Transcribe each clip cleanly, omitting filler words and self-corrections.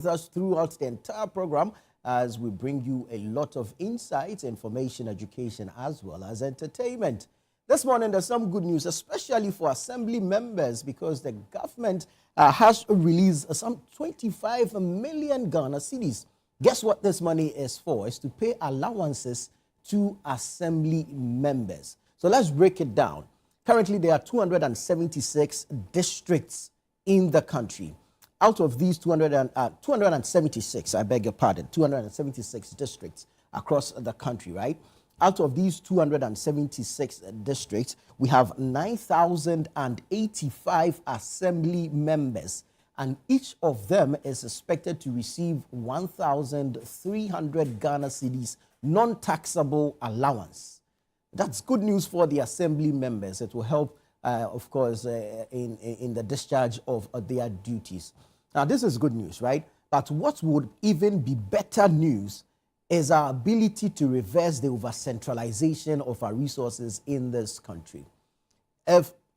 with us throughout the entire program as we bring you a lot of insights, information, education, as well as entertainment. This morning, there's some good news, especially for assembly members, because the government has released some 25 million Ghana cedis. Guess what this money is for? It's to pay allowances to assembly members. So let's break it down. Currently, there are 276 districts in the country. Out of these 276, I beg your pardon, 276 districts across the country, right? Out of these 276 districts, we have 9,085 assembly members, and each of them is expected to receive 1,300 Ghana cedis non-taxable allowance. That's good news for the assembly members. It will help, of course, in the discharge of their duties. Now, this is good news, right? But what would even be better news is our ability to reverse the over-centralization of our resources in this country.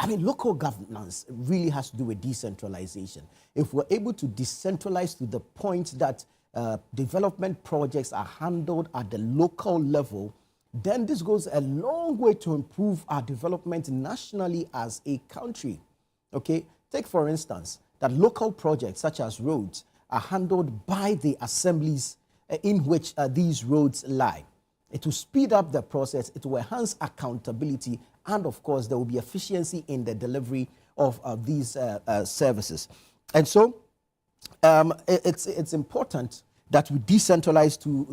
Local governance really has to do with decentralization. If we're able to decentralize to the point that development projects are handled at the local level, then this goes a long way to improve our development nationally as a country. Okay, take for instance that local projects such as roads are handled by the assemblies in which these roads lie. It will speed up the process, it will enhance accountability, and of course there will be efficiency in the delivery of these services. And so it's important that we decentralize to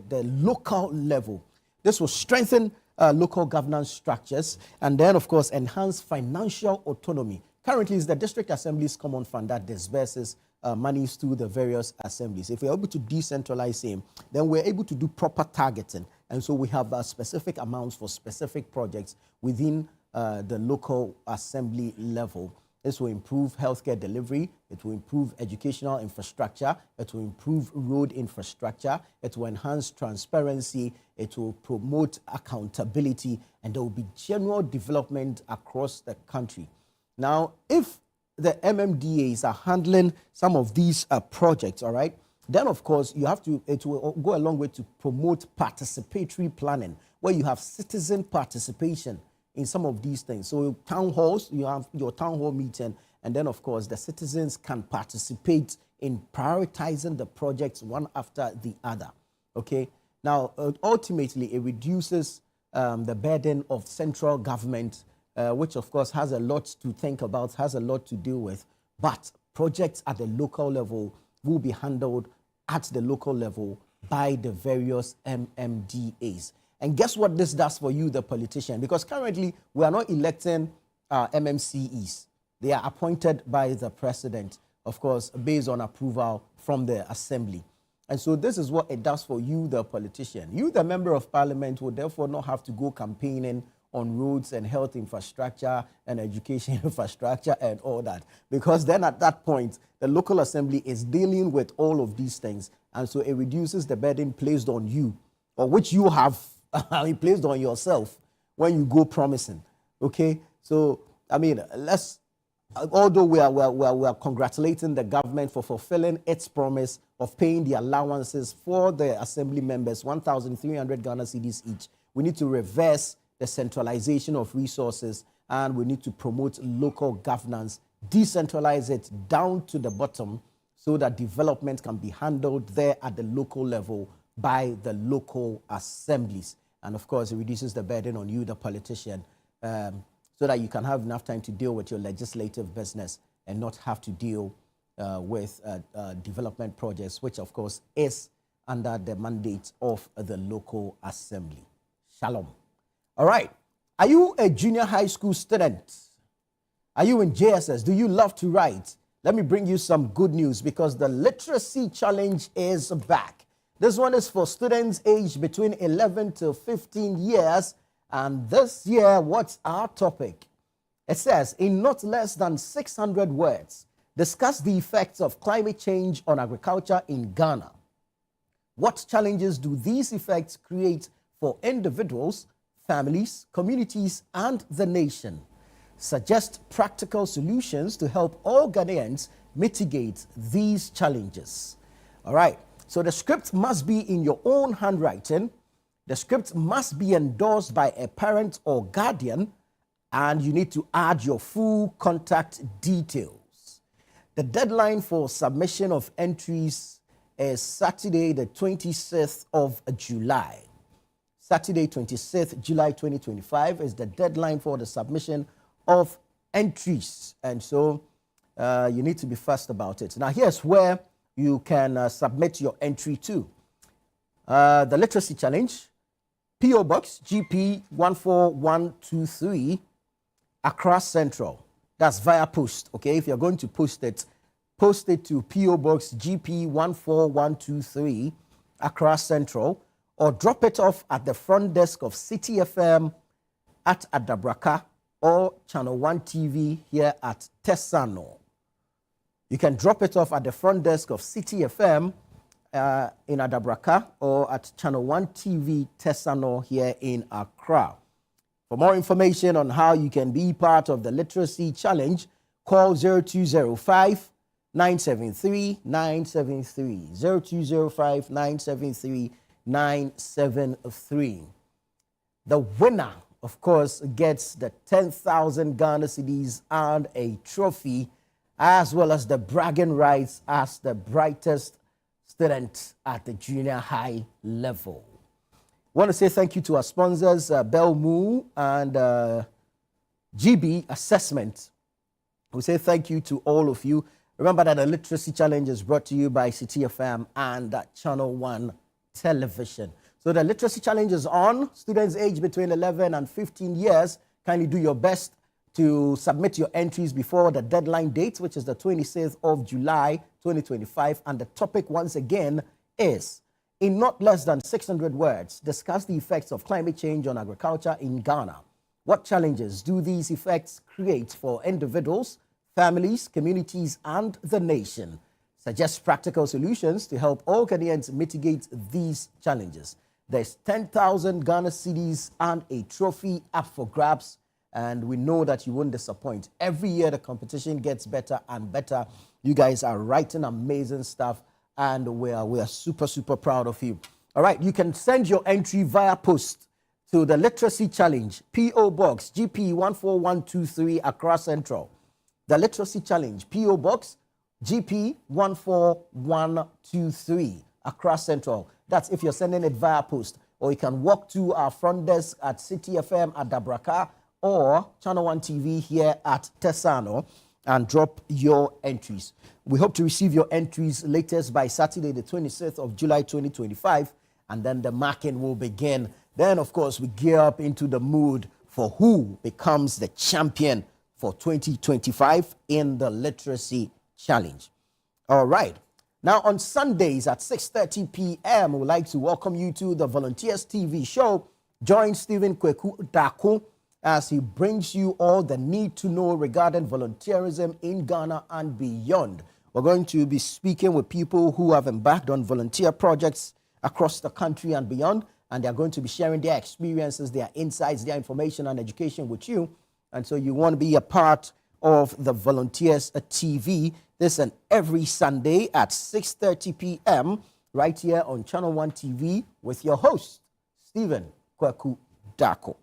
the local level. This will strengthen local governance structures and then, of course, enhance financial autonomy. Currently, it's the District Assembly's Common Fund that disburses monies to the various assemblies. If we're able to decentralize him, then we're able to do proper targeting. And so we have specific amounts for specific projects within the local assembly level. This will improve healthcare delivery, it will improve educational infrastructure, it will improve road infrastructure, it will enhance transparency, it will promote accountability, and there will be general development across the country. Now, if the MMDAs are handling some of these projects, all right, then of course it will go a long way to promote participatory planning, where you have citizen participation in some of these things. So town halls, you have your town hall meeting, and then of course the citizens can participate in prioritizing the projects one after the other. Okay. Now, ultimately, it reduces the burden of central government, which of course has a lot to think about, has a lot to deal with. But projects at the local level will be handled at the local level by the various MMDAs. And guess what this does for you, the politician? Because currently, we are not electing MMCEs. They are appointed by the president, of course, based on approval from the assembly. And so this is what it does for you, the politician. You, the member of parliament, will therefore not have to go campaigning on roads and health infrastructure and education infrastructure and all that. Because then at that point, the local assembly is dealing with all of these things. And so it reduces the burden placed on you, or which you have placed on yourself when you go promising. Okay? So, although we are congratulating the government for fulfilling its promise of paying the allowances for the assembly members, 1,300 Ghana cedis each, we need to reverse the centralization of resources, and we need to promote local governance, decentralize it down to the bottom so that development can be handled there at the local level by the local assemblies. And of course, it reduces the burden on you, the politician, so that you can have enough time to deal with your legislative business and not have to deal with development projects, which of course is under the mandate of the local assembly. Shalom. All right. Are you a junior high school student? Are you in JSS? Do you love to write? Let me bring you some good news, because the literacy challenge is back. This one is for students aged between 11 to 15 years. And this year, what's our topic? It says, in not less than 600 words, discuss the effects of climate change on agriculture in Ghana. What challenges do these effects create for individuals, families, communities, and the nation? Suggest practical solutions to help all Ghanaians mitigate these challenges. All right. So the script must be in your own handwriting. The script must be endorsed by a parent or guardian, and you need to add your full contact details. The deadline for submission of entries is Saturday, the 26th of July. Saturday, 26th July 2025 is the deadline for the submission of entries. And so you need to be fast about it. Now, here's where you can submit your entry to. The Literacy Challenge, P.O. Box GP 14123, Accra Central. That's via post, okay? If you're going to post it to P.O. Box GP 14123, Accra Central, or drop it off at the front desk of City FM at Adabraka or Channel 1 TV here at Tesano. You can drop it off at the front desk of City FM in Adabraka or at Channel 1 TV Tesano here in Accra. For more information on how you can be part of the Literacy Challenge, call 0205 973 973. 0205 973 973. The winner, of course, gets the 10,000 Ghana cedis and a trophy, as well as the bragging rights as the brightest student at the junior high level. I want to say thank you to our sponsors, Belmu and GB Assessment. We say thank you to all of you. Remember that the Literacy Challenge is brought to you by City FM and Channel 1 Television. So the Literacy Challenge is on. Students aged between 11 and 15 years, kindly do your best to submit your entries before the deadline date, which is the 26th of July 2025. And the topic, once again, is, in not less than 600 words, discuss the effects of climate change on agriculture in Ghana. What challenges do these effects create for individuals, families, communities, and the nation? Suggest practical solutions to help all Ghanaians mitigate these challenges. There's 10,000 Ghana cedis and a trophy up for grabs, and we know that you won't disappoint. Every year the competition gets better and better. You guys are writing amazing stuff, and we are super, super proud of you. All right, you can send your entry via post to the Literacy Challenge, P.O. Box GP 14123, Accra Central. The Literacy Challenge, P.O. Box GP 14123, Accra Central. That's if you're sending it via post. Or you can walk to our front desk at City FM at Dabraka or Channel 1 TV here at Tesano and drop your entries. We hope to receive your entries latest by Saturday, the 26th of July 2025, and then the marking will begin. Then, of course, we gear up into the mood for who becomes the champion for 2025 in the Literacy Challenge. All right. Now, on Sundays at 6:30 p.m., we would like to welcome you to the Volunteers TV show. Join Stephen Daku as he brings you all the need to know regarding volunteerism in Ghana and beyond. We're going to be speaking with people who have embarked on volunteer projects across the country and beyond, and they're going to be sharing their experiences, their insights, their information and education with you. And so you want to be a part of the Volunteers TV this and every Sunday at 6:30 p.m. right here on Channel 1 TV with your host, Stephen Kwaku Dako.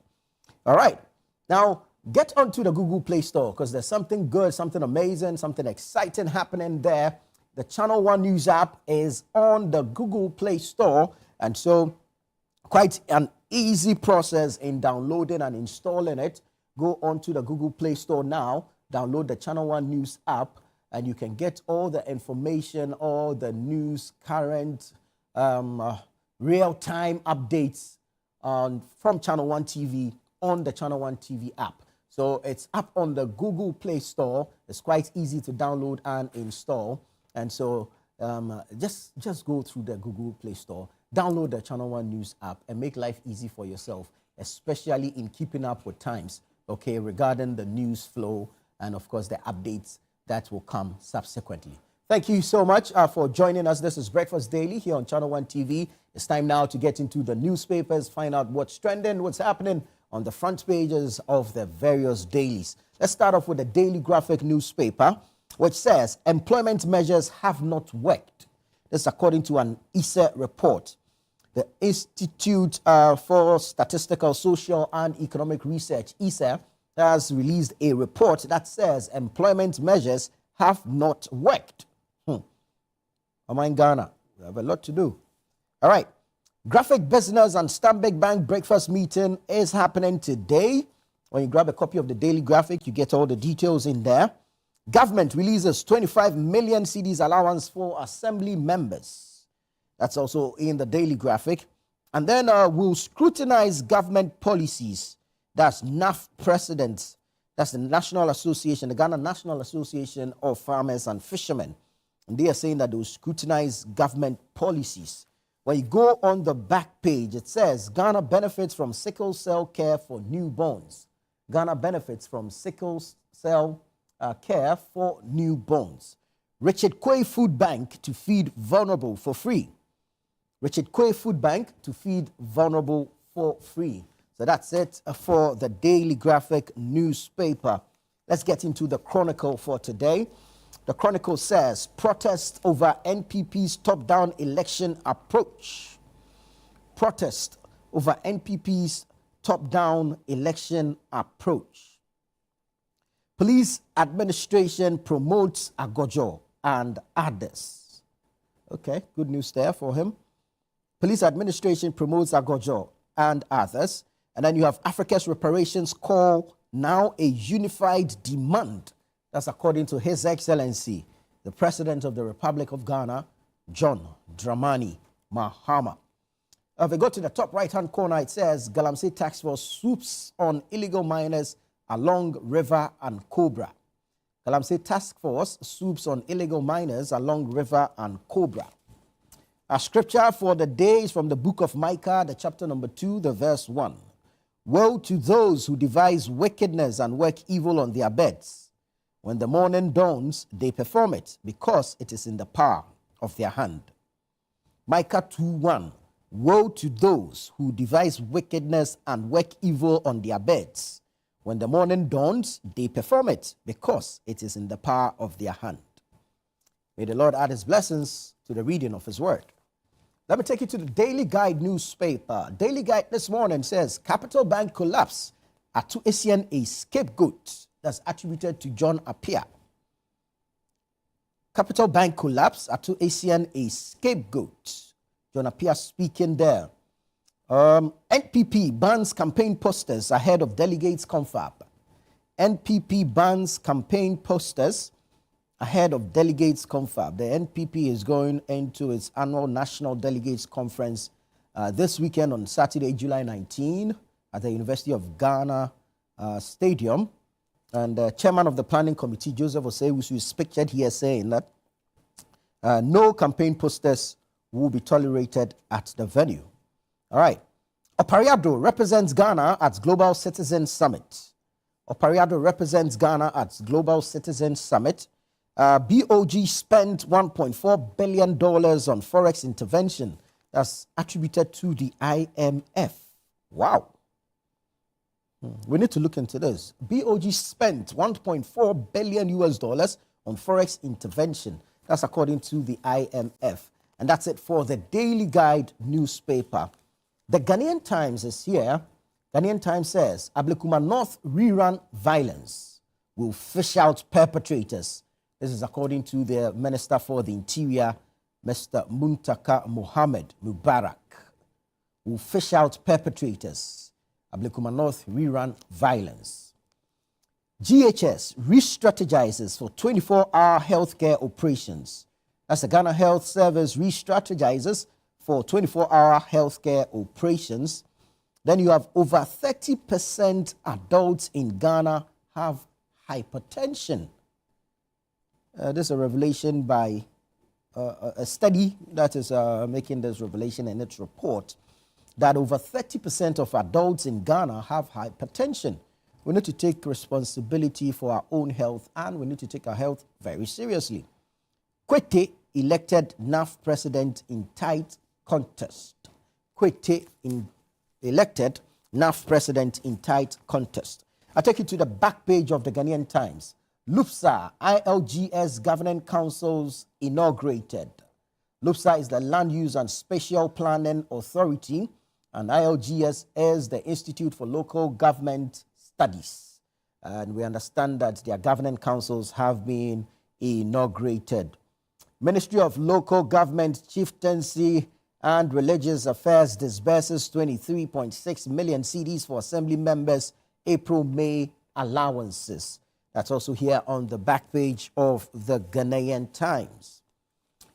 All right. Now, get onto the Google Play Store because there's something good, something amazing, something exciting happening there. The Channel 1 News app is on the Google Play Store. And so quite an easy process in downloading and installing it. Go onto the Google Play Store now, download the Channel 1 News app, and you can get all the information, all the news, current, real-time updates from Channel 1 TV on the Channel 1 TV app. So it's up on the Google Play Store. It's quite easy to download and install. And so just go through the Google Play Store, download the Channel 1 News app, and make life easy for yourself, especially in keeping up with times, okay, regarding the news flow and, of course, the updates that will come subsequently. Thank you so much for joining us. This is Breakfast Daily here on Channel 1 TV. It's time now to get into the newspapers, find out what's trending, what's happening on the front pages of the various dailies. Let's start off with the Daily Graphic newspaper, which says employment measures have not worked. This is according to an ISA report. The Institute for Statistical, Social and Economic Research, ISA, has released a report that says employment measures have not worked. I'm in Ghana. We have a lot to do. All right. Graphic Business and Stanbic Bank breakfast meeting is happening today. When you grab a copy of the Daily Graphic, you get all the details in there. Government releases 25 million cedis allowance for assembly members. That's also in the Daily Graphic. And then we'll scrutinize government policies. That's NAF president. That's the National Association, the Ghana National Association of Farmers and Fishermen. And they are saying that they will scrutinize government policies. When you go on the back page, it says Ghana benefits from sickle cell care for newborns. Ghana benefits from sickle cell care for newborns. Richard Quay Food Bank to feed vulnerable for free. Richard Quay Food Bank to feed vulnerable for free. So that's it for the Daily Graphic newspaper. Let's get into the Chronicle for today. The Chronicle says, protest over NPP's top-down election approach. Protest over NPP's top-down election approach. Police administration promotes Agojo and others. Okay, good news there for him. Police administration promotes Agojo and others. And then you have Africa's reparations call now a unified demand. That's according to His Excellency, the President of the Republic of Ghana, John Dramani Mahama. If we go to the top right-hand corner, it says Galamsey Task Force swoops on illegal miners along River and Cobra. Galamsey Task Force swoops on illegal miners along River and Cobra. Our scripture for the day is from the book of Micah, the chapter number 2, the verse 1. Woe to those who devise wickedness and work evil on their beds. When the morning dawns, they perform it, because it is in the power of their hand. Micah 2:1. Woe to those who devise wickedness and work evil on their beds. When the morning dawns, they perform it, because it is in the power of their hand. May the Lord add his blessings to the reading of his word. Let me take you to the Daily Guide newspaper. Daily Guide this morning says, Capital Bank collapse at Asian a scapegoat. That's attributed to John Appiah. Capital Bank collapse at Asian a scapegoat. John Appiah speaking there. NPP bans campaign posters ahead of delegates confab. NPP bans campaign posters ahead of delegates confab. The NPP is going into its annual National Delegates Conference this weekend on Saturday, July 19 at the University of Ghana Stadium. And the chairman of the planning committee, Joseph Osei, is pictured here saying that no campaign posters will be tolerated at the venue. All right. Opariado represents Ghana at Global Citizen Summit. Opariado represents Ghana at Global Citizen Summit. BOG spent $1.4 billion on forex intervention. That's attributed to the IMF. Wow. We need to look into this. BOG spent $1.4 billion on forex intervention. That's according to the IMF. And that's it for the Daily Guide newspaper. The Ghanaian Times is here. Ghanaian Times says, Ablekuma North rerun violence will fish out perpetrators. This is according to the Minister for the Interior, Mr. Muntaka Mohammed Mubarak. Will fish out perpetrators. Ablekuma North rerun violence. GHS re-strategizes for 24-hour healthcare operations. That's the Ghana Health Service re-strategizes for 24-hour healthcare operations. Then you have over 30% adults in Ghana have hypertension. This is a revelation by a study that is making this revelation in its report, that over 30% of adults in Ghana have hypertension. We need to take responsibility for our own health, and we need to take our health very seriously. Kwete elected NAF president in tight contest. Kwete elected NAF president in tight contest. I take you to the back page of the Ghanaian Times. LUPSA, ILGS Governing Councils inaugurated. LUPSA is the Land Use and Spatial Planning Authority, and ILGS is the Institute for Local Government Studies. And we understand that their governing councils have been inaugurated. Ministry of Local Government, Chieftaincy and Religious Affairs disburses 23.6 million cedis for assembly members' April-May allowances. That's also here on the back page of the Ghanaian Times.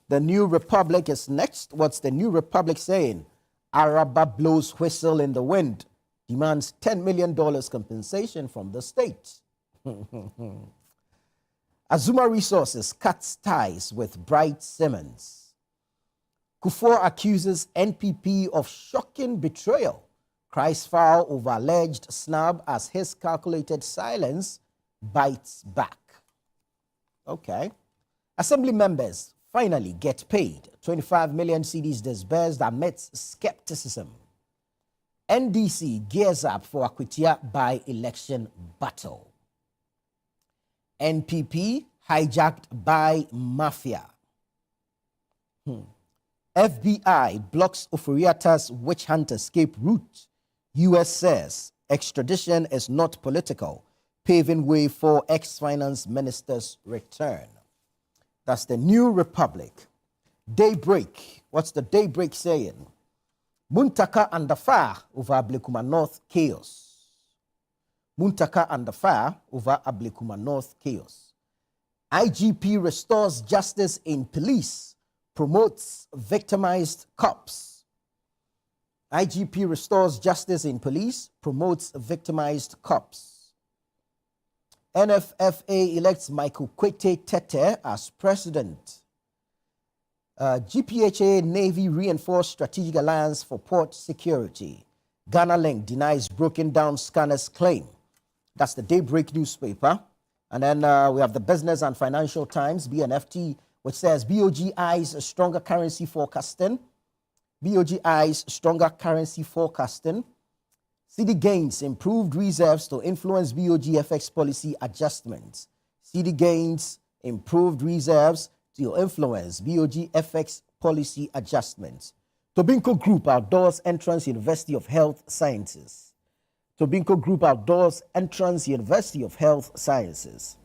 The New Republic is next. What's the New Republic saying? Araba blows whistle in the wind, demands $10 million compensation from the state. Azuma Resources cuts ties with Bright Simmons. Kufuor accuses NPP of shocking betrayal, cries foul over alleged snub as his calculated silence bites back. Okay. Assembly members finally get paid. 25 million cedis disbursed amidst skepticism. NDC gears up for Akwitia by-election battle. NPP hijacked by mafia. FBI blocks Oforiatta's witch hunt escape route. US says extradition is not political, paving way for ex-finance minister's return. That's the New Republic. Daybreak. What's the Daybreak saying? Muntaka under fire over Ablekuma North chaos. Muntaka under fire over Ablekuma North chaos. IGP restores justice in police, promotes victimized cops. IGP restores justice in police, promotes victimized cops. NFFA elects Michael Kwete Tete as president. GPHA Navy reinforced strategic alliance for port security. Ghana Link denies broken down scanners claim. That's the Daybreak newspaper. And then we have the Business and Financial Times, BNFT, which says BOG eyes stronger currency forecasting. BOG eyes stronger currency forecasting. CD gains improved reserves to influence BOG FX policy adjustments. CD gains improved reserves to influence BOG FX policy adjustments. Tobinco Group outdoors entrance University of Health Sciences. Tobinco Group outdoors entrance University of Health Sciences.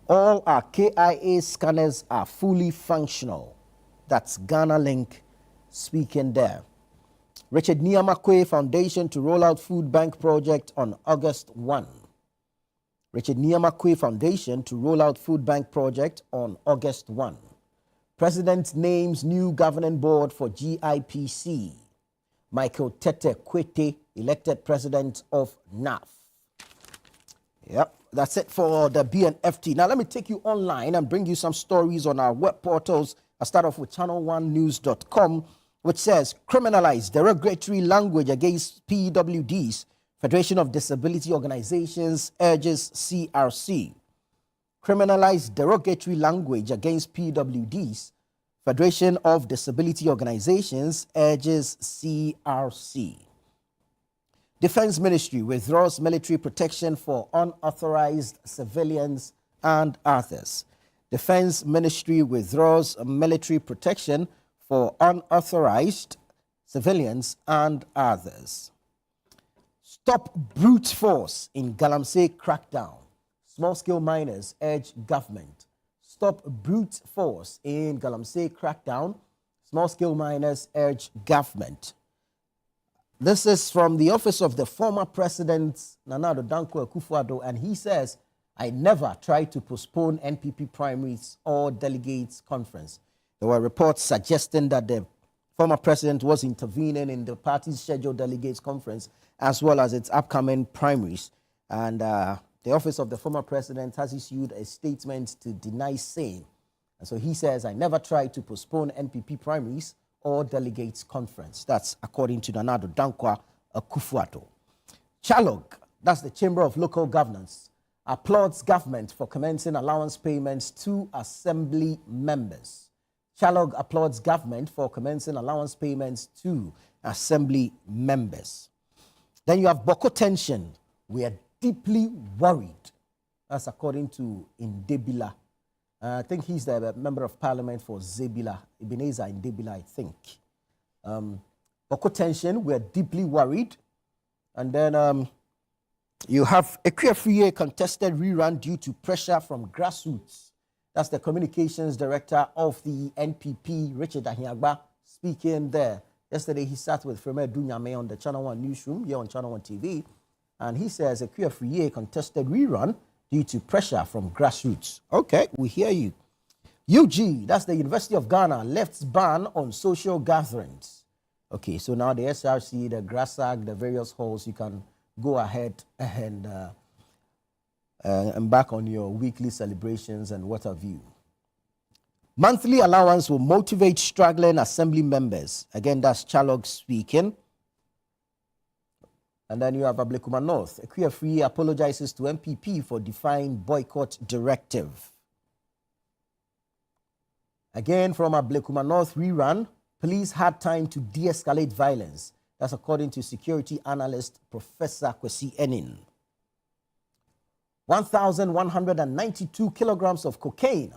All our KIA scanners are fully functional. That's Ghana Link speaking there. Richard Niamakwe Foundation to roll out food bank project on August 1. Richard Niamakwe Foundation to roll out food bank project on August 1. President names new governing board for GIPC. Michael Tete Kwete elected president of NAF. Yep, that's it for the BNFT. Now let me take you online and bring you some stories on our web portals. I'll start off with channel1news.com, which says criminalize derogatory language against PWDs. Federation of Disability Organizations urges CRC. Criminalize derogatory language against PWDs. Federation of Disability Organizations urges CRC. Defense Ministry withdraws military protection for unauthorized civilians and others. Defense Ministry withdraws military protection for unauthorized civilians and others. Stop brute force in Galamsey crackdown. Small-scale miners urge government. Stop brute force in Galamsey crackdown. Small-scale miners urge government. This is from the office of the former president, Nana Addo Dankwa Akufo-Addo, and he says, I never tried to postpone NPP primaries or delegates conference. There were reports suggesting that the former president was intervening in the party's scheduled delegates conference as well as its upcoming primaries. And the office of the former president has issued a statement to deny same. And so he says, I never tried to postpone NPP primaries or delegates conference. That's according to Nana Addo Dankwa Akufo-Addo. Chalog, that's the Chamber of Local Governance, applauds government for commencing allowance payments to assembly members. Chalog applauds government for commencing allowance payments to assembly members. Then you have Bawku tension. We are deeply worried. That's according to Indebila. I think he's the member of parliament for Zebila, Ebenezer in Debila, I think. Bawku tension, we're deeply worried. And then you have Electoral contested rerun due to pressure from grassroots. That's the communications director of the NPP, Richard Ahiagba, speaking there. Yesterday, he sat with Freme Dunyame on the Channel 1 newsroom, here on Channel 1 TV. And he says Electoral contested rerun due to pressure from grassroots. Okay, we hear you. UG, that's the University of Ghana, lifts ban on social gatherings. Okay, so now the SRC, the GRASAG, the various halls, you can go ahead and embark on your weekly celebrations and what have you. Monthly allowance will motivate struggling assembly members. Again, that's Chalog speaking. And then you have Ablekuma North. Electoral apologizes to MPP for defying boycott directive. Again, from Ablekuma North rerun, police had time to de-escalate violence. That's according to security analyst Professor Kwesi Enin. 1,192 kilograms of cocaine,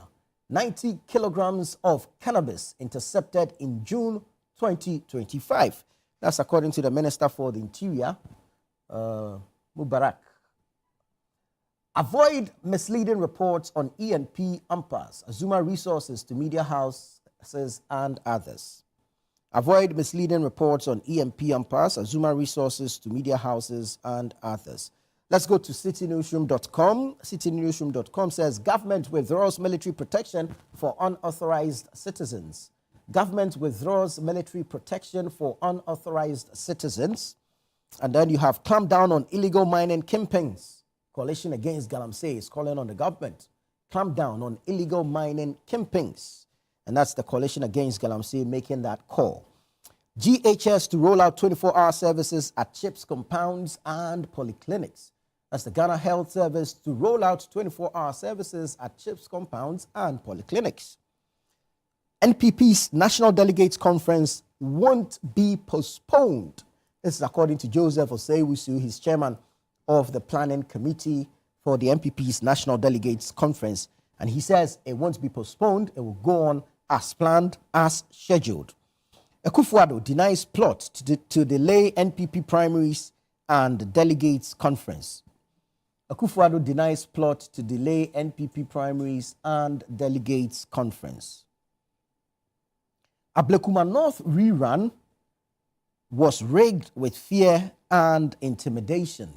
90 kilograms of cannabis intercepted in June 2025. That's according to the Minister for the Interior, Mubarak. Avoid misleading reports on ENP UMPAs, Azuma resources to media houses and others. Avoid misleading reports on EMP UMPAs, Azuma resources to media houses and others. Let's go to citynewsroom.com. Citynewsroom.com says government withdraws military protection for unauthorized citizens. Government withdraws military protection for unauthorized citizens. And then you have clamped down on illegal mining kingpins. Coalition Against Galamsey is calling on the government. Clamp down on illegal mining kingpins. And that's the Coalition Against Galamsey making that call. GHS to roll out 24-hour services at CHIPS compounds and polyclinics. That's the Ghana Health Service to roll out 24-hour services at CHIPS compounds and polyclinics. NPP's National Delegates Conference won't be postponed. This is according to Joseph Oseiwusu, his chairman of the planning committee for the NPP's National Delegates Conference. And he says it won't be postponed. It will go on as planned, as scheduled. Akufo-Addo denies plot to delay NPP primaries and delegates conference. Akufo-Addo denies plot to delay NPP primaries and delegates conference. Ablekuma North rerun was rigged with fear and intimidation.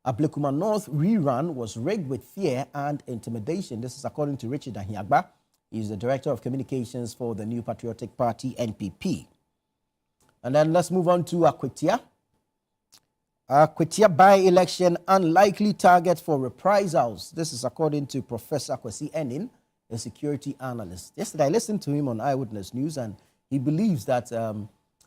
Ablekuma North rerun was rigged with fear and intimidation. This is according to Richard Ahiagba. He's the Director of Communications for the New Patriotic Party, NPP. And then let's move on to Akwetia. Akwetia by-election unlikely target for reprisals. This is according to Professor Kwesi Enin, a security analyst. Yesterday, I listened to him on Eyewitness News, and he believes that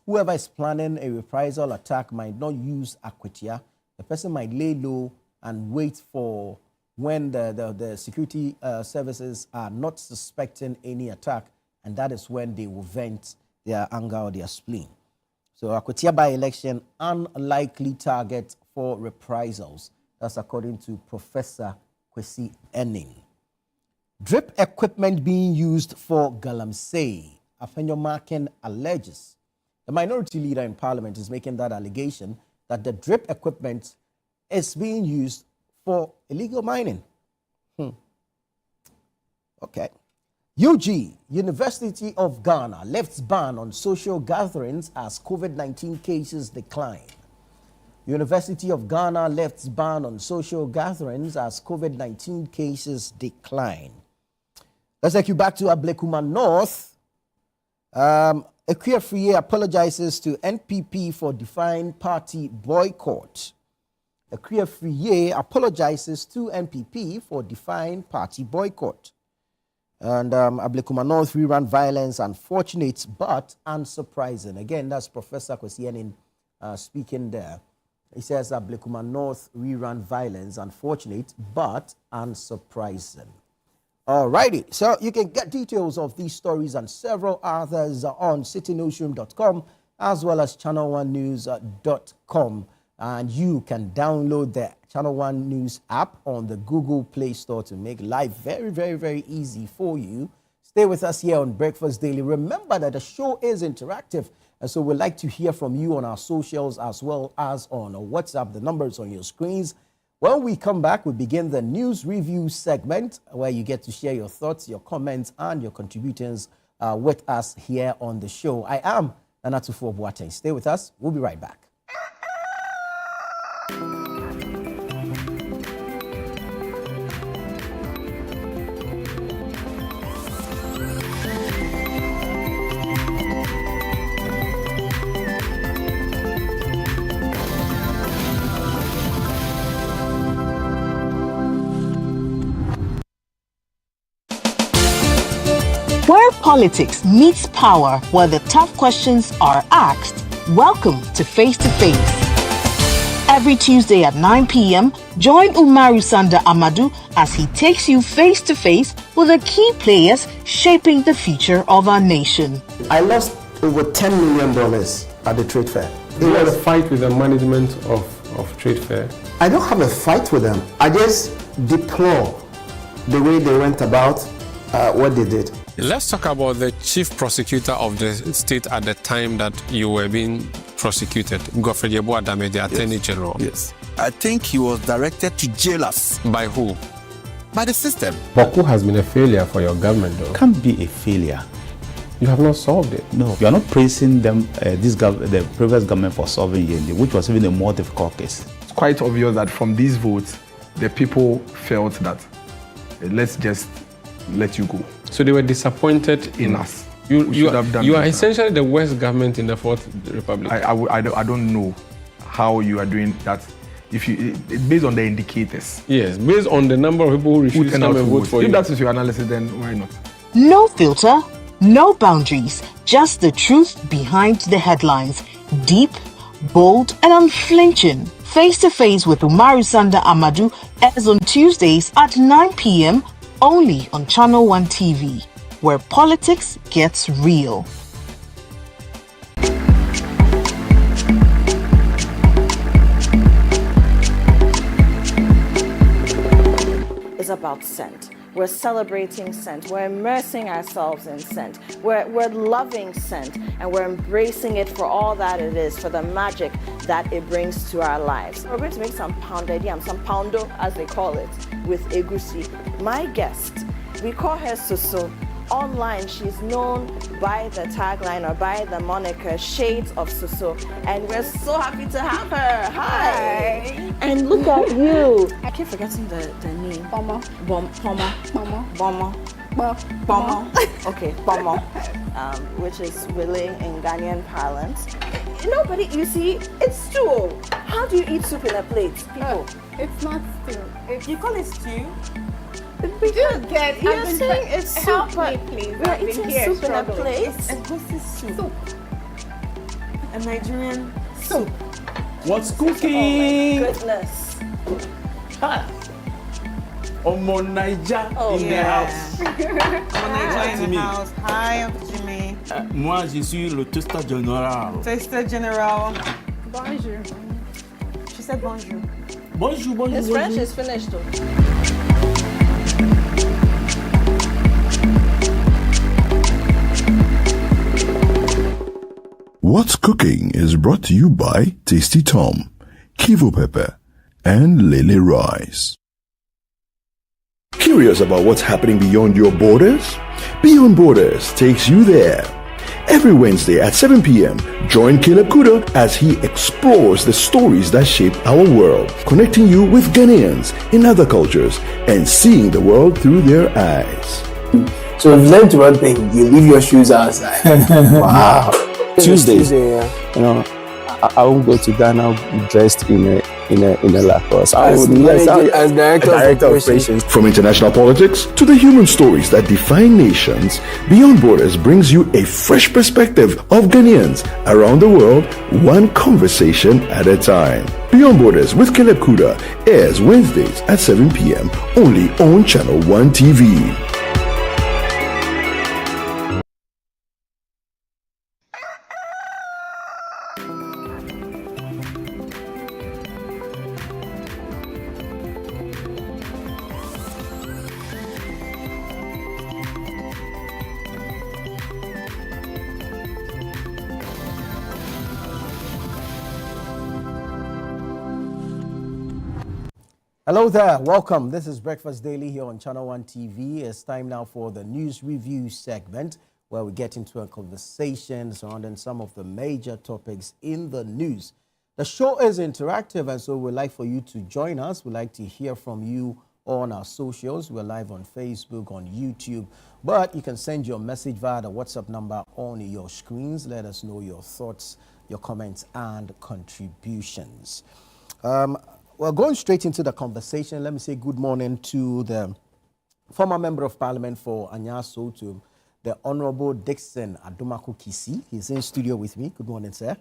whoever is planning a reprisal attack might not use Akwetia. The person might lay low and wait for when the security services are not suspecting any attack, and that is when they will vent their anger or their spleen. So Akwetia by-election, unlikely target for reprisals. That's according to Professor Kwesi Enin. Drip equipment being used for Galamsey, Afenyo Markin alleges. The minority leader in parliament is making that allegation that the drip equipment is being used for illegal mining. Okay. UG, University of Ghana, lifts ban on social gatherings as COVID-19 cases decline. University of Ghana lifts ban on social gatherings as COVID-19 cases decline. Let's take you back to Ablekuma North. Electoral apologizes to NPP for defying party boycott. Electoral apologizes to NPP for defying party boycott. And Ablekuma North rerun violence, unfortunate but unsurprising. Again, that's Professor Kwesi Enin speaking there. He says Ablekuma North rerun violence, unfortunate but unsurprising. All righty, so you can get details of these stories and several others on citynewsroom.com as well as channel1news.com. And you can download the Channel One News app on the Google Play Store to make life very, very, very easy for you. Stay with us here on Breakfast Daily. Remember that the show is interactive, and so we'd like to hear from you on our socials as well as on WhatsApp. The numbers on your screens. When we come back, we begin the news review segment where you get to share your thoughts, your comments, and your contributions with us here on the show. I am Nanatufo Boateng. Stay with us. We'll be right back. Where politics meets power, where the tough questions are asked, welcome to Face to Face. Every Tuesday at 9 p.m., join Umaru Sanda Amadou as he takes you face to face with the key players shaping the future of our nation. I lost over $10 million at the trade fair. You had a fight with the management of trade fair? I don't have a fight with them. I just deplore the way they went about what they did. Let's talk about the chief prosecutor of the state at the time that you were being prosecuted, Godfrey Yeboah-Dame, the Attorney General. Yes. I think he was directed to jail us. By who? By the system. Bawku has been a failure for your government, though. Can't be a failure. You have not solved it. No, you are not praising them, the previous government for solving Yende, which was even a more difficult case. It's quite obvious that from these votes, the people felt that let's just let you go. So they were disappointed in us. You are essentially the worst government in the Fourth Republic. I don't know how you are doing that. If you based on the indicators. Yes, based on the number of people who refuse to come and vote for you. If that is your analysis, then why not? No filter, no boundaries, just the truth behind the headlines. Deep, bold, and unflinching. Face to Face with Umaru Sanda Amadou airs on Tuesdays at 9 p.m. only on Channel One TV, where politics gets real. Is about scent. We're celebrating scent. We're immersing ourselves in scent. We're loving scent, and we're embracing it for all that it is, for the magic that it brings to our lives. We're going to make some pounded yam, some poundo as they call it, with egusi. My guest, we call her Susu. Online, she's known by the tagline or by the moniker Shades of Susu, and we're so happy to have her. Hi. And look at you. I keep forgetting the name. Bomo. Okay, Bomo, which is willing in Ghanaian parlance. Nobody, you see, it's stew. How do you eat soup in a plate, people? It's not stew. You call it stew? You're saying it's soup, help but me, please. we're eating soup in a plate. It's egusi soup. A Nigerian soup. What's cooking? Oh my goodness. Omo Naija in the house. Naija in the house. Hi, Jimmy. Moi, je suis le testeur général. Taster General. Bonjour. She said bonjour. Bonjour, bonjour. His French is finished though. What's Cooking is brought to you by Tasty Tom, Kivo Pepper, and Lily Rice. Curious about what's happening beyond your borders? Beyond Borders takes you there. Every Wednesday at 7 p.m., join Caleb Kuda as he explores the stories that shape our world, connecting you with Ghanaians in other cultures and seeing the world through their eyes. So we've learned one thing: you leave your shoes outside. Wow. Tuesdays, you know, I won't go to Ghana dressed in a Lacoste. I would as director of operations. From international politics to the human stories that define nations, Beyond Borders brings you a fresh perspective of Ghanaians around the world, one conversation at a time. Beyond Borders with Caleb Kuda airs Wednesdays at 7 p.m. only on Channel One TV. Hello there, welcome. This is Breakfast Daily here on Channel 1 TV. It's time now for the news review segment where we get into a conversation surrounding some of the major topics in the news. The show is interactive, and so we'd like for you to join us. We'd like to hear from you on our socials. We're live on Facebook, on YouTube, but you can send your message via the WhatsApp number on your screens. Let us know your thoughts, your comments, and contributions. Well, going straight into the conversation, let me say good morning to the former Member of Parliament for Anya Soto, the Honorable Dixon Adumaku Kisi. He's in studio with me. Good morning, sir.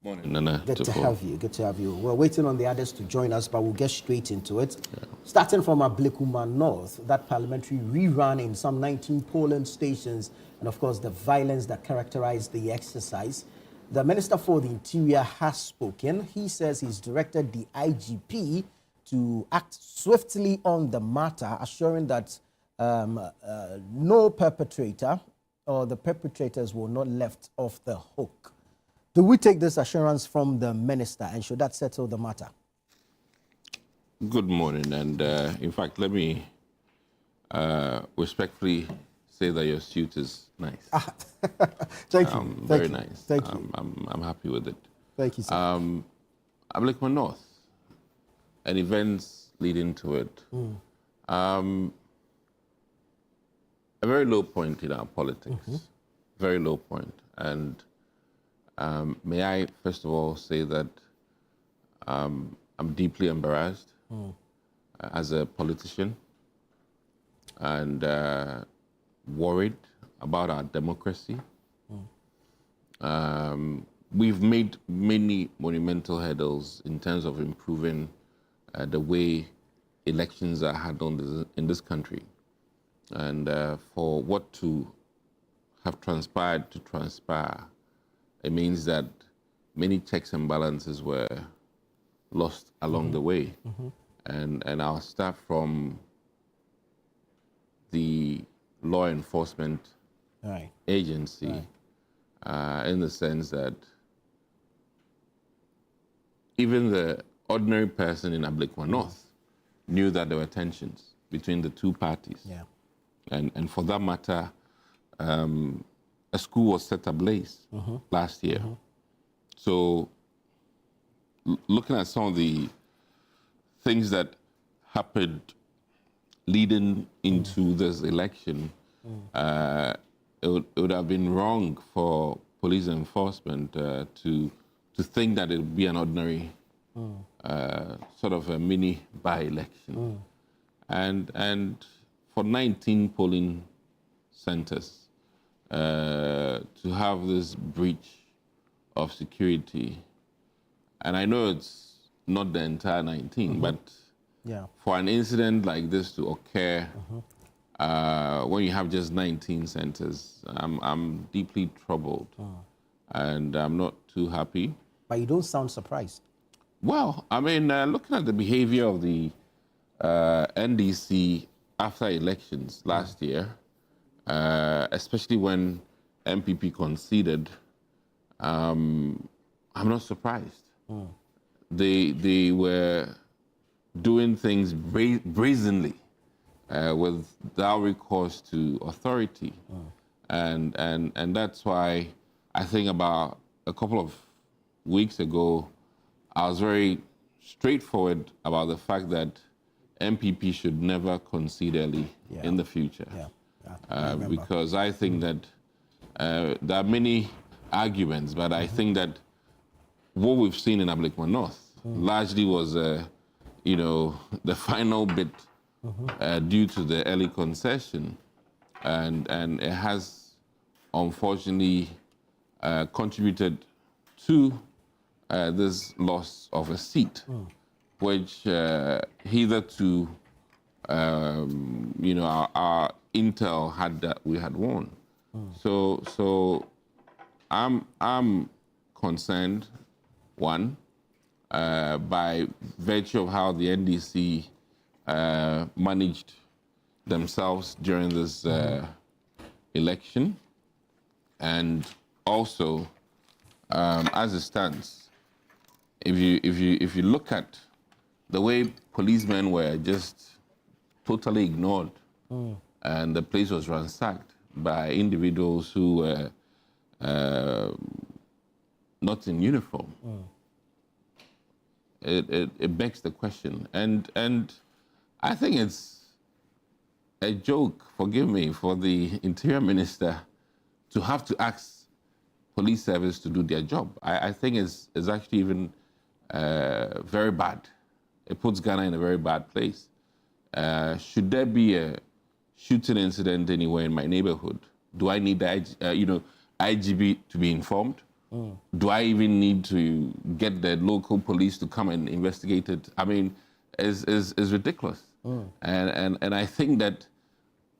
Morning, Nana. Good to have you. Good to have you. We're waiting on the others to join us, but we'll get straight into it. Yeah. Starting from Ablekuma North, that parliamentary rerun in some 19 polling stations, and of course the violence that characterized the exercise. The Minister for the Interior has spoken. He says he's directed the IGP to act swiftly on the matter, assuring that no perpetrator or the perpetrators will not left off the hook. Do we take this assurance from the minister, and should that settle the matter? Good morning, and in fact, let me respectfully say that your suit is nice. Thank you. Very nice. Thank you. I'm happy with it. Thank you, sir. Ablekuma North and events leading to it. A very low point in our politics. Very low point. And may I first of all say that I'm deeply embarrassed as a politician and worried about our democracy. We've made many monumental hurdles in terms of improving the way elections are handled in this country. And for what to have transpired to transpire, it means that many checks and balances were lost along the way. And our staff from the law enforcement agency, in the sense that even the ordinary person in Ablekuma North knew that there were tensions between the two parties. And for that matter, a school was set ablaze last year. So looking at some of the things that happened leading into this election, it would have been wrong for police enforcement to think that it would be an ordinary sort of a mini by-election. And for 19 polling centers to have this breach of security, and I know it's not the entire 19, but for an incident like this to occur when you have just 19 centers, I'm deeply troubled, and I'm not too happy. But you don't sound surprised. Well, I mean, looking at the behavior of the NDC after elections last year, especially when MPP conceded, I'm not surprised. They were doing things brazenly without recourse to authority. And that's why I think about a couple of weeks ago, I was very straightforward about the fact that MPP should never concede early in the future. Because I think that there are many arguments, but I think that what we've seen in Ablekuma North largely was, the final bit due to the early concession, and it has unfortunately contributed to this loss of a seat, which hitherto, our intel had that we had won. So I'm concerned, one, by virtue of how the NDC managed themselves during this election, and also as it stands, if you look at the way policemen were just totally ignored, and the place was ransacked by individuals who were not in uniform. It begs the question, and I think it's a joke, forgive me, for the Interior Minister to have to ask police service to do their job. I think it's actually even very bad. It puts Ghana in a very bad place. Should there be a shooting incident anywhere in my neighborhood, do I need the IGB to be informed? Do I even need to get the local police to come and investigate it? I mean, it's ridiculous. And I think that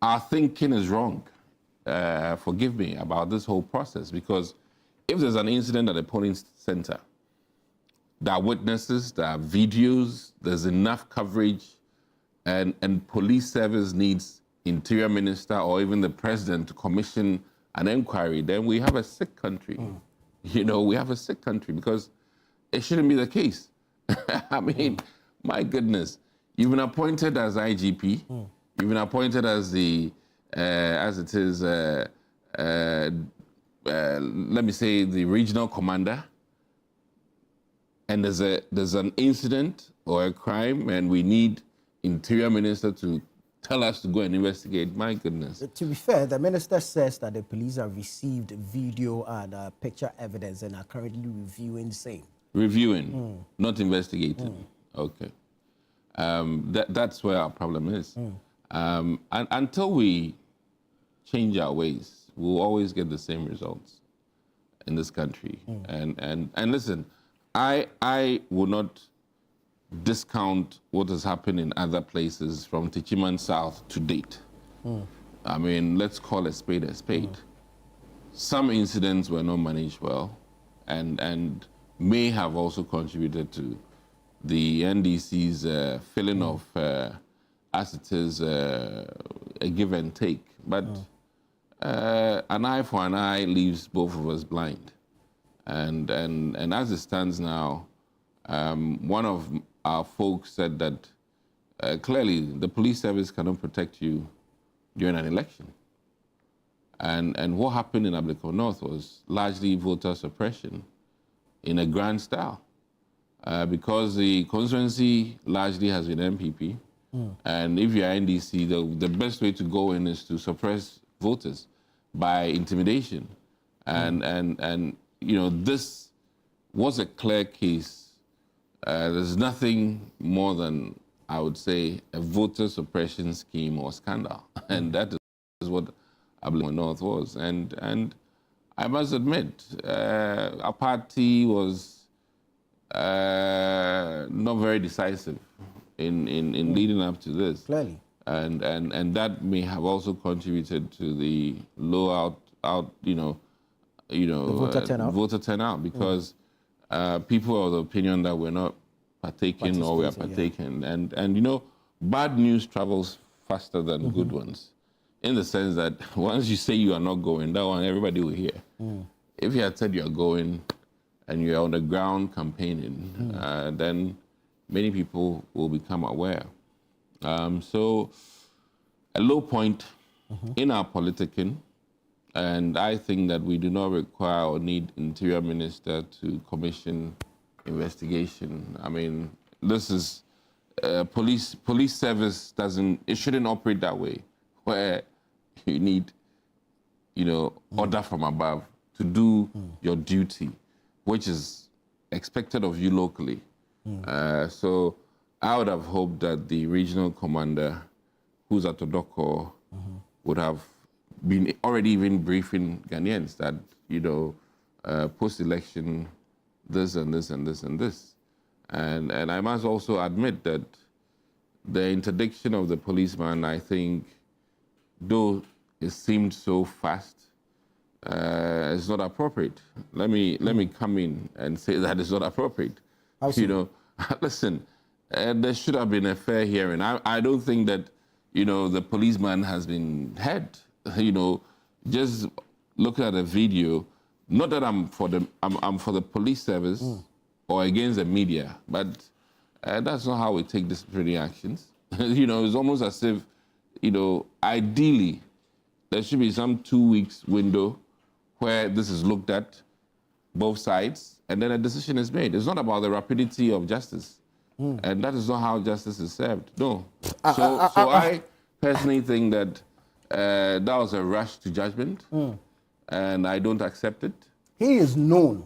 our thinking is wrong, forgive me, about this whole process, because if there's an incident at a polling center, there are witnesses, there are videos, there's enough coverage, and police service needs Interior Minister or even the President to commission an inquiry, then we have a sick country. You know, we have a sick country, because it shouldn't be the case. I mean, my goodness, you've been appointed as IGP, you've been appointed as the, as it is, let me say, the regional commander, and there's an incident or a crime, and we need Interior Minister to tell us to go and investigate. My goodness. To be fair, the minister says that the police have received video and picture evidence and are currently reviewing same. Reviewing, not investigating. Okay. That's where our problem is. And until we change our ways, we'll always get the same results in this country. And listen, I will not discount what has happened in other places from Techiman South to date. I mean, let's call a spade a spade. Some incidents were not managed well, and may have also contributed to the NDC's filling of, as it is, a give and take. But an eye for an eye leaves both of us blind. And as it stands now, one of our folks said that clearly the police service cannot protect you during an election. And what happened in Ablekwa North was largely voter suppression in a grand style, because the constituency largely has been MPP. And if you're NDC, the best way to go in is to suppress voters by intimidation. And you know, this was a clear case. There's nothing more than, I would say, a voter suppression scheme or scandal. And that is what Ablekwa North was. And I must admit, our party was not very decisive in leading up to this. Clearly. And that may have also contributed to the low voter turnout, because people are of the opinion that we're not partaking or we are partaking. Yeah. And you know, bad news travels faster than good ones, in the sense that once you say you are not going, that one everybody will hear. If you had said you are going and you are on the ground campaigning, then many people will become aware. So a low point in our politicking, and I think that we do not require or need Interior Minister to commission investigation. I mean, this is police service shouldn't operate that way, where you need, you know, order from above to do your duty, which is expected of you locally. So I would have hoped that the regional commander, who's at Odoko, would have been already even briefing Ghanaians that, you know, post-election, this and this and this and this. And I must also admit that the interdiction of the policeman, I think, though it seemed so fast, it's not appropriate. Let me come in and say that it's not appropriate. You know, listen, there should have been a fair hearing. I don't think that, you know, the policeman has been heard. You know, just look at the video. Not that I'm for the police service or against the media, but That's not how we take disciplinary actions. It's almost as if, ideally, there should be some 2 weeks window where this is looked at, both sides, and then a decision is made. It's not about the rapidity of justice. And that is not how justice is served. No. So I personally think that that was a rush to judgment, and I don't accept it. He is known.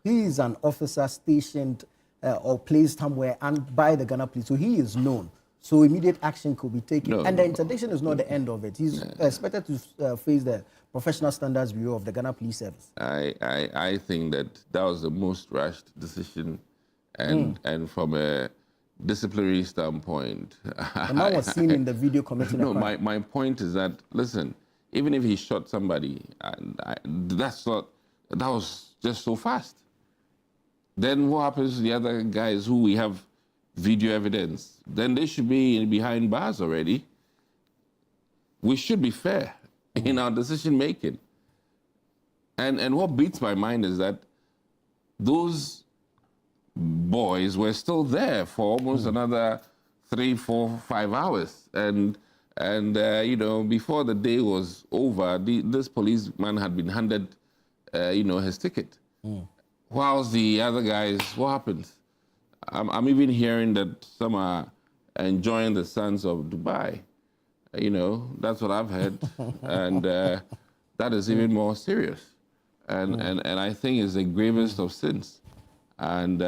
He is an officer stationed or placed somewhere and by the Ghana police, so he is known. So immediate action could be taken. And the interdiction is not the end of it. He's expected to face the Professional Standards Bureau of the Ghana Police Service. I think that was the most rushed decision. And from a disciplinary standpoint... The man was seen in the video committing a crime. My point is that, listen, even if he shot somebody, that was just so fast. Then what happens to the other guys who we have video evidence? Then they should be behind bars already. We should be fair in our decision making. And what beats my mind is that those boys were still there for almost another 3, 4, 5 hours. And before the day was over, this policeman had been handed, his ticket. Whilst the other guys, what happens? I'm even hearing that some are enjoying the suns of Dubai. That's what I've heard. And that is even more serious. And I think it's the gravest of sins. And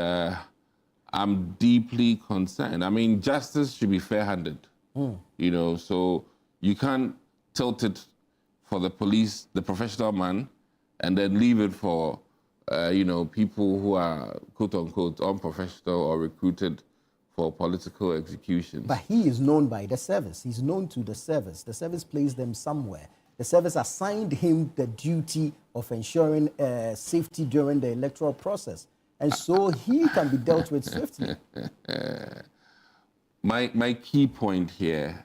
I'm deeply concerned. I mean, justice should be fair-handed. So you can't tilt it for the police, the professional man, and then leave it for people who are quote-unquote unprofessional or recruited for political execution. But he is known by the service. He's known to the service. The service placed them somewhere. The service assigned him the duty of ensuring safety during the electoral process. And so he can be dealt with swiftly. My key point here,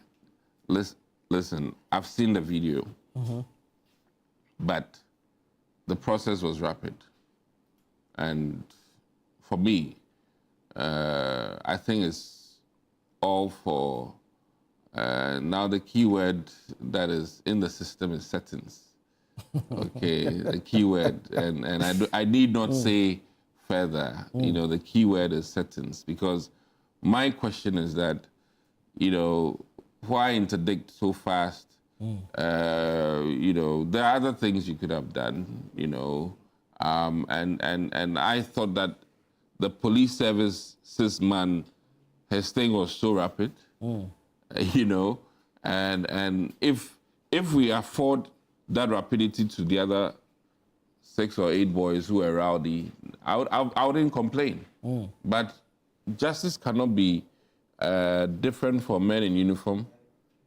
listen, I've seen the video, but the process was rapid. And for me, I think it's all for, now the key word that is in the system is settings. Okay, the key word, and I need not say further, the key word is settings, because my question is that, why interdict so fast? There are other things you could have done, and I thought that the police services man, his thing was so rapid, and if we afford that rapidity to the other 6 or 8 boys who were rowdy, I wouldn't complain. But justice cannot be different for men in uniform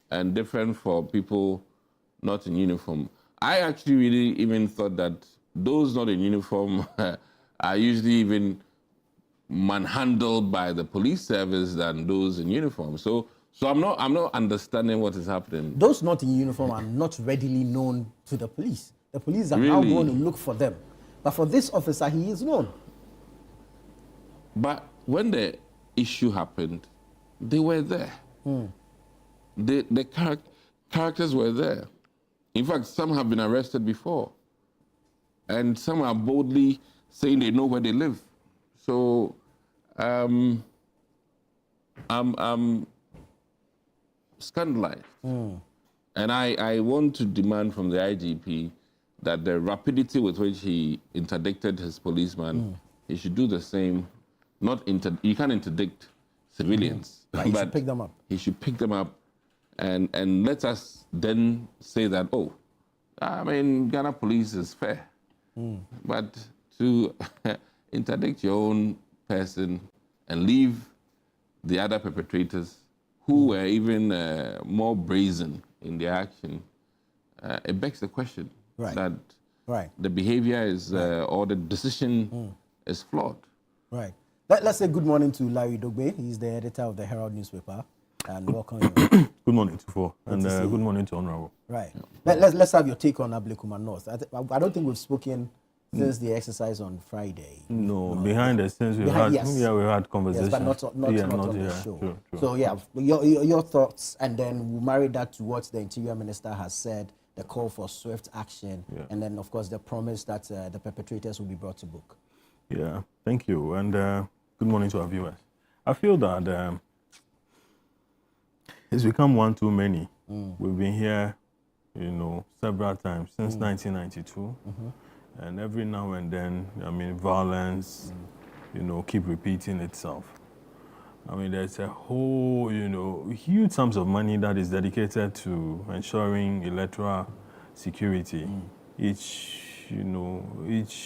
and different for people not in uniform. I actually really even thought that those not in uniform are usually even manhandled by the police service than those in uniform. So I'm not understanding what is happening. Those not in uniform are not readily known to the police. The police are now going to look for them. But for this officer, he is known. But when the issue happened, they were there. The characters were there. In fact, some have been arrested before. And some are boldly saying they know where they live. So I'm scandalized. And I want to demand from the IGP that the rapidity with which he interdicted his policeman, he should do the same. You can't interdict civilians, but he should pick them up. He should pick them up, and let us then say that, Ghana police is fair. But to interdict your own person and leave the other perpetrators who were even more brazen in their action, it begs the question that the behavior is, or the decision is flawed. Right. Let's say good morning to Larry Dogbe. He's the editor of the Herald newspaper. And welcome you. Good morning to you. And good morning to Honorable. Right. Let's have your take on Ablekuma North. I don't think we've spoken since the exercise on Friday. No, behind the scenes we Behind- had, yes. yeah, we had conversations. Yes, but not on the show. True. So yeah, your thoughts, and then we'll marry that to what the Interior Minister has said, the call for swift action, and then of course the promise that the perpetrators will be brought to book. Yeah, thank you, and good morning to our viewers. I feel that it's become one too many. We've been here, several times since 1992, and every now and then, violence, keep repeating itself. There's a whole, huge sums of money that is dedicated to ensuring electoral security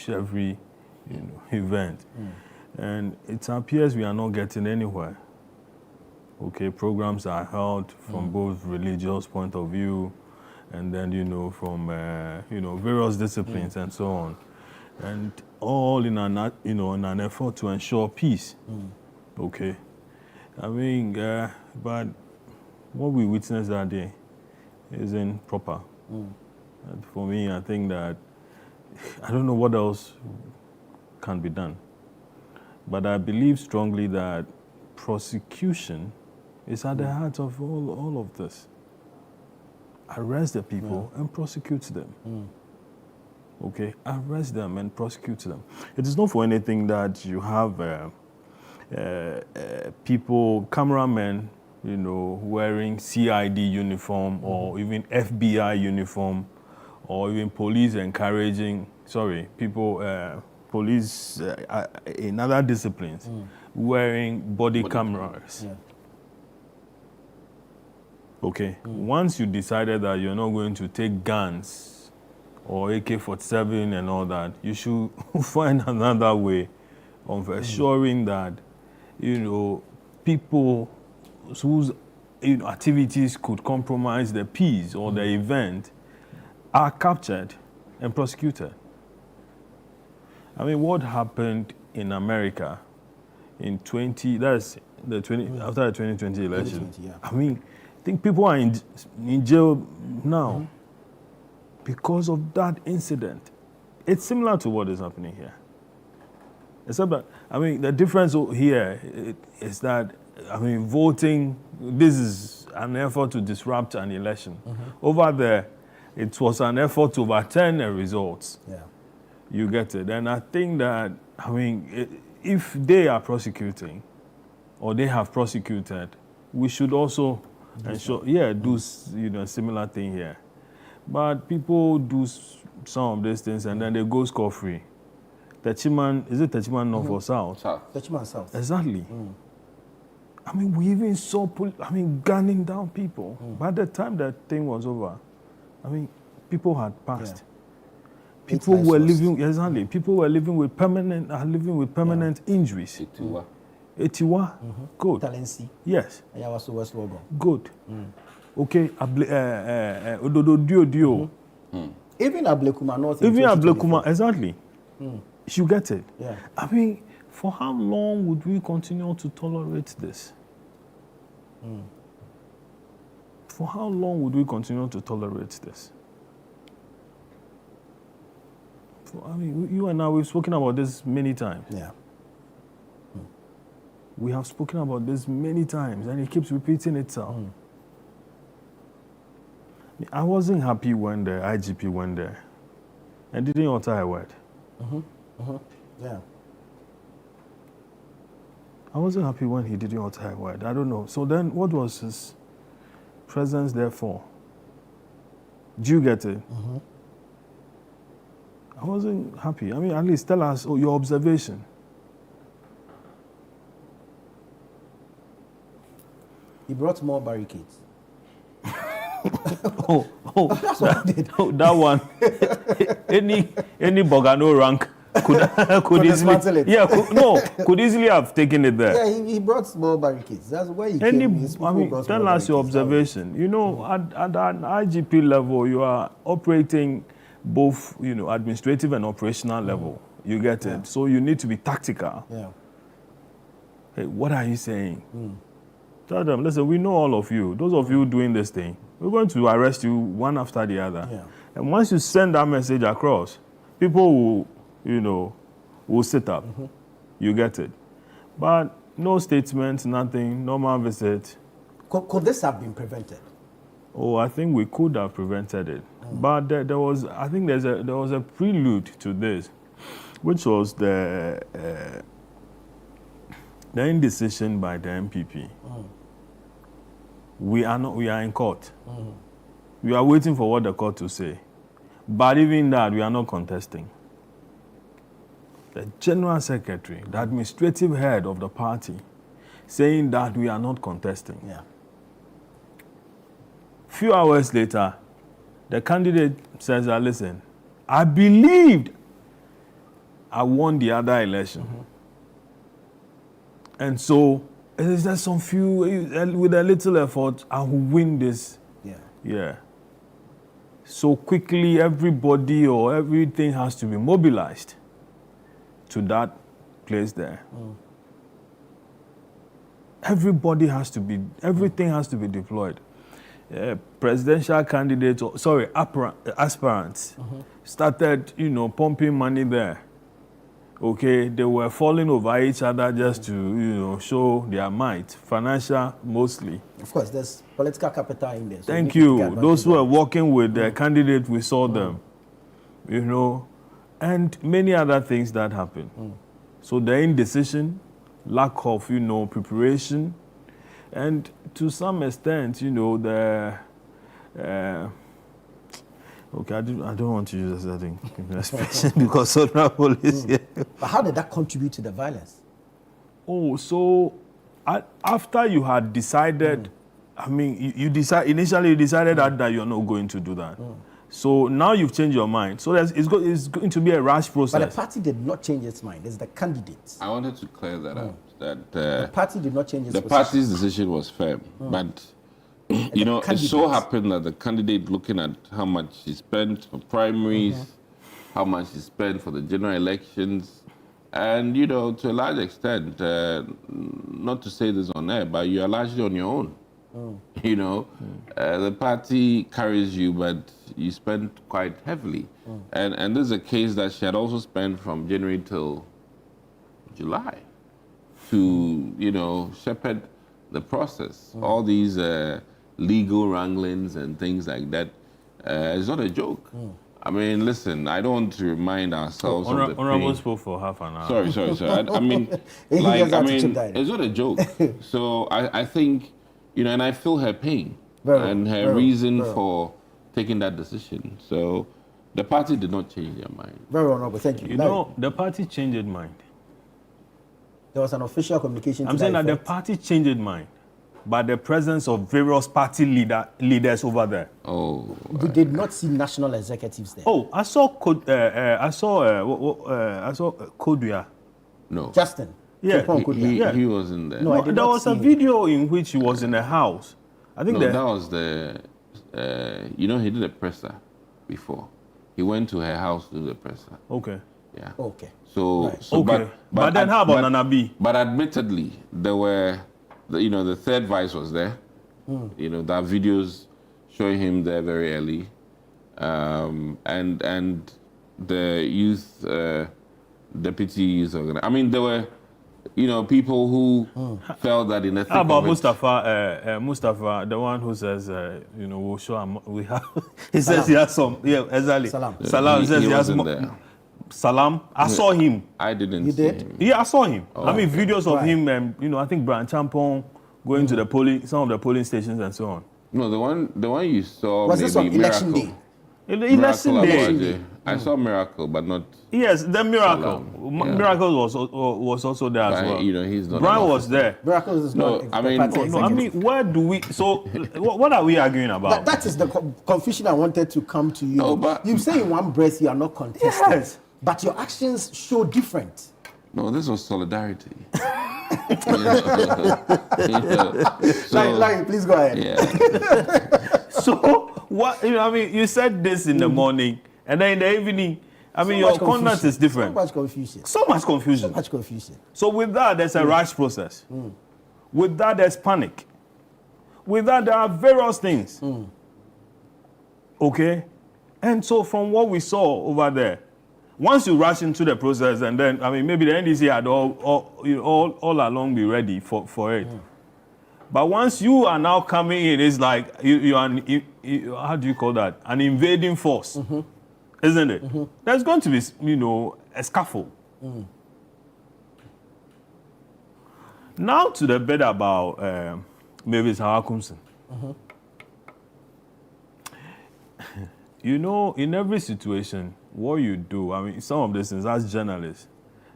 every event. And it appears we are not getting anywhere. Okay, programs are held from both religious point of view and then, from, various disciplines and so on. And all in an effort to ensure peace. Okay. But what we witnessed that day isn't proper. And for me, I think that I don't know what else can be done. But I believe strongly that prosecution is at the heart of all of this. Arrest the people and prosecute them. Okay, arrest them and prosecute them. It is not for anything that you have people, cameramen, wearing CID uniform or even FBI uniform, or even police encouraging, police in other disciplines wearing body cameras. Okay, once you decided that you're not going to take guns or AK-47 and all that, you should find another way of assuring that, people whose activities could compromise the peace or the event are captured and prosecuted. What happened in America in after the 2020 election? I think people are in jail now because of that incident. It's similar to what is happening here. Except that, the difference here is that, voting, this is an effort to disrupt an election. Over there, it was an effort to overturn the results. You get it? And I think that, if they are prosecuting or they have prosecuted, we should also ensure, do a similar thing here. But people do some of these things and then they go scot-free. Techiman, is it Techiman North or South? Techiman South. Exactly. We even saw, gunning down people. By the time that thing was over, people had passed. People were living, people were living with permanent injuries. Etiwa. Good. Talensi. Yes. Ayawaso West Logo. Good. Okay. Ododo Dio. Even Ablekuma North. Even Ablekuma, exactly. You get it? Yeah. For how long would we continue to tolerate this? For how long would we continue to tolerate this? You and I, we've spoken about this many times. Yeah. We have spoken about this many times, and it keeps repeating itself. I wasn't happy when the IGP went there and didn't utter a word. Yeah. I wasn't happy when he didn't utter a word. I don't know. So then what was his presence there for? Do you get it? I wasn't happy. At least tell us your observation. He brought more barricades. That's what he did. That one. any Bogano rank could easily, could easily have taken it there. Yeah, he brought more barricades. That's where he came. Tell us your observation. At an IGP level, you are operating both, administrative and operational level. You get it? So you need to be tactical. Yeah. Hey, what are you saying? Tell them, listen, we know all of you. Those of you doing this thing, we're going to arrest you one after the other. Yeah. And once you send that message across, people will will sit up. You get it. But no statements, nothing, normal visit. Could this have been prevented? Oh, I think we could have prevented it. But there was a prelude to this, which was the indecision by the MPP. We are in court. We are waiting for what the court to say. But even that, we are not contesting. The General Secretary, the administrative head of the party, saying that we are not contesting. Yeah. Few hours later, the candidate says, listen, I believed I won the other election. And so, it's just some few, with a little effort, I will win this. Yeah. So quickly, everybody or everything has to be mobilized to that place there. Everything has to be deployed. Presidential candidates, aspirants started, pumping money there. Okay, they were falling over each other just to, show their might, financial mostly. Of course, there's political capital in there. So Thank you. Those who are working with the candidate, we saw them, and many other things that happened. So the indecision, lack of, preparation, and to some extent, the okay, I don't want to use that thing expression because honorable is here. But how did that contribute to the violence? Oh, so after you had decided, initially you decided that you're not going to do that. So now you've changed your mind. So it's going to be a rash process. But the party did not change its mind. It's the candidates. I wanted to clear that up. That the party did not change its position. The party's decision was firm, but it so happened that the candidate, looking at how much he spent for primaries, how much he spent for the general elections, and to a large extent, not to say this on air, but you are largely on your own. The party carries you, but you spend quite heavily. And this is a case that she had also spent from January till July to, shepherd the process. All these legal wranglings and things like that. It's not a joke. I mean, listen, I don't want to remind ourselves of the pain. Honorable spoke for half an hour. Sorry. It's not a joke. So I think, and I feel her pain and her reason for taking that decision. So the party did not change their mind. Very honorable, thank you. The party changed its mind. There was an official communication. I'm saying that the party changed its mind by the presence of various party leaders over there. Oh, you did not see national executives there. Oh, I saw Kodua. No, Justin. Yeah, he wasn't there. No, there was a video in which he was in a house. I think that was the. He did a presser before. He went to her house to do the presser. Okay. Yeah. Okay. So, right. Okay. But then how about Nana B? But admittedly, there were, the third vice was there. There are videos showing him there very early, and the youth deputy youth organizer. I mean, there were, people who felt that in the thick how about of it, Mustafa, the one who says, we'll show him, we have. He says he has some. Yeah, exactly. Salam. He says he has there. Salam. I saw him. I didn't see him. Yeah, I saw him. Oh, videos of him, I think Brian Champon going to some of the polling stations and so on. No, the one you saw was maybe this on election Miracle. day? Election day. I saw Miracle, but not. Yes, the Miracle. Yeah. Miracle was also there as well. He's not. Brian was there. Miracle is not. Where do we? So, what are we arguing about? That is the confusion I wanted to come to you. No, but you say in one breath you are not contesting. Yes. But your actions show different. No, this was solidarity. Larry, please go ahead. Yeah. So what? You said this in the morning, and then in the evening. Your conduct is different. So much confusion. So much confusion. So with that, there's a rush process. With that, there's panic. With that, there are various things. Okay? And so from what we saw over there, once you rush into the process, and then, I mean, maybe the NDC had all along be ready for it. But once you are now coming in, it's like you are, how do you call that? An invading force, isn't it? There's going to be, a scuffle. Now to the bit about Mavis Hawakumson. In every situation, what you do, I mean, some of these things, as journalists,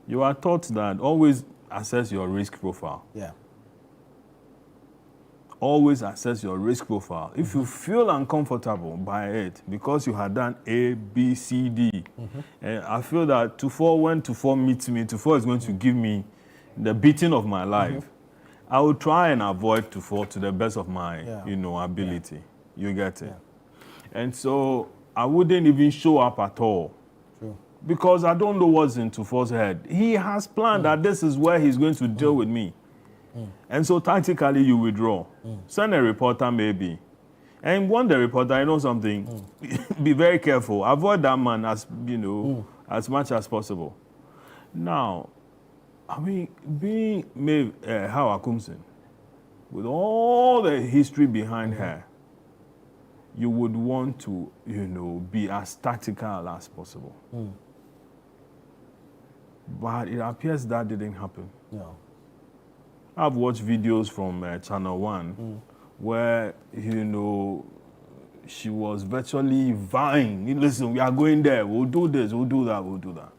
you are taught that always assess your risk profile. Yeah. Always assess your risk profile. If you feel uncomfortable by it because you had done A, B, C, D, and I feel that when Tufo meets me, Tufo is going to give me the beating of my life. I will try and avoid Tufo to the best of my, ability. You get it? And so I wouldn't even show up at all. True. Because I don't know what's in Tufo's head. He has planned that this is where he's going to deal with me. And so tactically you withdraw. Send a reporter maybe. And want the reporter, something, be very careful. Avoid that man as much as possible. Now, I mean, being Hawakumson, with all the history behind her, you would want to, be as tactical as possible. But it appears that didn't happen. No. I've watched videos from Channel 1 where, she was virtually vying. Listen, we are going there. We'll do this, we'll do that, we'll do that.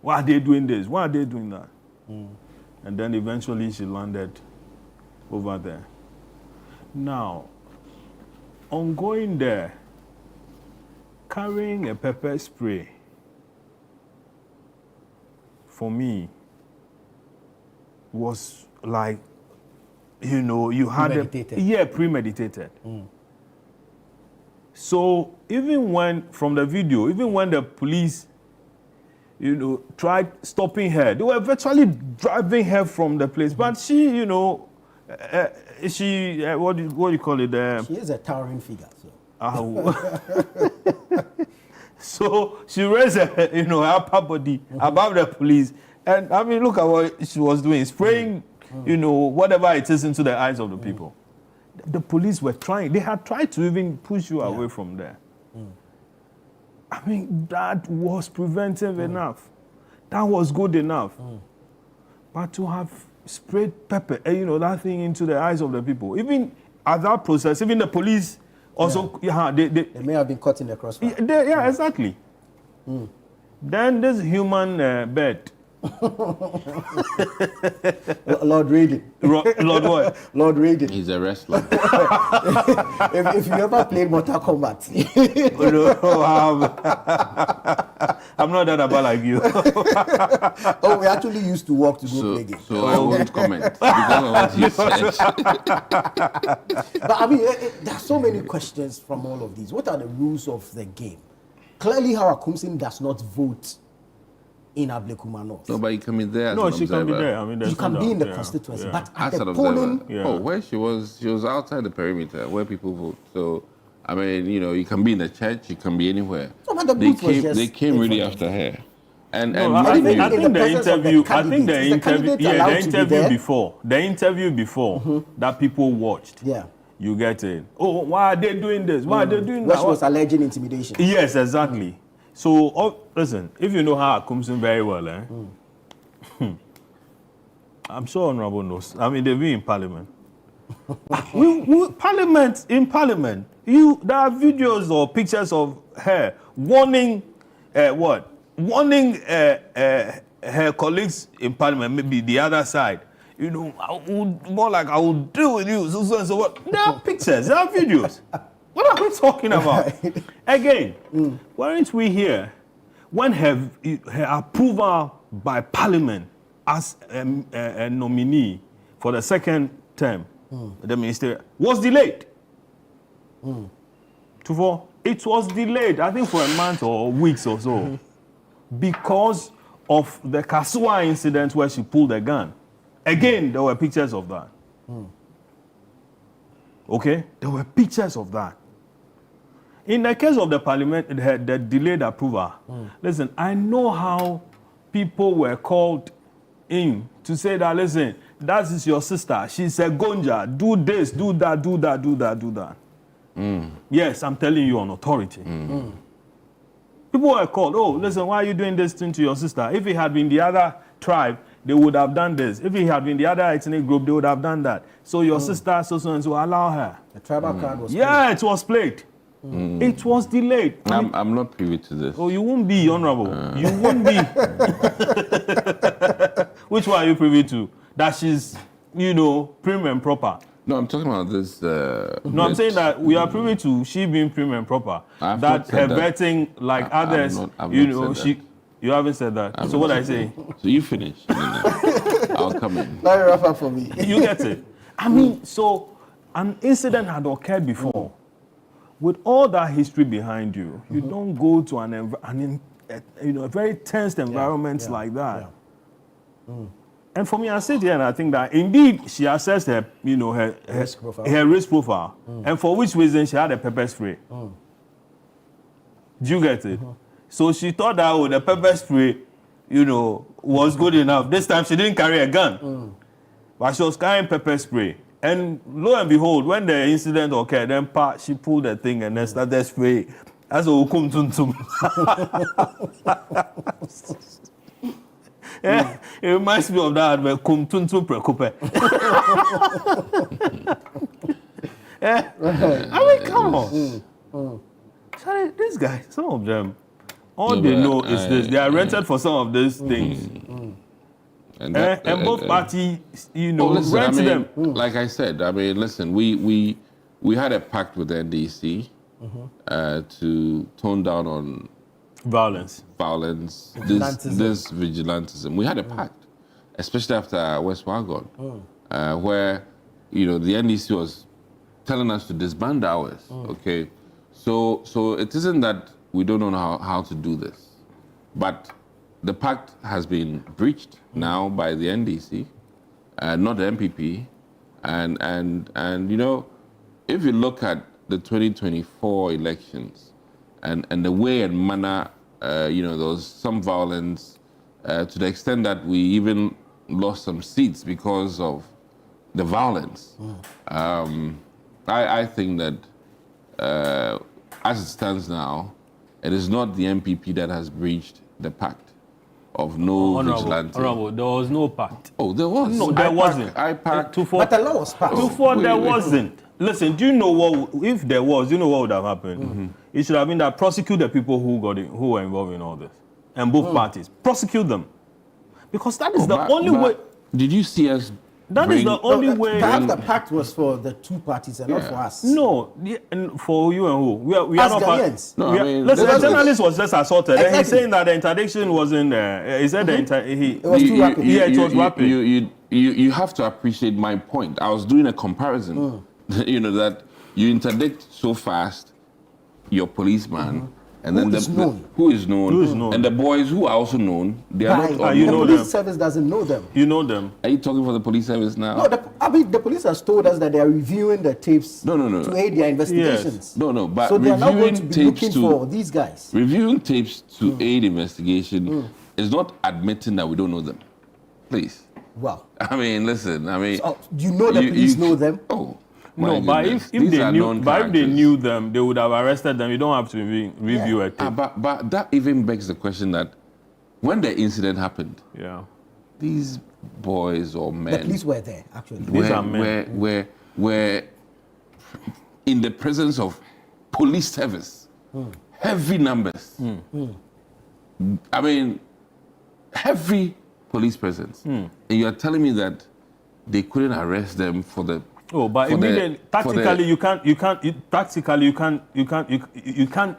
Why are they doing this? Why are they doing that? And then eventually she landed over there. Now, on going there, carrying a pepper spray, for me, was like, you had premeditated. So even when, from the video, even when the police, tried stopping her, they were virtually driving her from the place. But she, what do you call it? She is a towering figure. So she raised her, her upper body above the police. And I mean, look at what she was doing, spraying, whatever it is into the eyes of the people. The police were trying, they had tried to even push you away from there. I mean, that was preventive enough. That was good enough. But to have sprayed pepper, that thing into the eyes of the people, even at that process, even the police also, they may have been caught in the crossfire. Exactly. Then this human bird, Lord Reagan. Lord what? Lord Reagan. He's a wrestler. if you ever played Mortal Kombat. I'm not that about like you. We actually used to walk to go play games. So I won't comment because of what you said. But I mean, there are so many questions from all of these. What are the rules of the game? Clearly, Hawakumsin does not vote in Ablekuma North. No, but you can be there as no, an she observer. can be there. I mean, you can be in the constituency, but at as the an polling... observer. Where she was outside the perimeter where people vote. So, I mean, you can be in the church, you can be anywhere. No, but the booth was just they came really after her. And I think the interview before that people watched. Yeah. You get it. Oh, why are they doing this? Why are they doing that? Which was alleging intimidation. Yes, exactly. So, listen, if you know how Hawakumsin very well, I'm sure Honorable knows. I mean, they've been in Parliament. In Parliament, there are videos or pictures of her warning, Warning her colleagues in Parliament, maybe the other side. I would deal with you, so and so what. There are pictures, there are videos. What are we talking about? Again, weren't we here when her approval by Parliament as a nominee for the second term, the minister, was delayed? It was delayed, I think, for a month or weeks or so, because of the Kasua incident where she pulled a gun. Again, there were pictures of that. Okay? There were pictures of that. In the case of the parliament, the delayed approval, listen, I know how people were called in to say that, listen, that is your sister. She's a gonja. Do this, do that, do that, do that, do that. Yes, I'm telling you on authority. People were called, oh, listen, why are you doing this thing to your sister? If it had been the other tribe, they would have done this. If it had been the other ethnic group, they would have done that. So your sister, so and so, allow her. The tribal card was played. It was played. It was delayed. I'm not privy to this. Oh, you won't be, Honorable. You won't be. Which one are you privy to? That she's, prim and proper. No, I'm talking about this. No, I'm saying that we are privy to she being prim and proper. That her vetting, like others, you haven't said that. So what I say? So you finish. I'll come in. Let me wrap up for me. You get it? I mean, so an incident had occurred before. With all that history behind you, you don't go to a very tense environment like that. And for me, I sit here and I think that indeed she assessed her, her risk profile, and for which reason she had a pepper spray. Do you get it? So she thought that the pepper spray, was good enough. This time she didn't carry a gun, but she was carrying pepper spray. And lo and behold, when the incident occurred, then she pulled the thing and then started spraying. That's a hukum tuntum. Yeah, it reminds me of that advert, kum tuntum preocupe. I mean, come on. Sorry, these guys, some of them, all they know is this. They are rented for some of these things. And both parties, rent them. Like I said, listen, we had a pact with the NDC to tone down on violence, this vigilantism. We had a pact, especially after West Wagon, where the NDC was telling us to disband ours. Okay, so it isn't that we don't know how to do this, but the pact has been breached now by the NDC, not the MPP, and if you look at the 2024 elections and the way and manner, there was some violence to the extent that we even lost some seats because of the violence. I think that as it stands now, it is not the MPP that has breached the pact of no vigilante. Honorable, there was no pact. Oh, there was. No, there wasn't. But the law was passed. Before there wasn't. Listen, do you know what? If there was, you know what would have happened? It should have been that prosecute the people who were involved in all this, and both parties prosecute them, because that is the only way. Did you see us? That is the only way. Perhaps the pact was for the two parties and not for us. No, and for you and who? We are not Ghanaians. No, listen, the journalist was just assaulted. Exactly. And he's saying that the interdiction wasn't there. He said it was too rapid. It was rapid. You have to appreciate my point. I was doing a comparison. That you interdict so fast your policeman. And then who is known, and the boys who are also known, they are not. The police service doesn't know them. You know them. Are you talking for the police service now? No, the police has told us that they are reviewing the tapes to aid their investigations. Yes. No, but so they are now going to be looking for these guys. Reviewing tapes to aid investigation is not admitting that we don't know them. Please. Wow. Listen. So, you know the police know them? Oh. No, but if they knew them, they would have arrested them. You don't have to review it. But that even begs the question that when the incident happened, these boys or men, the police were there actually. These are men. Were in the presence of police service, heavy numbers. Heavy police presence, and you are telling me that they couldn't arrest them for the. Oh, but immediately, tactically, you can't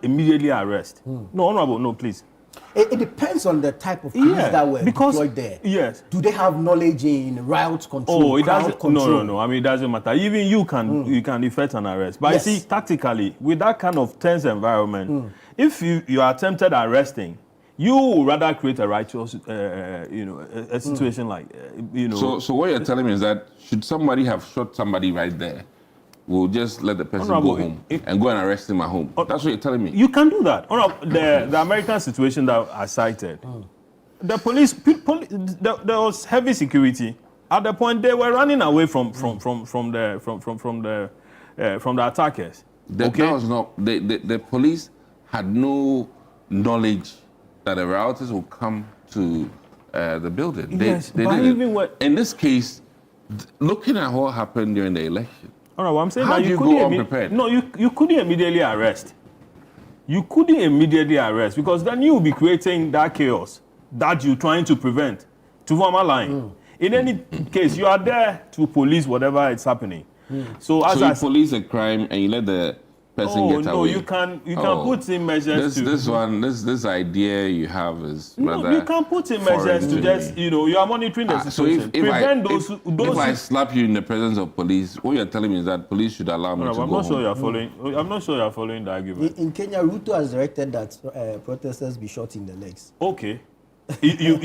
immediately arrest. No, Honorable, no, please. It depends on the type of police that were deployed there. Yes. Do they have knowledge in riot control? Oh, it doesn't. No. It doesn't matter. Even you can effect an arrest. But you see, tactically, with that kind of tense environment, if you are attempted arresting, you would rather create a righteous, a situation like, So what you're telling me is that should somebody have shot somebody right there, we'll just let the person go home and go and arrest him at home. That's what you're telling me. You can do that. The American situation that I cited, the police, there was heavy security. At the point they were running away from the attackers. That was not the police had no knowledge that the rioters would come to the building. They didn't. In this case, looking at what happened during the election. Well, I'm saying how that do you go unprepared? No, you couldn't immediately arrest. You couldn't immediately arrest because then you will be creating that chaos that you're trying to prevent to form a line. In any case, you are there to police whatever is happening. So you police a crime and you let the person get away. No, you can put in measures This idea you have is rather you can put in measures to just you are monitoring the situation. So if I slap you in the presence of police, what you're telling me is that police should allow me to go home. I'm not sure you're following the argument. In Kenya, Ruto has directed that protesters be shot in the legs. Okay. You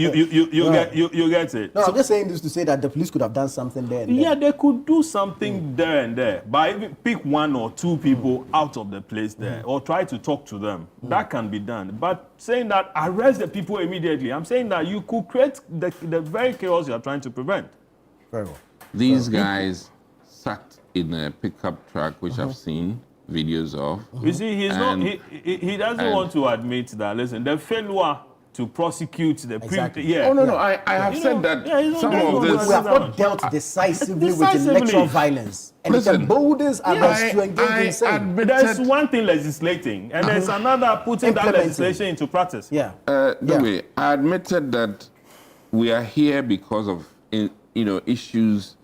get it. No, I'm just saying this to say that the police could have done something there. Yeah, they could do something there and there. But even pick one or two people out of the place there or try to talk to them. That can be done. But saying that arrest the people immediately, I'm saying that you could create the very chaos you're trying to prevent. Very well. These guys sat in a pickup truck, which I've seen videos of. You see, he doesn't want to admit that. Listen, the failure to prosecute the I have said that some of this... We have not dealt decisively with electoral violence. And it emboldens others to engage in same. There's one thing legislating, and there's another putting that legislation into practice. I admitted that we are here because of issues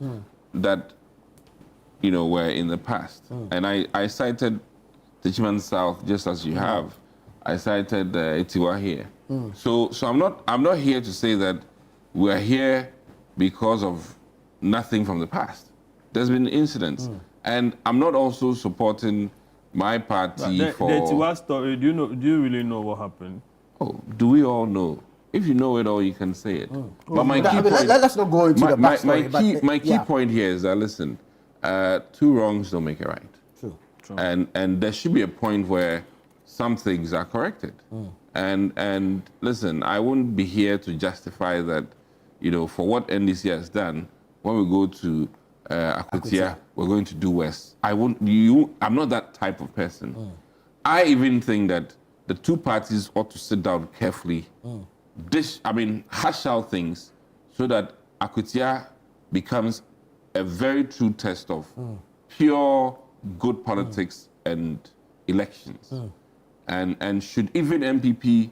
that were in the past. And I cited the Chiman South just as you have. I cited Etiwa here. So I'm not here to say that we're here because of nothing from the past. There's been incidents. And I'm not also supporting my party for... The Etiwa story, do you really know what happened? Oh, do we all know? If you know it all, you can say it. But my key point... Let's not go into the backstory. My key point here is that, listen, two wrongs don't make it right. True. And there should be a point where some things are corrected. And listen, I wouldn't be here to justify that, for what NDC has done, when we go to Akutia, we're going to do worse. I'm not that type of person. I even think that the two parties ought to sit down carefully, hash out things so that Akutia becomes a very true test of pure good politics and elections. And should even MPP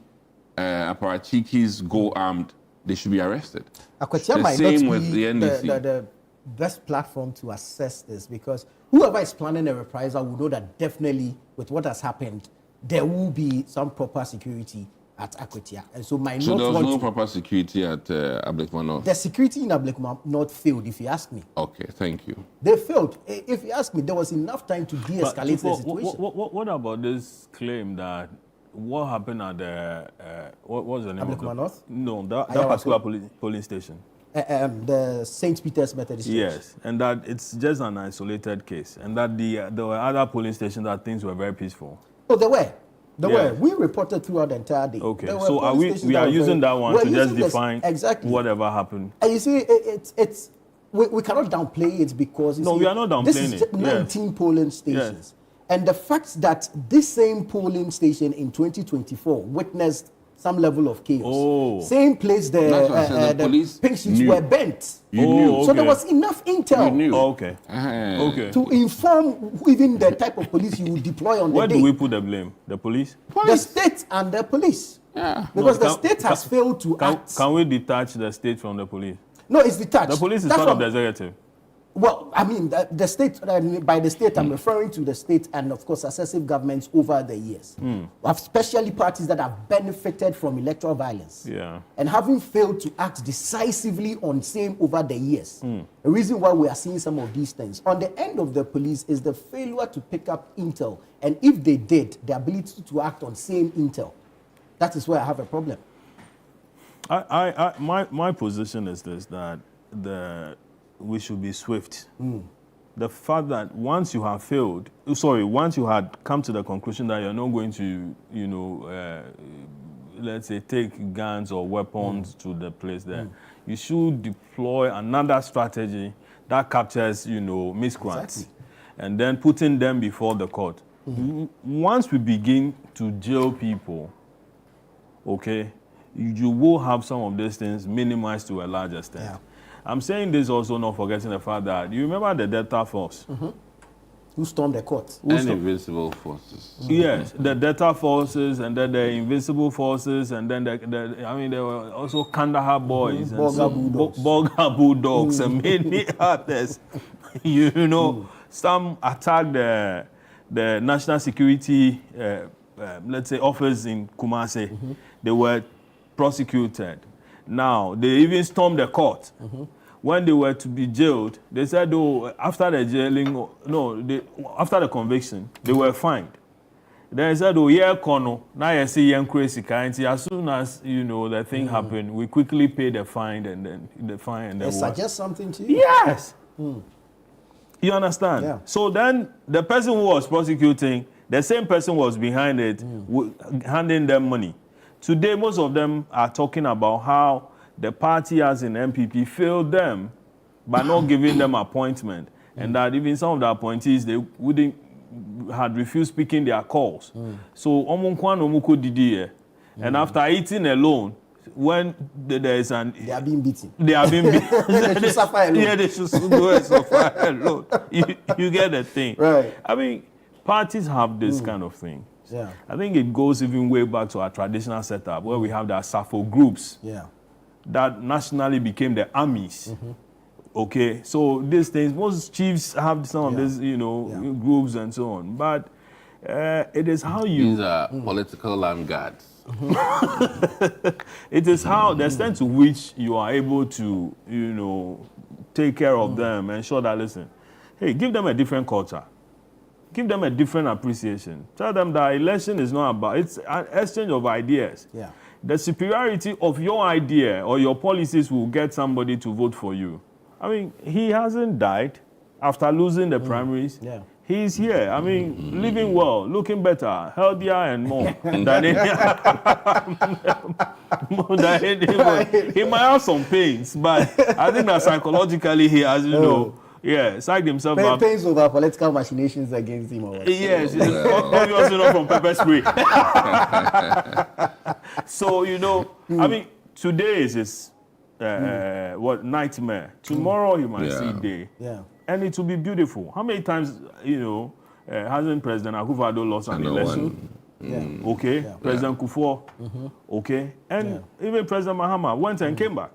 Aparachikis go armed, they should be arrested. Akwatia might not be the best platform to assess this because whoever is planning a reprisal will know that definitely with what has happened, there will be some proper security at Akwatia. And so there was no proper security at Ablekuma North? The security in Ablekuma North failed, if you ask me. Okay, thank you. They failed. If you ask me, there was enough time to de-escalate the situation. What about this claim that what happened at the... what was the name Ablekuma of North? No, that particular polling station. The St. Peter's Methodist Church. Yes, and that it's just an isolated case. And that there were other polling stations that things were very peaceful. Oh, there were. There were. We reported throughout the entire day. Okay, so we are using that one to just define whatever happened. And you see, we cannot downplay it because we are not downplaying this is 19 polling stations. Yes. And the fact that this same polling station in 2024 witnessed some level of chaos. Same place the pink sheets were bent. So there was enough intel to inform even the type of police you would deploy on the day. Where do we put the blame? The police? The state and the police. Because the state has failed to act. Can we detach the state from the police? No, it's detached. The police is part of the executive. Well, I mean, the state, by the state, I'm referring to the state and, of course, successive governments over the years. Especially parties that have benefited from electoral violence. And having failed to act decisively on same over the years. The reason why we are seeing some of these things. On the end of the police is the failure to pick up intel. And if they did, the ability to act on same intel. That is where I have a problem. My position is this, that we should be swift. the fact that once you have failed, once you had come to the conclusion that you're not going to, let's say, take guns or weapons to the place there, you should deploy another strategy that captures, miscreants, and then putting them before the court. Once we begin to jail people, okay, you will have some of these things minimized to a large extent. Yeah. I'm saying this also not forgetting the fact that you remember the Delta Force? Who stormed the court? And invisible forces. Yes, the Delta Forces, and then the invisible forces, and then there were also Kandahar boys, and Bolga Bulldogs, and many others. Some attacked the national security, let's say, office in Kumasi. They were prosecuted. Now, they even stormed the court. When they were to be jailed, they said, after the jailing, after the conviction, they were fined. Then they said, kono, now you see young crazy kind. As soon as, the thing happened, we quickly paid the fine and then They suggest something to you? Yes. You understand? Yeah. So then the person who was prosecuting, the same person was behind it, handing them money. Today, most of them are talking about how the party, as in MPP, failed them by not giving them appointment, and that even some of the appointees, they had refused picking their calls. So, and after eating alone, when there is an... They are being beaten. They are being beaten. They should suffer alone. Yeah, they should go and suffer alone. You get the thing. Right. I mean, parties have this kind of thing. Yeah. I think it goes even way back to our traditional setup where we have the SAFO groups that nationally became the armies. Okay, so these things, most chiefs have some of these, groups and so on. But it is how you... These are political land guards. It is how the extent to which you are able to, take care of them, ensure that, listen, hey, give them a different culture. Give them a different appreciation. Tell them that election is not about, it's an exchange of ideas. Yeah. The superiority of your idea or your policies will get somebody to vote for you. I mean, he hasn't died after losing the primaries. Yeah. He's here. I mean, living well, looking better, healthier and more than any He might have some pains, but I think that psychologically he has, psyched himself up. Pains over political machinations against him. Yes, obviously not from pepper spray. So, I mean, today is his nightmare. Tomorrow he might see day. Yeah. And it will be beautiful. How many times, hasn't President Akufo-Addo lost an election? Okay. Yeah. President Kufuor. Okay. And even President Mahama went and came back.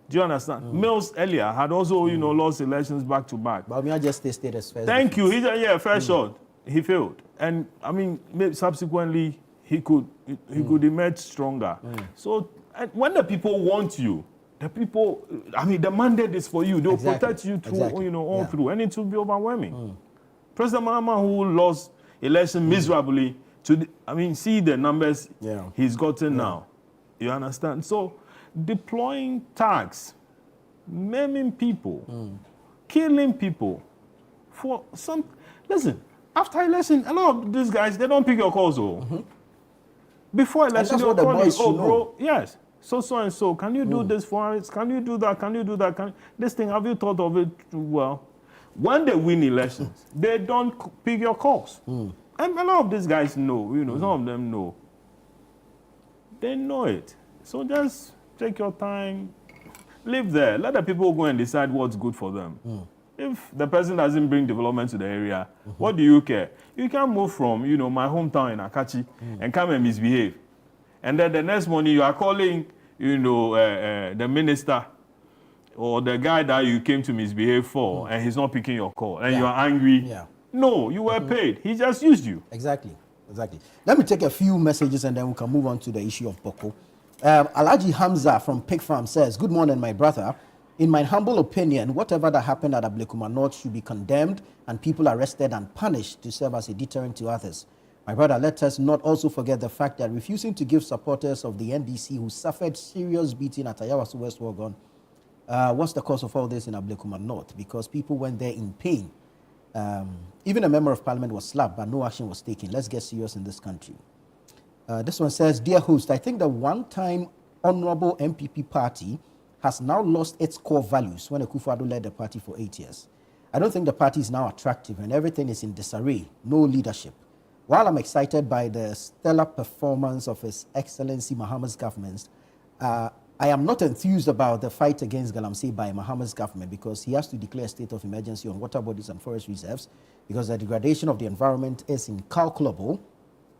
Do you understand? Mills earlier had also, lost elections back to back. But we are just tested as first. Thank you. He said, first shot. He failed. And I mean, maybe subsequently he could emerge stronger. So when the people want you, the people, I mean, the mandate is for you. They'll protect you through, all through. And it will be overwhelming. President Mahama, who lost election miserably, see the numbers he's gotten now. You understand? So, deploying tax, maiming people, killing people for some... Listen, after election, a lot of these guys, they don't pick your calls, Before election, they'll call you, bro, yes. So and so, can you do this for us? Can you do that? Can you do that? This thing, have you thought of it? Well, when they win elections, they don't pick your calls. And a lot of these guys know, some of them know. They know it. So just take your time, live there. Let the people go and decide what's good for them. If the person doesn't bring development to the area, what do you care? You can move from, my hometown in Akachi and come and misbehave. And then the next morning you are calling, the minister or the guy that you came to misbehave for, and he's not picking your call, and you are angry. Yeah. No, you were paid. He just used you. Exactly. Let me take a few messages and then we can move on to the issue of Bawku. Alhaji Hamza from Pig Farm says, good morning, my brother. In my humble opinion, whatever that happened at Ablekuma North should be condemned and people arrested and punished to serve as a deterrent to others. My brother, let us not also forget the fact that refusing to give supporters of the NDC who suffered serious beating at Ayawaso West Wogon What's the cause of all this in Ablekuma North? Because people went there in pain. Even a member of parliament was slapped, but no action was taken. Let's get serious in this country. This one says, dear host, I think the one-time honorable MPP party has now lost its core values when Akufo-Addo led the party for 8 years. I don't think the party is now attractive and everything is in disarray, no leadership. While I'm excited by the stellar performance of His Excellency Mahama's government, I am not enthused about the fight against Galamsey by Mahama's government because he has to declare a state of emergency on water bodies and forest reserves because the degradation of the environment is incalculable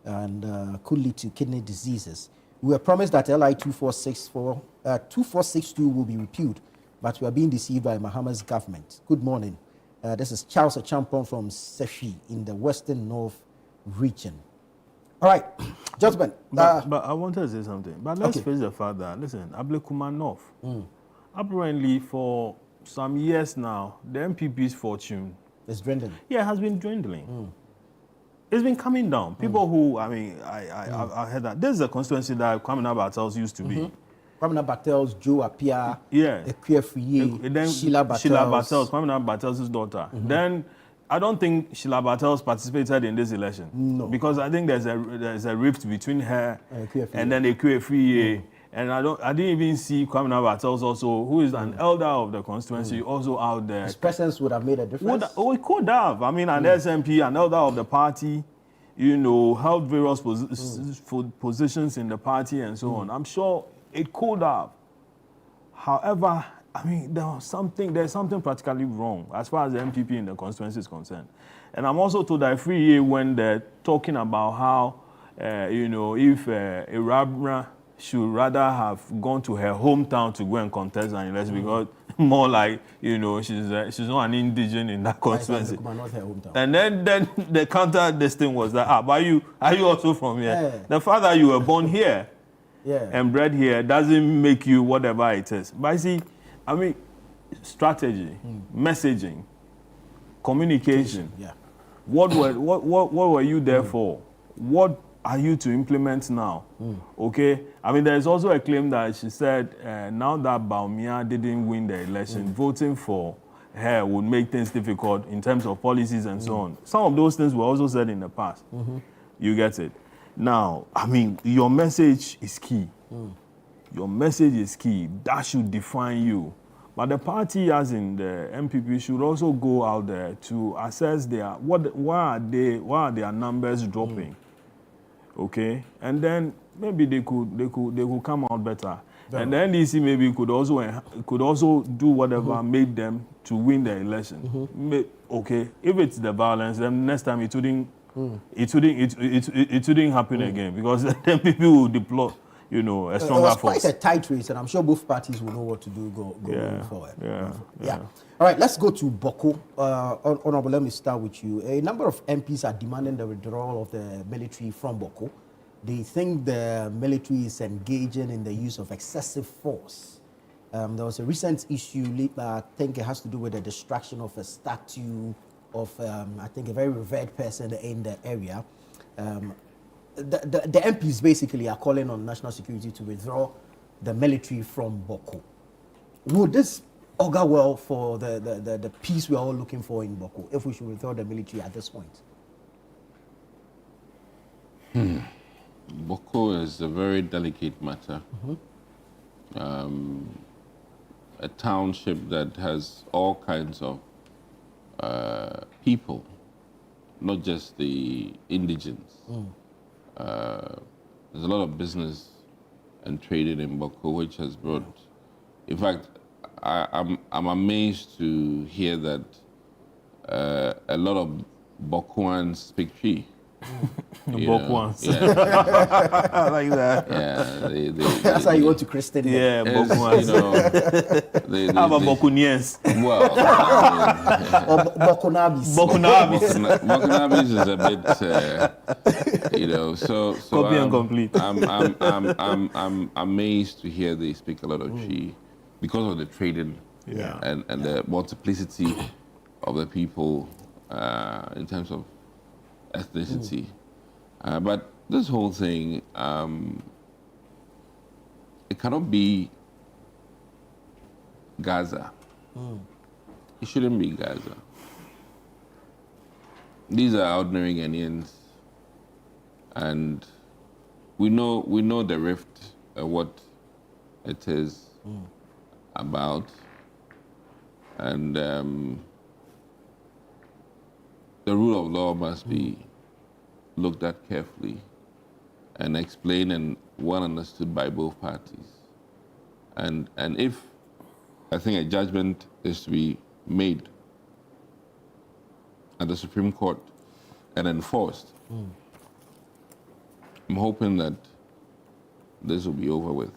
and could lead to kidney diseases. We were promised that LI 2462 will be repealed, but we are being deceived by Mahama's government. Good morning. This is Charles Achampon from Sefi in the Western North region. All right, judgment. But I wanted to say something. But let's face the fact that, listen, Ablekuma North, apparently for some years now, the MPP's fortune is dwindling. Yeah, it has been dwindling. It's been coming down. People who, I heard that. This is a constituency that Kwame Bartels used to be. Kwame Bartels, Joe Apia, Ekwefriye, Sheila Bartels. Kwame Bartels' daughter. Then I don't think Sheila Bartels participated in this election. No. Because I think there's a rift between her and then Ekwefriye. And I didn't even see Kwame Bartels also, who is an elder of the constituency, also out there. His presence would have made a difference. It could have. I mean, an SMP, an elder of the party, held various positions in the party and so on. I'm sure it could have. However, I mean, there's something practically wrong as far as the MPP in the constituency is concerned. And I'm also told that 3 years when they're talking about how, if Irabra should rather have gone to her hometown to go and contest an election because more like, she's not an indigene in that constituency. And then the counter this thing was that, but are you also from here? Yeah. The fact that you were born here and bred here doesn't make you whatever it is. But see, I mean, strategy, messaging, communication. Yeah. What were you there for? What are you to implement now? Okay? I mean, there's also a claim that she said now that Baumia didn't win the election, voting for her would make things difficult in terms of policies and so on. Some of those things were also said in the past. You get it? Now, I mean, your message is key. Your message is key. That should define you. But the party, as in the MPP, should also go out there to assess why are their numbers dropping. Okay, and then maybe they could come out better. And the NDC maybe could also do whatever made them to win the election. Okay, if it's the violence, then next time it wouldn't happen again because then people will deploy, a stronger force. It's quite a tight race, and I'm sure both parties will know what to do going forward. Yeah. All right, let's go to Bawku. Honorable, let me start with you. A number of MPs are demanding the withdrawal of the military from Bawku. They think the military is engaging in the use of excessive force. There was a recent issue, I think it has to do with the destruction of a statue of, I think, a very revered person in the area. The MPs basically are calling on national security to withdraw the military from Bawku. Would this augur well for the peace we're all looking for in Bawku if we should withdraw the military at this point? Bawku is a very delicate matter. A township that has all kinds of people, not just the indigents. There's a lot of business and trading in Bawku, which has brought. In fact, I'm amazed to hear that a lot of Bawkuans speak Twi. Bawkuans. I like that. Yeah, that's how you want to Christian. Yeah, Bawkuans. How about Bawkunians? Well, Bawkunabis. Bawkunabis is a bit, so copy and complete. I'm amazed to hear they speak a lot of Twi because of the trading and the multiplicity of the people in terms of ethnicity. But this whole thing, it cannot be Gaza. It shouldn't be Gaza. These are ordinary Ghanaians, and we know the rift, what it is about, and the rule of law must be looked at carefully and explained and well understood by both parties. And if I think a judgment is to be made at the Supreme Court and enforced, I'm hoping that this will be over with.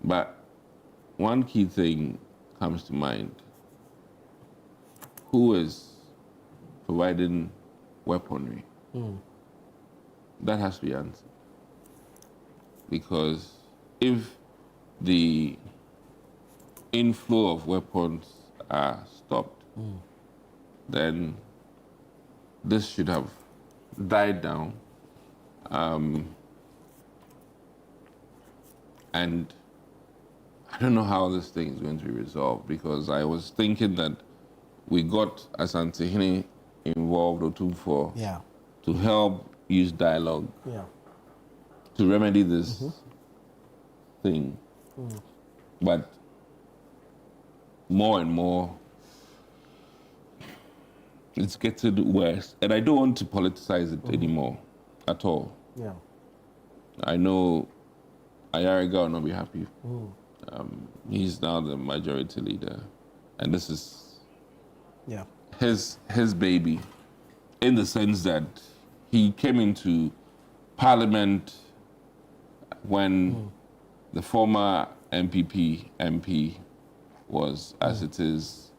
But one key thing comes to mind. Who is providing weaponry? That has to be answered. Because if the inflow of weapons are stopped, then this should have died down. And I don't know how this thing is going to be resolved, because I was thinking that we got Asantehene involved or two for to help use dialogue to remedy this thing. But more and more, it's getting worse. And I don't want to politicize it anymore at all. I know Ayariga will not be happy. He's now the majority leader. And this is his baby, in the sense that he came into Parliament when the former MP was, as it is,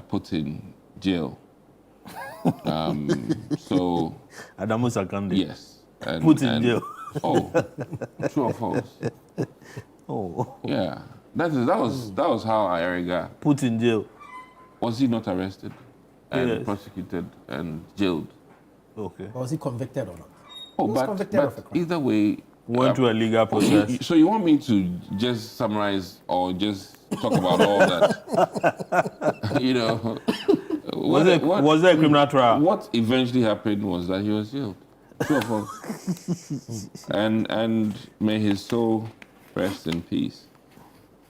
put in jail. So Adamu Sakande. Yes. And, put in jail. Oh, true or false? Oh. Yeah. That was how Ayariga put in jail. Was he not arrested and Yes. prosecuted and jailed? Okay. Or was he convicted or not? Oh, He was convicted of a but crime. either way, Went to a legal process. So you want me to just summarize or just talk about all that? You know, Was there a criminal trial? What eventually happened was that he was jailed. True or false? And may his soul rest in peace.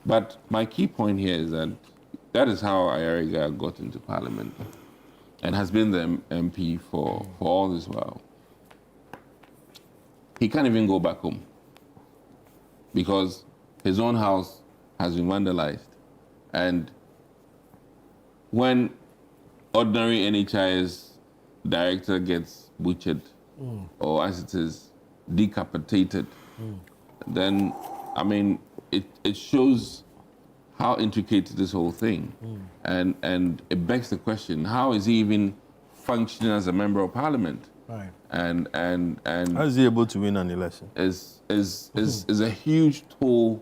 But my key point here is that is how Ayariga got into Parliament and has been the MP for all this while. He can't even go back home because his own house has been vandalized. And when ordinary NHIS director gets butchered, or as it is, decapitated, then, I mean, it shows how intricate this whole thing. And it begs the question, how is he even functioning as a member of Parliament? Right. And how is he able to win an election? Is a huge toll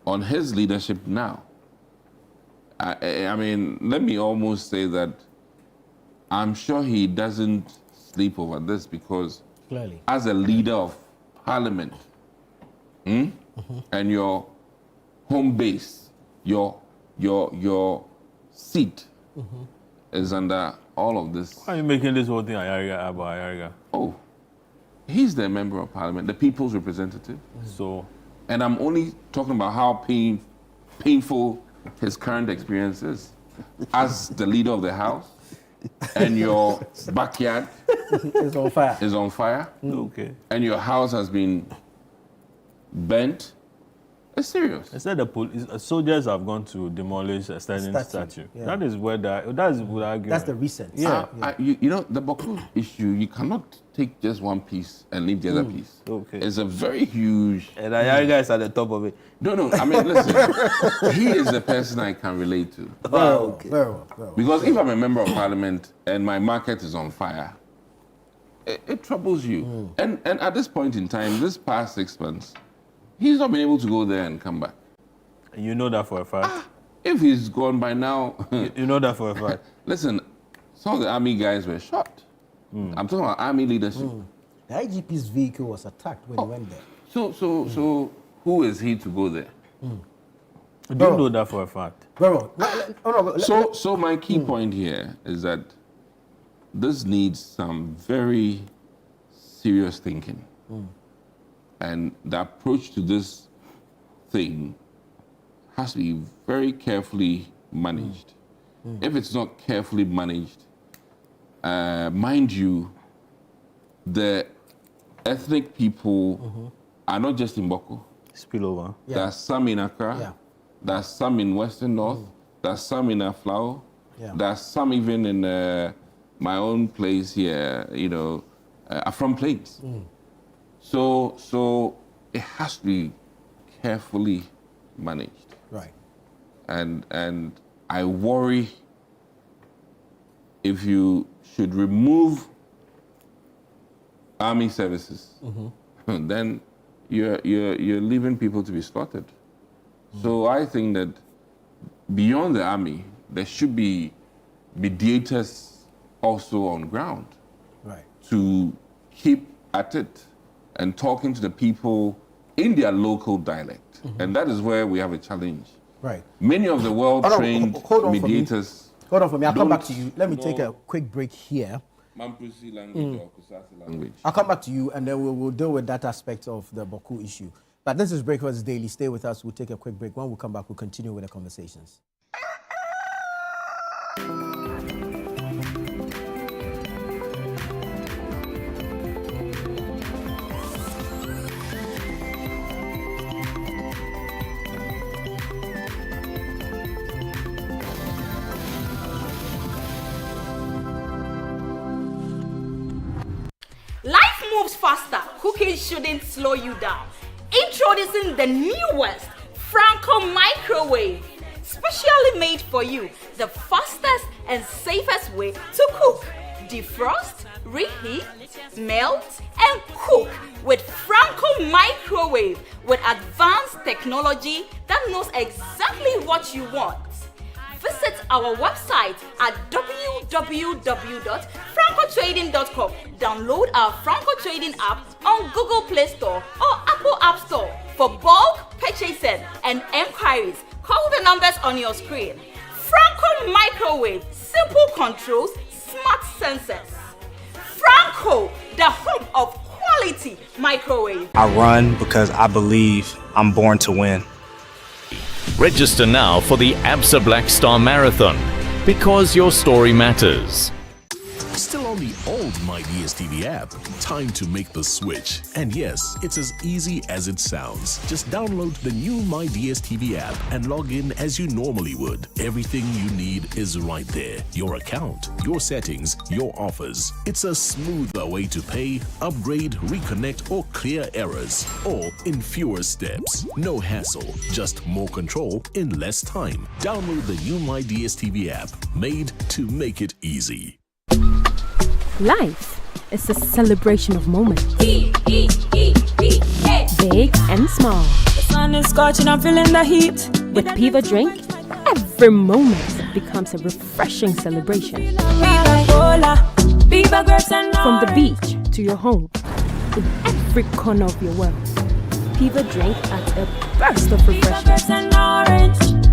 on his leadership now. I mean, let me almost say that I'm sure he doesn't sleep over this, because Clearly, as a leader of Parliament, and your home base, your seat is under all of this. Why are you making this whole thing about Ayariga? Oh, he's the member of Parliament, the people's representative. So, and I'm only talking about how painful his current experience is as the leader of the House, and your backyard is on fire. Is on fire. Okay. And your house has been burnt. It's serious. I said the soldiers have gone to demolish a standing statue. Yeah. That is where that is what I argue. That's the recent. Yeah. You know, the Bawku issue, you cannot take just one piece and leave the other piece. Okay. It's a very huge... And Ayariga is at the top of it. No, I mean, listen. He is the person I can relate to. Very well. Because if I'm a member of Parliament and my market is on fire, it troubles you. And at this point in time, this past 6 months, he's not been able to go there and come back. You know that for a fact? If he's gone by now... You know that for a fact? Listen, some of the army guys were shot. I'm talking about army leadership. The IGP's vehicle was attacked when he went there. So who is he to go there? Do you know that for a fact? So my key point here is that this needs some very serious thinking. And the approach to this thing has to be very carefully managed. If it's not carefully managed, mind you, the ethnic people are not just in Bawku. Spillover. There's some in Accra, there's some in Western North, there's some in Aflao, there's some even in my own place here, from Plains. So it has to be carefully managed. Right. And I worry if you should remove army services, then you're leaving people to be slaughtered. So I think that beyond the army, there should be mediators also on ground, right, to keep at it and talking to the people in their local dialect. And that is where we have a challenge. Right. Many of the well-trained mediators. Hold on for me. I'll come back to you. Let me take a quick break here. Mampusi language or Kusasi language. I'll come back to you and then we'll deal with that aspect of the Bawku issue. But this is Breakfast Daily. Stay with us. We'll take a quick break. When we come back, we'll continue with the conversations. Life moves faster. Cooking shouldn't slow you down. Introducing the newest Franco microwave, specially made for you, the fastest and safest way to cook. Defrost, reheat, melt, and cook with Franco microwave with advanced technology that knows exactly what you want. Visit our website at www.francotrading.com. Download our Franco Trading app on Google Play Store or Apple App Store. For bulk purchases and enquiries, call the numbers on your screen. Franco Microwave, simple controls, smart sensors. Franco, the home of quality microwave. I run because I believe I'm born to win. Register now for the ABSA Black Star Marathon, because your story matters. Still on the old My DSTV app? Time to make the switch. And yes, it's as easy as it sounds. Just download the new My DSTV app and log in as you normally would. Everything you need is right there. Your account, your settings, your offers. It's a smoother way to pay, upgrade, reconnect, or clear errors. All in fewer steps. No hassle, just more control in less time. Download the new My DSTV app, made to make it easy. Life is a celebration of moments. Big and small. The sun is scorching, I'm feeling the heat. With Piva Drink, every moment becomes a refreshing celebration. From the beach to your home, in every corner of your world, Piva Drink adds a burst of refreshment.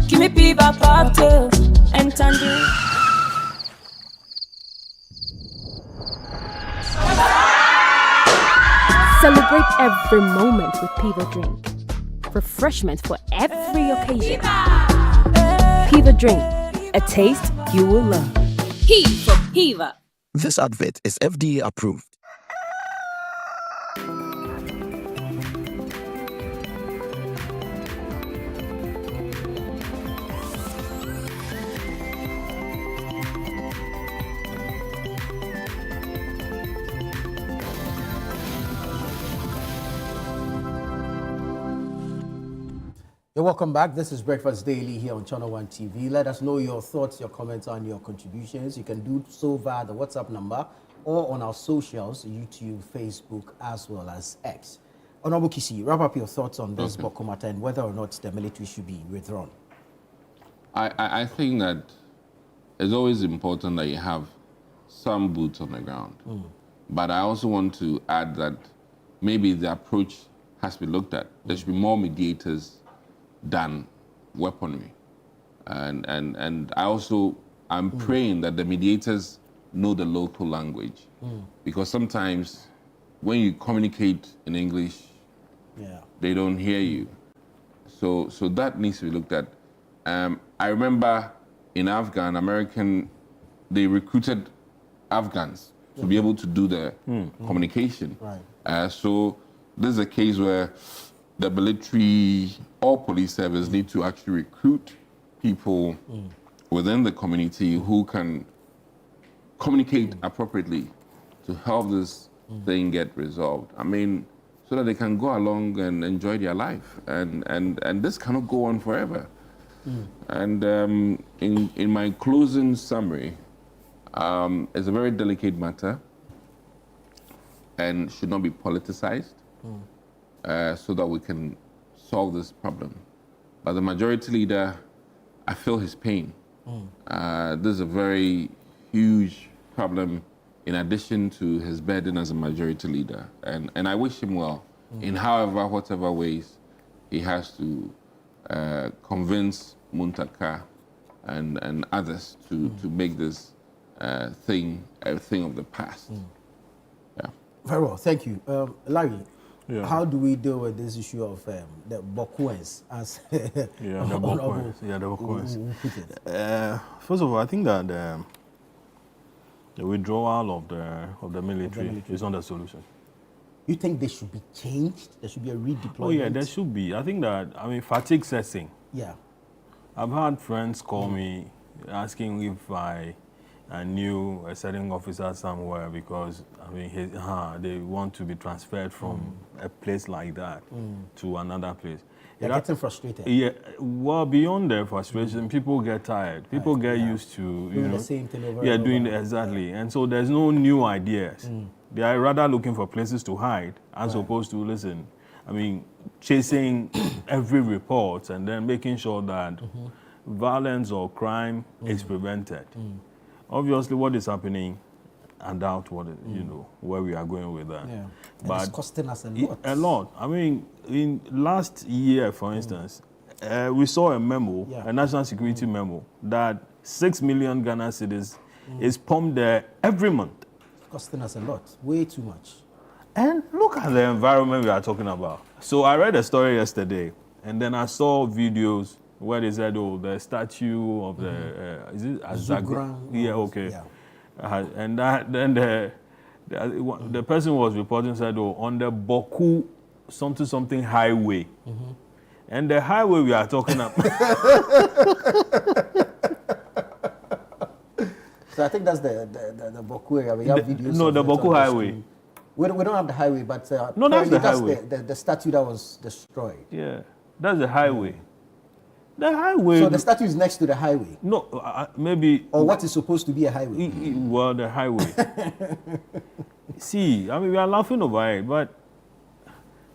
Give me Piva cocktail and tangerine. Celebrate every moment with Piva Drink. Refreshment for every occasion. Piva Drink, a taste you will love. P for Piva. This advert is FDA approved. You're welcome back. This is Breakfast Daily here on Channel One TV. Let us know your thoughts, your comments, and your contributions. You can do so via the WhatsApp number or on our socials, YouTube, Facebook, as well as X. Honorable Kisi, wrap up your thoughts on this Bawku matter and whether or not the military should be withdrawn. I think that it's always important that you have some boots on the ground. But I also want to add that maybe the approach has to be looked at. There should be more mediators than weaponry. And I'm praying that the mediators know the local language. Because sometimes when you communicate in English, they don't hear you. So that needs to be looked at. I remember in Afghan, they recruited Afghans to be able to do the communication. Right. So this is a case where the military or police service need to actually recruit people within the community who can communicate appropriately to help this thing get resolved. I mean, so that they can go along and enjoy their life. And this cannot go on forever. And in my closing summary, it's a very delicate matter and should not be politicized so that we can solve this problem. But the majority leader, I feel his pain. This is a very huge problem in addition to his burden as a majority leader. And I wish him well in whatever ways he has to convince Muntaka and others to make this thing a thing of the past. Yeah. Very well, thank you. Larry, how do we deal with this issue of the Bawkuans as the Bawkuans. First of all, I think that the withdrawal of the military is not a solution. You think they should be changed? There should be a redeployment? Oh yeah, there should be. I think that, fatigue setting. Yeah. I've had friends call me asking if I knew a certain officer somewhere because, they want to be transferred from a place like that to another place. They're getting frustrated. Yeah, well, beyond their frustration, people get tired. People get used to, doing the same thing over Yeah, and doing over. Exactly. And so there's no new ideas. They are rather looking for places to hide as opposed to, chasing every report and then making sure that violence or crime is prevented. Obviously, what is happening, I doubt where we are going with that. Yeah. But it's costing us a lot. A lot. In last year, for instance, we saw a memo, a national security memo, that 6 million Ghana cedis is pumped there every month. It's costing us a lot, way too much. And look at the environment we are talking about. So I read a story yesterday, and then I saw videos where they said, the statue of the, is it Azagra? Yeah, okay. Yeah. And then the person was reporting, said, on the Bawku something highway. And the highway we are talking about. So I think that's the Bawku area. We have videos. No, the Bawku highway. We don't have the highway, but no, that's the highway. The statue that was destroyed. Yeah, that's the highway. The highway. So the statue is next to the highway. No, maybe. Or what is supposed to be a highway? Well, the highway. See, we are laughing over it, but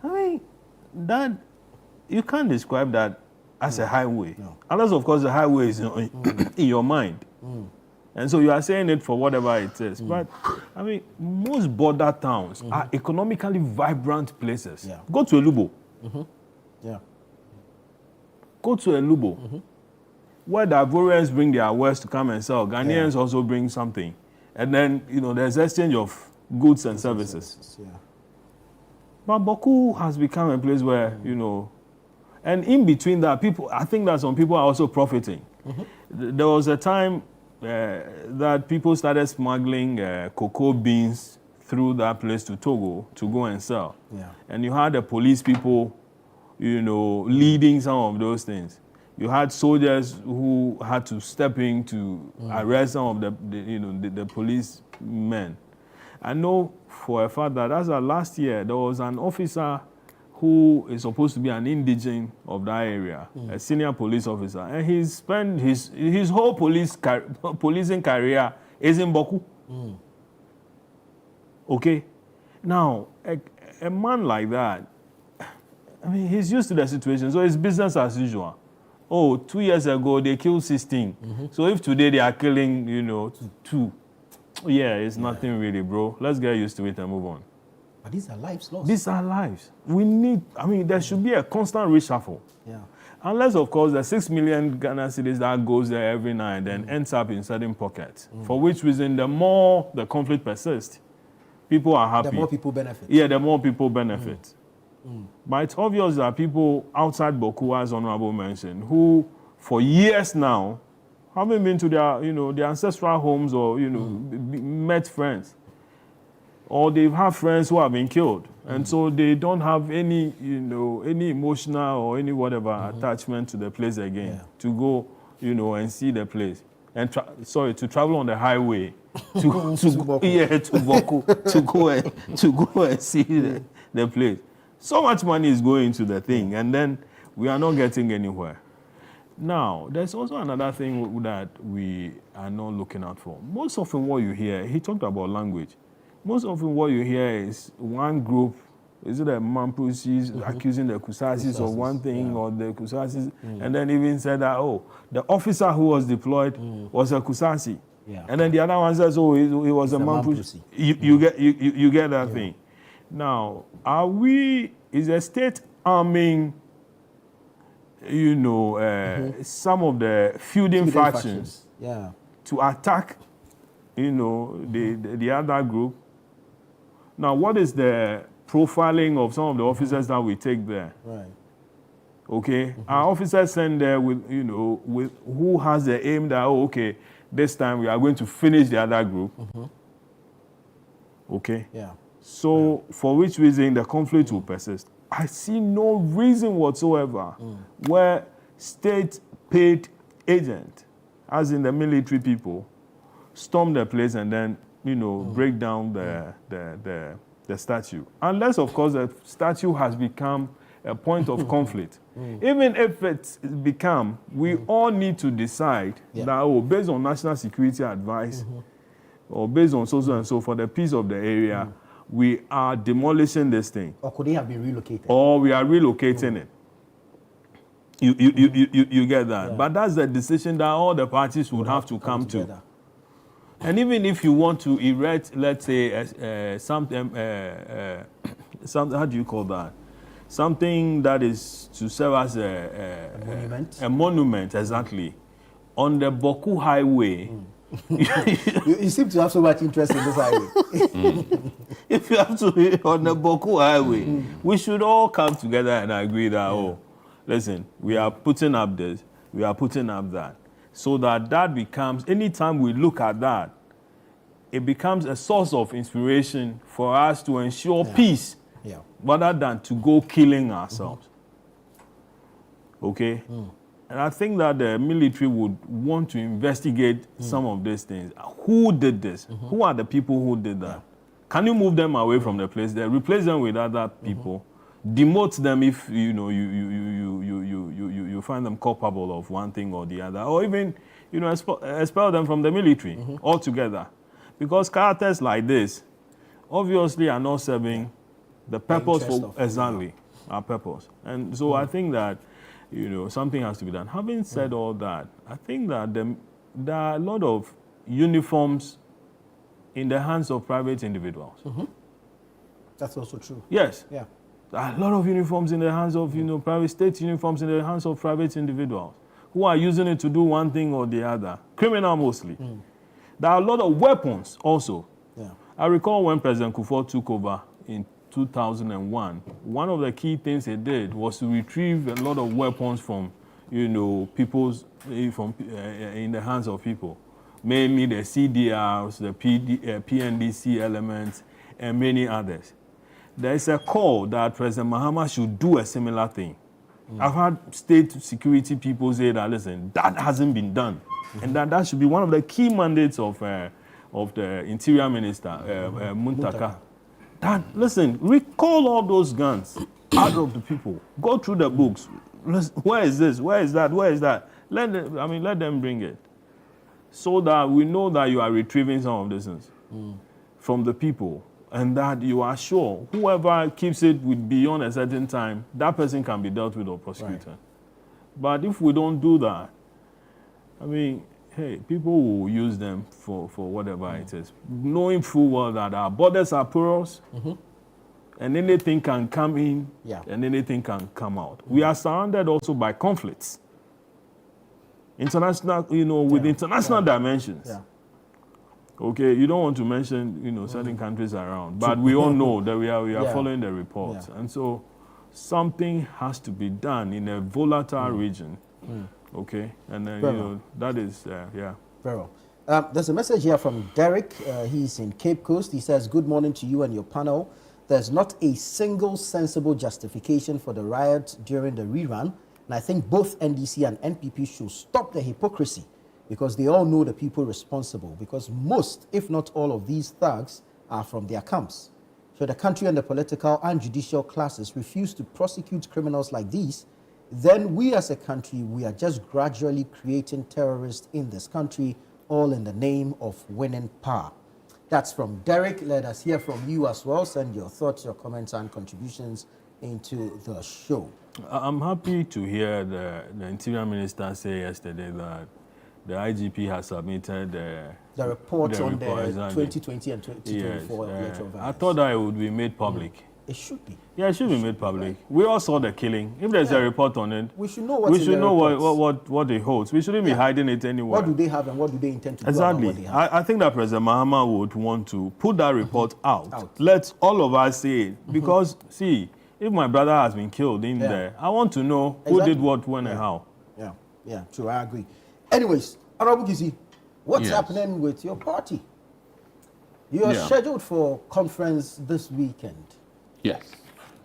that you can't describe that as a highway, unless of course the highway is in your mind. And so you are saying it for whatever it is. But most border towns are economically vibrant places. Yeah. Go to Elubo. Yeah. Go to Elubo, where the Ivorians bring their wares to come and sell. Ghanaians also bring something. And then, there's exchange of goods and services. Yeah. But Bawku has become a place where, and in between that, I think that some people are also profiting. There was a time that people started smuggling cocoa beans through that place to Togo to go and sell. Yeah. And you had the police people, leading some of those things. You had soldiers who had to step in to arrest some of the police men. I know for a fact that as of last year, there was an officer who is supposed to be an indigene of that area, a senior police officer, and he spent his whole policing career is in Bawku. Okay, now a man like that, he's used to the situation, so it's business as usual. 2 years ago they killed 16, so if today they are killing 2, it's nothing really, bro. Let's get used to it and move on. But these are lives lost. These are lives. We need, there should be a constant reshuffle. Yeah. Unless, of course, the 6 million Ghana cedis that goes there every night then ends up in certain pockets. For which reason, the more the conflict persists, people are happy. The more people benefit. Yeah, the more people benefit. But it's obvious that people outside Bawku, as Honorable mentioned, who for years now haven't been to their ancestral homes or met friends, or they've had friends who have been killed, and so they don't have any emotional or any whatever attachment to the place again to go and see the place and to travel on the highway to Bawku to go and see the place. So much money is going into the thing, and then we are not getting anywhere. Now, there's also another thing that we are not looking out for. Most often what you hear, he talked about language. Most often what you hear is one group, is it the Mampusis accusing the Kusasis of one thing or the Kusasis, and then even said that, the officer who was deployed was a Kusasi. Yeah. And then the other one says, he was a Mampusi. You get that thing. Now, is the state arming some of the feuding factions to attack, the other group? Now, what is the profiling of some of the officers that we take there? Right. Okay, our officers sent there with who has the aim that this time we are going to finish the other group. Okay. Yeah. So, for which reason the conflict will persist? I see no reason whatsoever where state-paid agent, as in the military people, storm the place and then, break down the statue. Unless, of course, the statue has become a point of conflict. Even if it's become, we all need to decide that, based on national security advice, or based on so and so for the peace of the area, we are demolishing this thing. Or could they have been relocated? Or we are relocating it. You get that? Yeah. But that's the decision that all the parties would have to come to. And even if you want to erect, let's say, something, how do you call that? Something that is to serve as a monument. A monument, exactly. On the Bawku Highway. You seem to have so much interest in this highway. If you have to be on the Bawku Highway, we should all come together and agree that, listen, we are putting up this, we are putting up that. So that becomes, anytime we look at that, it becomes a source of inspiration for us to ensure peace, rather than to go killing ourselves. Okay? And I think that the military would want to investigate some of these things. Who did this? Who are the people who did that? Can you move them away from the place there? Replace them with other people. Demote them if you find them culpable of one thing or the other, or even expel them from the military altogether. Because characters like this obviously are not serving the purpose for exactly our purpose. And so I think that something has to be done. Having said all that, I think that there are a lot of uniforms in the hands of private individuals. That's also true. Yes. Yeah. There are a lot of uniforms in the hands of, private state uniforms in the hands of private individuals who are using it to do one thing or the other. Criminal mostly. There are a lot of weapons also. Yeah. I recall when President Kufuor took over in 2001, one of the key things he did was to retrieve a lot of weapons from, people's, in the hands of people. Mainly the CDRs, the PNDC elements, and many others. There is a call that President Mahama should do a similar thing. I've had state security people say that, listen, that hasn't been done. And that should be one of the key mandates of the Interior Minister, Muntaka. That, listen, recall all those guns out of the people. Go through the books. Where is this? Where is that? Where is that? Let them bring it. So that we know that you are retrieving some of these things from the people. And that you are sure whoever keeps it with beyond a certain time, that person can be dealt with or prosecuted. Right. But if we don't do that, people will use them for whatever it is. Knowing full well that our borders are porous, and anything can come in, and anything can come out. We are surrounded also by conflicts. International, with international dimensions. Yeah. Okay, you don't want to mention, certain countries around, but we all know that we are following the reports. Yeah. And so something has to be done in a volatile region. Okay, and then, that is, Very well. There's a message here from Derek. He's in Cape Coast. He says, good morning to you and your panel. There's not a single sensible justification for the riot during the rerun. And I think both NDC and NPP should stop the hypocrisy because they all know the people responsible. Because most, if not all of these thugs are from their camps. So the country and the political and judicial classes refuse to prosecute criminals like these, then we as a country, we are just gradually creating terrorists in this country, all in the name of winning power. That's from Derek. Let us hear from you as well. Send your thoughts, your comments, and contributions into the show. I'm happy to hear the Interior Minister say yesterday that the IGP has submitted the report on the 2020 and 2024 electoral violence. I thought that it would be made public. It should be. Yeah, it should be made public. Right. We all saw the killing. If there's a report on it, we should know what it holds. We shouldn't be hiding it anywhere. What do they have and what do they intend to do? Exactly. What they have? I think that President Mahama would want to put that report out. Let all of us see it. Because, see, if my brother has been killed in there, I want to know who did what, when, and how. Yeah, true, I agree. Anyways, Honorable Gizi, what's happening with your party? You are scheduled for conference this weekend. Yes,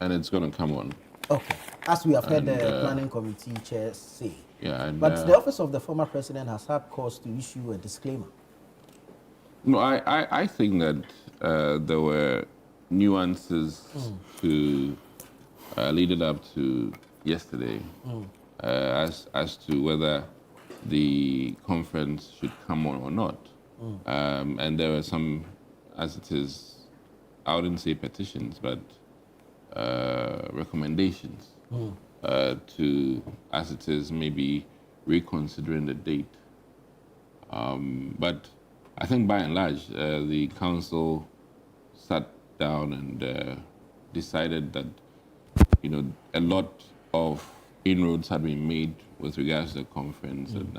and it's going to come on. Okay, as we have heard the planning committee chair say. Yeah, but the office of the former president has had cause to issue a disclaimer. No, I think that there were nuances to lead it up to yesterday as to whether the conference should come on or not. And there were some, as it is, I wouldn't say petitions, but recommendations to, as it is, maybe reconsidering the date. But I think by and large, the council sat down and decided that, a lot of inroads had been made with regards to the conference and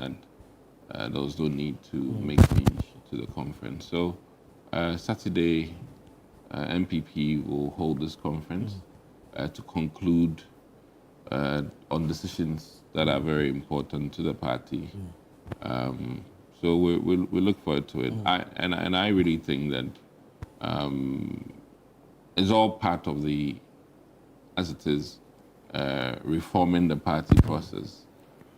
that there was no need to make change to the conference. So Saturday, MPP will hold this conference to conclude on decisions that are very important to the party. So we look forward to it. I really think that it's all part of the, as it is, reforming the party process,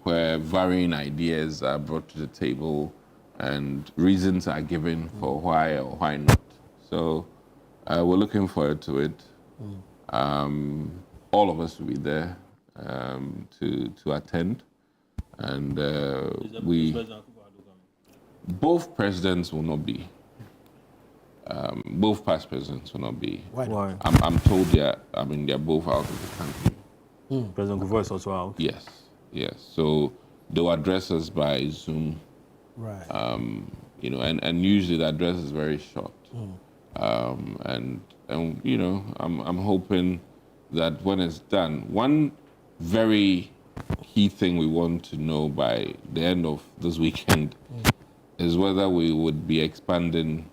where varying ideas are brought to the table and reasons are given for why or why not. So we're looking forward to it. All of us will be there to attend, and both presidents will not be. Both past presidents will not be. Why? I'm told they're both out of the country. President Kufuor is also out. Yes. So they'll address us by Zoom. Right. And usually the address is very short. And I'm hoping that when it's done, one very key thing we want to know by the end of this weekend is whether we would be expanding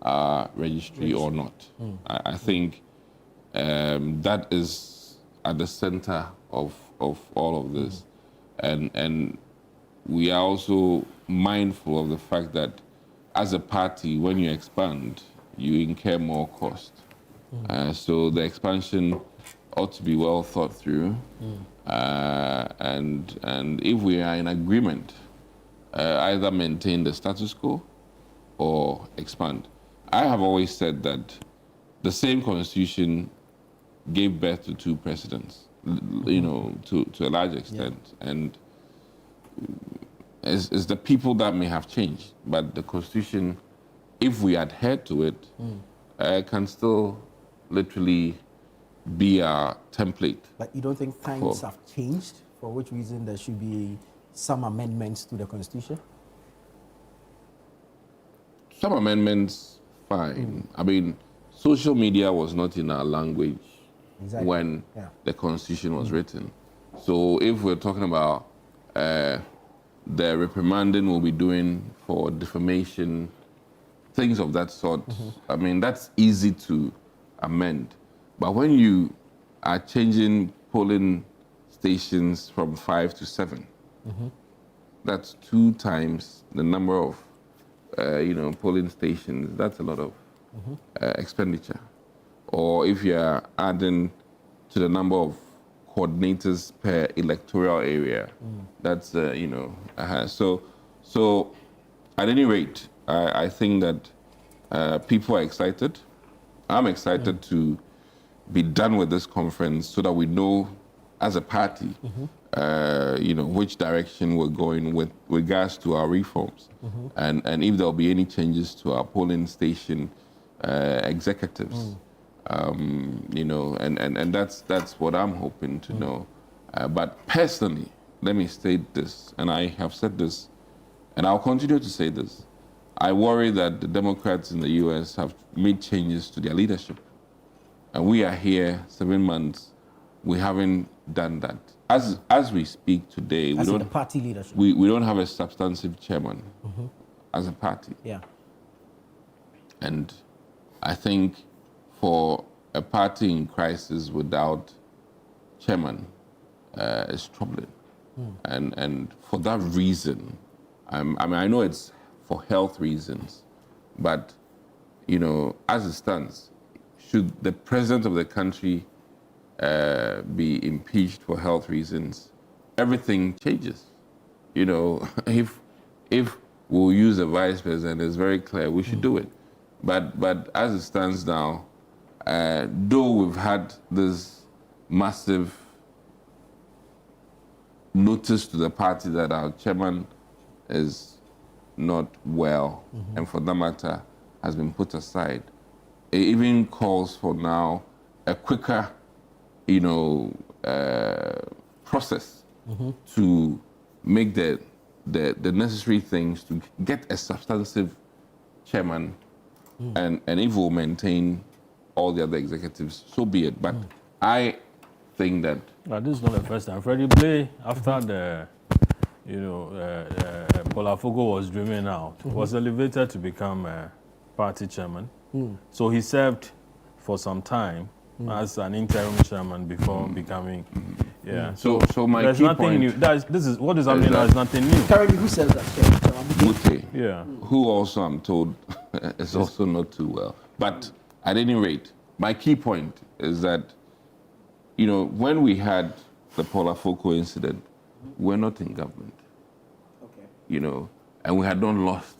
our registry or not. I think that is at the center of all of this. And we are also mindful of the fact that as a party, when you expand, you incur more cost. So the expansion ought to be well thought through. And if we are in agreement, either maintain the status quo or expand. I have always said that the same constitution gave birth to two presidents, to a large extent. And it's the people that may have changed, but the constitution, if we adhere to it, can still literally be our template. But you don't think times have changed, for which reason there should be some amendments to the constitution? Some amendments, fine. I mean, social media was not in our language when Yeah. the Constitution was written. So if we're talking about the reprimanding we'll be doing for defamation, things of that sort, I mean, that's easy to amend. But when you are changing polling stations from 5 to 7, that's 2 times the number of, polling stations. That's a lot of expenditure. Or if you're adding to the number of coordinators per electoral area, that's, So at any rate, I think that people are excited. I'm excited to be done with this conference so that we know as a party, which direction we're going with regards to our reforms, and if there'll be any changes to our polling station executives, and that's what I'm hoping to know. But personally, let me state this, and I have said this, and I'll continue to say this. I worry that the Democrats in the U.S. have made changes to their leadership, and we are here 7 months. We haven't done that. As we speak today, we don't the party leadership. We don't have a substantive chairman as a party. Yeah. And I think for a party in crisis without chairman is troubling. And for that reason, I know it's for health reasons, but as it stands, should the president of the country be impeached for health reasons, everything changes. If we'll use a vice president, it's very clear we should do it. But as it stands now, though we've had this massive notice to the party that our chairman is not well, and for that matter has been put aside, it even calls for now a quicker process to make the necessary things to get a substantive chairman, and if we'll maintain all the other executives, so be it. But I think that this is not the first time. Freddie Blay, after the Polafogo was dreaming out, was elevated to become party chairman. So he served for some time as an interim chairman before becoming, So my there's key nothing point new. This is what is happening now is nothing new. Currently, who says that? Mute, Yeah. who also I'm told is also not too well. But at any rate, my key point is that, when we had the Polafogo incident, we're not in government. And we had not lost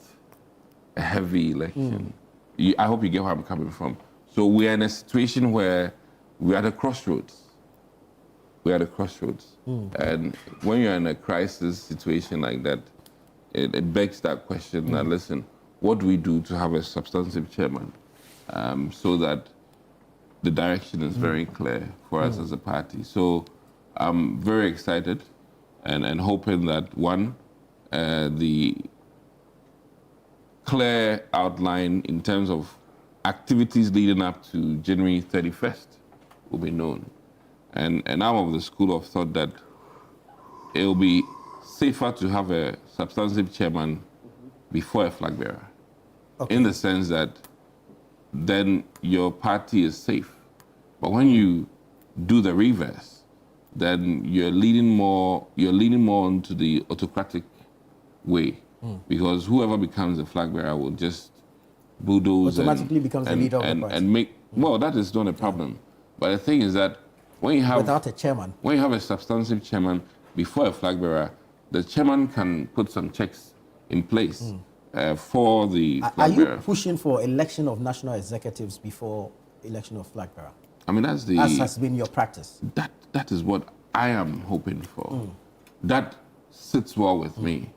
a heavy election. I hope you get where I'm coming from. So we're in a situation where we're at a crossroads. And when you're in a crisis situation like that, it begs that question that, listen, what do we do to have a substantive chairman so that the direction is very clear for us as a party? So I'm very excited and hoping that, one, the clear outline in terms of activities leading up to January 31st will be known. And I'm of the school of thought that it will be safer to have a substantive chairman before a flag bearer, in the sense that then your party is safe. But when you do the reverse, then you're leaning more into the autocratic way, because whoever becomes the flag bearer will just bulldoze automatically becomes the leader of the party. and make. Well, that is not a problem. But the thing is that when you have without a chairman, when you have a substantive chairman before a flag bearer, the chairman can put some checks in place for the flag bearer. Are you pushing for election of national executives before election of flag bearer? I mean, that's as has been your practice. That is what I am hoping for. That sits well with me.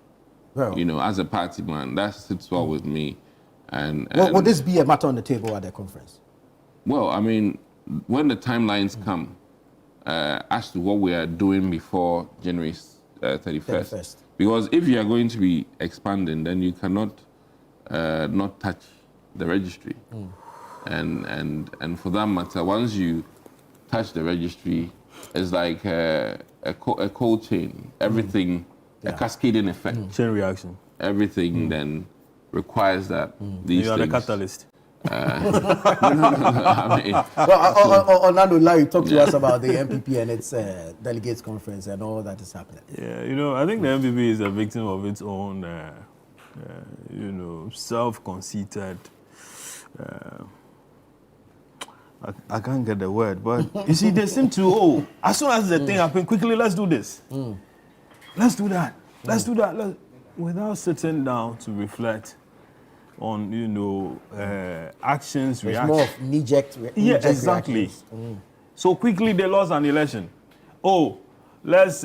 Well, as a party man, that sits well with me. And would this be a matter on the table at the conference? Well, I mean, when the timelines come as to what we are doing before January 31st. Because if you are going to be expanding, then you cannot not touch the registry. And for that matter, once you touch the registry, it's like a cold chain. Everything, a cascading effect. Chain reaction. Everything then requires that these You are things. the catalyst. Orlando, now you talk to us about the MPP and its delegates conference and all that is happening. Yeah, I think the MPP is a victim of its own, self-conceited. I can't get the word, but you see, they seem to, as soon as the thing happens, quickly, let's do this. Let's do that. Let's do that. Without sitting down to reflect on, actions, It's reactions. more of knee-jerk Exactly. reactions. So quickly they lost an election. Let's...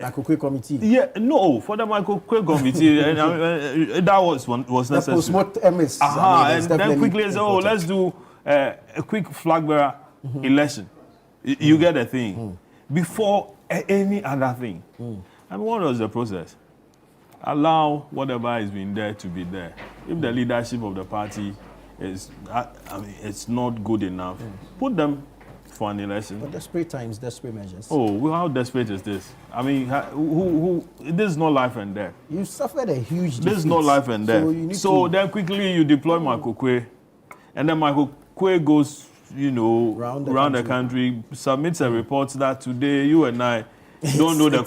Microwave committee. Yeah, no, for the microwave committee, that was necessary. The post-mortem MS. And then quickly say, let's do a quick flag bearer election. You get the thing. Before any other thing. And what was the process? Allow whatever has been there to be there. If the leadership of the party is, it's not good enough, put them for an election. But desperate times, desperate measures. How desperate is this? I mean, this is not life and death. You suffered a huge defeat. This is not life and death. So then quickly you deploy Makokwe, and then Makokwe goes, around the country, submits a report that today you and I don't know the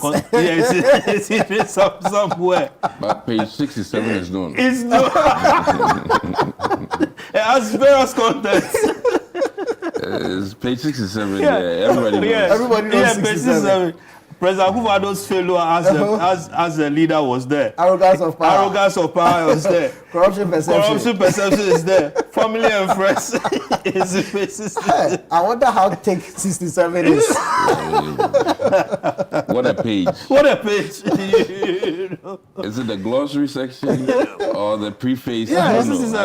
it's somewhere. But page 67 is known. It's known. It has various contents. It's page 67 there. Everybody knows. Everybody knows 67. President Akufado's failure as a leader was there. Arrogance of power. Arrogance of power was there. Corruption perception is there. Family and friends is persistent. I wonder how thick 67 is. What a page. What a page. Is it the glossary section or the preface? Yeah, I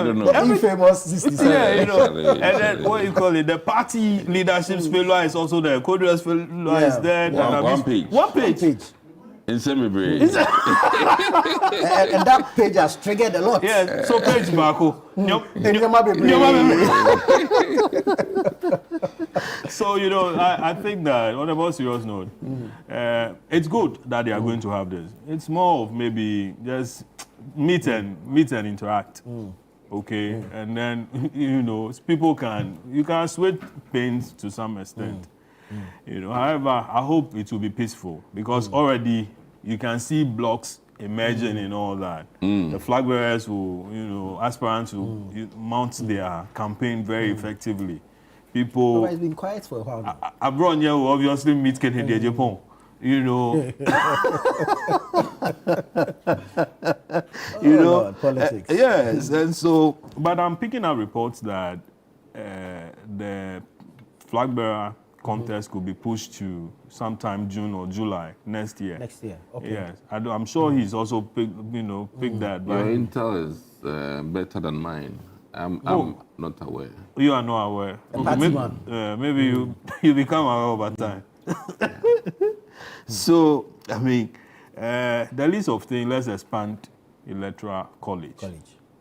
don't know. The infamous 67. And then what you call it? The party leadership's failure is also there. Codra's failure is there. One page. One page. In semi-brain. And that page has triggered a lot. Yeah, so page Bawku. So, I think that on a more serious note, it's good that they are going to have this. It's more of maybe just meet and interact. Okay? And then, people you can switch pains to some extent. However, I hope it will be peaceful because already you can see blocks emerging and all that. The flag bearers will, aspirants will mount their campaign very effectively. People. It's been quiet for a while now. Abroad here will obviously meet Kennedy Japan. Politics. Yes, and so, but I'm picking up reports that the flag bearer contest could be pushed to sometime June or July next year. Next year, okay. Yes, I'm sure he's also picked that. Your intel is better than mine. I'm not aware. You are not aware. Maybe you become aware over time. So, I mean, the list of things, let's expand Electoral College.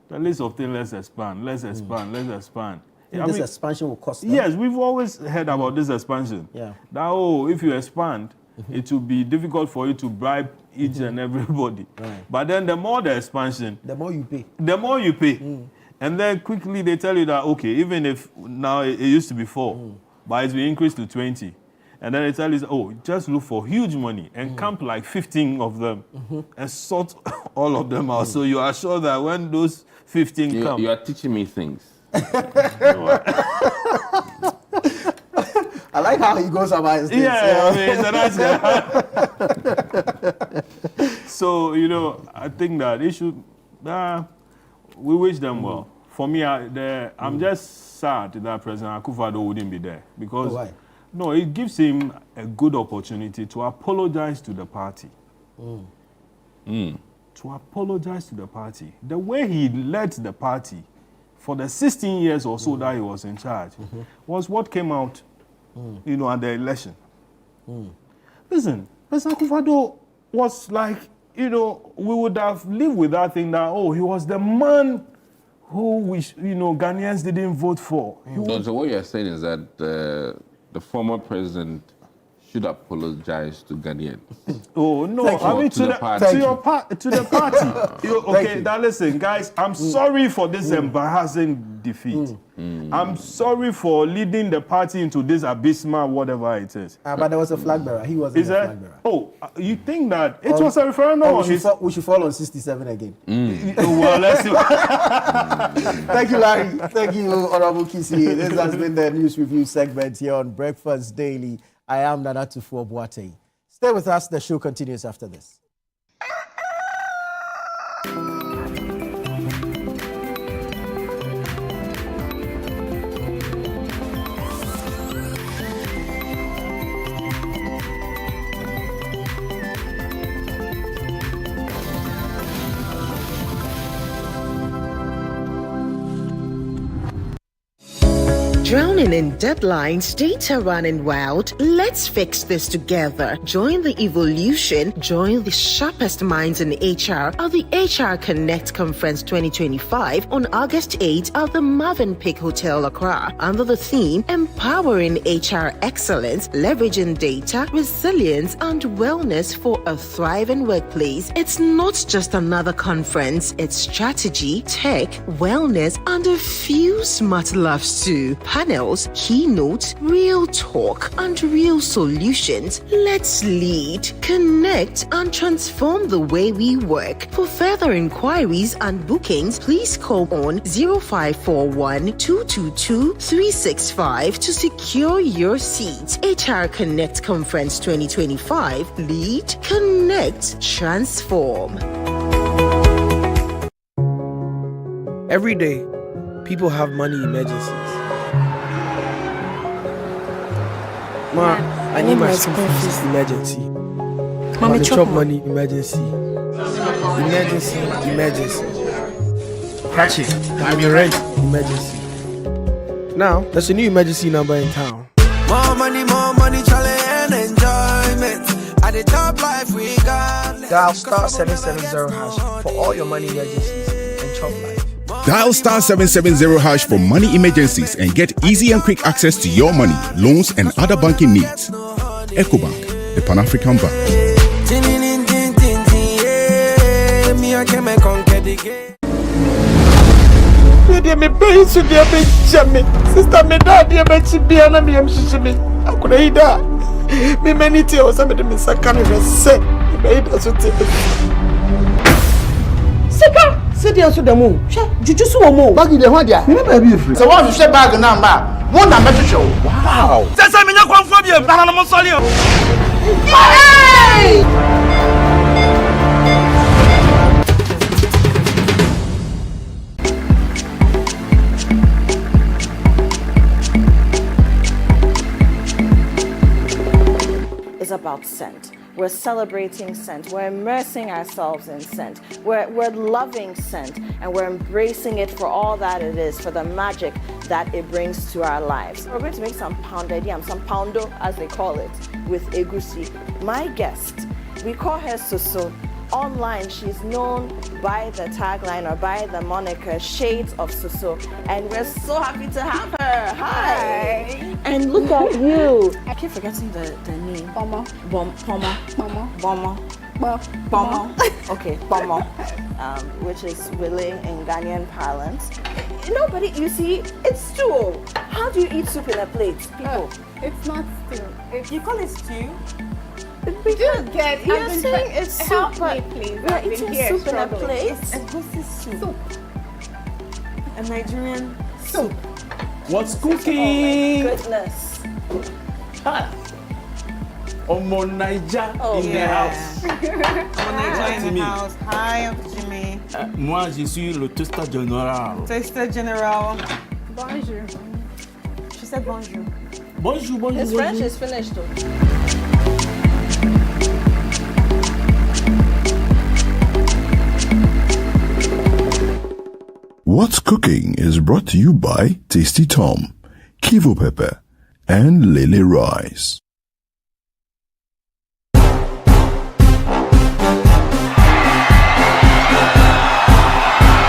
The list of things, let's expand. Let's expand. This expansion will cost them. Yes, we've always heard about this expansion. Yeah. That, if you expand, it will be difficult for you to bribe each and everybody. Right. But then the more the expansion, the more you pay. And then quickly they tell you that, okay, even if now it used to be 4, but it's been increased to 20. And then they tell you, just look for huge money and camp like 15 of them and sort all of them out. So you are sure that when those 15 come. You are teaching me things. I like how he goes about his things. Yeah, he's a nice guy. So, I think that they should, we wish them well. For me, I'm just sad that President Akufo-Addo wouldn't be there. Because, why? No, it gives him a good opportunity to apologize to the party. To apologize to the party. The way he led the party for the 16 years or so that he was in charge was what came out, at the election. Listen, President Akufo-Addo was like, we would have lived with that thing that, he was the man who Ghanaians didn't vote for. So what you're saying is that the former president should apologize to Ghanaians. Oh no! I mean to the party. Okay, now listen, guys. I'm sorry for this embarrassing defeat. I'm sorry for leading the party into this abysmal whatever it is. But there was a flag bearer. He wasn't a flag bearer. Oh, you think that it was a referendum? We should fall on 67 again. Well, let's see. Thank you, Larry. Thank you, Honorable Kisi. This has been the news review segment here on Breakfast Daily. I am Nanatufo Boateng. Stay with us. The show continues after this. Drowning in deadlines, data running wild. Let's fix this together. Join the evolution. Join the sharpest minds in HR at the HR Connect Conference 2025 on August 8 at the Marvin Peak Hotel, Accra, under the theme Empowering HR Excellence, Leveraging Data, Resilience, and Wellness for a Thriving Workplace. It's not just another conference. It's strategy, tech, wellness, and a few smart laughs too. Panels, keynotes, real talk, and real solutions. Let's lead, connect, and transform the way we work. For further inquiries and bookings, please call on 0541 222 365 to secure your seat. HR Connect Conference 2025. Lead, connect, transform. Every day, people have money emergencies. Ma, I need my school fees emergency. Mommy, chop money emergency. Emergency. Catch it. I'm your rent emergency. Now, there's a new emergency number in town. More money, challenge and enjoyment. At the top life we got. Dial star 770 hash for all your money emergencies and chop life. Dial star 770 hash for money emergencies and get easy and quick access to your money, loans, and other banking needs. EcoBank, the Pan-African Bank. Me pay to be a big jammy. Sister, me dad, dear Betty, be an amiam shishimi. I could eat that. Me many tears, some of them in Sakana say, you made us with it. Sika, sit down to the moon. Did you see a moon? Baggy the one, yeah. Never be free. So, what you say bag number? One number to show. Wow. Says I'm in your conformity, Panama Solio. Hey! Is about scent. We're celebrating scent. We're immersing ourselves in scent. We're loving scent, and we're embracing it for all that it is, for the magic that it brings to our lives. We're going to make some pounded yam, some poundo as they call it, with egusi. My guest, we call her Susu. Online, she's known by the tagline or by the moniker Shades of Susu, and we're so happy to have her. Hi. And look at you. I keep forgetting the name. Bomo. Okay, Bomo. Which is willing in Ghanaian parlance. Nobody, you see, it's stew. How do you eat soup in a plate, people? It's not stew. You call it stew? You're saying it's soup, help but me, please. we're eating soup in a plate. It's egusi soup. A Nigerian soup. What's cooking? Oh my goodness. Omo Naija in the house. Naija in the house. Hi, Uncle Jimmy. Moi, je suis le testeur général. Tester General. Bonjour. She said bonjour. Bonjour. His French is finished though. What's Cooking is brought to you by Tasty Tom, Kivo Pepper, and Lily Rice.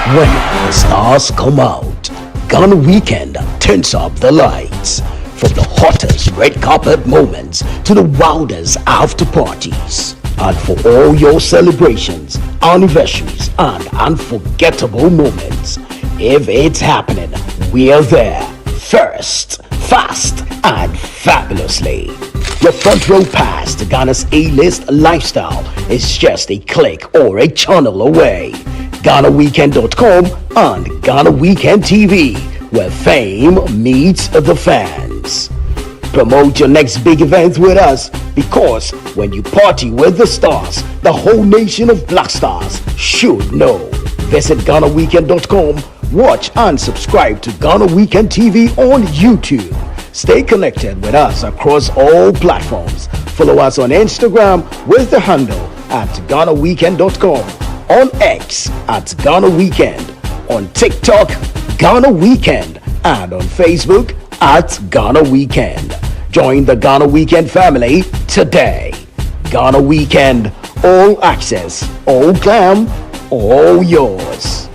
When the stars come out, Ghana Weekend turns up the lights. From the hottest red carpet moments to the wildest after parties. And for all your celebrations, anniversaries, and unforgettable moments, if it's happening, we're there. First, fast, and fabulously. Your front row pass to Ghana's A-list lifestyle is just a click or a channel away. GhanaWeekend.com and Ghana Weekend TV, where fame meets the fans. Promote your next big event with us, because when you party with the stars, the whole nation of Black Stars should know. Visit GhanaWeekend.com, watch and subscribe to Ghana Weekend TV on YouTube. Stay connected with us across all platforms. Follow us on Instagram with the handle at GhanaWeekend.com, on X at Ghana Weekend, on TikTok, Ghana Weekend, and on Facebook at Ghana Weekend. Join the Ghana Weekend family today. Ghana Weekend, all access, all glam, all yours.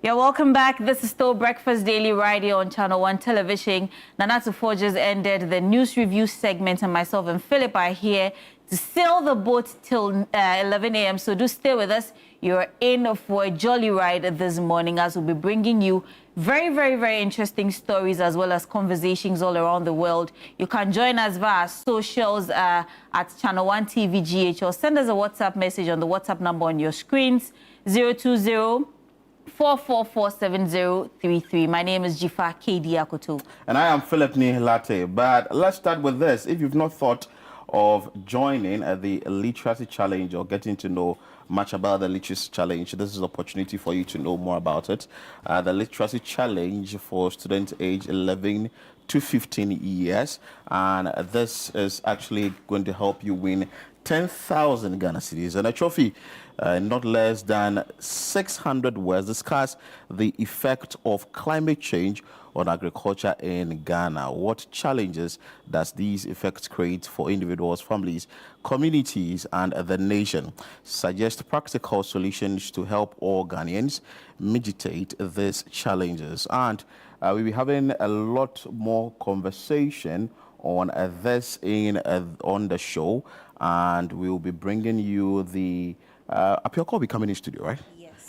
Yeah, welcome back. This is still Breakfast Daily Radio on Channel 1 Television. Nanatu Four just ended the news review segment, and myself and Philip are here to sail the boat till 11 a.m. So do stay with us. You're in for a jolly ride this morning, as we'll be bringing you very, very, very interesting stories as well as conversations all around the world. You can join us via socials at Channel 1 TV GH, or send us a WhatsApp message on the WhatsApp number on your screens, 020-444-7033. My name is Jifa KD Akoto. And I am Philip Nihilate. But let's start with this. If you've not thought of joining the Literacy Challenge or getting to know much about the Literacy Challenge, this is an opportunity for you to know more about it. The Literacy Challenge for students aged 11 to 15 years. And this is actually going to help you win 10,000 Ghana cedis and a trophy. Not less than 600 words discuss the effect of climate change on agriculture in Ghana. What challenges does these effects create for individuals, families, communities, and the nation? Suggest practical solutions to help all Ghanaians mitigate these challenges. And we'll be having a lot more conversation on this on the show, and we'll be bringing you the Apioko will be coming in studio, right?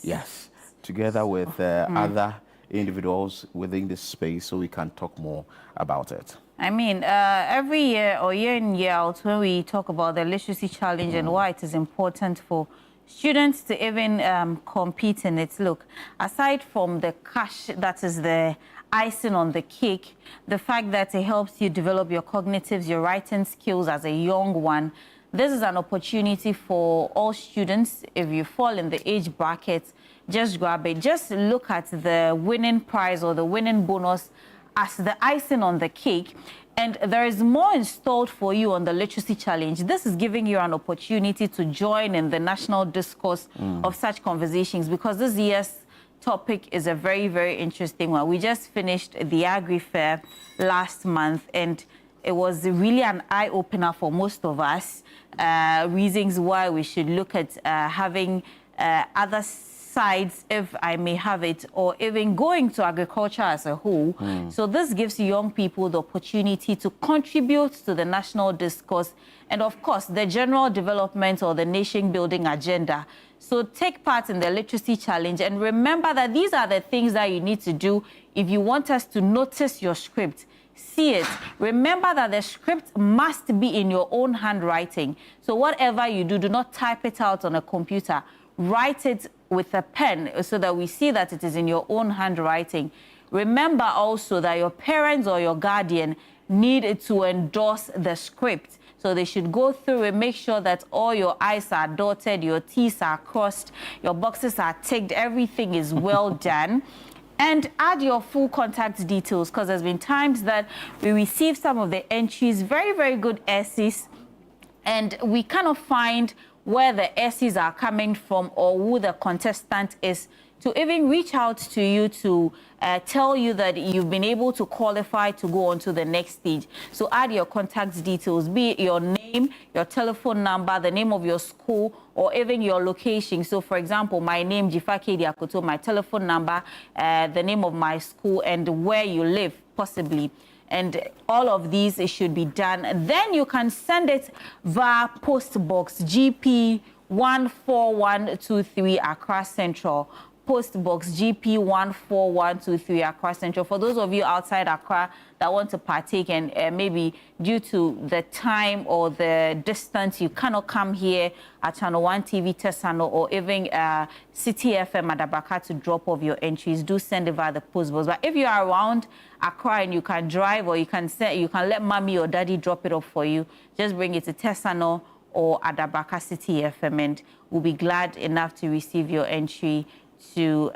Yes. Together with other individuals within this space, so we can talk more about it. I mean, every year or year in, year out, when we talk about the literacy challenge and why it is important for students to even compete in it. Look, aside from the cash that is the icing on the cake, the fact that it helps you develop your cognitives, your writing skills as a young one, this is an opportunity for all students. If you fall in the age bracket, just grab it. Just look at the winning prize or the winning bonus as the icing on the cake. And there is more installed for you on the Literacy Challenge. This is giving you an opportunity to join in the national discourse of such conversations, because this year's topic is a very, very interesting one. We just finished the Agri Fair last month, and it was really an eye-opener for most of us. Reasons why we should look at having other sides, if I may have it, or even going to agriculture as a whole. So this gives young people the opportunity to contribute to the national discourse and, of course, the general development or the nation-building agenda. So take part in the Literacy Challenge, and remember that these are the things that you need to do if you want us to notice your script. See it. Remember that the script must be in your own handwriting. So whatever you do, do not type it out on a computer. Write it with a pen so that we see that it is in your own handwriting. Remember also that your parents or your guardian need to endorse the script. So they should go through and make sure that all your I's are dotted, your T's are crossed, your boxes are ticked, everything is well done. And add your full contact details, because there's been times that we receive some of the entries, very, very good essays, and we cannot find where the essays are coming from or who the contestant is, to even reach out to you to tell you that you've been able to qualify to go on to the next stage. So add your contact details, be it your name, your telephone number, the name of your school, or even your location. So for example, my name, Jifake Diakoto, my telephone number, the name of my school, and where you live, possibly. And all of these, it should be done. Then you can send it via Post Box GP 14123 Accra Central. Post Box GP 14123 Accra Central. For those of you outside Accra that want to partake, and maybe due to the time or the distance, you cannot come here at Channel 1 TV Tesano or even City FM Adabaka to drop off your entries, do send it via the Post Box. But if you are around Accra and you can drive, or you can let mommy or daddy drop it off for you, just bring it to Tesano or Adabaka City FM, and we'll be glad enough to receive your entry to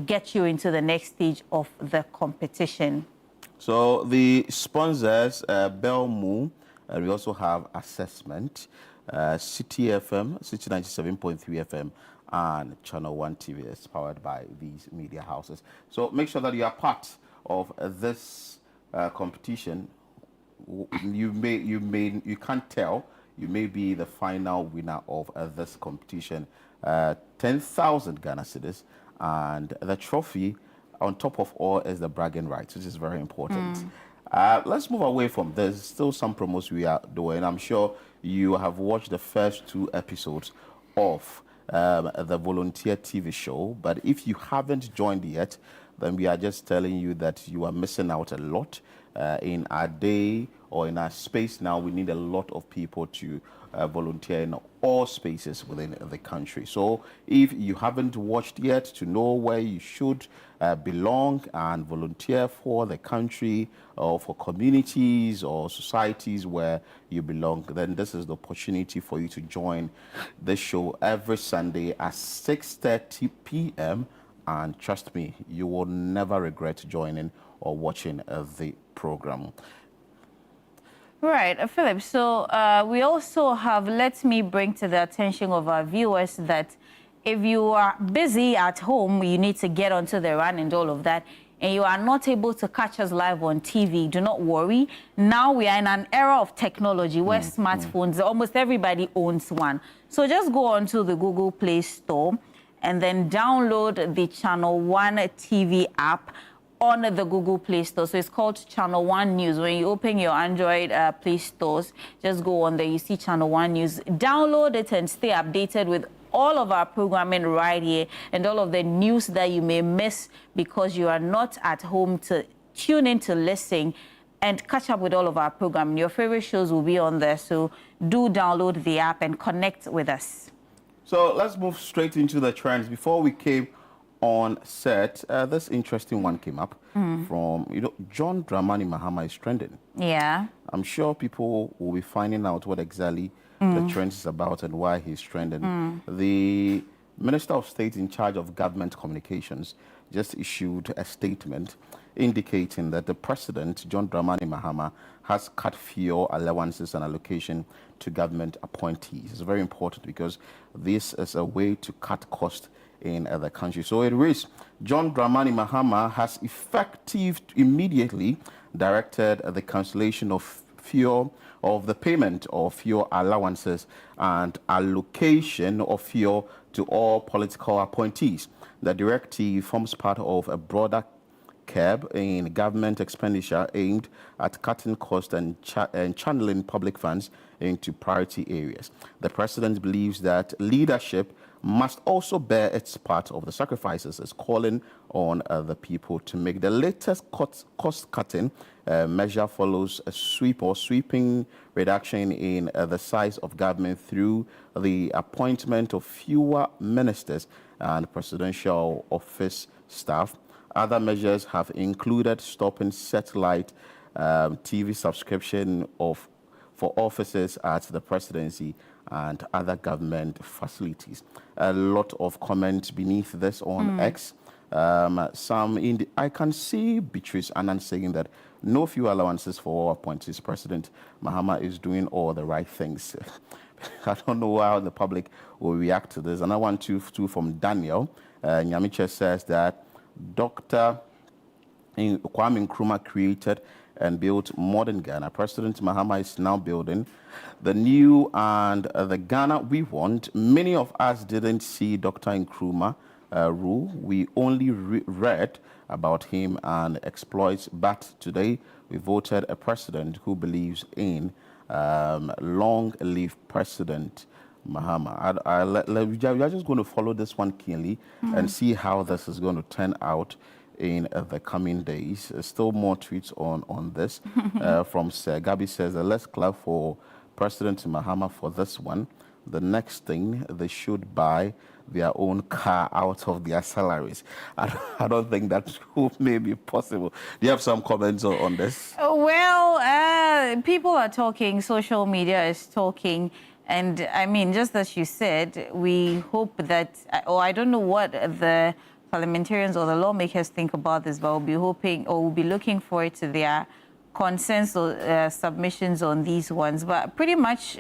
get you into the next stage of the competition. So the sponsors, Belmu, we also have Assessment, City FM, City 97.3 FM, and Channel 1 TV is powered by these media houses. So make sure that you are part of this competition. You can't tell. You may be the final winner of this competition. 10,000 Ghana cedis, and the trophy on top of all is the bragging rights, which is very important. Let's move away from this. Still some promos we are doing. I'm sure you have watched the first 2 episodes of the Volunteer TV show, but if you haven't joined yet, then we are just telling you that you are missing out a lot. In our day or in our space now, we need a lot of people to volunteer in all spaces within the country. So if you haven't watched yet, to know where you should belong and volunteer for the country or for communities or societies where you belong, then this is the opportunity for you to join this show every Sunday at 6:30 p.m. And trust me, you will never regret joining or watching the program. Right, Philip. So we also have, let me bring to the attention of our viewers that if you are busy at home, you need to get onto the run and all of that, and you are not able to catch us live on TV, do not worry. Now we are in an era of technology where smartphones, almost everybody owns one. So just go onto the Google Play Store and then download the Channel 1 TV app on the Google Play Store. So it's called Channel 1 News. When you open your Android Play Stores, just go on there, you see Channel 1 News. Download it and stay updated with all of our programming right here and all of the news that you may miss because you are not at home to tune in to listen and catch up with all of our programming. Your favorite shows will be on there, so do download the app and connect with us. So let's move straight into the trends. Before we came on set, this interesting one came up from, John Dramani Mahama is trending. Yeah. I'm sure people will be finding out what exactly the trend is about and why he's trending. The Minister of State in charge of government communications just issued a statement indicating that the President, John Dramani Mahama, has cut fuel allowances and allocation to government appointees. It's very important because this is a way to cut costs in the country. So it reads, John Dramani Mahama has immediately directed the cancellation of the payment of fuel allowances and allocation of fuel to all political appointees. The directive forms part of a broader curb in government expenditure aimed at cutting costs and channeling public funds into priority areas. The president believes that leadership must also bear its part of the sacrifices, is calling on the people to make the latest cost-cutting measure follows a sweeping reduction in the size of government through the appointment of fewer ministers and presidential office staff. Other measures have included stopping satellite TV subscription for offices at the presidency and other government facilities. A lot of comments beneath this on X. I can see Beatrice Annan saying that no few allowances for all appointees. President Mahama is doing all the right things. I don't know how the public will react to this. Another one too from Daniel. Nyamiche says that Dr. Kwame Nkrumah created and built modern Ghana. President Mahama is now building the new and the Ghana we want. Many of us didn't see Dr. Nkrumah rule. We only read about him and exploits. But today we voted a president who believes in long live President Mahama. We are just going to follow this one keenly and see how this is going to turn out in the coming days. Still more tweets on this from Sir Gabi says, let's clap for President Mahama for this one. The next thing, they should buy their own car out of their salaries. I don't think that may be possible. Do you have some comments on this? Well, people are talking, social media is talking, and I mean, just as you said, we hope that, or I don't know what the parliamentarians or the lawmakers think about this, but we'll be hoping or we'll be looking forward to their consensus or submissions on these ones. But pretty much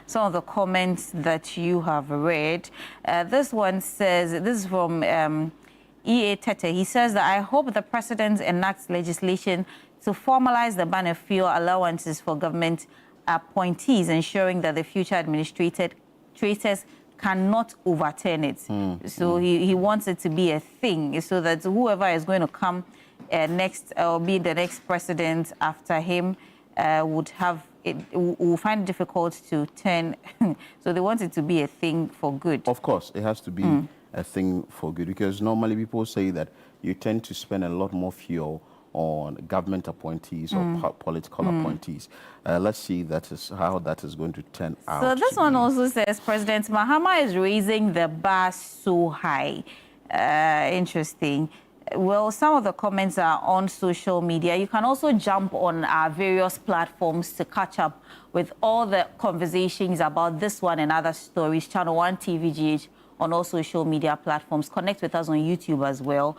some of the comments that you have read. This one says, this is from E.A. Tete. He says that I hope the president enacts legislation to formalize the ban of fuel allowances for government appointees, ensuring that the future administrators cannot overturn it. So he wants it to be a thing so that whoever is going to come next or be the next president after him will find it difficult to turn. So they want it to be a thing for good. Of course, it has to be a thing for good, because normally people say that you tend to spend a lot more fuel on government appointees or political appointees. Let's see how that is going to turn out. So this one also says President Mahama is raising the bar so high. Interesting. Well, some of the comments are on social media. You can also jump on our various platforms to catch up with all the conversations about this one and other stories. Channel 1 TVGH on all social media platforms. Connect with us on YouTube as well.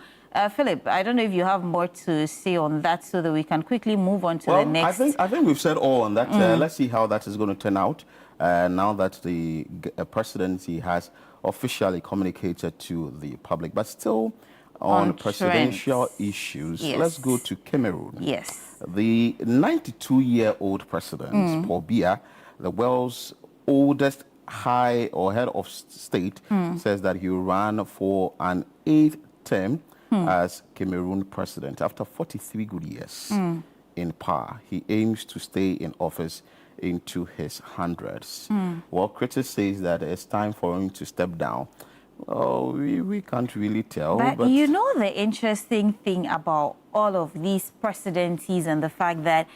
Philip, I don't know if you have more to say on that so that we can quickly move on to the next. I think we've said all on that. Let's see how that is going to turn out now that the presidency has officially communicated to the public. But still on presidential issues, let's go to Cameroon. Yes. The 92-year-old president, Paul Biya, the world's oldest head of state, says that he ran for an 8th term as Cameroon president. After 43 good years in power, he aims to stay in office into his hundreds. Well, critics say that it's time for him to step down. Oh, we can't really tell. But you know the interesting thing about all of these presidencies and the fact that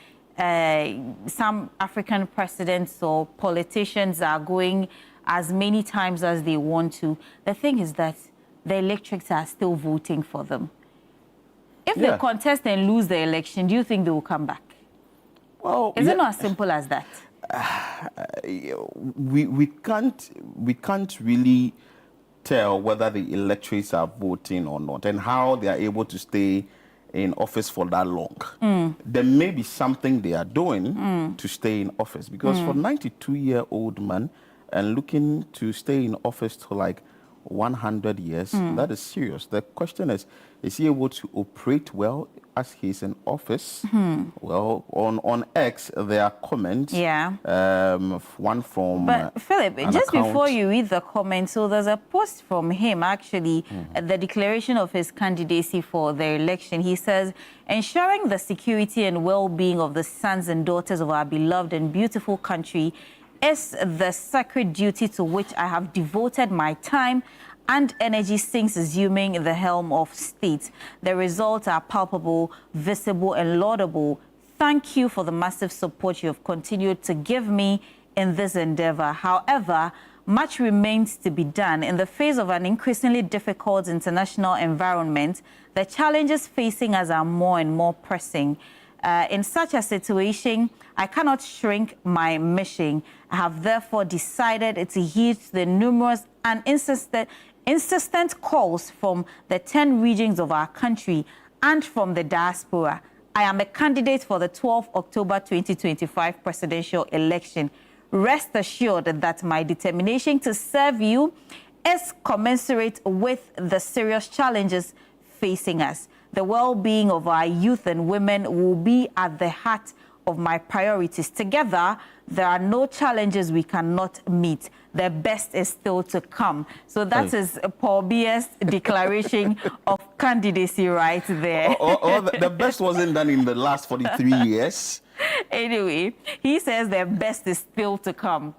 some African presidents or politicians are going as many times as they want to. The thing is that the electorates are still voting for them. If they contest and lose the election, do you think they will come back? Well, is it not as simple as that? We can't really tell whether the electorates are voting or not and how they are able to stay in office for that long. There may be something they are doing to stay in office, because for a 92-year-old man and looking to stay in office to like 100 years, that is serious. The question is he able to operate well as he's in office? Well, on X, there are comments. One from... But Philip, just before you read the comments, so there's a post from him, actually, at the declaration of his candidacy for the election. He says, ensuring the security and well-being of the sons and daughters of our beloved and beautiful country is the sacred duty to which I have devoted my time and energy since assuming the helm of state. The results are palpable, visible, and laudable. Thank you for the massive support you have continued to give me in this endeavor. However, much remains to be done. In the face of an increasingly difficult international environment, the challenges facing us are more and more pressing. In such a situation, I cannot shrink my mission. I have therefore decided to heed the numerous and insistent calls from the 10 regions of our country and from the diaspora. I am a candidate for the 12th October 2025 presidential election. Rest assured that my determination to serve you is commensurate with the serious challenges facing us. The well-being of our youth and women will be at the heart of my priorities. Together, there are no challenges we cannot meet. The best is still to come. So that is Paul Bia's declaration of candidacy right there. The best wasn't done in the last 43 years. Anyway, he says the best is still to come.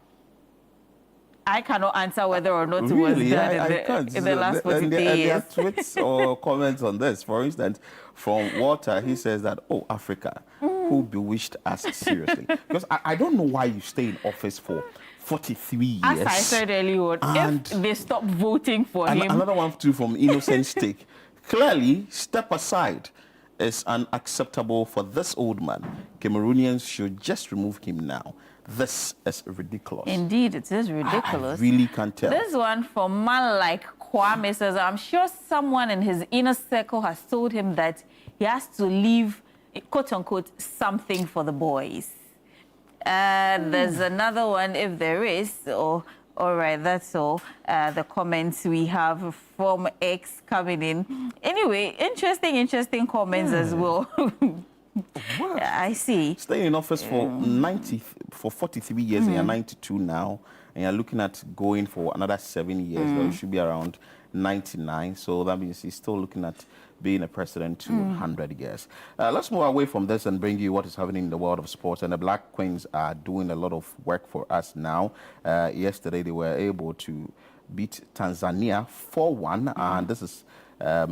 I cannot answer whether or not it was done in the last 43 years. There are tweets or comments on this. For instance, from Walter, he says that, oh, Africa, who bewitched us seriously? Because I don't know why you stay in office for 43 years. As I said earlier, if they stop voting for him. Another one too from Innocent Stick. Clearly, step aside is unacceptable for this old man. Cameroonians should just remove him now. This is ridiculous. Indeed, it is ridiculous. I really can't tell. This one from man like Kwame says, I'm sure someone in his inner circle has told him that he has to leave, quote unquote, something for the boys. There's another one, if there is, all right, that's all the comments we have from X coming in. Anyway, interesting comments as well. I see. Staying in office for 43 years and you're 92 now, and you're looking at going for another 7 years. Though you should be around 99. So that means he's still looking at being a president to 100 years. Let's move away from this and bring you what is happening in the world of sports. And the Black Queens are doing a lot of work for us now. Yesterday, they were able to beat Tanzania 4-1, and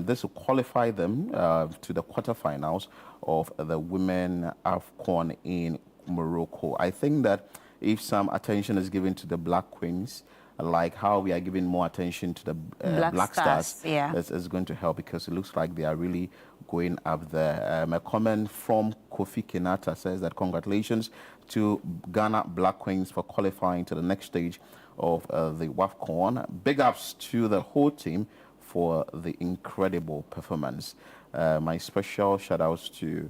this will qualify them to the quarterfinals of the Women AFCON in Morocco. I think that if some attention is given to the Black Queens, like how we are giving more attention to the Black Stars, it's going to help, because it looks like they are really going up there. A comment from Kofi Kinata says that congratulations to Ghana Black Queens for qualifying to the next stage of the WAFCON. Big ups to the whole team for the incredible performance. My special shout outs to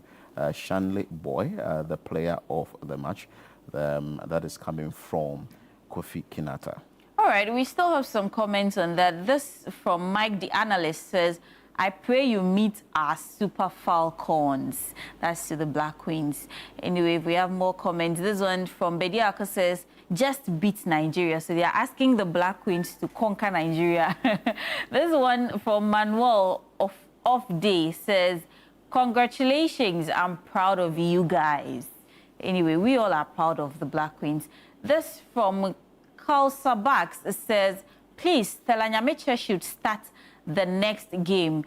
Shanley Boy, the player of the match. That is coming from Kofi Kinata. All right, we still have some comments on that. This from Mike the Analyst says, I pray you meet our Super Falcons. That's to the Black Queens. Anyway, we have more comments. This one from Bediako says, just beat Nigeria. So they are asking the Black Queens to conquer Nigeria. This one from Manuel of Off Day says, congratulations, I'm proud of you guys. Anyway, we all are proud of the Black Queens. This from Carl Sabax says, please, Stella Nyameche should start the next game.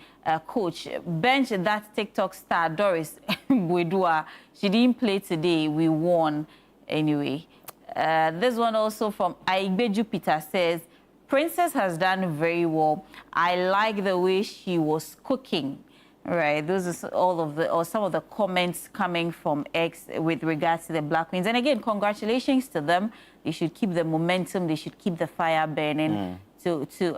Coach, bench that TikTok star Doris Bwedua. She didn't play today. We won. Anyway, this one also from Aigbe Jupiter says, Princess has done very well. I like the way she was cooking. Right, those are all of the, or some of the comments coming from X with regards to the Black Queens. And again, congratulations to them. They should keep the momentum. They should keep the fire burning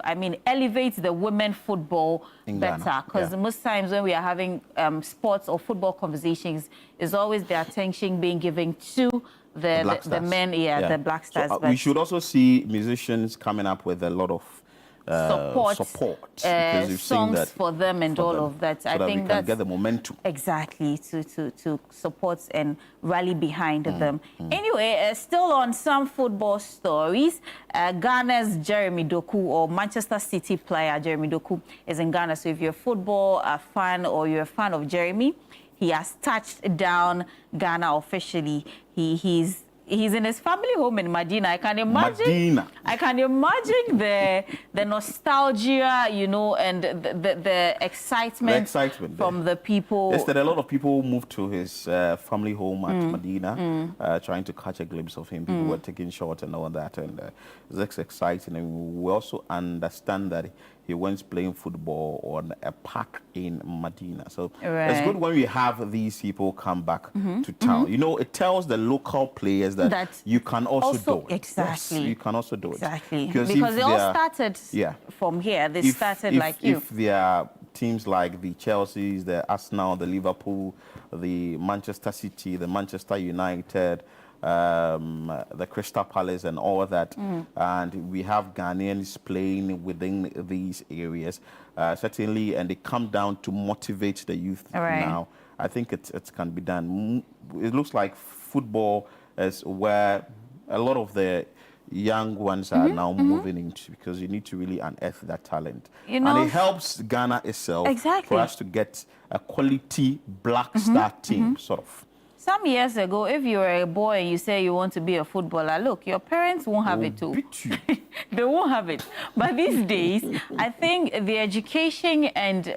I mean, elevate the women football better. Because most times when we are having sports or football conversations, is always the attention being given to the men, the Black Stars. So, we should also see musicians coming up with a lot of support because you've songs seen that for them and all of that. So I think that we can get the momentum. Exactly, to support and rally behind them. Anyway, still on some football stories, Ghana's Jeremy Doku, or Manchester City player Jeremy Doku, is in Ghana. So if you're a football fan or you're a fan of Jeremy, he has touched down Ghana officially. He's in his family home in Medina. I can imagine the nostalgia, you know, and the excitement from the people. Yesterday, a lot of people moved to his family home at Medina, trying to catch a glimpse of him. People were taking shots and all that, and it's exciting. And we also understand that he went playing football on a park in Medina. So Right. it's good when we have these people come back to town. You know, it tells the local players that you can also do it. Exactly. Yes, you can also do it. Exactly. Because Because they all started yeah. from here. They started like you. If there are teams like the Chelseas, the Arsenal, the Liverpool, the Manchester City, the Manchester United, the Crystal Palace and all of that, and we have Ghanaians playing within these areas, certainly, and they come down to motivate the youth now. I think it can be done. It looks like football is where a lot of the young ones are now moving into, because you need to really unearth that talent. You know, and it helps Ghana itself Exactly. for us to get a quality black star team, sort of. Some years ago, if you were a boy and you say you want to be a footballer, look, your parents won't have it too. They won't have it. But these days, I think the education and,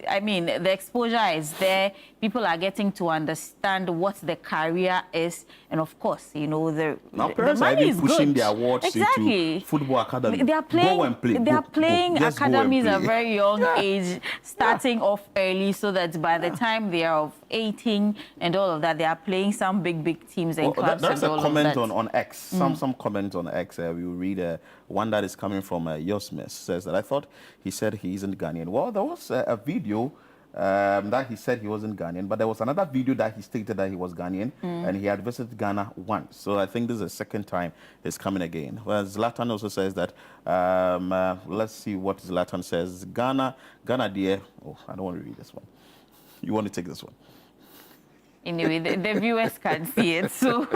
I mean, the exposure is there. People are getting to understand what the career is. And of course, you know, now the parents are money even is pushing good. their awards Exactly. into football academy. They are playing, go and play. They are playing Just go and academies at a play. very young age, starting off early, so that by the time they are of 18 and all of that, they are playing some big teams and clubs. There's and a all comment of that. on X. Some comment on X. We will read one that is coming from Yosmes. Says that I thought he said he isn't Ghanaian. Well, there was a video that he said he wasn't Ghanaian, but there was another video that he stated that he was Ghanaian and he had visited Ghana once. So I think this is the second time he's coming again. Well, Zlatan also says that, let's see what Zlatan says. Ghana dear. Oh, I don't want to read this one. You want to take this one? Anyway, the viewers can see it. So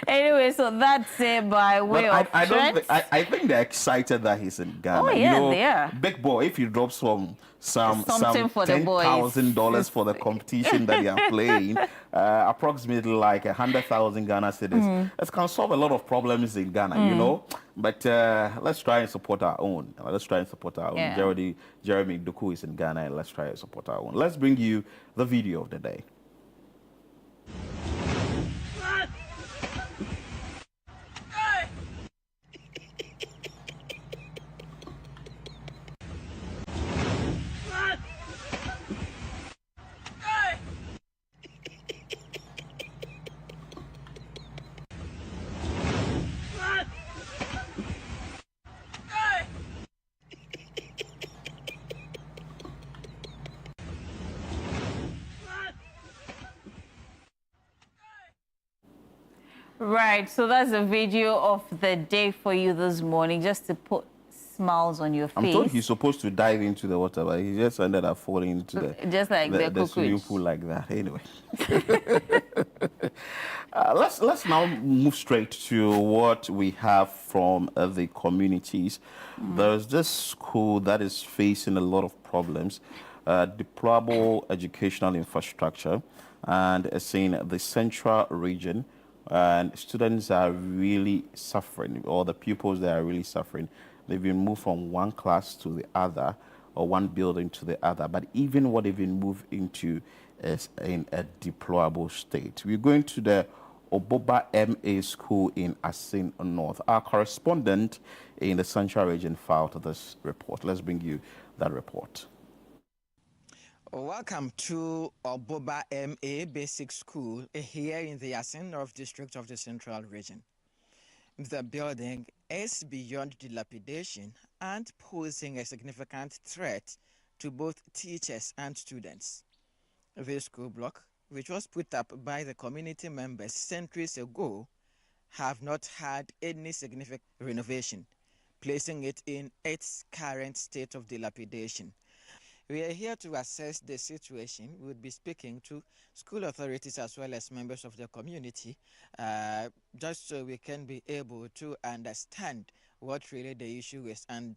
anyway, so that's it by way of trends. I think they're excited that he's in Ghana. Oh, yeah, you know, they are. Big boy, if he drops some Something for the boys. $10,000 for the competition that they are playing, approximately like 100,000 Ghana cedis, it can solve a lot of problems in Ghana, you know. But let's try and support our own. Yeah. Jeremy Duku is in Ghana, and let's try and support our own. Let's bring you the video of the day. Right, so that's a video of the day for you this morning, just to put smiles on your face. I'm told he's supposed to dive into the water, but he just ended up falling into just like the swimming pool like that. Anyway, let's now move straight to what we have from the communities. There's this school that is facing a lot of problems, deplorable educational infrastructure, and it's in the central region. And students are really suffering, or the pupils that are really suffering. They've been moved from one class to the other, or one building to the other. But even what they've been moved into is in a deplorable state. We're going to the Oboba MA School in Asin North. Our correspondent in the Central Region filed this report. Let's bring you that report. Welcome to Oboba MA Basic School here in the Asin North District of the Central Region. The building is beyond dilapidation and posing a significant threat to both teachers and students. This school block, which was put up by the community members centuries ago, have not had any significant renovation, placing it in its current state of dilapidation. We are here to assess the situation. We would be speaking to school authorities as well as members of the community, just so we can be able to understand what really the issue is and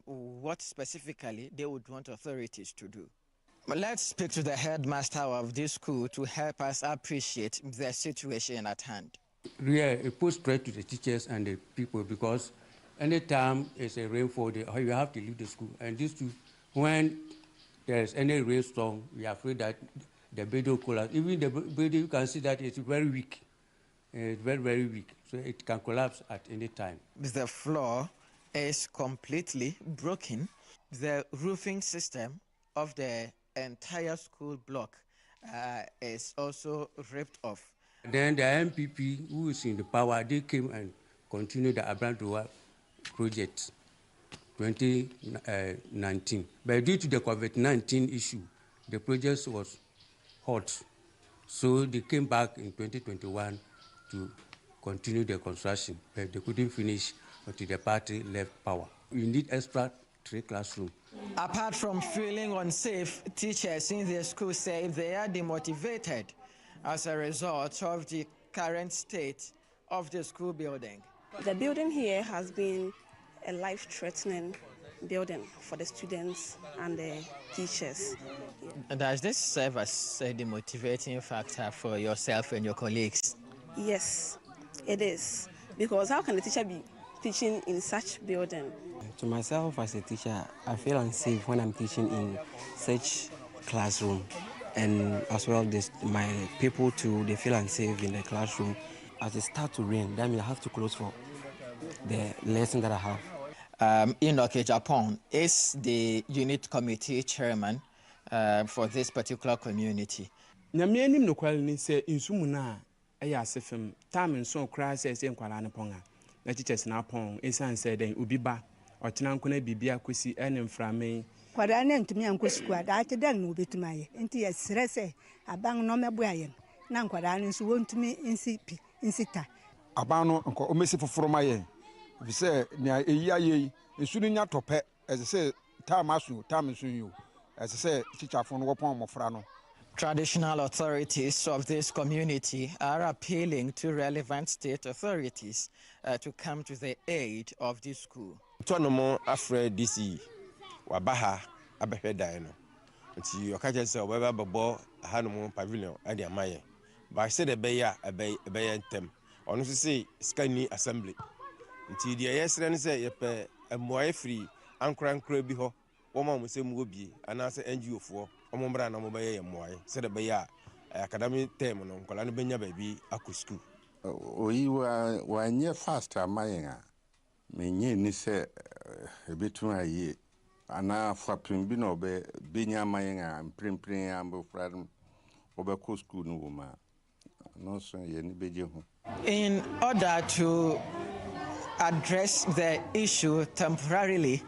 what specifically they would want authorities to do. Let's speak to the headmaster of this school to help us appreciate the situation at hand. Yeah, it puts threat to the teachers and the people, because anytime it's a rainfall, you have to leave the school. And these two, when there's any rainstorm, we are afraid that the building will collapse. Even the building, you can see that it's very weak. It's very, very weak. So it can collapse at any time. The floor is completely broken. The roofing system of the entire school block is also ripped off. Then the MPP, who is in the power, they came and continued the Abraham project 2019. But due to the COVID-19 issue, the project was halt. So they came back in 2021 to continue the construction, but they couldn't finish until the party left power. We need extra 3 classrooms. Apart from feeling unsafe, teachers in the school say they are demotivated as a result of the current state of the school building. The building here has been a life-threatening building for the students and the teachers. Does this serve as a demotivating factor for yourself and your colleagues? Yes, it is. Because how can a teacher be teaching in such building? To myself as a teacher, I feel unsafe when I'm teaching in such classroom. And as well, my people too, they feel unsafe in the classroom. As it starts to rain, then we have to close for the lesson that I have. Enoch Japan is the unit committee chairman for this particular community. Na me anim no kwal ni se insumu na aya asefem time nso kra se nkwala ne ponga na teachers na pon esan se den obi ba otena nkona bibia kwesi ene mframe kwada na ntumi ankosuku ada ate den no betumaye enti ya srese aban no meboaye na nkwada nso wontumi insita aban no nko omesi foforo maye bi se nia eyi aye nsu ni nya tope as say time asu time nsu yo as say chichafo no wopon mofra no. Traditional authorities of this community are appealing to relevant state authorities to come to the aid of this school. Tonomo afre DC wabaha abehweda no. Nti okaje se obeba babo hanumu pavilion ade amaye. Ba se de beya ebeya ntem. Ono se skani assembly. Nti de yesre ne se yepe amoye free ankra bi ho. Woma mo se mu obi anase NGO fo omombra na mo baye yemoye se de beya academic term no nkola no benya ba bi akosku oyi wa nye fast amayenga menye ni se ebetu aye ana fapin bi no be benya amayenga mprempren ambo fradum obeko school no woma no so ye ni beje ho. In order to address the issue temporarily,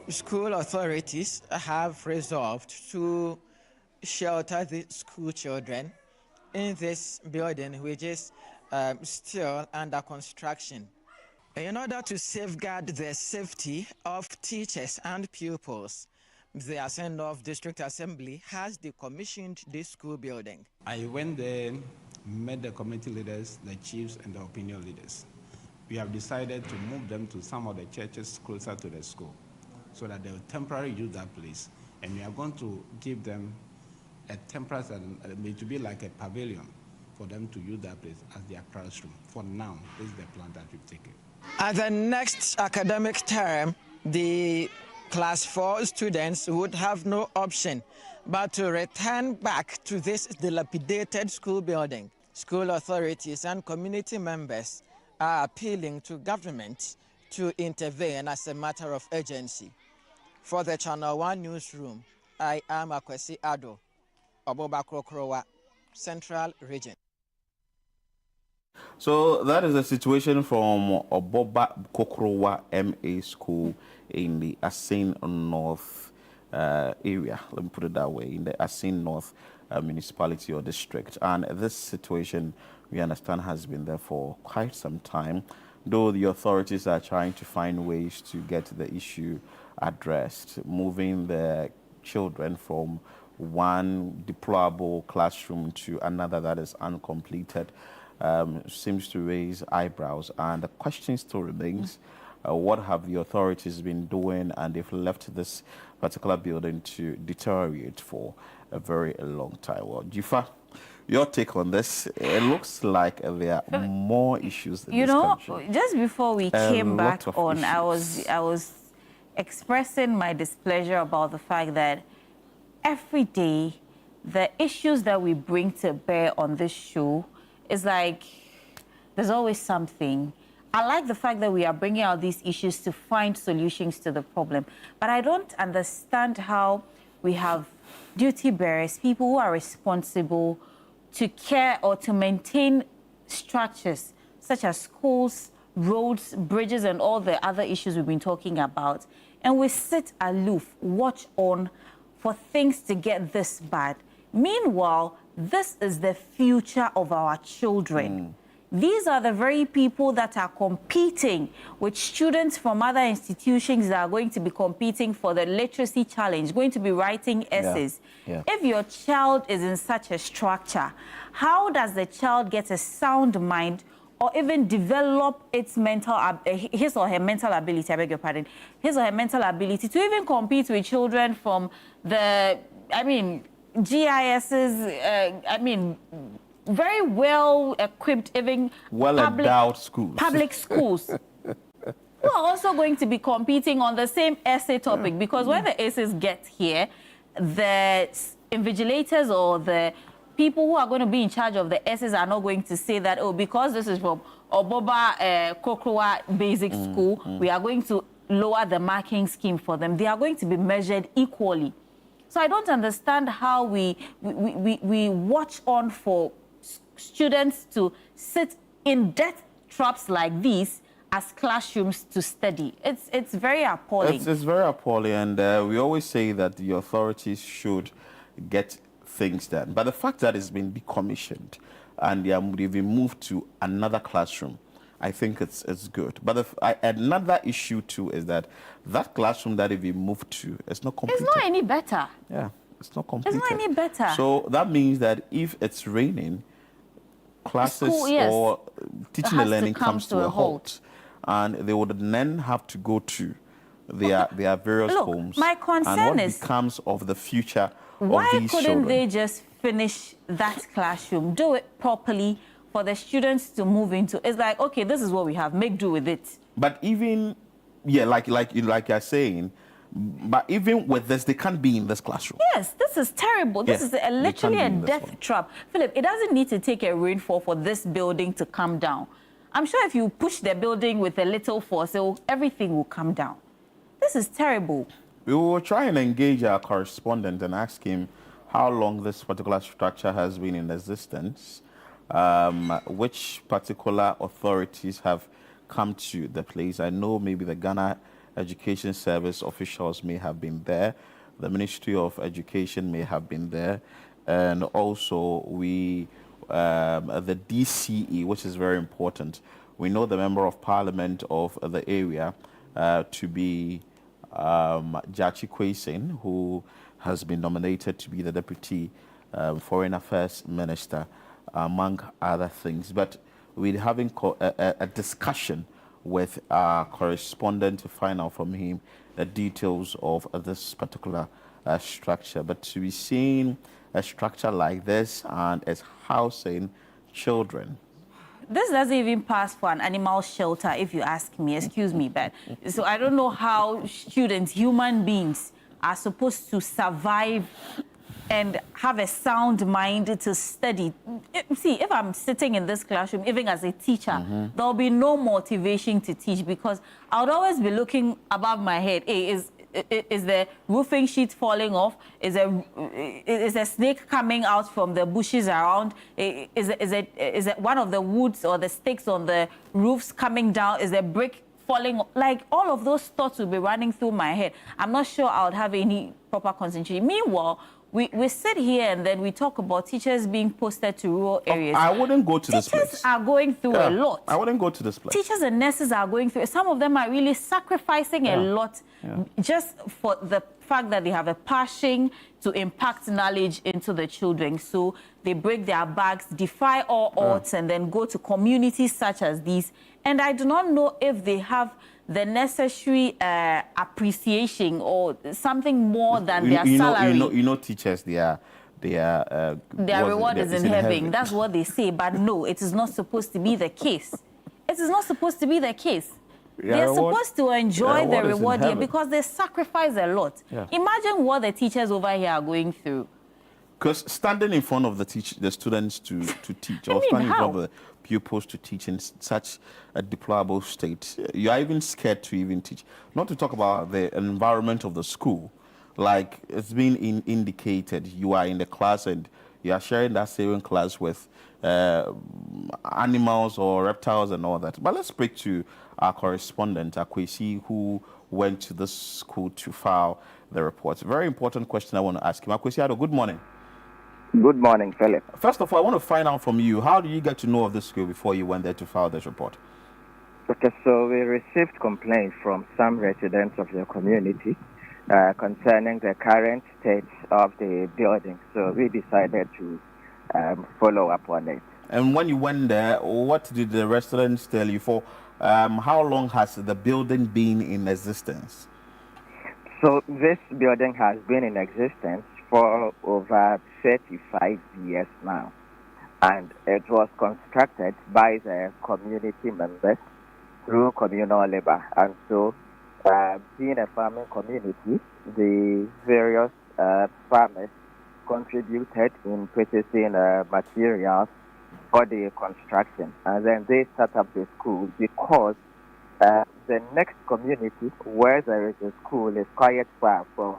school authorities have resolved to shelter the school children in this building, which is still under construction. In order to safeguard the safety of teachers and pupils, the Ascendorf District Assembly has decommissioned this school building. I went there, met the community leaders, the chiefs, and the opinion leaders. We have decided to move them to some of the churches closer to the school, so that they will temporarily use that place. And we are going to give them a temporary, to be like a pavilion for them to use that place as their classroom. For now, this is the plan that we've taken. At the next academic term, the Class 4 students would have no option but to return back to this dilapidated school building. School authorities and community members are appealing to government to intervene as a matter of urgency. For the Channel 1 newsroom, I am Akwesi Ado, Obobakro, Central Region. So that is a situation from Oboba Kokrowa MA School in the Asin North area. Let me put it that way, in the Asin North municipality or district. And this situation, we understand, has been there for quite some time, though the authorities are trying to find ways to get the issue addressed, moving the children from one deplorable classroom to another that is uncompleted. Seems to raise eyebrows, and the question still remains, what have the authorities been doing? And they've left this particular building to deteriorate for a very long time. Well, Jifa, your take on this? It looks like there are more issues in this country. Just before we came back on, I was expressing my displeasure about the fact that every day the issues that we bring to bear on this show is like there's always something. I like the fact that we are bringing out these issues to find solutions to the problem. But I don't understand how we have duty bearers, people who are responsible to care or to maintain structures such as schools, roads, bridges, and all the other issues we've been talking about. And we sit aloof, watch on for things to get this bad. Meanwhile, this is the future of our children. These are the very people that are competing with students from other institutions that are going to be competing for the literacy challenge, going to be writing essays. If your child is in such a structure, how does the child get a sound mind or even develop its his or her mental ability, I beg your pardon, his or her mental ability to even compete with children from the, GISs, very well-equipped, even well-endowed schools. Public schools. Who are also going to be competing on the same essay topic, because when the essays get here, the invigilators or the people who are going to be in charge of the essays are not going to say that, oh, because this is from Oboba Kokrowa Basic School, we are going to lower the marking scheme for them. They are going to be measured equally. So I don't understand how we watch on for students to sit in death traps like these as classrooms to study. It's very appalling. It's very appalling, and we always say that the authorities should get things done. But the fact that it's been decommissioned and they've been moved to another classroom, I think it's good. But another issue too is that classroom that they've been moved to is not completed. It's not any better. Yeah, it's not completed. It's not any better. So that means that if it's raining, classes or teaching and learning comes to a halt. And they would then have to go to their various homes. My concern and what is becomes of the future of why these couldn't children? they just finish that classroom, do it properly for the students to move into? It's like, okay, this is what we have, make do with it. But even, like you're saying, but even with this, they can't be in this classroom. Yes, this is terrible. This is literally a death trap. Philip, it doesn't need to take a rainfall for this building to come down. I'm sure if you push the building with a little force, everything will come down. This is terrible. We will try and engage our correspondent and ask him how long this particular structure has been in existence, which particular authorities have come to the place. I know maybe the Ghana Education Service officials may have been there, the Ministry of Education may have been there, and also the DCE, which is very important. We know the Member of Parliament of the area to be Jachi Kwesen, who has been nominated to be the Deputy Foreign Affairs Minister, among other things. But we're having a discussion with our correspondent to find out from him the details of this particular structure. But to be seeing a structure like this and as housing children. This doesn't even pass for an animal shelter, if you ask me. Excuse me, but so I don't know how students, human beings, are supposed to survive and have a sound mind to study. See, if I'm sitting in this classroom, even as a teacher, there'll be no motivation to teach, because I would always be looking above my head. Hey, is the roofing sheet falling off? Is a snake coming out from the bushes around? Is it one of the woods or the sticks on the roofs coming down? Is a brick falling? Like, all of those thoughts will be running through my head. I'm not sure I would have any proper concentration. Meanwhile, we sit here and then we talk about teachers being posted to rural areas. I wouldn't go to this place. Teachers are going through a lot. I wouldn't go to this place. Teachers and nurses are going through. Some of them are really sacrificing a lot just for the fact that they have a passion to impact knowledge into the children. So they break their backs, defy all odds, and then go to communities such as these. And I do not know if they have the necessary appreciation or something more than their salary. You know, teachers, their reward is in heaven. That's what they say. But no, it is not supposed to be the case. It is not supposed to be the case. They're supposed to enjoy the reward here because they sacrifice a lot. Imagine what the teachers over here are going through. Because standing in front of the students to teach, or mean, standing in how? front of the pupils to teach in such a deplorable state, you are even scared to even teach. Not to talk about the environment of the school. Like it's been indicated, you are in the class and you are sharing that same class with animals or reptiles and all that. But let's speak to our correspondent, Akwesi, who went to this school to file the report. Very important question I want to ask him. Akwesi, good morning. Good morning, Philip. First of all, I want to find out from you, how did you get to know of this school before you went there to file this report? Okay, so we received complaints from some residents of the community concerning the current state of the building. So we decided to follow up on it. And when you went there, what did the residents tell you? For how long has the building been in existence? So this building has been in existence for over 35 years now. And it was constructed by the community members through communal labor. And so, being a farming community, the various farmers contributed in purchasing materials for the construction. And then they set up the school because the next community where there is a school is quite far from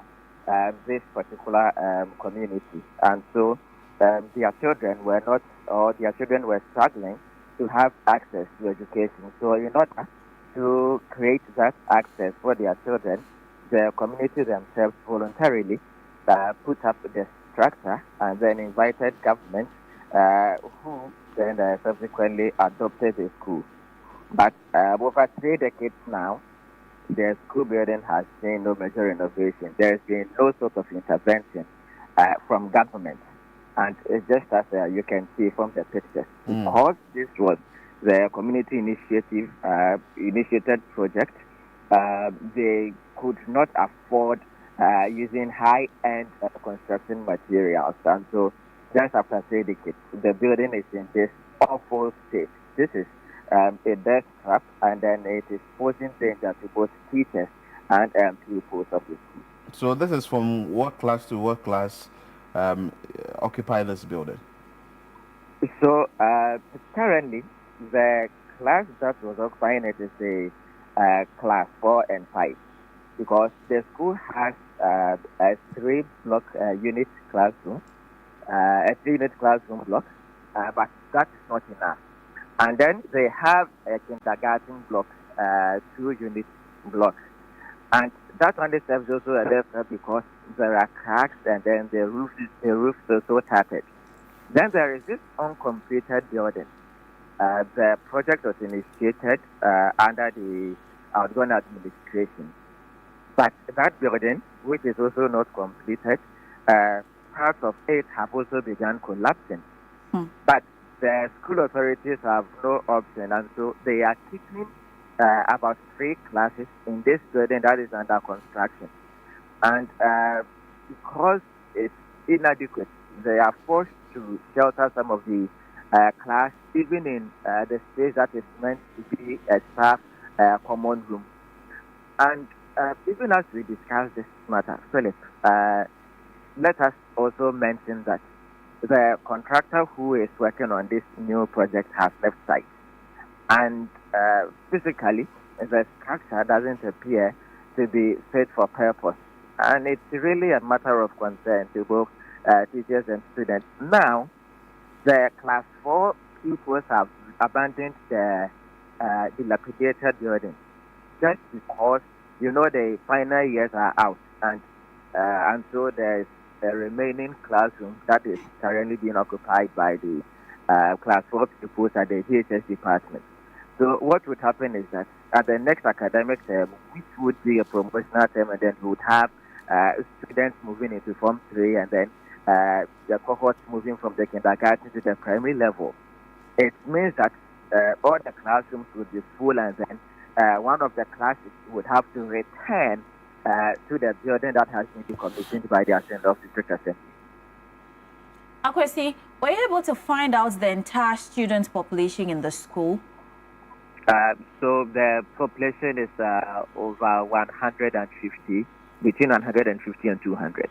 this particular community. And so their children were not, or their children were struggling to have access to education. So in order to create that access for their children, the community themselves voluntarily put up the structure and then invited government who then subsequently adopted the school. But over 3 decades now, the school building has seen no major renovation. There's been no sort of intervention from government. And it's just as you can see from the pictures. Because this was the community initiated project, they could not afford using high-end construction materials. And so just after 3 decades, the building is in this awful state. This is a death trap, and then it is posing danger to both teachers and pupils of the school. So this is from what class to what class occupy this building? So currently, the class that was occupying it is the class 4 and 5, because the school has a 3-block unit classroom, a 3-unit classroom block, but that is not enough. And then they have a kindergarten block, 2-unit block. And that only serves also a lesson because there are cracks and then the roof is so tattered. Then there is this uncompleted building. The project was initiated under the outgoing administration. But that building, which is also not completed, parts of it have also begun collapsing. But the school authorities have no option, and so they are keeping about 3 classes in this building that is under construction. And because it's inadequate, they are forced to shelter some of the class, even in the space that is meant to be a staff common room. And even as we discuss this matter, Philip, let us also mention that the contractor who is working on this new project has left site. And physically, the structure doesn't appear to be fit for purpose. And it's really a matter of concern to both teachers and students. Now, the class 4 pupils have abandoned the dilapidated building just because, the final years are out. And so there's a remaining classroom that is currently being occupied by the class 4 pupils at the GHS department. So what would happen is that at the next academic term, which would be a promotional term, and then we would have students moving into Form 3, and then the cohorts moving from the kindergarten to the primary level. It means that all the classrooms would be full, and then one of the classes would have to return to the building that has been decommissioned by the Assembly of District Assembly. Akwesi, were you able to find out the entire student population in the school? So the population is over 150, between 150 and 200.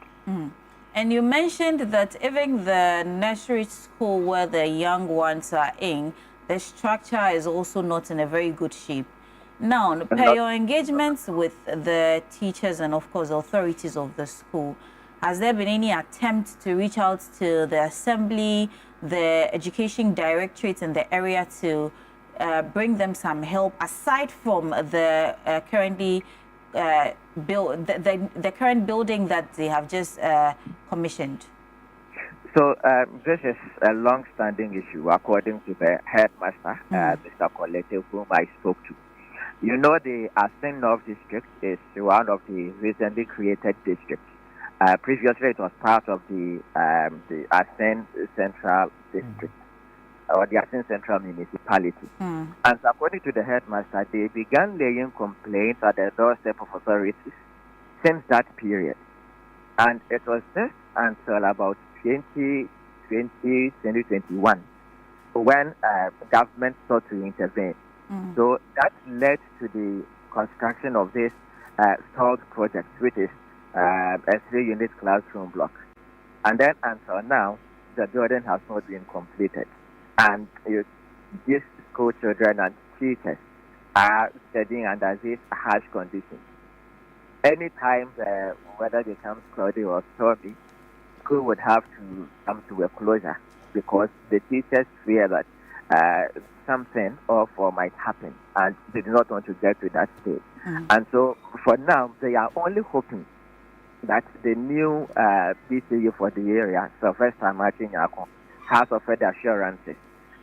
And you mentioned that even the nursery school where the young ones are in, the structure is also not in a very good shape. Now, per your engagements with the teachers and, of course, the authorities of the school, has there been any attempt to reach out to the assembly, the education directorate in the area to bring them some help, aside from the currently the current building that they have just commissioned? So this is a long-standing issue, according to the headmaster, Mr. Colette, whom I spoke to. You know, the Asin North District is one of the recently created districts. Previously, it was part of the Asin Central District, or the Asin Central Municipality. And according to the headmaster, they began laying complaints at the doorstep of authorities since that period. And it was just until about 2021 when the government sought to intervene. So that led to the construction of this stalled project, which is a 3-unit classroom block. And then until now, the building has not been completed. And these school children and teachers are studying under these harsh conditions. Anytime the weather becomes cloudy or stormy, school would have to come to a closure because the teachers fear that something awful might happen, and they do not want to get to that stage. And so, for now, they are only hoping that the new PCU for the area, Sylvester Martin Yako, has offered assurances.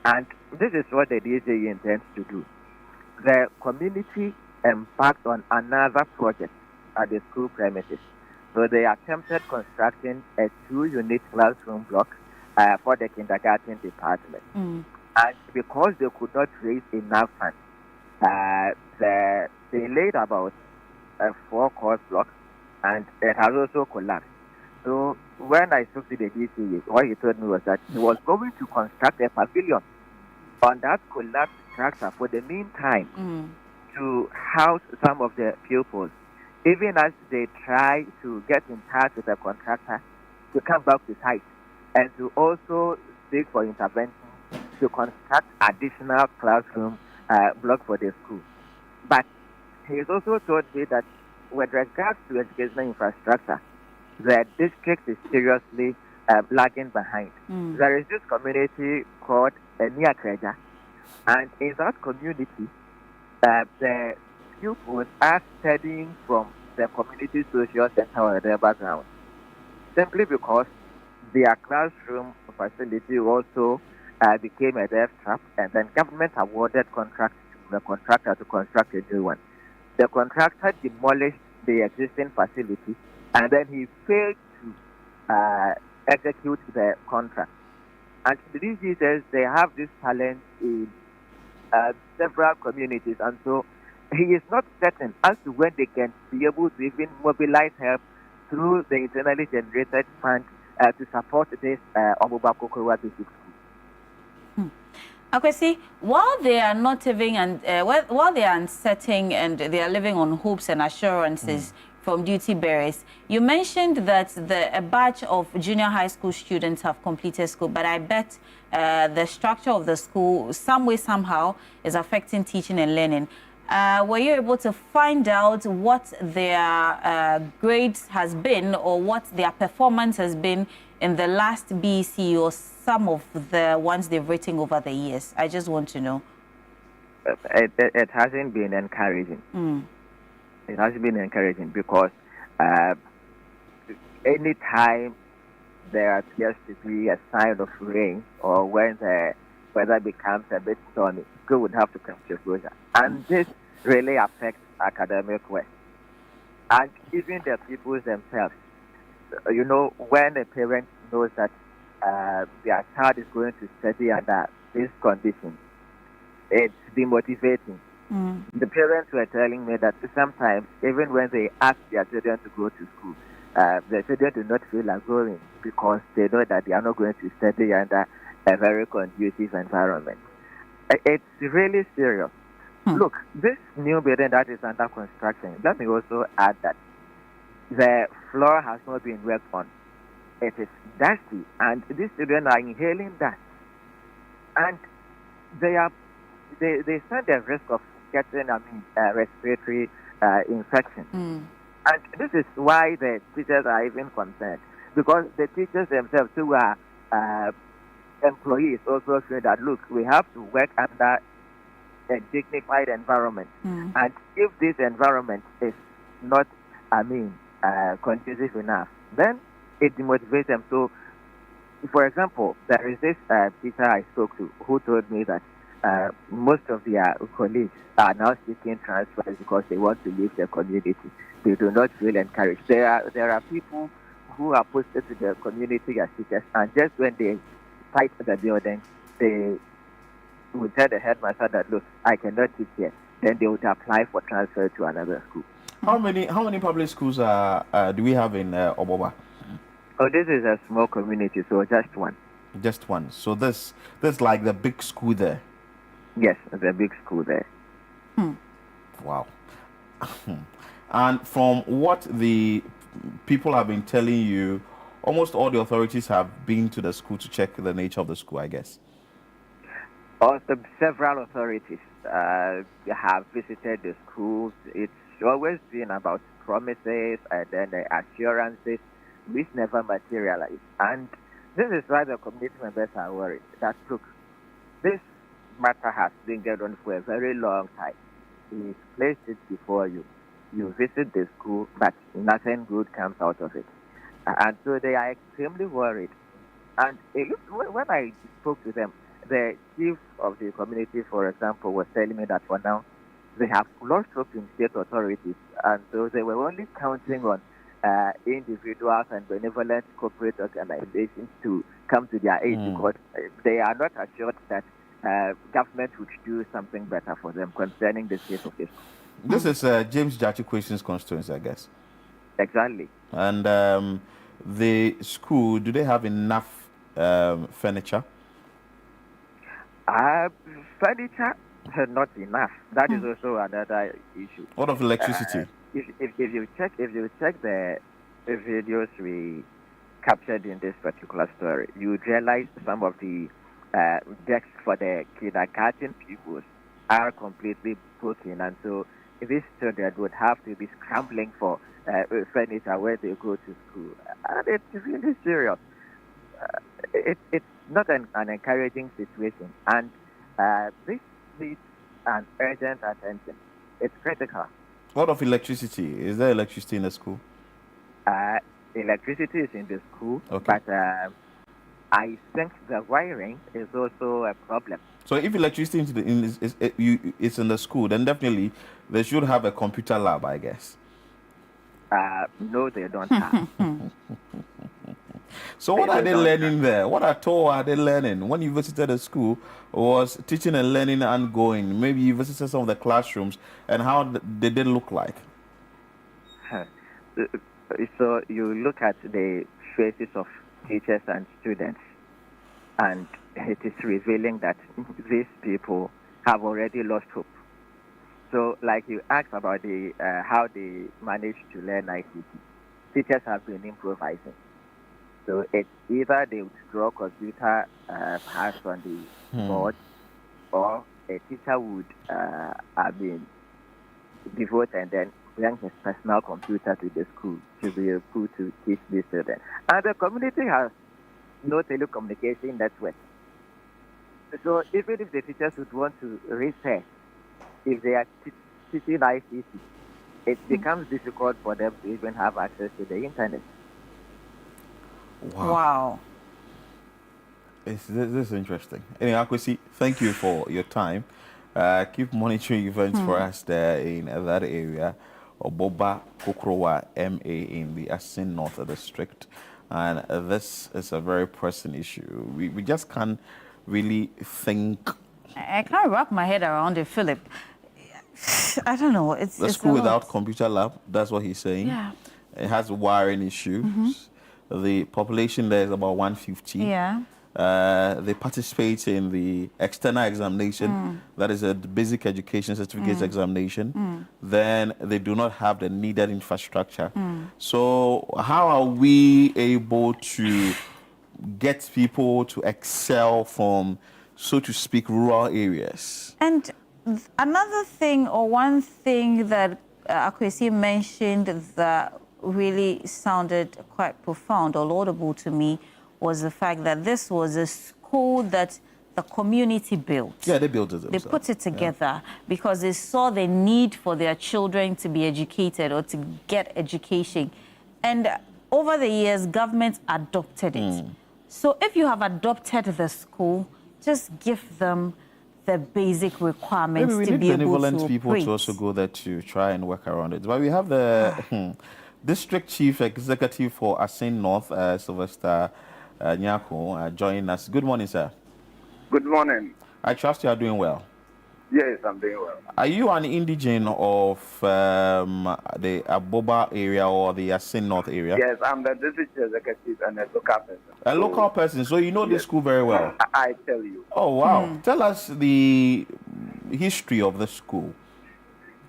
And this is what the DCE intends to do. The community embarked on another project at the school premises. So they attempted constructing a 2-unit classroom block for the kindergarten department. And because they could not raise enough funds, they laid about a 4-course block, and it has also collapsed. So when I spoke to the DCE, what he told me was that he was going to construct a pavilion on that collapsed structure for the meantime to house some of the pupils, even as they try to get in touch with the contractor to come back to site and to also seek for intervention to construct additional classroom block for the school. But he has also told me that with regards to educational infrastructure, the district is seriously lagging behind. There is this community called Nia Kreja, and in that community, the pupils are studying from the community social center or their background, simply because their classroom facility also became a death trap, and then government awarded contract to the contractor to construct a new one. The contractor demolished the existing facility, and then he failed to execute the contract. And these users, they have this talent in several communities, and so he is not certain as to when they can be able to even mobilize help through the internally generated fund to support this Bawku basic school. Akwesi, while they are not living and while they are uncertain and they are living on hopes and assurances from duty bearers, you mentioned that a batch of junior high school students have completed school, but I bet the structure of the school, some way, somehow, is affecting teaching and learning. Were you able to find out what their grades has been or what their performance has been in the last BEC or some of the ones they've written over the years? I just want to know. It hasn't been encouraging. It hasn't been encouraging because any time there appears to be a sign of rain or when the weather becomes a bit stormy, school would have to come to closure. And this really affects academic work. And even the pupils themselves. You know, when a parent knows that their child is going to study under these conditions, it's demotivating. The parents were telling me that sometimes, even when they ask their children to go to school, the children do not feel like going because they know that they are not going to study under a very conducive environment. It's really serious. Look, this new building that is under construction, let me also add that the floor has not been worked on. it is dusty, and these children are inhaling dust, and they stand the risk of getting, respiratory infection. And this is why the teachers are even concerned, because the teachers themselves who are employees also feel that, look, we have to work under a dignified environment. And if this environment is not, conducive enough, then it demotivates them. So, for example, there is this teacher I spoke to who told me that most of their colleagues are now seeking transfers because they want to leave the community. They do not feel encouraged. There are people who are posted to the community as teachers, and just when they fight the building, they would tell the headmaster that, look, I cannot teach here. Then they would apply for transfer to another school. How many public schools do we have in Oboba? Oh, this is a small community, so just one. Just one. So this like the big school there. Yes, the big school there. Wow. And from what the people have been telling you, almost all the authorities have been to the school to check the nature of the school, I guess. Also, several authorities have visited the schools. It's always been about promises and then assurances which never materialize. And this is why the community members are worried that, look, this matter has been going on for a very long time. We've placed it before you. You visit the school, but nothing good comes out of it. And so they are extremely worried. And when I spoke to them, the chief of the community, for example, was telling me that for now, they have lost hope in state authorities. And so they were only counting on individuals and benevolent corporate organizations to come to their aid because they are not assured that government would do something better for them concerning the state of this. This is James Jachikwesin's constituency, I guess. Exactly. And the school, do they have enough furniture? Furniture, not enough. That is also another issue. What of electricity? If you check the videos we captured in this particular story, you would realize some of the decks for the kindergarten pupils are completely broken, and so these children would have to be scrambling for furniture where they go to school, and it's really serious. It's not an encouraging situation, and this needs an urgent attention. It's critical. What of electricity? Is there electricity in the school? Electricity is in the school, okay. But I think the wiring is also a problem. So if electricity is in the school, then definitely they should have a computer lab, I guess. No, they don't have. So what are they learning there? What at all are they learning? When you visited the school, was teaching and learning ongoing? Maybe you visited some of the classrooms, and how did they look like? So you look at the faces of teachers and students, and it is revealing that these people have already lost hope. So, like you asked about how they managed to learn ICT, teachers have been improvising. So it's either they would draw computer parts on the board, or a teacher would, devote and then bring his personal computer to the school to be able to teach these children. And the community has no telecommunication network. So even if the teachers would want to research, if they are teaching ICT, it becomes difficult for them to even have access to the internet. Wow. This is interesting. Anyway, Akwesi, thank you for your time. Keep monitoring events for us there in that area. Oboba Kokrowa MA in the Asin North District. And this is a very pressing issue. We just can't really think. I can't wrap my head around it, Philip. I don't know. It's school without computer lab, that's what he's saying. Yeah. It has wiring issues. The population there is about 150. Yeah. they participate in the external examination, that is a basic education certificates examination, then they do not have the needed infrastructure. So how are we able to get people to excel from, so to speak, rural areas? And another thing, or one thing that Akwesi mentioned that really sounded quite profound or laudable to me was the fact that this was a school that the community built. Yeah, they built it themselves. They put it together because they saw the need for their children to be educated or to get education. And over the years, government adopted it. So if you have adopted the school, just give them the basic requirements Maybe we to need be able benevolent to people operate. to also go there to try and work around it. But we have the District Chief Executive for Asin North, Sylvester Nyako, joining us. Good morning, sir. Good morning. I trust you are doing well. Yes, I'm doing well. Are you an indigene of the Aboba area or the Asin North area? Yes, I'm the district executive and a local person. A local person, so you know this school very well. I tell you. Oh, wow. Tell us the history of the school.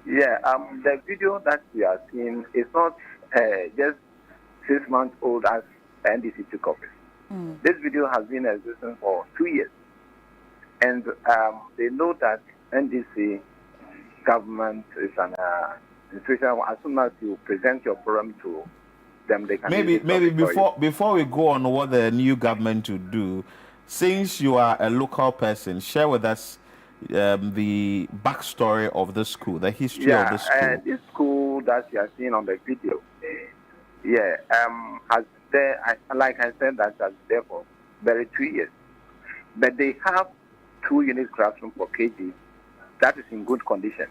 Yeah, the video that we are seeing is not just 6 months old as NDC took office. This video has been existing for 2 years. And they know that NDC government is an institution. As soon as you present your problem to them, they can Maybe before we go on what the new government will do, since you are a local person, share with us the backstory of the school, the history of the school. This school that you are seeing on the video, has there, like I said, that has there for very 2 years. But they have 2 unit classrooms for KG that is in good condition.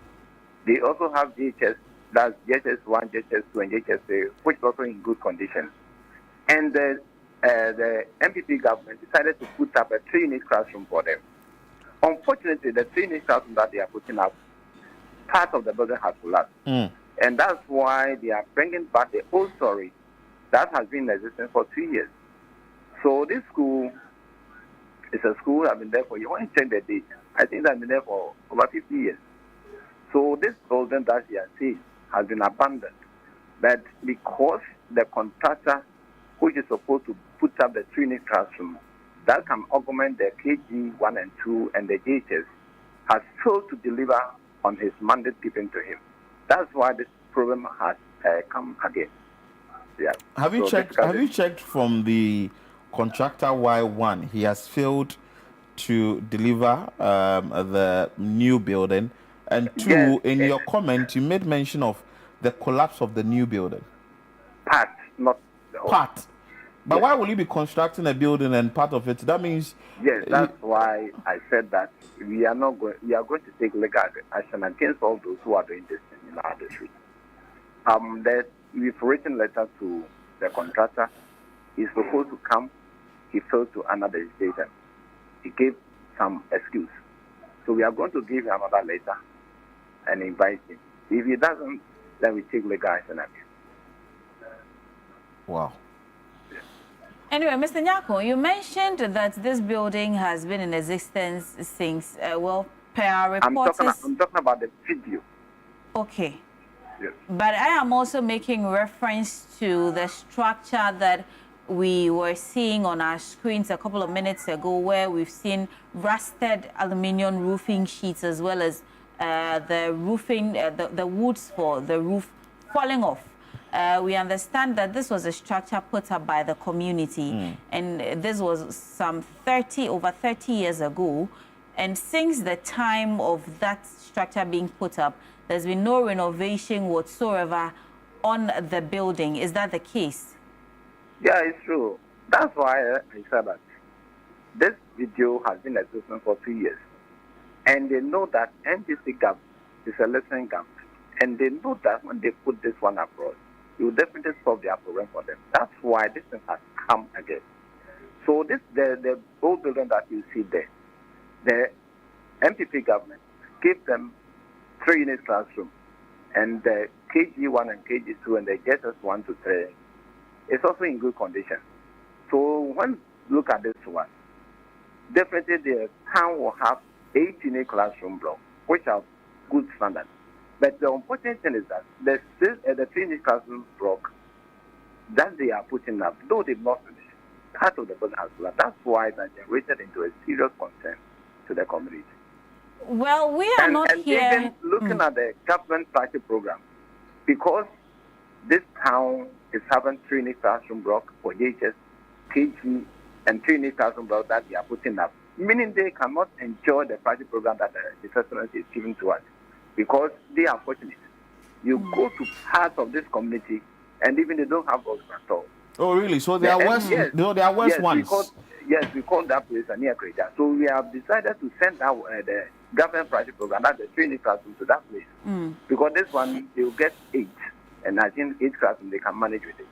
They also have JHS, that's JHS1, JHS2, and JHS3, which is also in good condition. And the MPP government decided to put up a 3-unit classroom for them. Unfortunately, the 3-unit classroom that they are putting up, part of the building has collapsed. And that's why they are bringing back the old story that has been in existence for 2 years. So this school is a school that has been there for, you want to check the date, I think they've been there for over 50 years. So this building that you are seeing has been abandoned. But because the contractor, which is supposed to put up the 3-unit classroom, that can augment the KG 1 and 2 and the JHS, has failed to deliver on his mandate given to him. That's why this problem has come again. Yeah. Have you checked from the contractor Y1? He has failed to deliver the new building. And 2, in your comment, you made mention of the collapse of the new building. Part, not the whole. Part. But why will you be constructing a building and part of it? That means... Yes, that's why I said that we are going to take legal action against all those who are doing this in our district. That we've written letters to the contractor. He's supposed to come. He failed to honor the decision. He gave some excuse. So we are going to give him another letter and invite him. If he doesn't, then we take legal action again. Wow. Anyway, Mr. Nyako, you mentioned that this building has been in existence since, per our reports... I'm talking about the video. Okay. Yes. But I am also making reference to the structure that we were seeing on our screens a couple of minutes ago, where we've seen rusted aluminium roofing sheets as well as the roofing, the woods for the roof falling off. We understand that this was a structure put up by the community, and this was over 30 years ago. And since the time of that structure being put up, there's been no renovation whatsoever on the building. Is that the case? Yeah, it's true. That's why I said that this video has been existing for 2 years. And they know that NDC government is a listening government. And they know that when they put this one abroad, it will definitely solve their problem for them. That's why this thing has come again. So the old building that you see there, the MPP government gave them 3-unit classroom, and the KG1 and KG2 and the JSS1 to 3 is also in good condition. So when you look at this one, definitely the town will have 8 unique classroom blocks, which are good standards. But the unfortunate thing is that the 3 unique classroom block that they are putting up, though they've not finished, part of the building has collapsed. That's why that generated into a serious concern to the community. Well, we are not here. Even looking at the government party program, because this town is having 3 unique classroom blocks for JHS, KG, and 3 unique classroom blocks that they are putting up, meaning they cannot enjoy the party program that the Excellency is giving to us, because they are fortunate. You go to parts of this community, and even they don't have works at all. Oh, really? So they are worse. Yes, They are worse ones. We call that place a near crater. So we have decided to send out the government project program, that's the 3 unique classrooms, to that place. Because this one, they will get 8. And I think 8 classrooms, they can manage with it.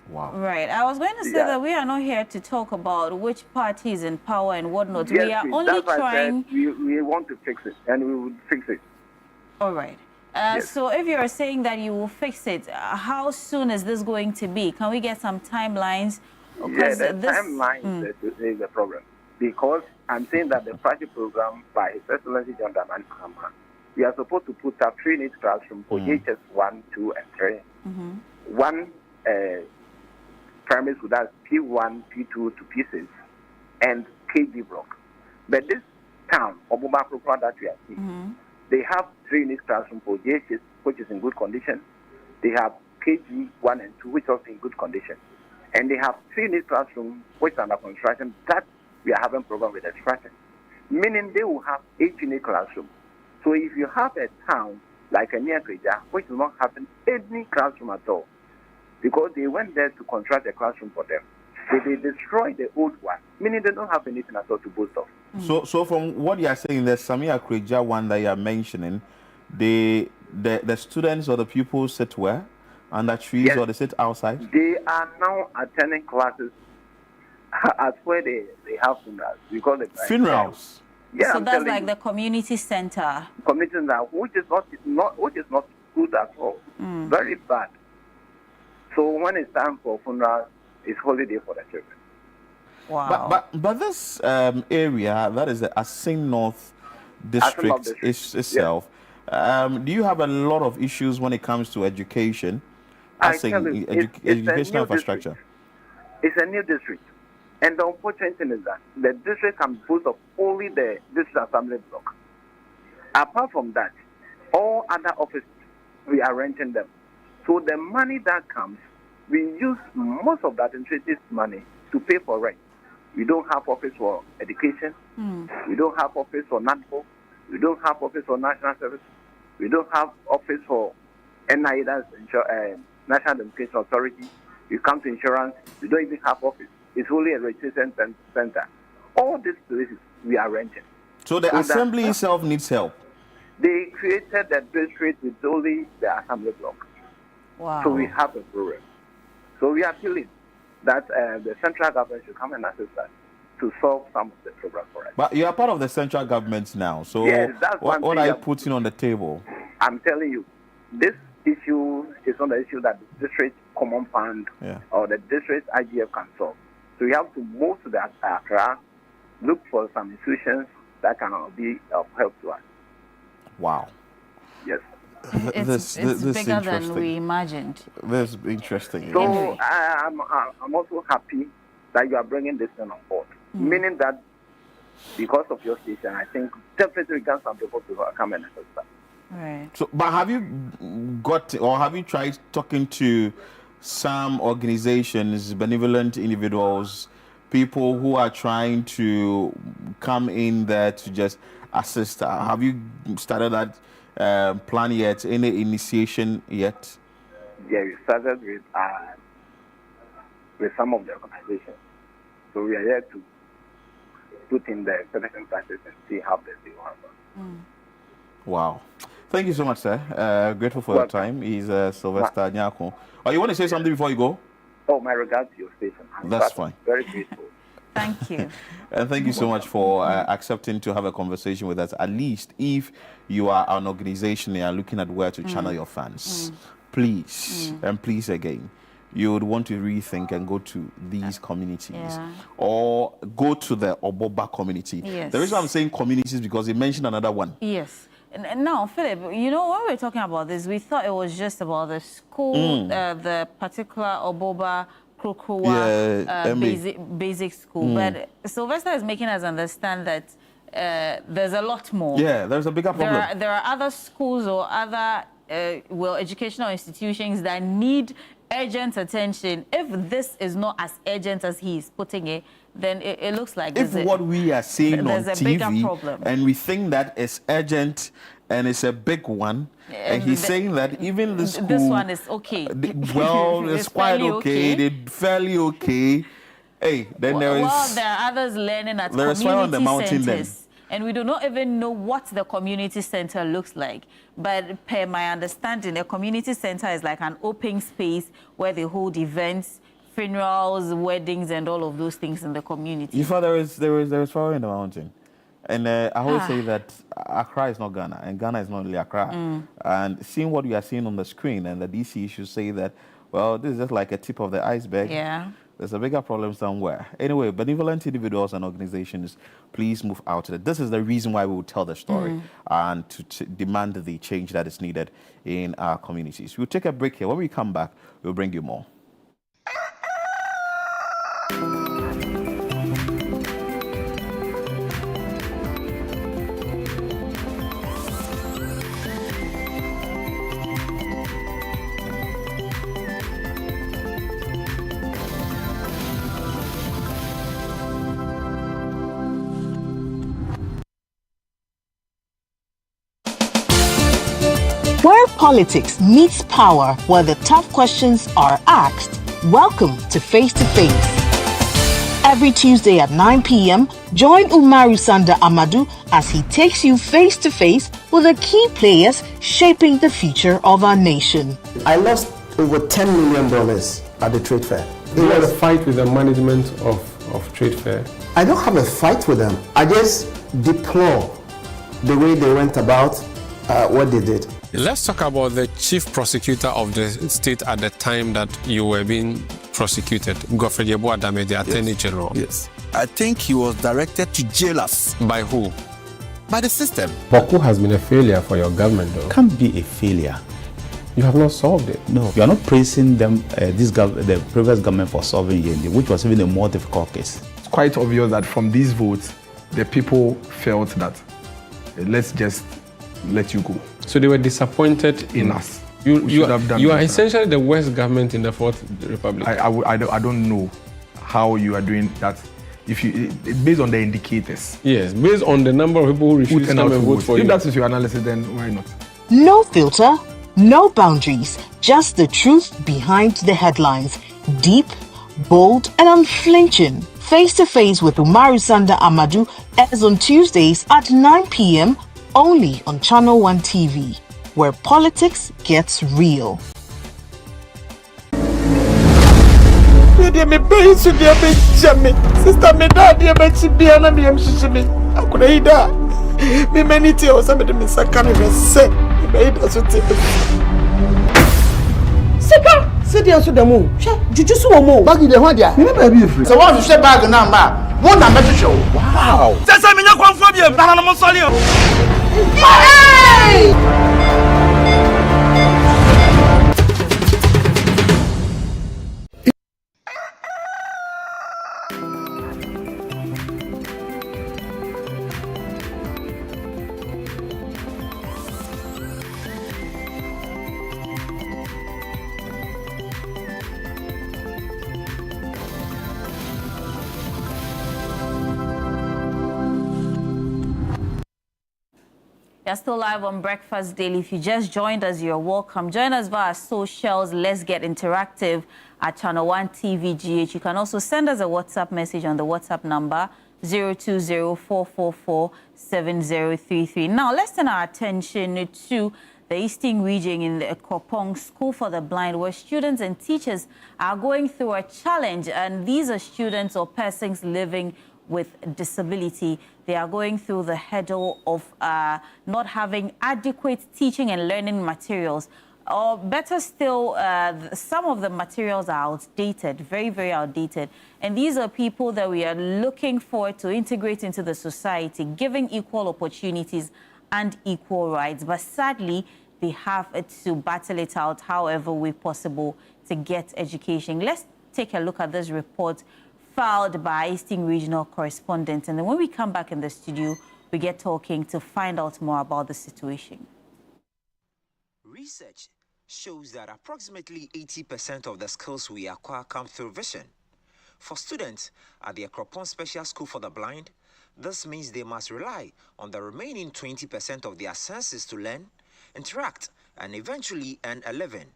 Wow. Right. I was going to say that we are not here to talk about which party is in power and whatnot. Yes, we are please. only That's why trying... I said we want to fix it, and we will fix it. All right. So if you're saying that you will fix it, how soon is this going to be? Can we get some timelines? Yeah, the timeline is the problem. Because I'm saying that the project program by His Excellency John Dramani Mahama, we are supposed to put up 3 unique classrooms for JHS 1, 2, and 3. One primary school, that's P1, P2 to P6, and KG block. But this town, Obuma Proper, that we are seeing, they have 3 unique classrooms for JHS, which is in good condition. They have KG 1 and 2, which is also in good condition. And they have 3 unique classrooms, which are under construction, that we are having problem with extraction. Meaning they will have 8 unique classrooms. So if you have a town like a near Kreja, which is not having any classroom at all, because they went there to construct a classroom for them, so they destroyed the old one, meaning they don't have anything at all to boast of. So from what you are saying, the Samia Kreja one that you are mentioning, the students or the pupils sit where? Under trees, or they sit outside? They are now attending classes at where they have funerals. We call it funerals. Yeah, so that's like the community center. Community center, which is not good at all. Very bad. So when it's time for funeral, it's holiday for the children. Wow. But this area, that is the Asin North district itself, do you have a lot of issues when it comes to education? Educational infrastructure. It's a new district. And the unfortunate thing is that the district can boast of only the district assembly block. Apart from that, all other offices, we are renting them. So the money that comes, we use most of that interest money to pay for rent. We don't have office for education. We don't have office for NATFO. We don't have office for national service. We don't have office for NIA, that's National Education Authority. You come to insurance, we don't even have office. It's only a registration center. All these places we are renting. So the assembly itself needs help. They created the district with only the assembly block. Wow. So we have a problem. So we are appealing that the central government should come and assist us to solve some of the problems for us. But you are part of the central government now. So yes, that's what are you putting on the table? I'm telling you, this issue is not the issue that the district common fund or the district IGF can solve. So we have to move to the Accra, look for some institutions that can be of help to us. Wow. Yes. It's bigger than we imagined. This is interesting. So I'm also happy that you are bringing this thing on board. Meaning that because of your station, I think definitely we can some people to come and assist us. Right. So, but have you tried talking to some organizations, benevolent individuals, people who are trying to come in there to just assist? Have you started that plan yet? Any initiation yet? Yeah, we started with some of the organizations. So we are here to put in the selection process and see how they do it. Wow. Thank you so much, sir. Grateful for your time. He's Sylvester Nyako. Oh, you want to say something before you go? Oh, my regards to your station. That's fine. Very grateful. Thank you. And thank you so much for accepting to have a conversation with us. At least if you are an organization and are looking at where to channel your funds, please, and please again, you would want to rethink and go to these communities or go to the Oboba community. Yes. The reason I'm saying communities because he mentioned another one. Yes. And now, Philip, you know, when we were talking about this, we thought it was just about the school, the particular Oboba Krokrowa basic school. But Sylvester is making us understand that there's a lot more. Yeah, there's a bigger problem. There are other schools or other educational institutions that need urgent attention. If this is not as urgent as he is putting it, then it looks like if what we are seeing on TV and we think that it's urgent and it's a big one, and he's saying that even the school, this one is okay. Well, it's quite okay. They're fairly okay. Hey, then there are others learning at community centers. And we do not even know what the community center looks like. But per my understanding, a community center is like an open space where they hold events, funerals, weddings, and all of those things in the community. You thought there is fire in the mountain. And I always say that Accra is not Ghana, and Ghana is not really Accra. And seeing what we are seeing on the screen, and the DC issues say that, well, this is just like a tip of the iceberg. Yeah. There's a bigger problem somewhere. Anyway, benevolent individuals and organizations, please move out of it. This is the reason why we will tell the story and to demand the change that is needed in our communities. We'll take a break here. When we come back, we'll bring you more. Where politics meets power, where the tough questions are asked, welcome to Face to Face. Every Tuesday at 9 p.m., join Umaru Sanda Amadou as he takes you face to face with the key players shaping the future of our nation. I lost over $10 million at the trade fair. You had a fight with the management of trade fair? I don't have a fight with them. I just deplore the way they went about what they did. Let's talk about the chief prosecutor of the state at the time that you were being prosecuted, Godfrey Yeboah Dame, the Attorney General. Yes. I think he was directed to jail us. By who? By the system. Bawku has been a failure for your government, though. Can't be a failure. You have not solved it. No, you are not praising them, the previous government for solving Yendi, which was even a more difficult case. It's quite obvious that from these votes, the people felt that let's just let you go. So they were disappointed in us. You are essentially the worst government in the Fourth Republic. I don't know how you are doing that. Based on the indicators. Yes, based on the number of people who refuse to come and vote for you. If that is your analysis, then why not? No filter, no boundaries, just the truth behind the headlines. Deep, bold, and unflinching. Face to Face with Umaru Sanda Amadou airs on Tuesdays at 9 p.m. only on Channel 1 TV, where politics gets real. Sister, me dad, dear Betty, Biana, me, and Shishimi. I could eat that. Me, many tears, some of them is a kind of a set. Me made us to take it. Sika, sit down to the moon. Did you see a move? Baggy the one, yeah. You never be free. So, once you say bag and number, one number to show. Wow. That's a minute one for you, Banana Monsolio. Hey! You're still live on Breakfast Daily. If you just joined us, you're welcome. Join us via socials. Let's get interactive at Channel 1 TV GH. You can also send us a WhatsApp message on the WhatsApp number 020-444-7033. Now, let's turn our attention to the Eastern region in the Ekopong School for the Blind, where students and teachers are going through a challenge. And these are students or persons living with disability. They are going through the hurdle of not having adequate teaching and learning materials. Or better still, some of the materials are outdated, very, very outdated. And these are people that we are looking for to integrate into the society, giving equal opportunities and equal rights. But sadly, they have to battle it out however way possible to get education. Let's take a look at this report filed by Eastern Regional Correspondent. And then when we come back in the studio, we get talking to find out more about the situation. Research shows that approximately 80% of the skills we acquire come through vision. For students at the Electoral Special School for the Blind, this means they must rely on the remaining 20% of their senses to learn, interact, and eventually earn a living.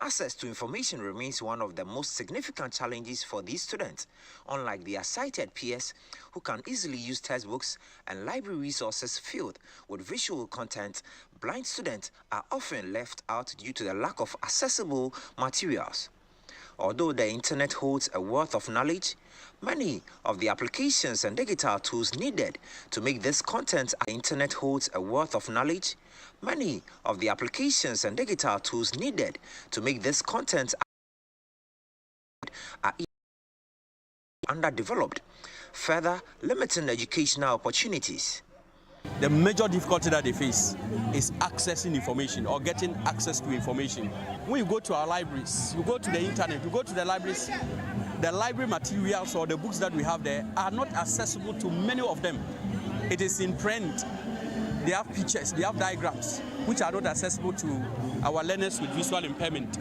Access to information remains one of the most significant challenges for these students. Unlike their sighted peers who can easily use textbooks and library resources filled with visual content, blind students are often left out due to the lack of accessible materials. Although the internet holds a wealth of knowledge, many of the applications and digital tools needed to make this content are underdeveloped, further limiting educational opportunities. The major difficulty that they face is accessing information or getting access to information. When you go to our libraries, you go to the internet, you go to the libraries, the library materials or the books that we have there are not accessible to many of them. It is in print. They have pictures, they have diagrams, which are not accessible to our learners with visual impairment.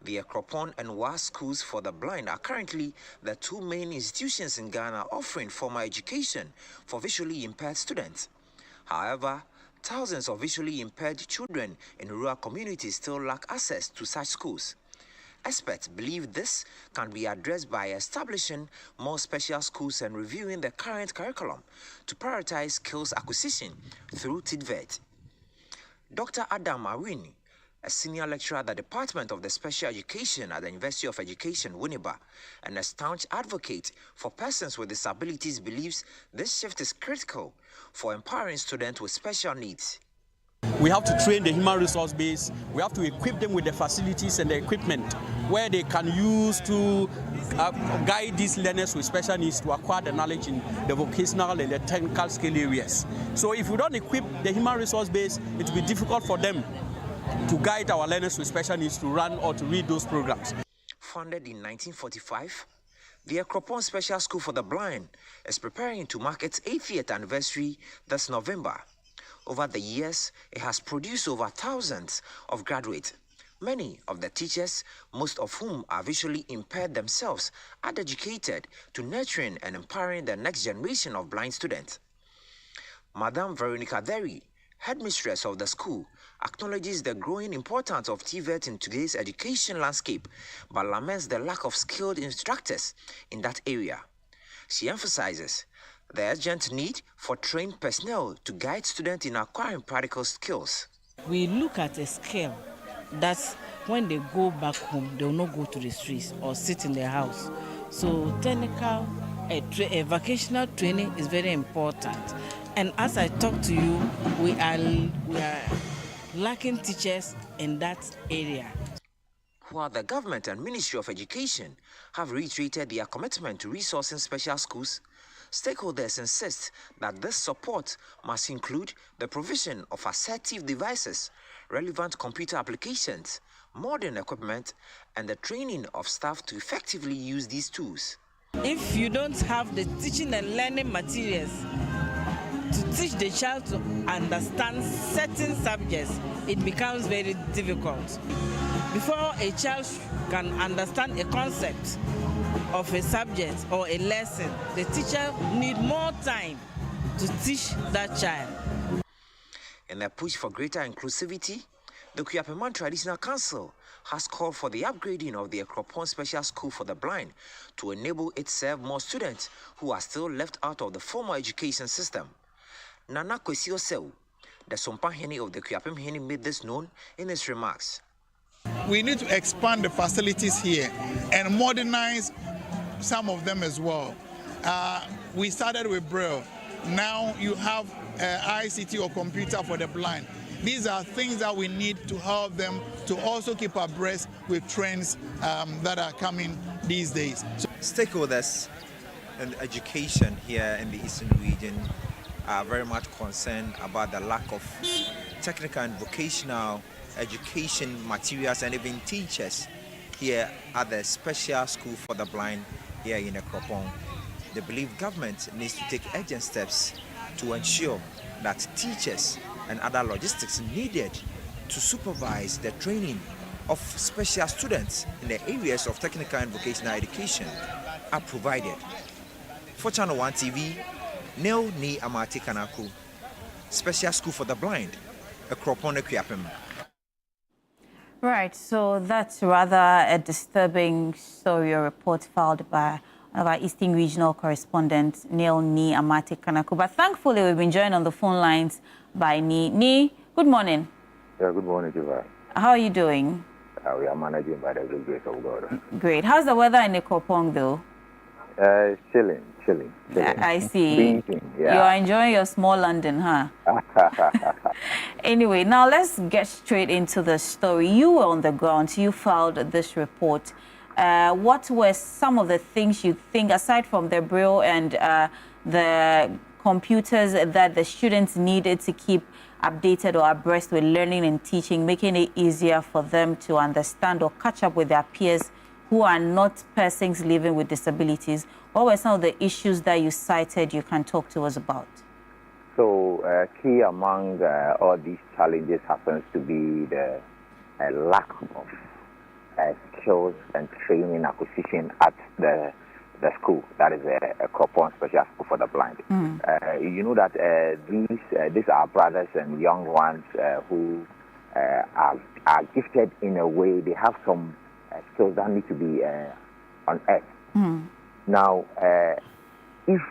The Electoral and WAS schools for the blind are currently the two main institutions in Ghana offering formal education for visually impaired students. However, thousands of visually impaired children in rural communities still lack access to such schools. Experts believe this can be addressed by establishing more special schools and reviewing the current curriculum to prioritize skills acquisition through TVET. Dr. Adam Awini, a senior lecturer at the Department of the Special Education at the University of Education, Winneba, and a staunch advocate for persons with disabilities, believes this shift is critical for empowering students with special needs. We have to train the human resource base. We have to equip them with the facilities and the equipment where they can use to guide these learners with special needs to acquire the knowledge in the vocational and the technical skill areas. So if we don't equip the human resource base, it will be difficult for them to guide our learners with special needs to run or to read those programs. Founded in 1945, the Electoral Special School for the Blind is preparing to mark its 80th anniversary this November. Over the years, it has produced over thousands of graduates. Many of the teachers, most of whom are visually impaired themselves, are dedicated to nurturing and empowering the next generation of blind students. Madame Veronica Derry, headmistress of the school, acknowledges the growing importance of TVET in today's education landscape, but laments the lack of skilled instructors in that area. She emphasizes the urgent need for trained personnel to guide students in acquiring practical skills. We look at a skill that when they go back home, they will not go to the streets or sit in their house. So technical, vocational training is very important. And as I talk to you, we are lacking teachers in that area. While the government and Ministry of Education have reiterated their commitment to resourcing special schools, stakeholders insist that this support must include the provision of assertive devices, relevant computer applications, modern equipment, and the training of staff to effectively use these tools. If you don't have the teaching and learning materials to teach the child to understand certain subjects, it becomes very difficult. Before a child can understand a concept of a subject or a lesson, the teacher needs more time to teach that child. In a push for greater inclusivity, the Kuyapeman Traditional Council has called for the upgrading of the Electoral Special School for the Blind to enable it serve more students who are still left out of the formal education system. Nana Kwesio Sew, the Sompa Heni of the Kuyapem Heni, made this known in his remarks. We need to expand the facilities here and modernize some of them as well. We started with Braille. Now you have ICT or computer for the blind. These are things that we need to help them to also keep abreast with trends that are coming these days. Stakeholders in education here in the Eastern region are very much concerned about the lack of technical and vocational education materials and even teachers here at the special school for the blind here in Ekropong. They believe government needs to take urgent steps to ensure that teachers and other logistics needed to supervise the training of special students in the areas of technical and vocational education are provided. For Channel 1 TV, Neo Ni Amati Kanaku, Special School for the Blind, Ekropong Ekuyapem. Right, so that's rather a disturbing story or report filed by one of our Eastern Regional correspondent, Neil Ni Amati Kanaku. But thankfully, we've been joined on the phone lines by Ni. Ni, good morning. Yeah, good morning, Jiva. How are you doing? We are managing by the grace of God. Great. How's the weather in Ekropong, though? Chilling. I see. Thinking, yeah. You are enjoying your small London, huh? Anyway, now let's get straight into the story. You were on the ground. You filed this report. What were some of the things you think, aside from the Braille and the computers, that the students needed to keep updated or abreast with learning and teaching, making it easier for them to understand or catch up with their peers who are not persons living with disabilities? What were some of the issues that you cited you can talk to us about? So, key among all these challenges happens to be the lack of skills and training acquisition at the school. That is a Ekropong Special School for the Blind. You know that these are brothers and young ones who are gifted in a way. They have some skills that need to be unearthed. Now, if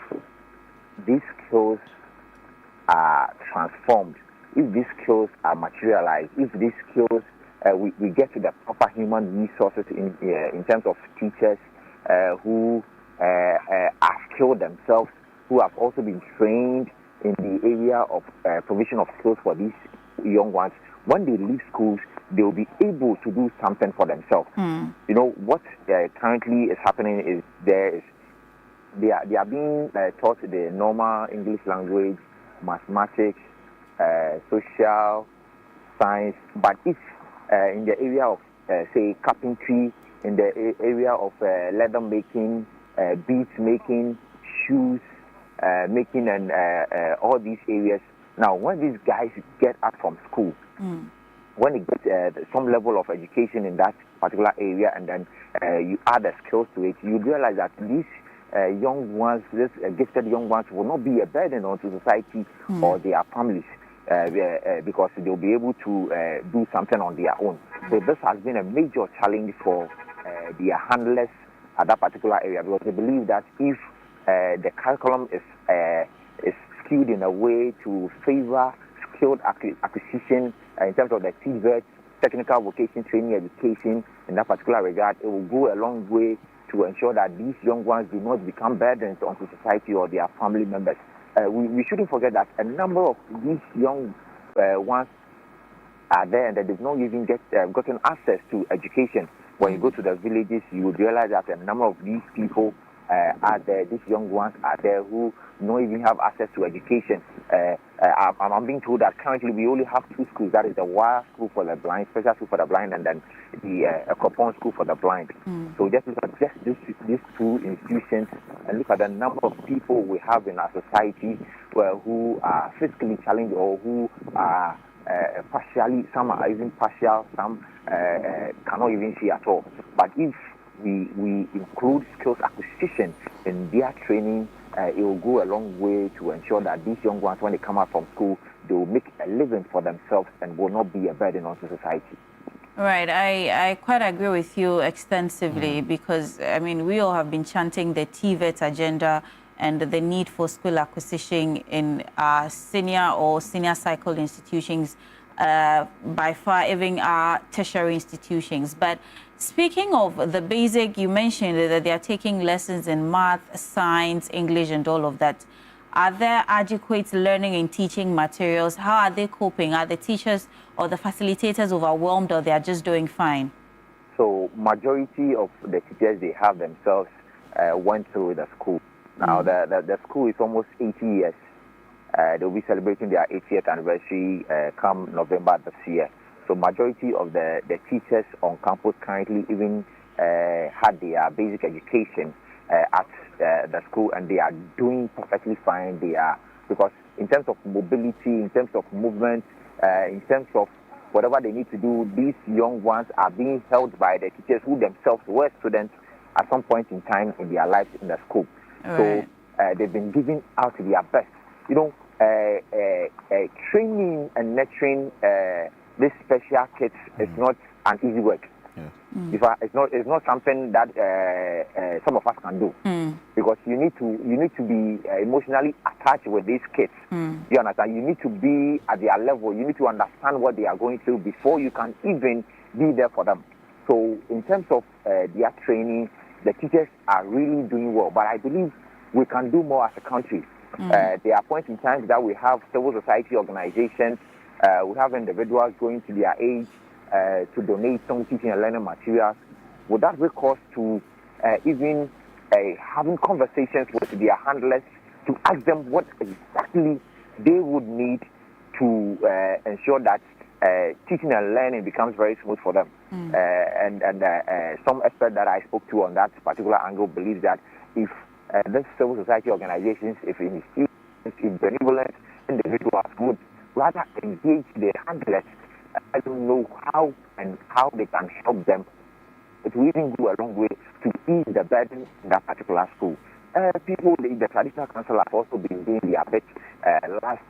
these skills are transformed, if these skills are materialized, if these skills we get to the proper human resources in terms of teachers who are skilled themselves, who have also been trained in the area of provision of skills for these young ones, when they leave schools, they will be able to do something for themselves. You know, what currently is happening is they are being taught the normal English language, mathematics, social science, but if in the area of, say, carpentry, in the area of leather making, beads making, shoes making, and all these areas. Now, when these guys get out from school, when they get some level of education in that particular area, and then you add the skills to it, you realize that these young ones, these gifted young ones, will not be a burden onto society or their families. Because they'll be able to do something on their own. So this has been a major challenge for their handlers at that particular area, because they believe that if the curriculum is skewed in a way to favor skilled acquisition in terms of the TVET, technical vocation training education, in that particular regard, it will go a long way to ensure that these young ones do not become burdens onto society or their family members. We shouldn't forget that a number of these young ones are there and that they've not even gotten access to education. When you go to the villages, you would realize that a number of these people are there, these young ones are there who don't even have access to education. I'm being told that currently we only have two schools. That is the Wire School for the Blind, Special School for the Blind, and then the Ekropong School for the Blind. So just look at these two institutions and look at the number of people we have in our society who are physically challenged or who are partially, some are even partial, some cannot even see at all. But if we include skills acquisition in their training, it will go a long way to ensure that these young ones, when they come out from school, they will make a living for themselves and will not be a burden onto society. Right, I quite agree with you extensively because, I mean, we all have been chanting the TVET agenda and the need for skill acquisition in our senior or senior cycle institutions, by far even our tertiary institutions. But speaking of the basic, you mentioned that they are taking lessons in math, science, English, and all of that. Are there adequate learning and teaching materials? How are they coping? Are the teachers or the facilitators overwhelmed, or they are just doing fine? So majority of the teachers, they have themselves went through the school. Now the school is almost 80 years. They'll be celebrating their 80th anniversary come November this year. So majority of the teachers on campus currently even had their basic education at the school, and they are doing perfectly fine. They are, because in terms of mobility, in terms of movement, in terms of whatever they need to do, these young ones are being held by the teachers who themselves were students at some point in time in their lives in the school. Right. So they've been giving out their best. You know, training and nurturing these special kids is not an easy work. It's not something that some of us can do, because you need to be emotionally attached with these kids. You understand? You need to be at their level. You need to understand what they are going through before you can even be there for them. So in terms of their training, the teachers are really doing well. But I believe we can do more as a country. There are points in time that we have civil society organizations, we have individuals going to their age to donate some teaching and learning materials. Would that recourse to even having conversations with their handlers to ask them what exactly they would need to ensure that teaching and learning becomes very smooth for them? And some expert that I spoke to on that particular angle believes that if this civil society organizations, if benevolent individuals would rather engage their handlers, I don't know how they can help them. It will even go a long way to ease the burden in that particular school. People, the traditional council have also been doing their bit. Last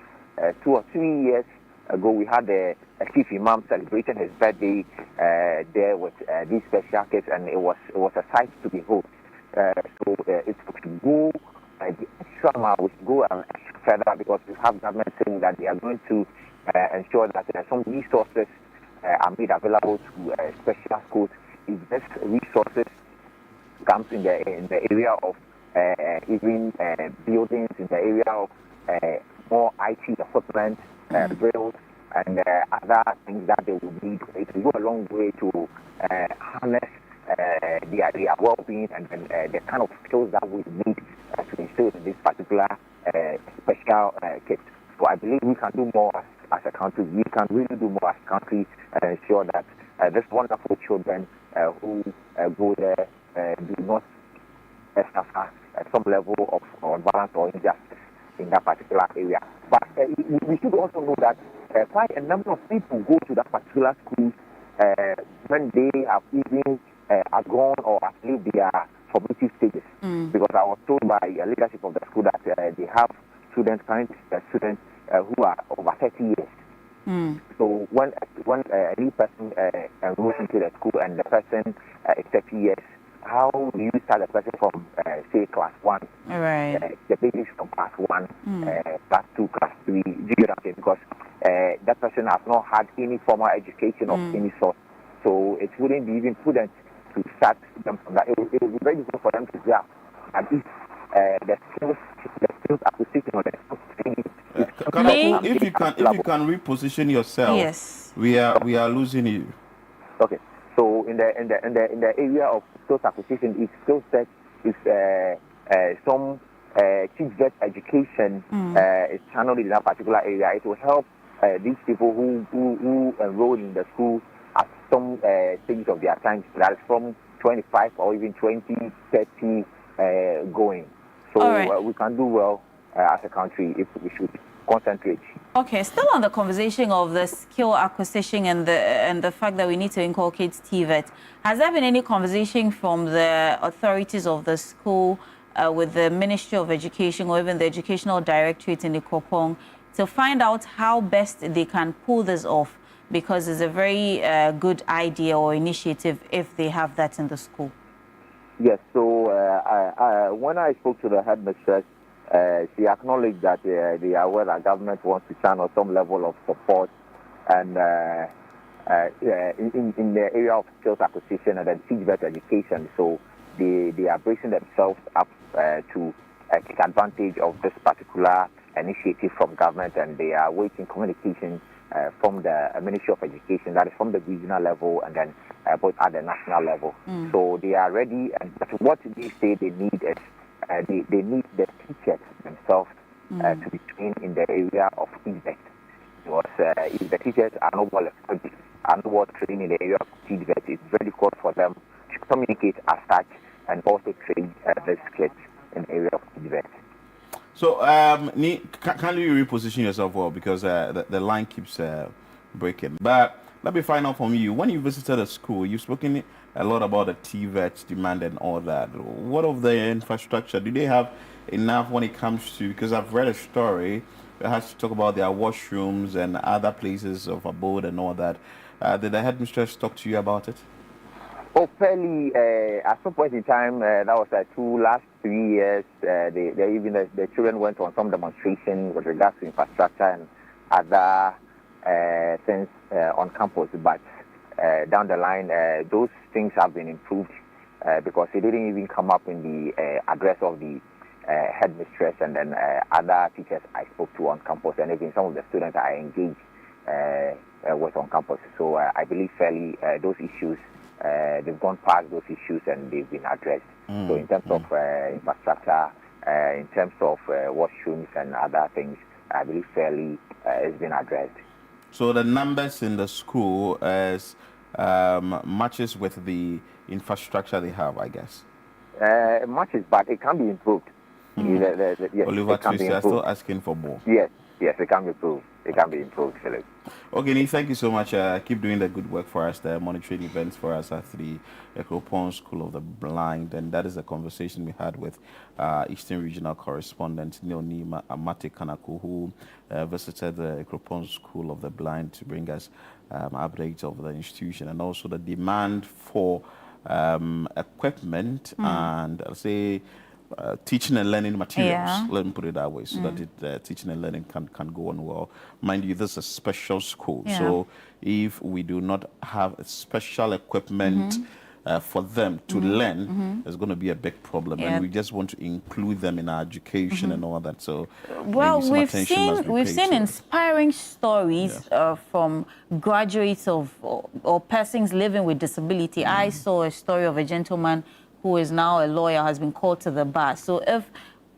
2 or 3 years ago, we had a chief imam celebrating his birthday there with these special kids, and it was a sight to behold. So it's to go the extra mile, we should go extra further, because we have government saying that they are going to ensure that some resources are made available to special schools. If this resources comes in the area of even buildings, in the area of more IT equipment, drills, and other things that they will need, it will go a long way to harness their well-being and the kind of skills that we need to instill in this particular special kids. So I believe we can do more as a country. We can really do more as a country and ensure that these wonderful children who go there do not suffer some level of unbalance or injustice in that particular area. But we should also know that quite a number of people go to that particular school when they have even gone or have lived their formative stages. Because I was told by leadership of the school that they have current students who are over 30 years. So when a new person enrolls into the school and the person is 30 years, how do you start the person from, say, class 1? Right. The babies from class 1, class 2, class 3, do you get what I'm saying? Because that person has not had any formal education of any sort. So it wouldn't be even prudent to start them from that. It would be very difficult for them to grasp at least the skills acquisition or the skills training. If you can reposition yourself, yes, we are losing you. Okay, so in the area of skills acquisition, if skill set is some teach vet education is channeled in that particular area, it will help these people who enroll in the school at some stages of their time, that is from 25 or even 20, 30 going. So we can do well as a country if we should concentrate. Okay, still on the conversation of the skill acquisition and the fact that we need to inculcate TVET, has there been any conversation from the authorities of the school with the Ministry of Education or even the Educational Directorate in the Kopong to find out how best they can pull this off? Because it's a very good idea or initiative if they have that in the school. Yes, so when I spoke to the headmistress, she acknowledged that they are aware that government wants to channel some level of support and in the area of skills acquisition and then teach better education. So they are bracing themselves up to take advantage of this particular initiative from government, and they are waiting communication from the Ministry of Education, that is from the regional level and then both at the national level. So they are ready, and what they say they need is they need the teachers themselves to be trained in the area of TVET. Because if the teachers are not well equipped, are not well trained in the area of TVET, it's very difficult for them to communicate as such and also train the kids in the area of TVET. So, can you reposition yourself well, because the line keeps breaking. But let me find out from you. When you visited a school, you've spoken a lot about the TVET demand and all that. What of the infrastructure? Do they have enough when it comes to? Because I've read a story that has to talk about their washrooms and other places of abode and all that. Did the headmistress talk to you about it? Oh, fairly. At some point in time, that was last 3 years. The children went on some demonstration with regards to infrastructure and other things on campus. But down the line, those things have been improved because it didn't even come up in the address of the headmistress and then other teachers I spoke to on campus, and even some of the students I engaged with on campus. So I believe fairly those issues. They've gone past those issues and they've been addressed. So in terms of infrastructure, in terms of washrooms and other things, I believe fairly it's been addressed. So the numbers in the school matches with the infrastructure they have, I guess. It matches, but it can be improved. Yes, Oliver Twist, you are still asking for more. Yes, it can be improved. It can be improved, Philip. Okay, Nick, thank you so much. Keep doing the good work for us, the monitoring events for us at the Electoral School of the Blind. And that is a conversation we had with Eastern Regional Correspondent Neonima Amate Kanaku, who visited the Electoral School of the Blind to bring us updates of the institution and also the demand for equipment and, I'll say, teaching and learning materials, let me put it that way, so that teaching and learning can go on well. Mind you, this is a special school, so if we do not have special equipment for them to learn, there's going to be a big problem, and we just want to include them in our education and all that. So, well, we've seen inspiring stories from graduates or persons living with disability. I saw a story of a gentleman who is now a lawyer, has been called to the bar. So if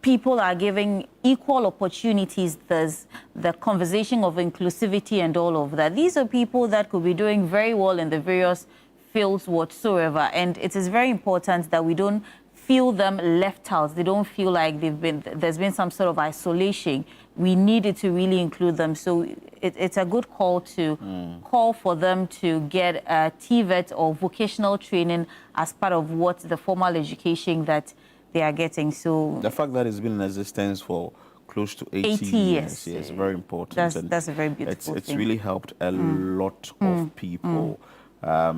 people are giving equal opportunities, there's the conversation of inclusivity and all of that. These are people that could be doing very well in the various fields whatsoever. And it is very important that we don't feel them left out. They don't feel like there's been some sort of isolation. We needed to really include them. So it's a good call to call for them to get a TVET or vocational training as part of what the formal education that they are getting. So the fact that it's been in existence for close to 80 years is very important. That's a very beautiful thing. It's really helped a lot of people.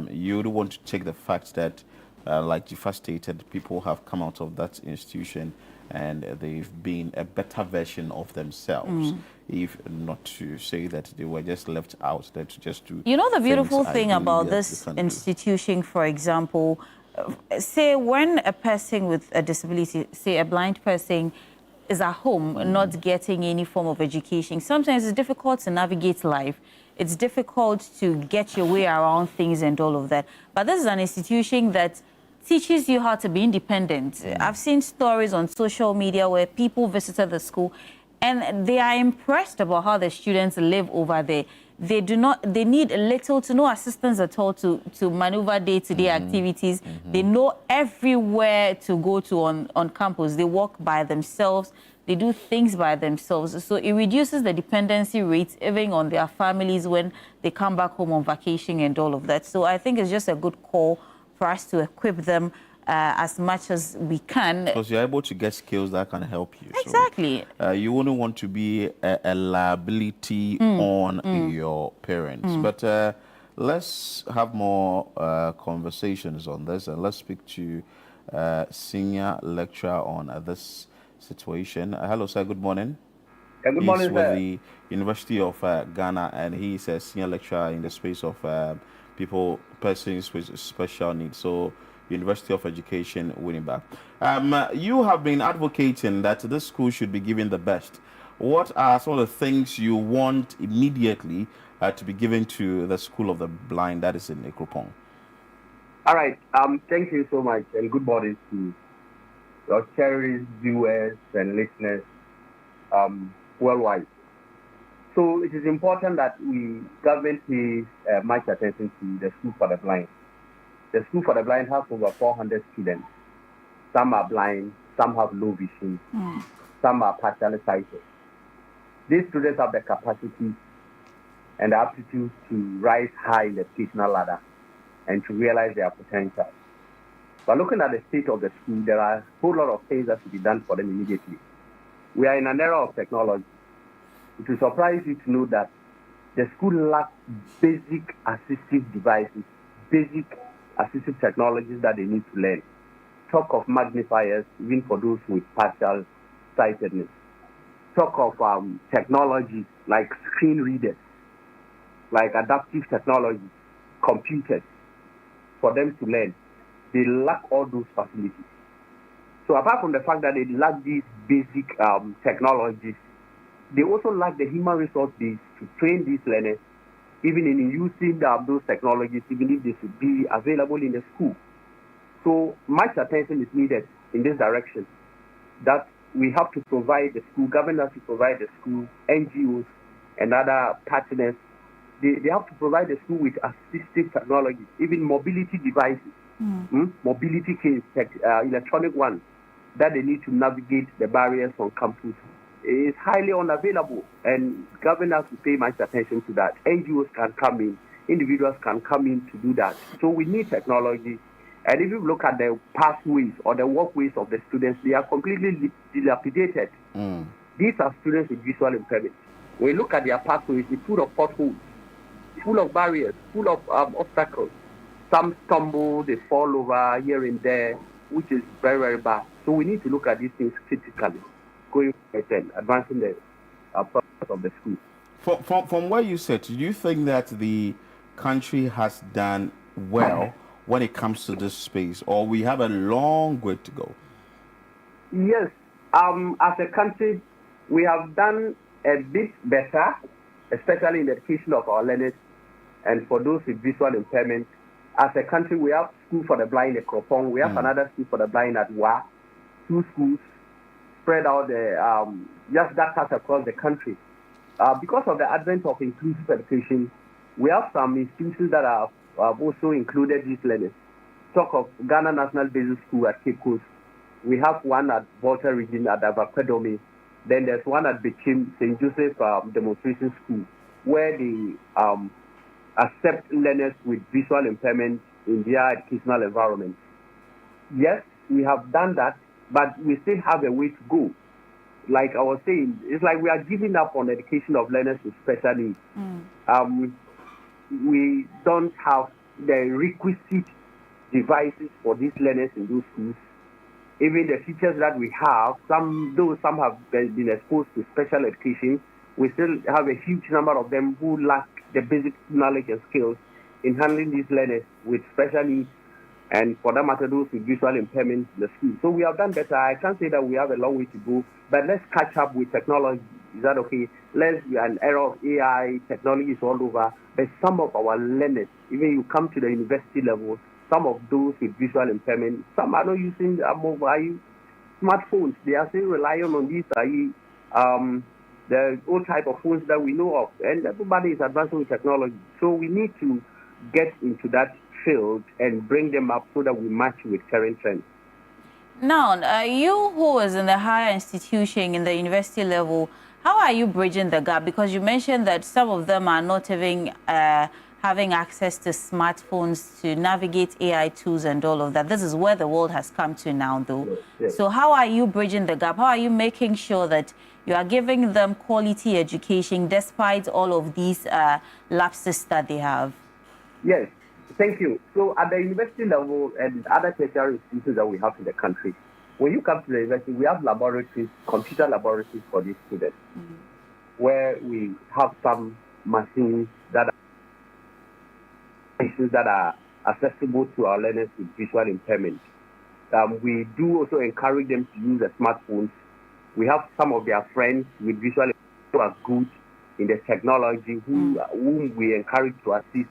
You don't want to take the fact that like Jifa stated, people have come out of that institution and they've been a better version of themselves, if not to say that they were just left out there to just do. You know, the beautiful thing about this institution, for example, say when a person with a disability, say a blind person, is at home not getting any form of education, sometimes it's difficult to navigate life. It's difficult to get your way around things and all of that. But this is an institution that teaches you how to be independent. I've seen stories on social media where people visited the school and they are impressed about how the students live over there. They need little to no assistance at all to maneuver day-to-day activities. They know everywhere to go to on campus. They walk by themselves. They do things by themselves. So it reduces the dependency rates even on their families when they come back home on vacation and all of that. So I think it's just a good call for us to equip them as much as we can. Because you're able to get skills that can help you. Exactly. So, you wouldn't want to be a liability on your parents. But let's have more conversations on this, and let's speak to senior lecturer on this situation. Hello, sir. Good morning. Good morning, He's with the University of Ghana, and he's a senior lecturer in the space of persons with special needs. So University of Education, Winnipeg. You have been advocating that this school should be given the best. What are some of the things you want immediately to be given to the School of the Blind that is in Ekropong? All right. Thank you so much, and good morning to your cherished viewers and listeners worldwide. So it is important that government pays much attention to the School for the Blind. The School for the Blind has over 400 students. Some are blind, some have low vision, some are partially sighted. These students have the capacity and the aptitude to rise high in the educational ladder and to realize their potential. But looking at the state of the school, there are a whole lot of things that should be done for them immediately. We are in an era of technology. It will surprise you to know that the school lacks basic assistive devices, basic assistive technologies that they need to learn. Talk of magnifiers, even for those with partial sightedness. Talk of technologies like screen readers, like adaptive technology, computers, for them to learn. They lack all those facilities. So apart from the fact that they lack these basic technologies, they also lack the human resource base to train these learners, even in using those technologies, even if they should be available in the school. So much attention is needed in this direction, that we have to provide the school, government has to provide the school, NGOs and other partners. They have to provide the school with assistive technology, even mobility devices, mobility case, electronic ones, that they need to navigate the barriers on campus. It is highly unavailable, and government has to pay much attention to that. NGOs can come in, individuals can come in to do that. So we need technology. And if you look at the pathways or the walkways of the students, they are completely dilapidated. These are students with visual impairment. When you look at their pathways, it's full of potholes, full of barriers, full of obstacles. Some stumble, they fall over here and there, which is very, very bad. So we need to look at these things critically, going forward and advancing the process of the school. From where you sit, do you think that the country has done well when it comes to this space, or we have a long way to go? Yes. As a country, we have done a bit better, especially in the education of our learners and for those with visual impairment. As a country, we have School for the Blind at Kropong. We have another School for the Blind at Wa. 2 schools spread out just that cut across the country. Because of the advent of inclusive education, we have some institutions that have also included these learners. Talk of Ghana National Basic School at Cape Coast. We have one at Volta Region at Avakwedomi. Then there's one at Bichim, St. Joseph Demonstration School, where they accept learners with visual impairment in their educational environment. Yes, we have done that, but we still have a way to go. Like I was saying, it's like we are giving up on education of learners with special needs. We don't have the requisite devices for these learners in those schools. Even the teachers that we have, some have been exposed to special education, we still have a huge number of them who lack the basic knowledge and skills in handling these learners with special needs, and for that matter, those with visual impairment in the school. So we have done better. I can't say that we have a long way to go, but let's catch up with technology. Is that okay? An era of AI, technology is all over, but some of our learners, even you come to the university level, some of those with visual impairment, some are not using mobile smartphones. They are still relying on these the old type of phones that we know of, and everybody is advancing with technology. So we need to get into that field and bring them up so that we match with current trends. Now, you who is in the higher institution, in the university level, how are you bridging the gap? Because you mentioned that some of them are not even having access to smartphones to navigate AI tools and all of that. This is where the world has come to now, though. Yes. So how are you bridging the gap? How are you making sure that you are giving them quality education despite all of these lapses that they have? Yes, thank you. So at the university level and other tertiary institutions that we have in the country, when you come to the university, we have laboratories, computer laboratories for these students, where we have some machines that are accessible to our learners with visual impairment. We do also encourage them to use the smartphones. We have some of their friends with visual impairment who are good in the technology, whom we encourage to assist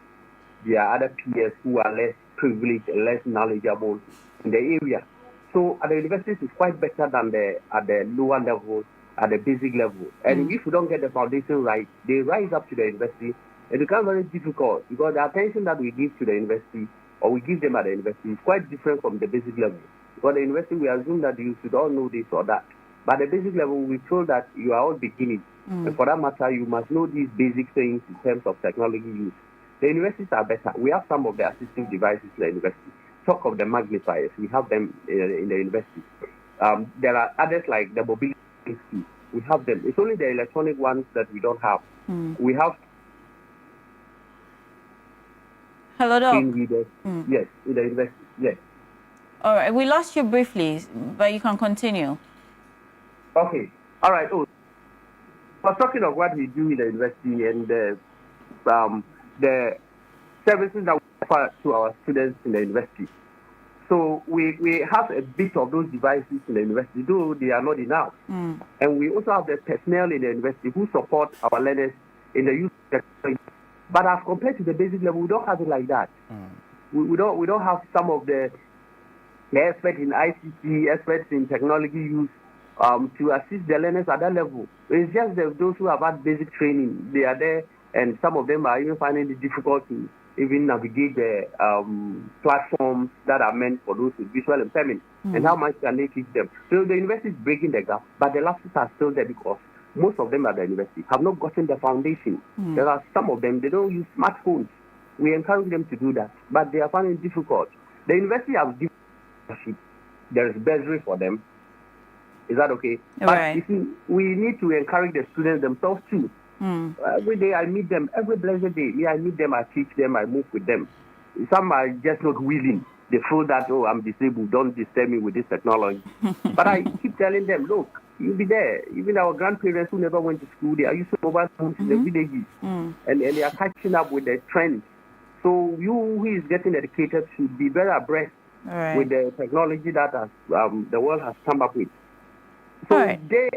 their other peers who are less privileged and less knowledgeable in the area. So at the universities, it's quite better than at the lower level, at the basic level. And if we don't get the foundation right, they rise up to the university. It becomes very difficult because the attention that we give to the university or we give them at the university is quite different from the basic level. Because the university, we assume that you should all know this or that. But at the basic level, we told that you are all beginning. And for that matter, you must know these basic things in terms of technology use. The universities are better. We have some of the assistive devices in the university. Talk of the magnifiers. We have them in the university. There are others like the mobility. We have them. It's only the electronic ones that we don't have. We have. Hello, Doc. Yes, in the university. Yes. All right. We lost you briefly, but you can continue. Okay. All right. Oh, I was talking of what we do in the university and the services that we offer to our students in the university. So we have a bit of those devices in the university, though they are not enough. And we also have the personnel in the university who support our learners in the use of technology. But as compared to the basic level, we don't have it like that. We don't have some of the experts in ICT, experts in technology use to assist the learners at that level. It's just those who have had basic training, they are there, and some of them are even finding it difficult to even navigate the platforms that are meant for those with visual impairment. And how much can they teach them? So the university is breaking the gap, but the lapses are still there because most of them at the university have not gotten the foundation. There are some of them, they don't use smartphones. We encourage them to do that, but they are finding it difficult. The university has given, there is bursary for them. Is that okay? But you see, we need to encourage the students themselves too. Every day I meet them, every blessed day. I meet them, I teach them, I move with them. Some are just not willing. They feel that, oh, I'm disabled, don't disturb me with this technology. But I keep telling them, look, you'll be there. Even our grandparents who never went to school, they are using mobile phones in the villages. And they are catching up with the trends. So you who is getting educated should be very abreast with the technology that the world has come up with. So they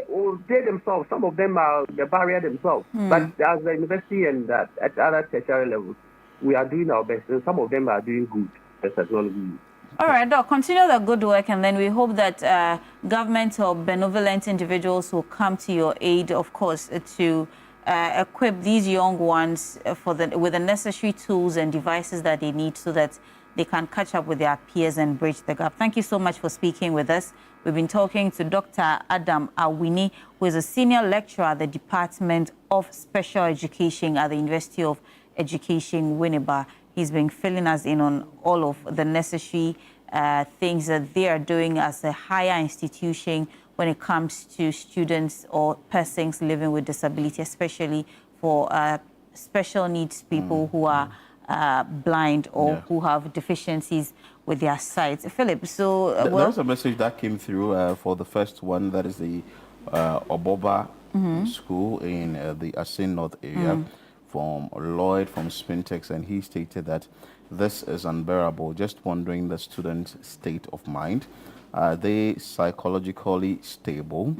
themselves, some of them are the barrier themselves. But as the university and at other tertiary levels, we are doing our best. And some of them are doing good with technology. All right, Doc, continue the good work, and then we hope that government or benevolent individuals will come to your aid, of course, to equip these young ones with the necessary tools and devices that they need so that they can catch up with their peers and bridge the gap. Thank you so much for speaking with us. We've been talking to Dr. Adam Awini, who is a senior lecturer at the Department of Special Education at the University of Education, Winneba. He's been filling us in on all of the necessary things that they are doing as a higher institution when it comes to students or persons living with disability, especially for special needs people who are blind or who have deficiencies with their sight. Philip, so... There's a message that came through for the first one, that is the Oboba school in the Asin North area, from Lloyd from Spintex, and he stated that this is unbearable. Just wondering the student's state of mind. Are they psychologically stable?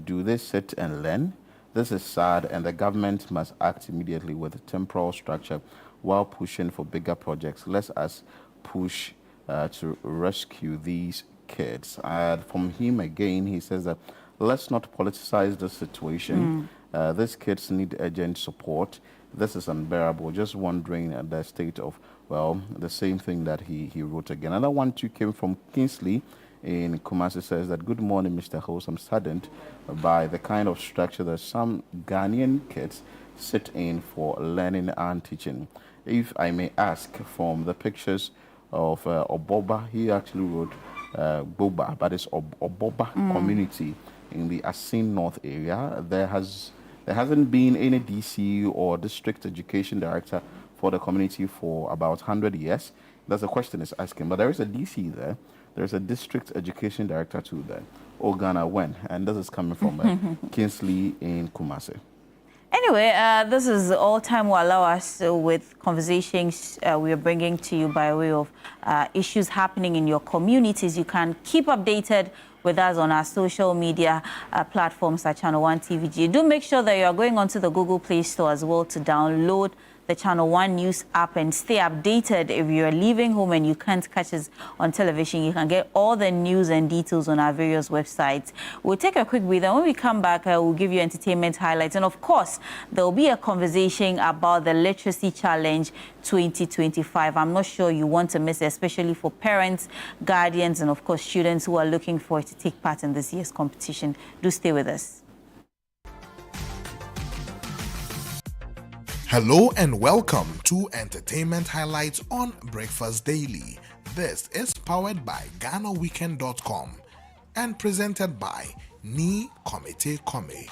Do they sit and learn? This is sad, and the government must act immediately with temporal structure while pushing for bigger projects. Let us push to rescue these kids. From him again, he says that let's not politicize the situation. These kids need urgent support. This is unbearable. Just wondering the state of, well, the same thing that he wrote again. Another one too came from Kingsley in Kumasi, says that, good morning, Mr. Host. I'm saddened by the kind of structure that some Ghanaian kids sit in for learning and teaching. If I may ask, from the pictures of Oboba, he actually wrote Boba, but it's Oboba community in the Asin North area. There hasn't been any DC or district education director for the community for about 100 years. That's the question is asking. But there is a DC there. There's a district education director too there. Oh, Ghana, when? And this is coming from Kingsley in Kumasi. Anyway, this is all time will allow us with conversations we are bringing to you by way of issues happening in your communities. You can keep updated with us on our social media platforms at Channel One TVG. Do make sure that you are going onto the Google Play Store as well to download the Channel One News app and stay updated. If you're leaving home and you can't catch us on television, you can get all the news and details on our various websites. We'll take a quick breather. When we come back, we'll give you entertainment highlights. And of course, there'll be a conversation about the Literacy Challenge 2025. I'm not sure you want to miss it, especially for parents, guardians, and of course, students who are looking forward to take part in this year's competition. Do stay with us. Hello and welcome to Entertainment Highlights on Breakfast Daily. This is powered by GhanaWeekend.com and presented by Ni Komite Kome.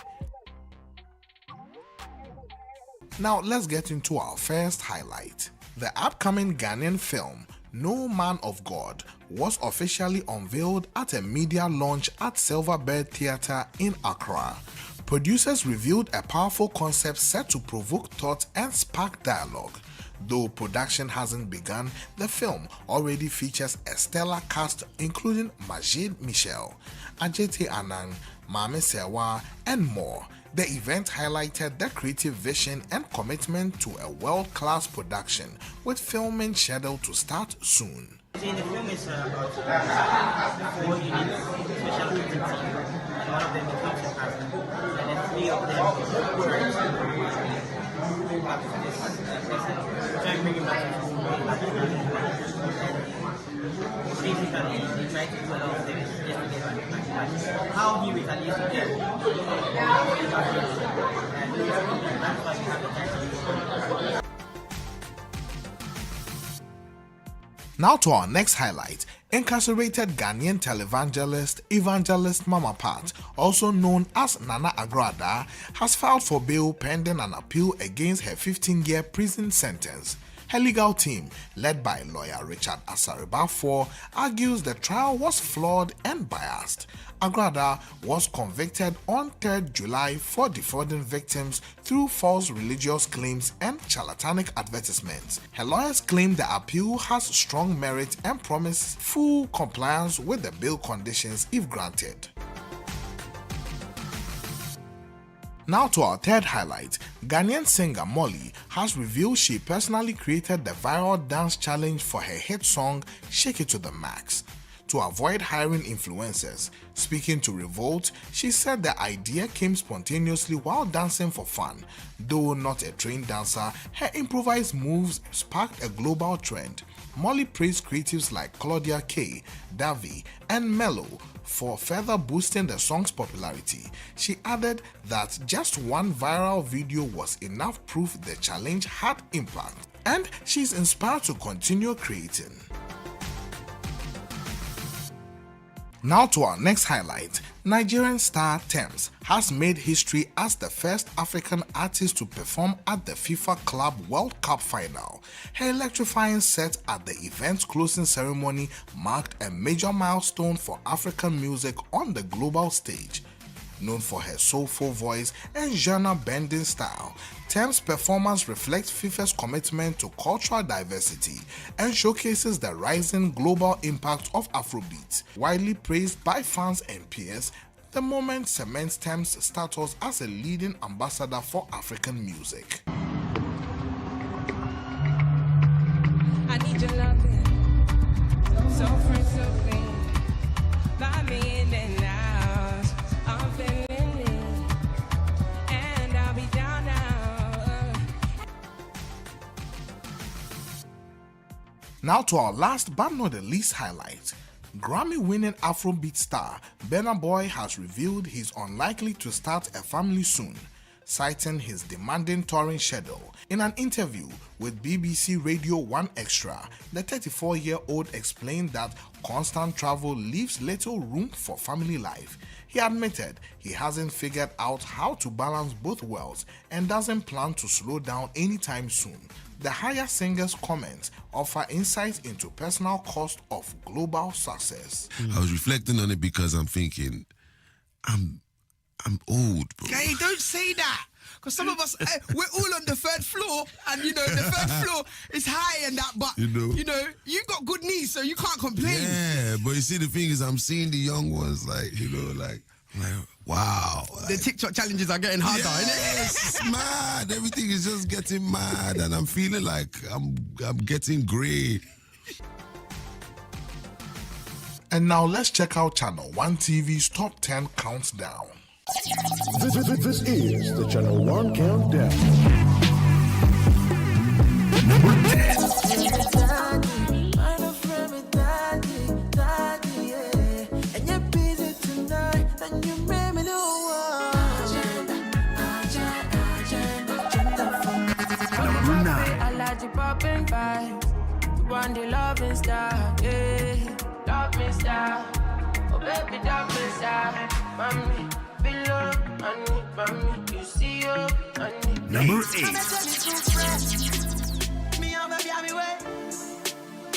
Now let's get into our first highlight. The upcoming Ghanaian film No Man of God was officially unveiled at a media launch at Silverbird Theatre in Accra. Producers revealed a powerful concept set to provoke thought and spark dialogue. Though production hasn't begun, the film already features a stellar cast including Majid Michel, Ajete Anang, Mame Sewa, and more. The event highlighted the creative vision and commitment to a world-class production, with filming scheduled to start soon. The film is about 4 units, special team, and one of them becomes a pastor, and then 3 of them back to this try and bring him back to school, basically they try to do a lot of things just to get back. How he retaliates to them, and that's why we have the title. Now to our next highlight. Incarcerated Ghanaian televangelist Mama Pat, also known as Nana Agrada, has filed for bail pending an appeal against her 15-year prison sentence. Her legal team, led by lawyer Richard Asariba, argues the trial was flawed and biased. Agrada was convicted on 3rd July for defrauding victims through false religious claims and charlatanic advertisements. Her lawyers claim the appeal has strong merit and promise full compliance with the bail conditions if granted. Now to our third highlight. Ghanaian singer Molly has revealed she personally created the viral dance challenge for her hit song Shake It to the Max. To avoid hiring influencers, speaking to Revolt, she said the idea came spontaneously while dancing for fun. Though not a trained dancer, her improvised moves sparked a global trend. Molly praised creatives like Claudia K, Davi, and Mello for further boosting the song's popularity. She added that just one viral video was enough proof the challenge had impact, and she's inspired to continue creating. Now to our next highlight. Nigerian star Tems has made history as the first African artist to perform at the FIFA Club World Cup final. Her electrifying set at the event's closing ceremony marked a major milestone for African music on the global stage. Known for her soulful voice and genre-bending style, Tems' performance reflects FIFA's commitment to cultural diversity and showcases the rising global impact of Afrobeat. Widely praised by fans and peers, the moment cements Tems' status as a leading ambassador for African music. I need your loving, so fresh, so clean, by me in and out. I'm feeling it, and I'll be down now. Now to our last but not the least highlight. Grammy-winning Afrobeat star Burna Boy has revealed he's unlikely to start a family soon, citing his demanding touring schedule. In an interview with BBC Radio 1 Extra, the 34-year-old explained that constant travel leaves little room for family life. He admitted he hasn't figured out how to balance both worlds and doesn't plan to slow down anytime soon. The higher singer's comments offer insights into personal cost of global success. I was reflecting on it because I'm thinking, I'm old, bro. Hey, don't say that. Because some of us, we're all on the third floor, and the third floor is high and that, but you got good knees, so you can't complain. Yeah, but you see, the thing is, I'm seeing the young ones, like, wow. The TikTok challenges are getting harder, Yes, it's mad. Everything is just getting mad, and I'm feeling like I'm getting grey. And now let's check out Channel 1 TV's Top 10 Countdown. This is the Channel 1 Countdown. Number 10. Number 9. I like you popping vibes. One day loving star, yeah. Love me star. Oh baby, love me star. Mommy, below, honey, mommy, you see you, honey. Number 8. Me and baby, I'm away.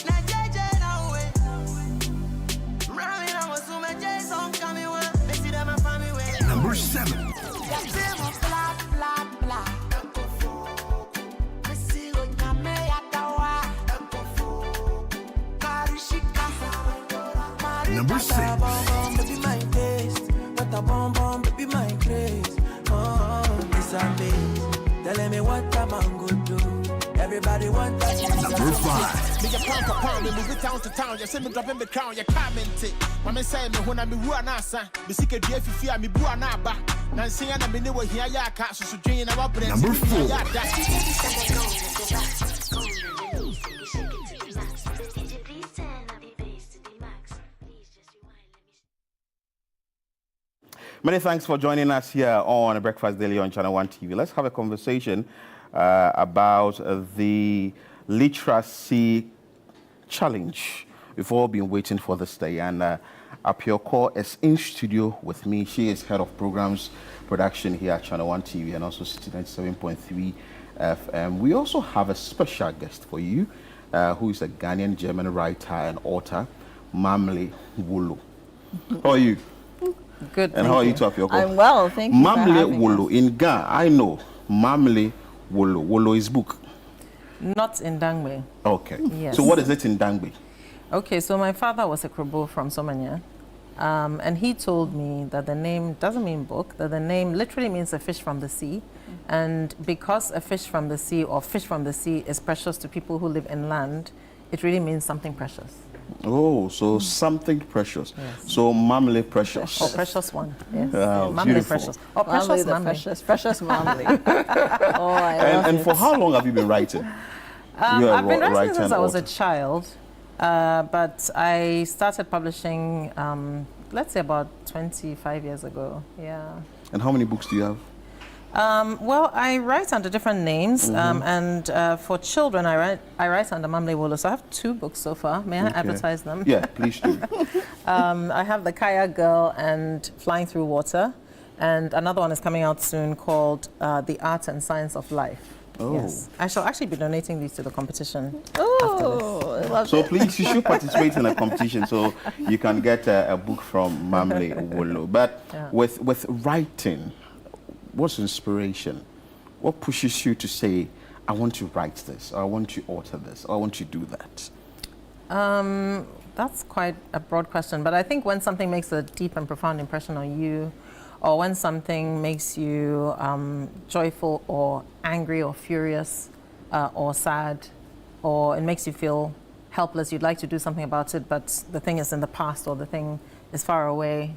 Now JJ now way. Ramming on what's my Jason coming away. They see them and family way. Number 7. Number 6. Baby, my taste. What a bomb bomb, baby, my grace. Oh, this amazing. Telling me what I'm going to do. Everybody want that. Number 5. Me a pound for pound, me move it town to town. You see me dropping the crown, you comment it. Mama say me when I me who anasa. Me seek a dear fifi, me boo anaba. Nancy and I me never hear ya cat, so drain our brains. Number 4. Many thanks for joining us here on Breakfast Daily on Channel 1 TV. Let's have a conversation about the literacy challenge. We've all been waiting for this day, and Apioko is in studio with me. She is head of programs production here at Channel 1 TV and also 97.3 FM. We also have a special guest for you, who is a Ghanaian German writer and author, Mamle Wolo. How are you? Good. And how are you too, Apioko? I'm well, thank you. Mamle Wolo in Ghana, I know. Mamle Wolo. Wolo is book. Not in Dangbe. Okay. Yes. So what is it in Dangbe? Okay, so my father was a Krobo from Somania. And he told me that the name doesn't mean book, that the name literally means a fish from the sea. And because a fish from the sea or fish from the sea is precious to people who live inland, it really means something precious. Oh, so something precious. Yes. So Mamle Precious. Oh, precious one. Yes. Mamle Beautiful. Precious. Oh, precious Mamle. Precious Mamle. Oh, I love and it. for how long have you been writing? I've been writing since I was a child, but I started publishing, let's say about 25 years ago. Yeah. And how many books do you have? Well, I write under different names, and for children, I write under Mamle Wolo. So I have 2 books so far. May I advertise them? Yeah, please do. I have The Kaya Girl and Flying Through Water, and another one is coming out soon called The Art and Science of Life. Oh. Yes. I shall actually be donating these to the competition. Oh, I love so it. please, you should participate in a competition so you can get a book from Mamle Wolo. But with writing, what's inspiration? What pushes you to say, I want to write this, or I want to author this, or I want to do that? That's quite a broad question, but I think when something makes a deep and profound impression on you, or when something makes you joyful or angry or furious or sad, or it makes you feel helpless, you'd like to do something about it, but the thing is in the past or the thing is far away,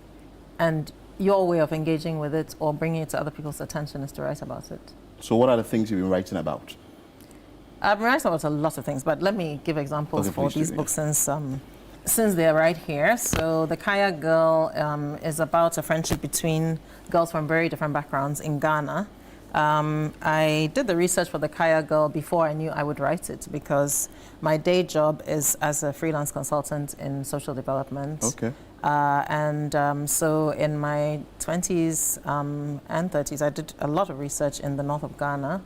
and your way of engaging with it or bringing it to other people's attention is to write about it. So what are the things you've been writing about? I've been writing about a lot of things, but let me give examples for these books since they're right here. So The Kaya Girl is about a friendship between girls from very different backgrounds in Ghana. I did the research for The Kaya Girl before I knew I would write it because my day job is as a freelance consultant in social development. Okay. So in my 20s and 30s, I did a lot of research in the north of Ghana.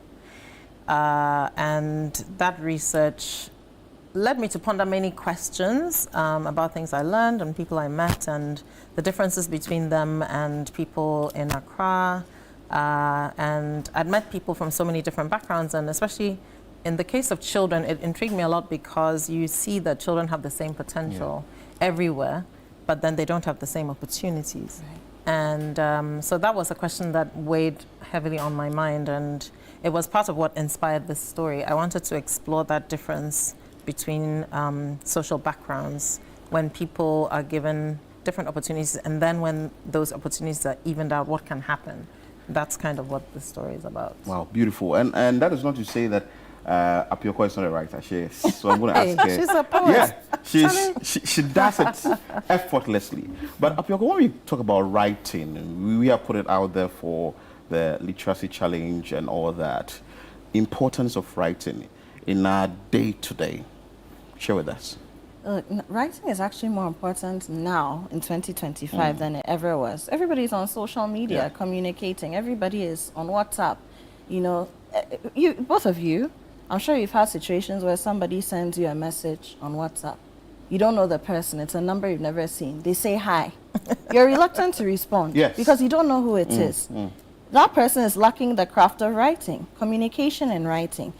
And that research led me to ponder many questions about things I learned and people I met and the differences between them and people in Accra, And I'd met people from so many different backgrounds, and especially in the case of children, it intrigued me a lot because you see that children have the same potential everywhere, but then they don't have the same opportunities. And so that was a question that weighed heavily on my mind, and it was part of what inspired this story. I wanted to explore that difference between social backgrounds when people are given different opportunities, and then when those opportunities are evened out, what can happen? That's kind of what the story is about. Wow, beautiful. And that is not to say that Apioko is not a writer. She is. So I'm going to ask her. She's a poet. Yeah, she does it effortlessly. But Apioko, when we talk about writing, we have put it out there for the literacy challenge and all that. Importance of writing in our day-to-day. Share with us. Writing is actually more important now in 2025 than it ever was. Everybody's on social media communicating. Everybody is on WhatsApp. You know, both of you, I'm sure you've had situations where somebody sends you a message on WhatsApp. You don't know the person. It's a number you've never seen. They say hi. You're reluctant to respond because you don't know who it is. That person is lacking the craft of writing, communication and writing.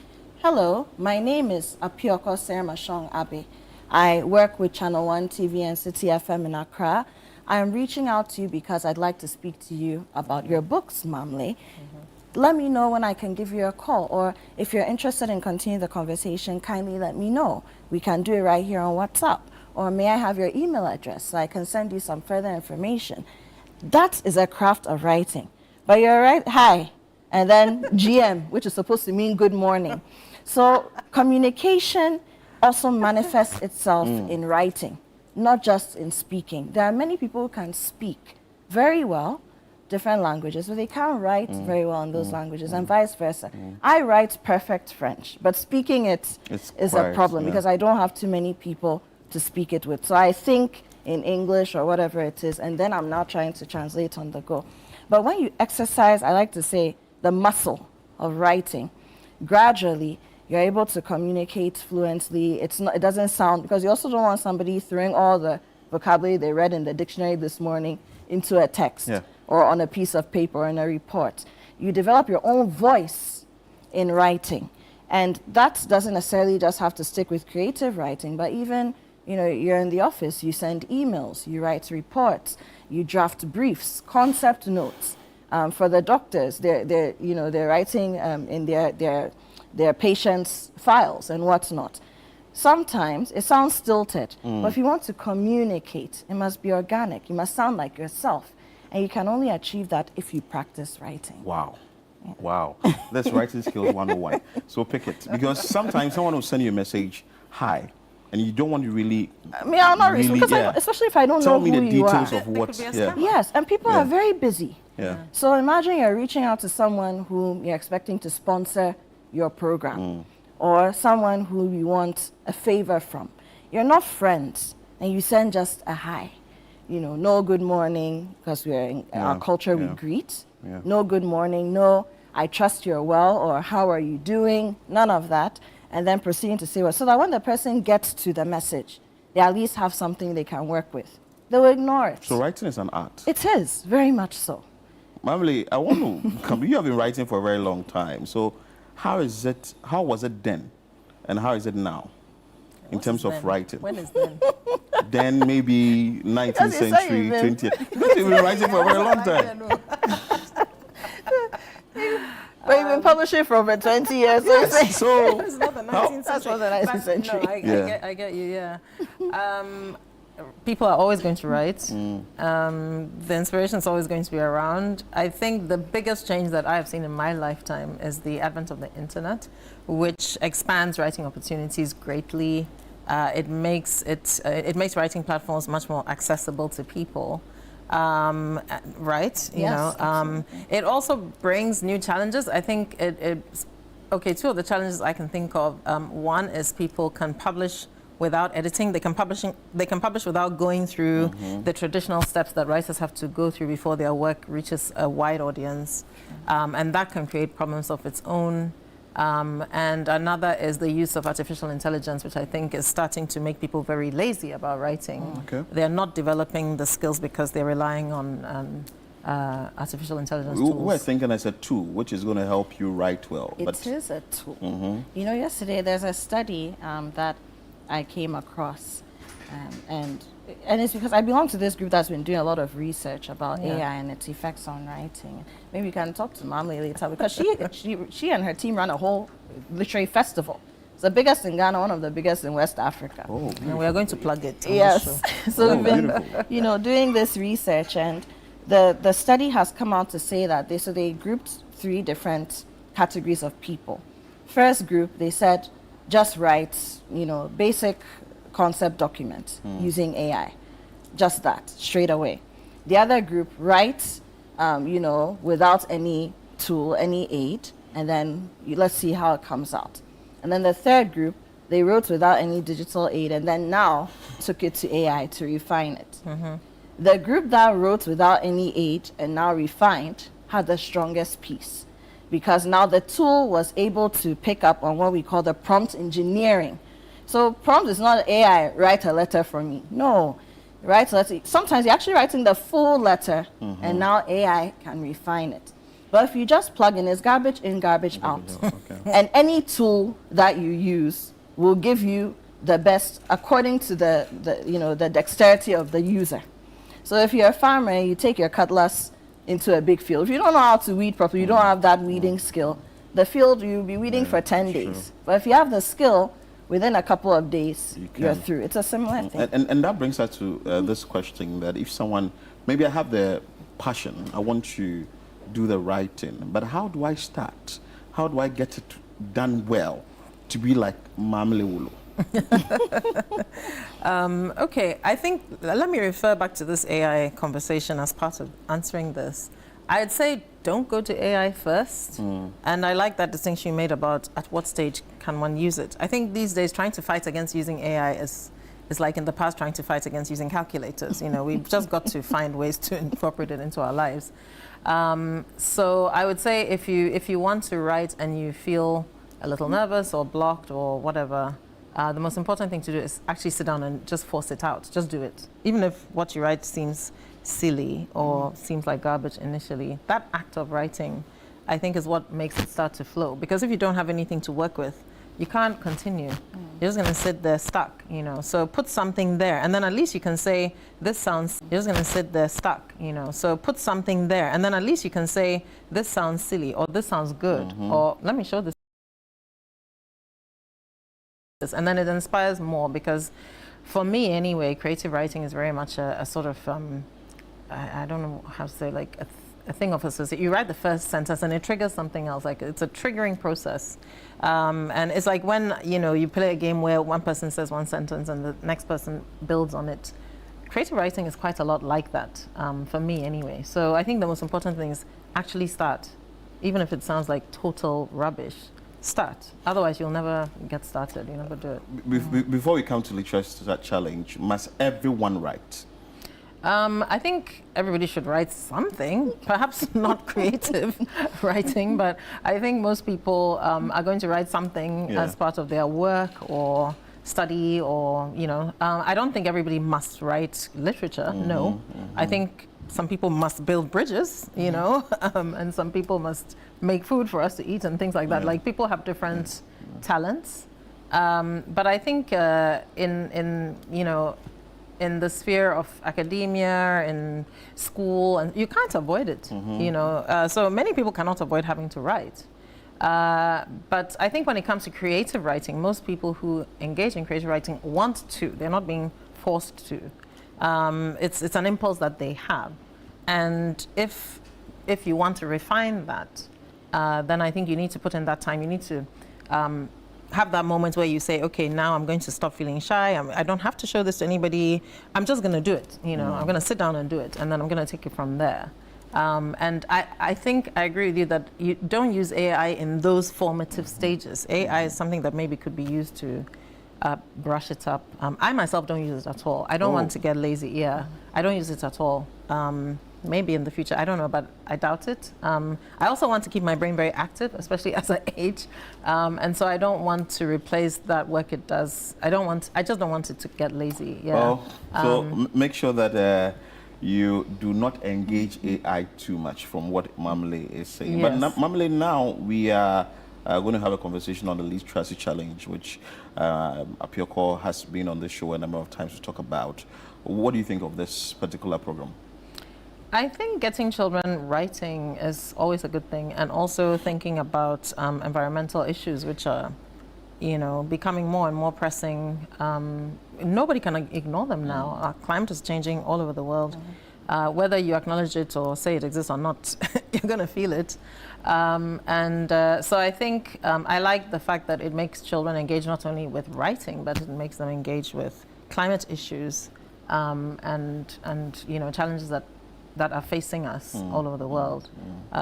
Hello, my name is Apioko Sermashong Abe. I work with Channel 1 TV and City FM in Accra. I am reaching out to you because I'd like to speak to you about your books, Mamle. Let me know when I can give you a call, or if you're interested in continuing the conversation, kindly let me know. We can do it right here on WhatsApp. Or may I have your email address so I can send you some further information? That is a craft of writing. But you're right, hi, and then GM, which is supposed to mean good morning. So communication also manifests itself in writing, not just in speaking. There are many people who can speak very well, different languages, but they can't write very well in those languages, and vice versa. I write perfect French, but speaking it is a problem because I don't have too many people to speak it with. So I think in English or whatever it is, and then I'm now trying to translate on the go. But when you exercise, I like to say, the muscle of writing, gradually you're able to communicate fluently. It doesn't sound, because you also don't want somebody throwing all the vocabulary they read in the dictionary this morning into a text or on a piece of paper or in a report. You develop your own voice in writing. And that doesn't necessarily just have to stick with creative writing, but even, you know, you're in the office, you send emails, you write reports, you draft briefs, concept notes. For the doctors, they're writing in their patients' files and whatnot. Sometimes it sounds stilted, but if you want to communicate, it must be organic. You must sound like yourself. And you can only achieve that if you practice writing. Wow. Yeah. Wow. That's writing skills 101. So pick it. Because sometimes someone will send you a message, hi, and you don't want to really... I mean, I'm not really, especially if I don't know who you are. Tell me the details of what... Yes, and people are very busy. Yeah. So imagine you're reaching out to someone whom you're expecting to sponsor your program, or someone who you want a favor from. You're not friends, and you send just a hi. You know, no good morning, because we're in our culture, we greet. No good morning, no, I trust you're well, or how are you doing? None of that. And then proceeding to say, well, so that when the person gets to the message, they at least have something they can work with. They will ignore it. So writing is an art. It is, very much so. Mamle, I want to come. You have been writing for a very long time. So how was it then? And how is it now? In terms of writing. When is then? Then maybe 19th century, 20th. Because you've been writing for a very long time. But you've been publishing for over 20 years. So it's not the 19th century. That's not the 19th century. No, I get you, yeah. People are always going to write. The inspiration is always going to be around. I think the biggest change that I have seen in my lifetime is the advent of the internet, which expands writing opportunities greatly. It makes writing platforms much more accessible to people. Right? It also brings new challenges. I think two of the challenges I can think of. One is people can publish without editing. They can publish without going through the traditional steps that writers have to go through before their work reaches a wide audience. And that can create problems of its own. And another is the use of artificial intelligence, which I think is starting to make people very lazy about writing. They're not developing the skills because they're relying on artificial intelligence We're tools. thinking as a tool, which is going to help you write well. It is a tool. You know, yesterday there's a study that I came across, and it's because I belong to this group that's been doing a lot of research about AI and its effects on writing. Maybe you can talk to Mamle later, because she and her team run a whole literary festival. It's the biggest in Ghana, one of the biggest in West Africa. Oh, and we are going to plug it. Yes. So we've been, you know, doing this research, and the study has come out to say that they grouped 3 different categories of people. First group, they said, just write, you know, basic concept documents using AI. Just that, straight away. The other group, write, you know, without any tool, any aid, and then let's see how it comes out. And then the third group, they wrote without any digital aid, and then now took it to AI to refine it. The group that wrote without any aid and now refined had the strongest piece, because now the tool was able to pick up on what we call the prompt engineering. So prompt is not AI, write a letter for me. No, write a letter. Sometimes you're actually writing the full letter, and now AI can refine it. But if you just plug in, it's garbage in, garbage out. And any tool that you use will give you the best according to the dexterity of the user. So if you're a farmer and you take your cutlass into a big field, if you don't know how to weed properly, you don't have that weeding skill, the field you'll be weeding for 10 days. But if you have the skill, within a couple of days, you're through. It's a similar thing. And that brings us to this question, that if someone, maybe I have the passion, I want to do the writing, but how do I start? How do I get it done well to be like Mamle Wulu? Okay, I think, let me refer back to this AI conversation as part of answering this. I'd say don't go to AI first. And I like that distinction you made about at what stage can one use it. I think these days trying to fight against using AI is like in the past trying to fight against using calculators. You know, we've just got to find ways to incorporate it into our lives. So I would say if you want to write and you feel a little nervous or blocked or whatever, the most important thing to do is actually sit down and just force it out. Just do it. Even if what you write seems silly or seems like garbage initially, that act of writing, I think, is what makes it start to flow. Because if you don't have anything to work with, you can't continue. You're just going to sit there stuck, you know. So put something there, and then at least you can say, this sounds, you're just going to sit there stuck, you know. So put something there, and then at least you can say, this sounds silly, or this sounds good, or let me show this. And then it inspires more, because for me anyway, creative writing is very much a sort of, I don't know how to say, like a thing of association. You write the first sentence and it triggers something else. Like it's a triggering process. And it's like when, you know, you play a game where one person says one sentence and the next person builds on it. Creative writing is quite a lot like that, for me anyway. So I think the most important thing is actually start. Even if it sounds like total rubbish, start. Otherwise you'll never get started, you'll never do it. Before we come to Literacy Challenge, must everyone write? I think everybody should write something, perhaps not creative writing, but I think most people are going to write something as part of their work or study, or, you know, I don't think everybody must write literature, no. I think some people must build bridges, you know, and some people must make food for us to eat and things like that. Like people have different talents, but I think in you know, in the sphere of academia, in school, and you can't avoid it, you know. So many people cannot avoid having to write. But I think when it comes to creative writing, most people who engage in creative writing want to. They're not being forced to. It's an impulse that they have. And if you want to refine that, then I think you need to put in that time. You need to have that moment where you say, okay, now I'm going to stop feeling shy. I don't have to show this to anybody. I'm just going to do it. You know, I'm going to sit down and do it, and then I'm going to take it from there. And I think I agree with you that you don't use AI in those formative stages. AI is something that maybe could be used to brush it up. I myself don't use it at all. I don't want to get lazy. Yeah, I don't use it at all. Maybe in the future, I don't know, but I doubt it. I also want to keep my brain very active, especially as I age. And so I don't want to replace that work it does. I just don't want it to get lazy. Yeah. Well, so make sure that you do not engage AI too much, from what Mamle is saying. Yes. But Mamle, now we are going to have a conversation on the Literacy Challenge, which Apioko has been on the show a number of times to talk about. What do you think of this particular program? I think getting children writing is always a good thing, and also thinking about environmental issues, which are, becoming more and more pressing. Nobody can ignore them now. Our climate is changing all over the world. Whether you acknowledge it or say it exists or not, you're going to feel it. So I think I like the fact that it makes children engage not only with writing, but it makes them engage with climate issues and challenges that are facing us all over the world.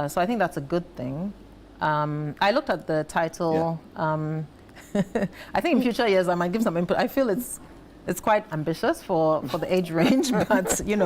So I think that's a good thing. I looked at the title. I think in future years I might give some input. I feel it's quite ambitious for the age range, but you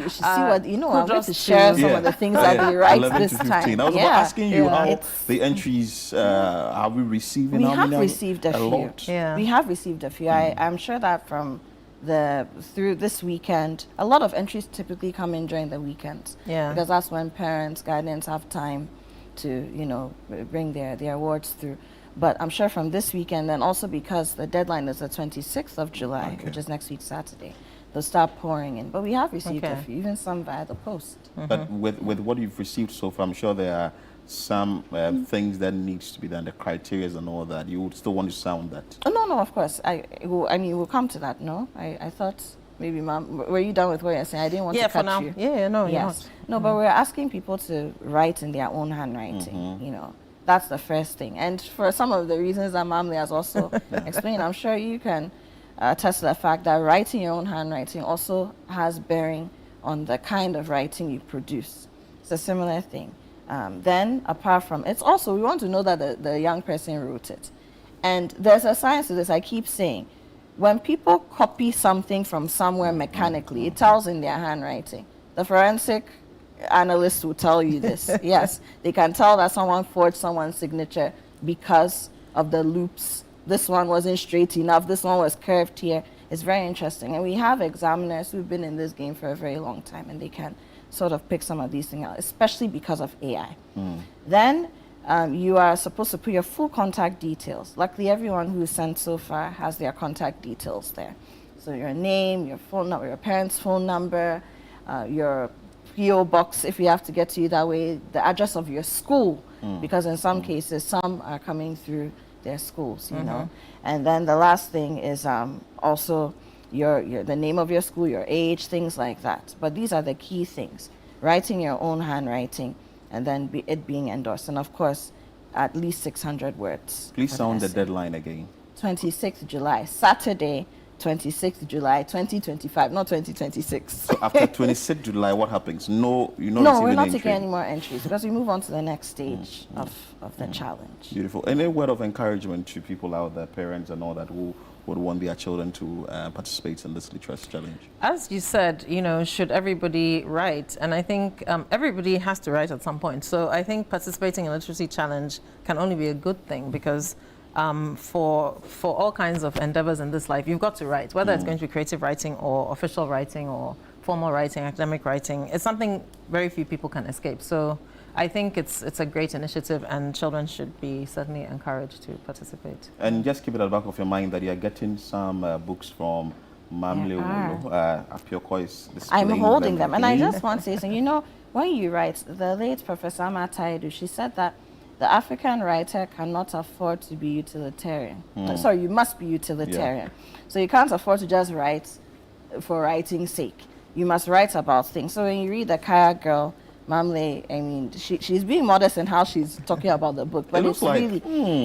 should see what I'm going to share some of the things that we write this time. I was about asking you how the entries are we receiving? We have received a few. Lot. We have received a few. I'm sure that from through this weekend, a lot of entries typically come in during the weekends. Because that's when parents, guardians have time to bring their awards through. But I'm sure from this weekend, and also because the deadline is the 26th of July, which is next week Saturday, they'll start pouring in. But we have received a few, even some via the post. But with what you've received so far, I'm sure there are some things that needs to be done, the criteria and all that. You would still want to sound that? Oh, no, of course. We'll come to that, no? I thought maybe, Mom, were you done with what you're saying? I didn't want to cut for now. you. No, you're not. No, but we're asking people to write in their own handwriting, That's the first thing. And for some of the reasons that Mamle has also explained, I'm sure you can attest to the fact that writing your own handwriting also has bearing on the kind of writing you produce. It's a similar thing. Then, apart from, it's also, we want to know that the young person wrote it. And there's a science to this, I keep saying. When people copy something from somewhere mechanically, it tells in their handwriting. The forensic analysts will tell you this. Yes, they can tell that someone forged someone's signature because of the loops. This one wasn't straight enough. This one was curved here. It's very interesting. And we have examiners who've been in this game for a very long time, and they can sort of pick some of these things out, especially because of AI. Then you are supposed to put your full contact details. Luckily, everyone who's sent so far has their contact details there. So your name, your phone number, your parents' phone number, your PO box, if we have to get to you that way, the address of your school, because in some cases, some are coming through their schools, you know. And then the last thing is also the name of your school, your age, things like that. But these are the key things. Writing your own handwriting, and then it being endorsed. And of course, at least 600 words. Please sound the deadline again. 26th July, Saturday, 26th July 2025, not 2026. So after 26th July, what happens? No, we're not taking any more entries because we move on to the next stage of the challenge. Beautiful. Any word of encouragement to people out there, parents and all that, who would want their children to participate in this literacy challenge? As you said, should everybody write? And I think everybody has to write at some point. So I think participating in a literacy challenge can only be a good thing because for all kinds of endeavors in this life, you've got to write, whether it's going to be creative writing or official writing or formal writing, academic writing. It's something very few people can escape. So I think it's a great initiative, and children should be certainly encouraged to participate. And just keep it at the back of your mind that you're getting some books from Mamle Apioko is displaying. I'm holding them. And I just want to say, when you write, the late Professor Amataidu, she said that the African writer cannot afford to be utilitarian. Sorry, you must be utilitarian. So you can't afford to just write for writing's sake. You must write about things. So when you read the Kaya Girl, Mamle, I mean, she's being modest in how she's talking about the book, but it's really,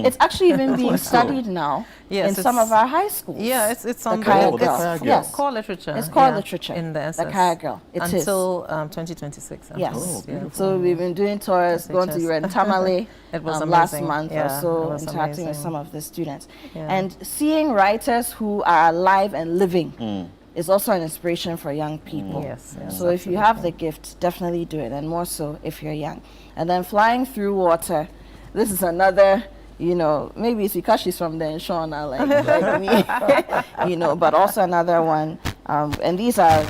it's actually even being studied now in some of our high schools. Yeah, it's on the Kaya Girl. Yes, core literature. It's core literature in the SS. The Kaya Girl. Until 2026. Yes. So we've been doing tours, going to Tamale last month or so, interacting with some of the students. And seeing writers who are alive and living is also an inspiration for young people. So if you have the gift, definitely do it, and more so if you're young. And then flying through water, this is another, maybe it's because she's from the Nshona, like me, but also another one. And these are,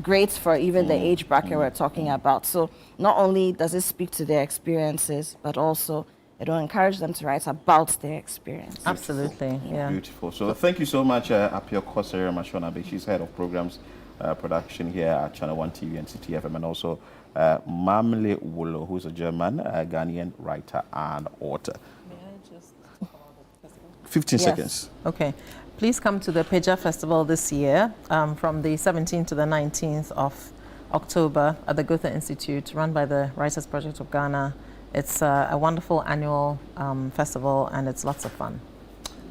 great for even the age bracket we're talking about. So not only does it speak to their experiences, but also it will encourage them to write about their experience. Absolutely, yeah. Beautiful. So thank you so much, Apio Kosere Mashonabe. She's head of programs production here at Channel 1 TV and CTFM, and also Mamle Wolo, who's a German Ghanaian writer and author. May I just 15 Yes. seconds. Okay. Please come to the Peja Festival this year from the 17th to the 19th of October at the Goethe Institute, run by the Writers Project of Ghana. It's a wonderful annual festival, and it's lots of fun.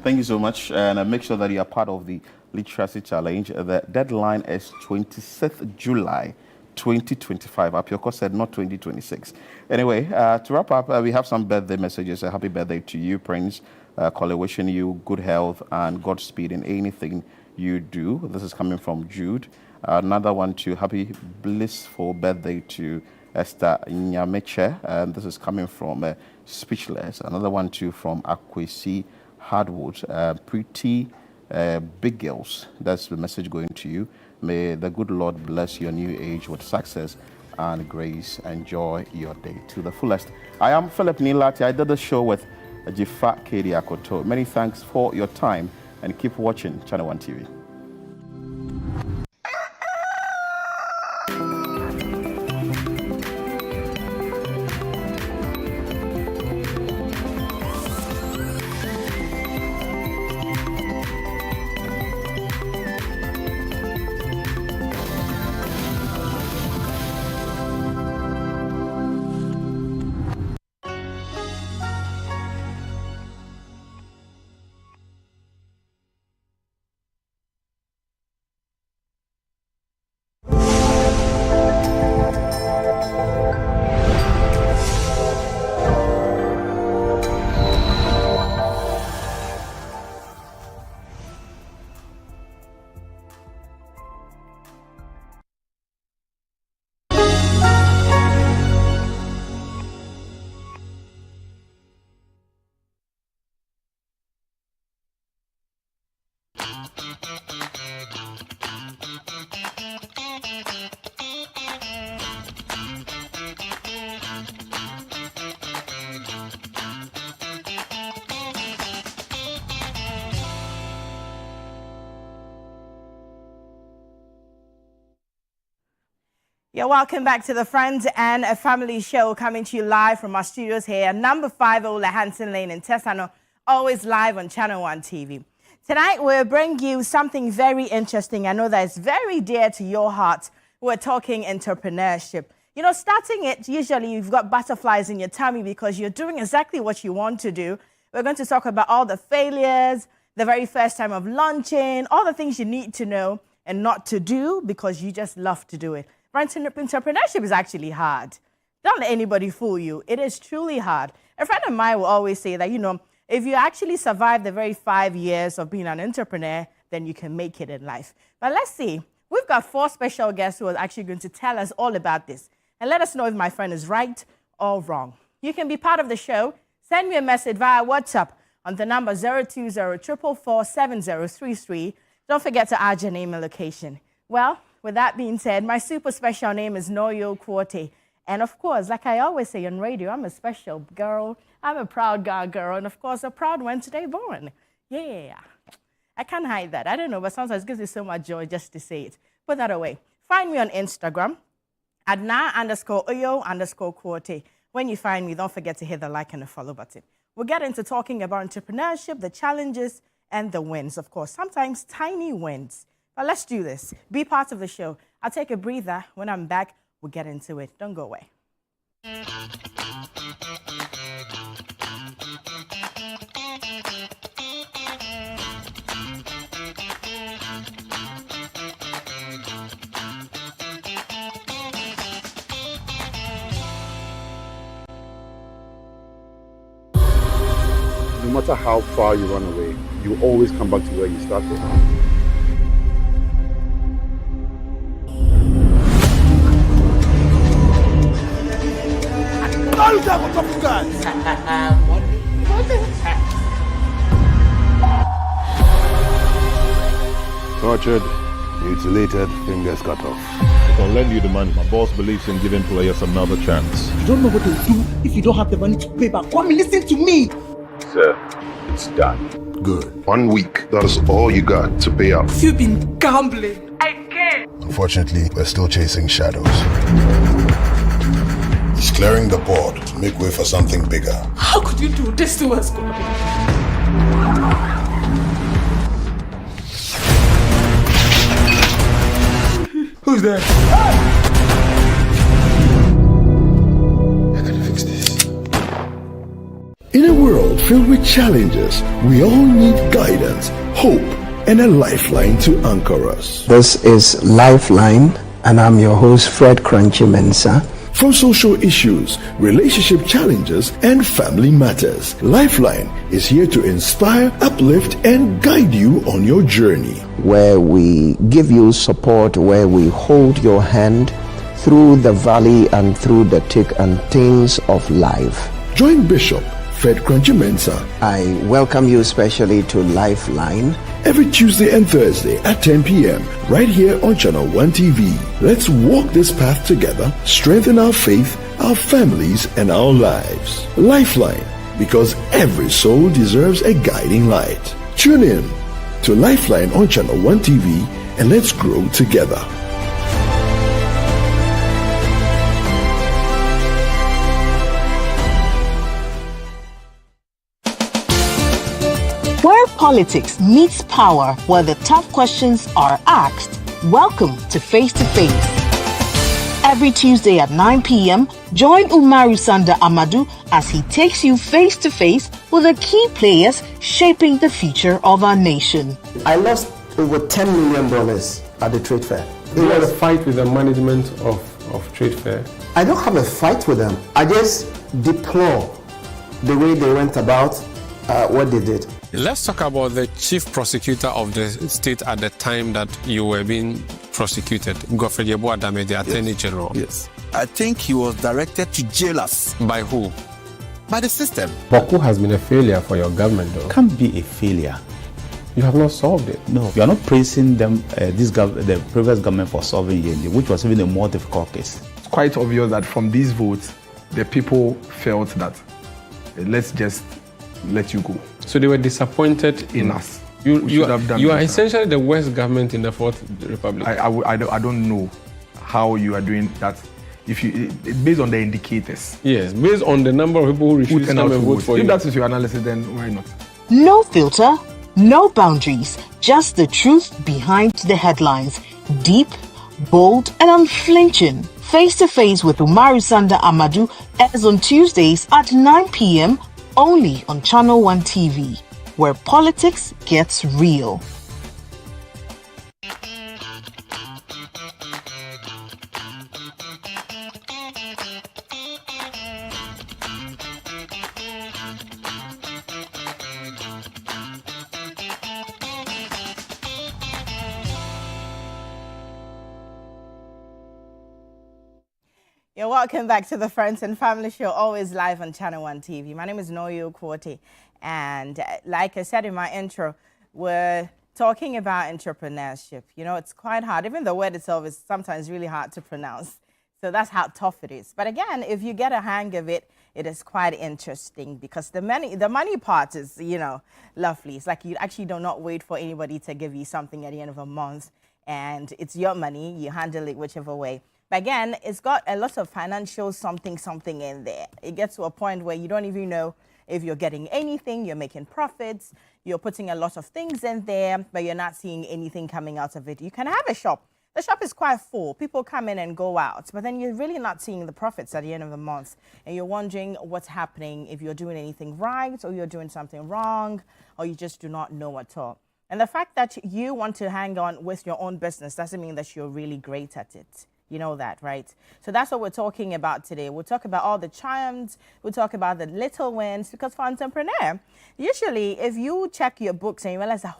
Thank you so much, and make sure that you are part of the Literacy Challenge. The deadline is 26th July 2025. Apioko said not 2026. Anyway, to wrap up, we have some birthday messages. A happy birthday to you, Prince. Calling, wishing you good health and Godspeed in anything you do. This is coming from Jude. Another one to happy blissful birthday to Esther Nyameche, and this is coming from Speechless. Another one too from Akwesi Hardwood. Pretty big girls. That's the message going to you. May the good Lord bless your new age with success and grace. Enjoy your day to the fullest. I am Philip Nilati. I did the show with Jifa Kedi Akoto. Many thanks for your time, and keep watching Channel 1 TV. Yeah, welcome back to the Friends and a Family Show, coming to you live from our studios here, number 5 Ola Hansen Lane in Tesano, always live on Channel 1 TV. Tonight, we'll bring you something very interesting. I know that it's very dear to your heart. We're talking entrepreneurship. You know, starting it, usually you've got butterflies in your tummy because you're doing exactly what you want to do. We're going to talk about all the failures, the very first time of launching, all the things you need to know and not to do because you just love to do it. Entrepreneurship is actually hard. Don't let anybody fool you. It is truly hard. A friend of mine will always say that, you know, if you actually survive the very 5 years of being an entrepreneur, then you can make it in life. But let's see. We've got 4 special guests who are actually going to tell us all about this. And let us know if my friend is right or wrong. You can be part of the show. Send me a message via WhatsApp on the number 020-444-7033. Don't forget to add your name and location. Well, with that being said, my super special name is Noyo Kwote. And of course, like I always say on radio, I'm a special girl. I'm a proud girl. And of course, a proud one today born. Yeah. I can't hide that. I don't know, but sometimes it gives me so much joy just to say it. Put that away. Find me on Instagram at na_oyo_Kwote. When you find me, don't forget to hit the like and the follow button. We'll get into talking about entrepreneurship, the challenges, and the wins, of course. Sometimes tiny wins. But let's do this. Be part of the show. I'll take a breather. When I'm back, we'll get into it. Don't go away. No matter how far you run away, you always come back to where you started. All the couple guys. Tortured, Mutilated, fingers cut off. I can lend you the money. My boss believes in giving players another chance. You don't know what to do if you don't have the money to pay back. Come and listen to me. Sir, it's done. Good. 1 week. That is all you got to pay up. You've been gambling. I can't. Unfortunately, we're still chasing shadows. He's clearing the board to make way for something bigger. How could you do this to us, God? Who's there? In a world filled with challenges, we all need guidance, hope, and a lifeline to anchor us. This is Lifeline, and I'm your host, Fred Crunchy Mensa. From social issues, relationship challenges, and family matters, Lifeline is here to inspire, uplift, and guide you on your journey. Where we give you support, where we hold your hand through the valley and through the thick and thins of life. Join Bishop Fred Crunchy Mensa. I welcome you especially to Lifeline. Every Tuesday and Thursday at 10 p.m. right here on Channel 1 TV. Let's walk this path together, strengthen our faith, our families, and our lives. Lifeline, because every soul deserves a guiding light. Tune in to Lifeline on Channel 1 TV and let's grow together. Where politics meets power, where the tough questions are asked, welcome to Face to Face. Every Tuesday at 9 p.m., join Umaru Sanda Amadou as he takes you face to face with the key players shaping the future of our nation. I lost over $10 million at the trade fair. You had a fight with the management of trade fair? I don't have a fight with them. I just deplore the way they went about what they did. Let's talk about the chief prosecutor of the state at the time that you were being prosecuted, Godfrey Yeboah Dame, the Attorney General. Yes. I think he was directed to jailers. By who? By the system. Bawku has been a failure for your government, though. Can't be a failure. You have not solved it. No, you are not praising them, the previous government for solving Yendi, which was even a more difficult case. It's quite obvious that from these votes, the people felt that let's just let you go. So they were disappointed in us. You are essentially the worst government in the Fourth Republic. I don't know how you are doing that. If you based on the indicators. Yes, based on the number of people who refuse to come and vote for you. If that is your analysis, then why not? No filter, no boundaries, just the truth behind the headlines. Deep, bold, and unflinching. Face to Face with Umaru Sanda Amadou airs on Tuesdays at 9 p.m. only on Channel 1 TV, where politics gets real. You're welcome back to the Friends and Family Show, always live on Channel 1 TV. My name is Noyo Kwote, and like I said in my intro, we're talking about entrepreneurship. You know, it's quite hard. Even the word itself is sometimes really hard to pronounce. So that's how tough it is. But again, if you get a hang of it, it is quite interesting because the money part is, you know, lovely. It's like you actually do not wait for anybody to give you something at the end of a month, and it's your money. You handle it whichever way. But again, it's got a lot of financial something in there. It gets to a point where you don't even know if you're getting anything, you're making profits, you're putting a lot of things in there, but you're not seeing anything coming out of it. You can have a shop. The shop is quite full. People come in and go out, but then you're really not seeing the profits at the end of the month. And you're wondering what's happening, if you're doing anything right or you're doing something wrong, or you just do not know at all. And the fact that you want to hang on with your own business doesn't mean that you're really great at it. You know that, right? So that's what we're talking about today. We'll talk about all the triumphs. We'll talk about the little wins, because for entrepreneur, usually if you check your books and you realize that,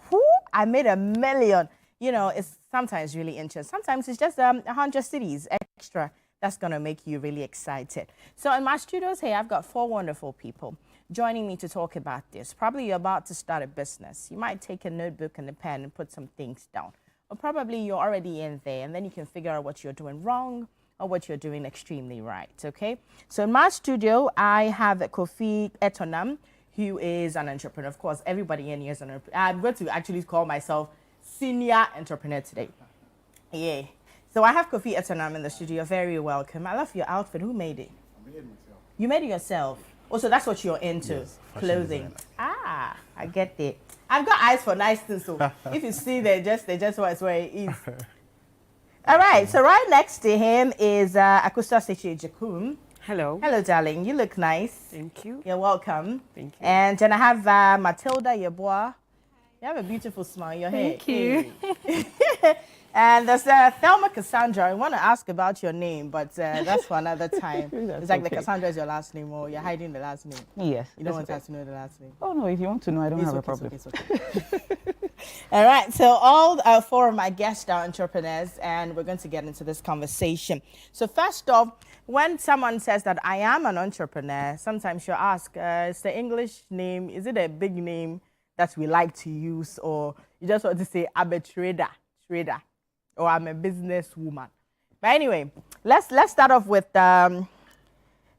I made $1 million, you know, it's sometimes really interesting. Sometimes it's just 100 cities extra. That's going to make you really excited. So in my studios here, I've got 4 wonderful people joining me to talk about this. Probably you're about to start a business. You might take a notebook and a pen and put some things down. or probably you're already in there, and then you can figure out what you're doing wrong or what you're doing extremely right, okay? So in my studio, I have Kofi Etonam, who is an entrepreneur. Of course, everybody in here is an entrepreneur. I'm going to actually call myself senior entrepreneur today. Yeah. So I have Kofi Etonam in the studio. You're very welcome. I love your outfit. Who made it? I made it myself. You made it yourself? Oh, so that's what you're into, Yes, fashion clothing. designer. Ah, I get it. I've got eyes for nice things, so if you see, they just what where it is. All right, so right next to him is Akusta Sechi Jakum. Hello. Hello, darling. You look nice. Thank you. You're welcome. Thank you. And then I have Matilda Yeboah. You have a beautiful smile. Your hair. Thank you. Hey. And there's Thelma Cassandra. I want to ask about your name, but that's for another time. It's like the Cassandra is your last name, or you're hiding the last name. Yes. You don't want us to know the last name. Oh, no, if you want to know, I don't have a problem. It's okay. All right, so all four of my guests are entrepreneurs, and we're going to get into this conversation. So first off, when someone says that I am an entrepreneur, sometimes you ask, is the English name, is it a big name that we like to use, or you just want to say, I'm a trader, or I'm a businesswoman? But anyway, let's start off with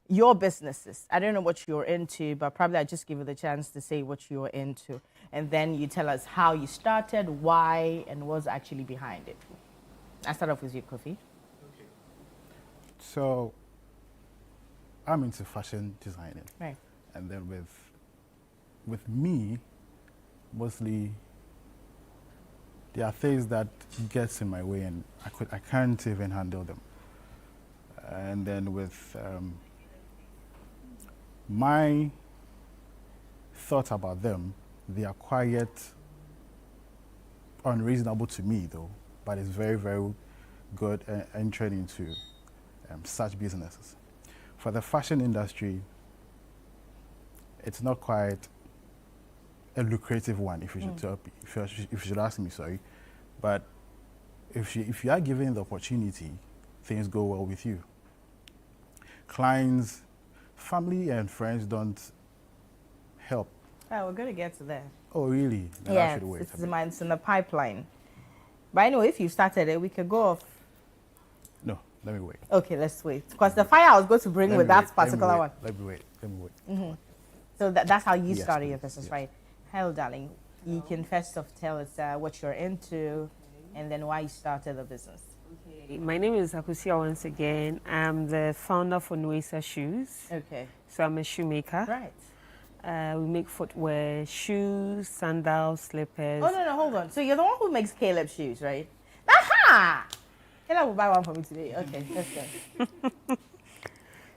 your businesses. I don't know what you're into, but probably I'll just give you the chance to say what you're into. And then you tell us how you started, why, and what's actually behind it. I'll start off with you, Kofi. So, I'm into fashion designing. Right. And then with me, mostly, there are things that gets in my way and I can't even handle them. And then with my thoughts about them, they are quite unreasonable to me though, but it's very, very good entering into such businesses. For the fashion industry, it's not quite a lucrative one, if you should if you should ask me, sorry. But if you are given the opportunity, things go well with you. Clients, family and friends don't help. Oh, we're going to get to that. Oh, really? Then I should wait. It's in the pipeline. But anyway, if you started it, we could go off. No, let me wait. Okay, let's wait. Because the fire I was going to bring with that particular one. Let me wait. Mm-hmm. So that's how you Yes, started your please, business, yes. right? Hello, darling. You can first off tell us what you're into and then why you started the business. My name is Akusia once again. I'm the founder for Nuesa Shoes. Okay. So I'm a shoemaker. Right. We make footwear, shoes, sandals, slippers. Oh, no, hold on. So you're the one who makes Caleb shoes, right? Aha! Caleb will buy one for me today. Okay, let's go.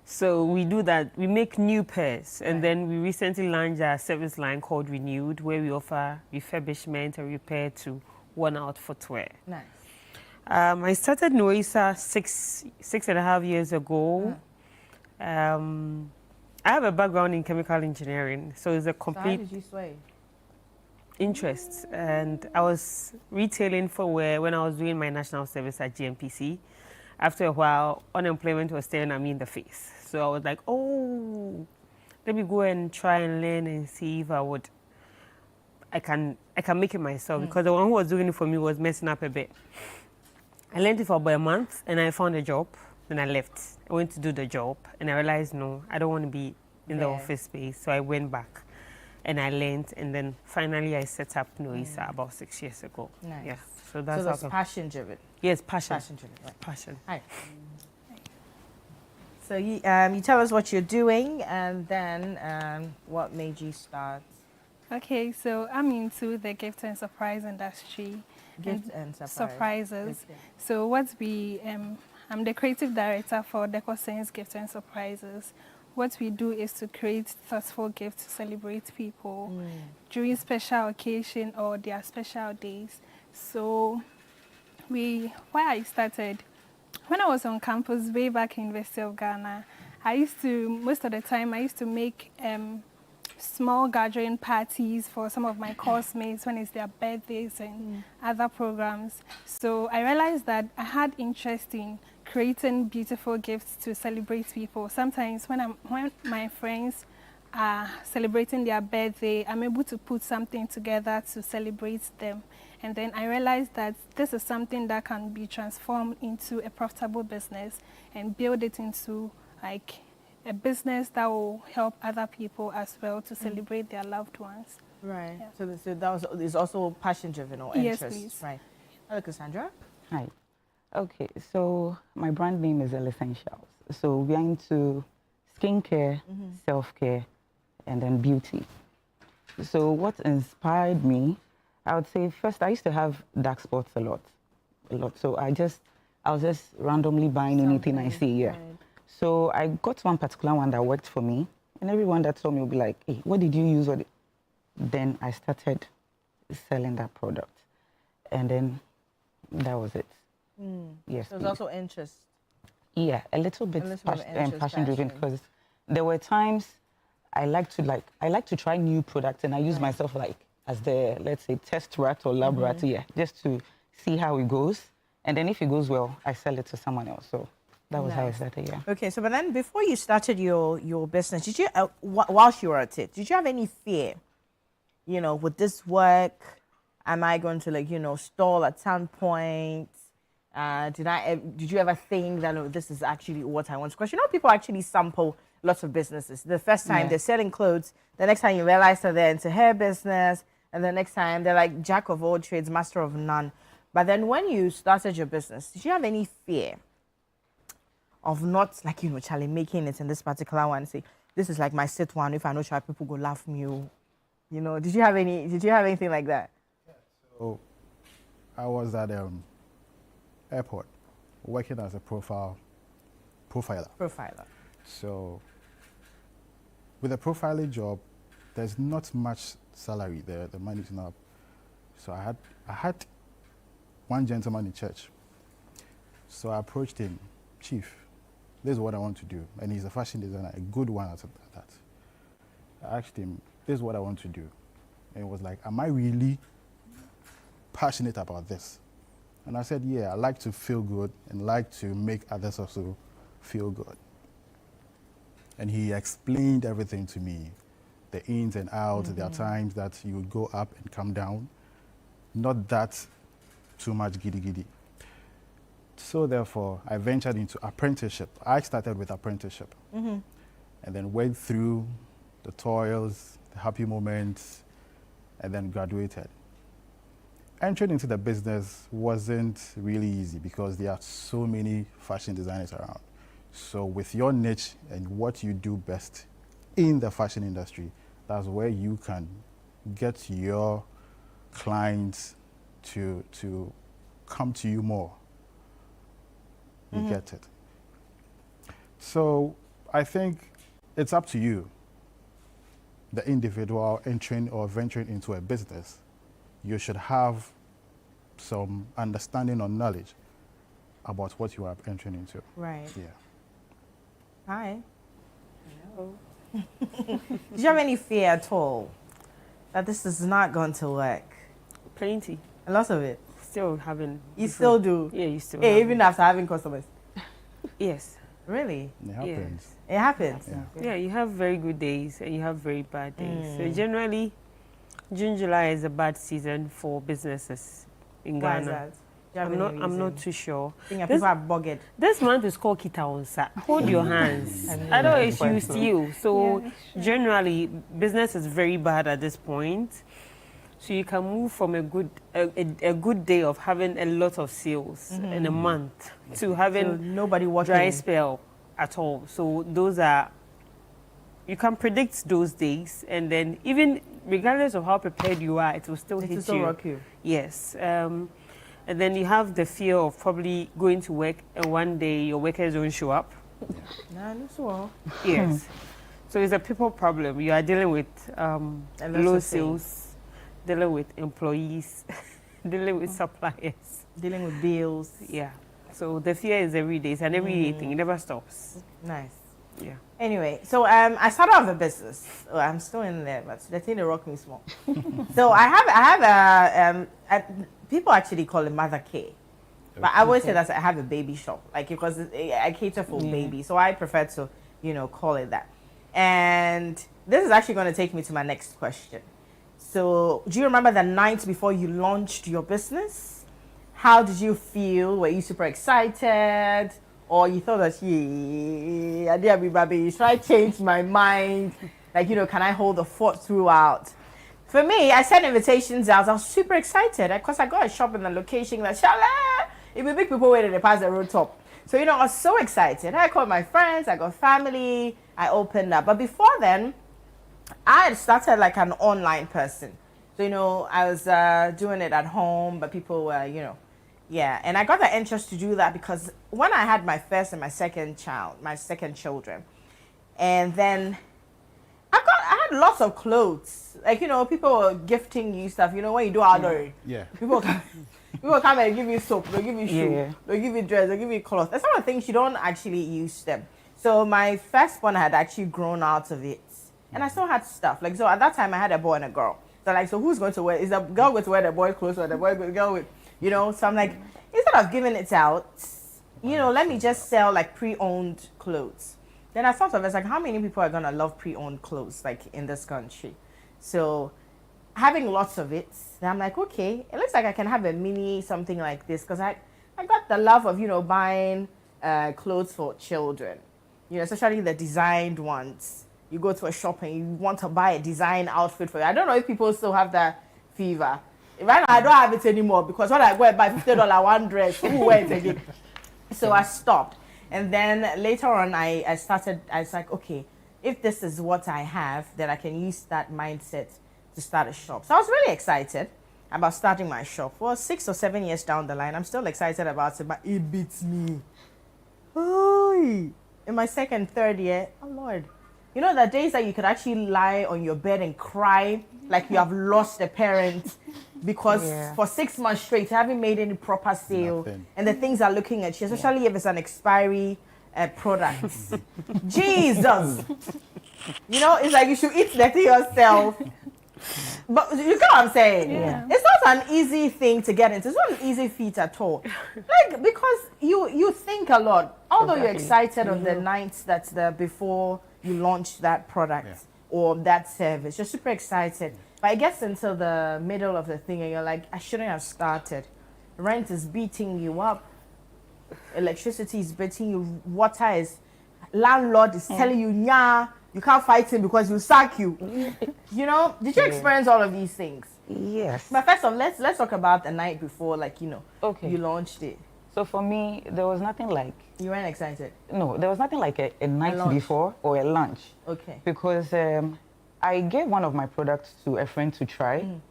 So we do that. We make new pairs, and then we recently launched our service line called Renewed, where we offer refurbishment and repair to worn-out footwear. Nice. I started Nuesa six and a half years ago. I have a background in chemical engineering, so it's a complete So how did you sway? interest. And I was retailing footwear when I was doing my national service at GMPC. After a while, unemployment was staring at me in the face. So I was like, oh, let me go and try and learn and see if I can make it myself, because the one who was doing it for me was messing up a bit. I learned it for about a month and I found a job. Then I left. I went to do the job and I realized, no, I don't want to be in the office space. So I went back and I learned, and then finally I set up Nuesa about 6 years ago. Nice. Yeah. So that's passion driven. Yes, passion. Passion driven. Right. Passion. Hi. So you tell us what you're doing, and then what made you start? Okay, so I'm into the gift and surprise industry. Gift and surprise. Surprises. Okay. So I'm the creative director for Deco Sense Gift and Surprises. What we do is to create thoughtful gifts to celebrate people during special occasion or their special days. So why I started, when I was on campus way back in University of Ghana, most of the time I used to make small gathering parties for some of my course mates when it's their birthdays and other programs. So I realized that I had interest in creating beautiful gifts to celebrate people. Sometimes when my friends are celebrating their birthday, I'm able to put something together to celebrate them. And then I realized that this is something that can be transformed into a profitable business and build it into like a business that will help other people as well to celebrate their loved ones. Right. Yeah. So that is also passion driven or Yes, interest. please. Right. Hello, Cassandra. Hi. Okay, so my brand name is Essentials. So we are into skincare, self-care, and then beauty. So what inspired me, I would say first I used to have dark spots a lot. So I was just randomly buying anything I see. Yeah. Right. So I got one particular one that worked for me, and everyone that saw me would be like, "Hey, what did you use?" Then I started selling that product, and then that was it. Yes. So it's also interest. Yeah, a little bit passion driven, because there were times I like to try new products, and I use myself like as the, let's say, test rat or lab rat, just to see how it goes. And then if it goes well, I sell it to someone else. So that was how I started, yeah. Okay, so but then before you started your business, did you, whilst you were at it, did you have any fear? You know, would this work? Am I going to, like, you know, stall at some point? Did you ever think that, oh, this is actually what I want? Because, you know, people actually sample lots of businesses. The first time they're selling clothes, the next time you realize that they're into hair business, and the next time they're like jack of all trades, master of none. But then when you started your business, did you have any fear of not, like, you know, Charlie, making it in this particular one? Say, this is like my sit one. If I know sure people go laugh me, you know. Did you have anything like that? So I was at airport working as a profiler. So with a profiling job, there's not much salary there. The money's not. So I had one gentleman in church. So I approached him, Chief, this is what I want to do. And he's a fashion designer, a good one at that. I asked him, this is what I want to do. And he was like, am I really passionate about this? And I said, yeah, I like to feel good and like to make others also feel good. And he explained everything to me, the ins and outs. There are times that you would go up and come down, not that too much giddy. So therefore, I ventured into apprenticeship. I started with apprenticeship and then went through the toils, the happy moments, and then graduated. Entering into the business wasn't really easy because there are so many fashion designers around. So with your niche and what you do best in the fashion industry, that's where you can get your clients to come to you more. You get it. So I think it's up to you, the individual entering or venturing into a business. You should have some understanding or knowledge about what you are entering into. Right. Yeah. Hi. Hello. Did you have any fear at all that this is not going to work? Plenty. A lot of it. Still having. You still do? Yeah, you still. Hey, even after having customers. Yes. Really? It happens. Yes. It happens. Yeah, you have very good days and you have very bad days. So generally, June, July is a bad season for businesses in Why Ghana. is that? I'm not too sure. I think people are bugged. This month is called Kitaonsa. Hold your hands. Otherwise, you steal. So generally, business is very bad at this point. So you can move from a good day of having a lot of sales in a month to having nobody watching, dry spell at all. So those are, you can predict those days, and then even regardless of how prepared you are, it will still hit you. It will still rock you. Yes. And then you have the fear of probably going to work and one day your workers don't show up. Yes. So it's a people problem. You are dealing with low sales, dealing with employees, dealing with suppliers, dealing with bills. Yeah. So the fear is every day. It's an everyday thing. It never stops. Nice. Yeah. Anyway, so I started off a business. Oh, I'm still in there, but the thing they rock me small. So I have people actually call it Mother Care, but I always say that I have a baby shop, like, because I cater for babies, so I prefer to, you know, call it that. And this is actually going to take me to my next question. So, do you remember the night before you launched your business? How did you feel? Were you super excited? Or you thought that, should I change my mind? Like, can I hold the fort throughout? For me, I sent invitations out. I was super excited because I got a shop in the location. Like, it would big people waiting to pass the road top. So, I was so excited. I called my friends. I got family. I opened up. But before then, I had started like an online person. So, I was doing it at home, but people were, yeah. And I got the interest to do that because when I had my first and my second children, and then I had lots of clothes. Like, people were gifting you stuff. When you do outdoor, people come and give you soap, they'll give you shoe, they'll give you dress, they'll give you clothes. There's some of the things you don't actually use them. So my first one had actually grown out of it. And I still had stuff. Like, so at that time I had a boy and a girl. So who's going to wear, is the girl going to wear the boy's clothes or the boy going to go with, so I'm like, instead of giving it out, let me just sell like pre-owned clothes. Then I thought of it, like, how many people are going to love pre-owned clothes, like, in this country? So having lots of it, then I'm like, okay, it looks like I can have a mini something like this, because I got the love of, buying clothes for children, especially the designed ones. You go to a shop and you want to buy a design outfit for you. I don't know if people still have that fever. Right now, I don't have it anymore, because when I go and buy $50 one dress, who wears it again? So I stopped. And then later on, I was like, okay, if this is what I have, then I can use that mindset to start a shop. So I was really excited about starting my shop. Well, 6 or 7 years down the line, I'm still excited about it, but it beats me. Oy. In my second, third year, oh Lord. The days that you could actually lie on your bed and cry like you have lost a parent because for 6 months straight, you haven't made any proper sale. Nothing. And the things are looking at you, especially if it's an expiry product. Jesus! It's like you should eat that thing yourself. But you know what I'm saying? Yeah. It's not an easy thing to get into. It's not an easy feat at all. Like, because you think a lot. Although you're excited on the nights that's before you launch that product or that service, you're super excited. But it gets into the middle of the thing and you're like, I shouldn't have started. Rent is beating you up. Electricity is beating you. Water is... Landlord is telling you, yeah, you can't fight him because he'll sack you. Did you experience all of these things? Yes. But first of all, let's talk about the night before, you launched it. So for me, there was nothing like... You weren't excited? No, there was nothing like a night before or a lunch. Okay. Because I gave one of my products to a friend to try. Mm.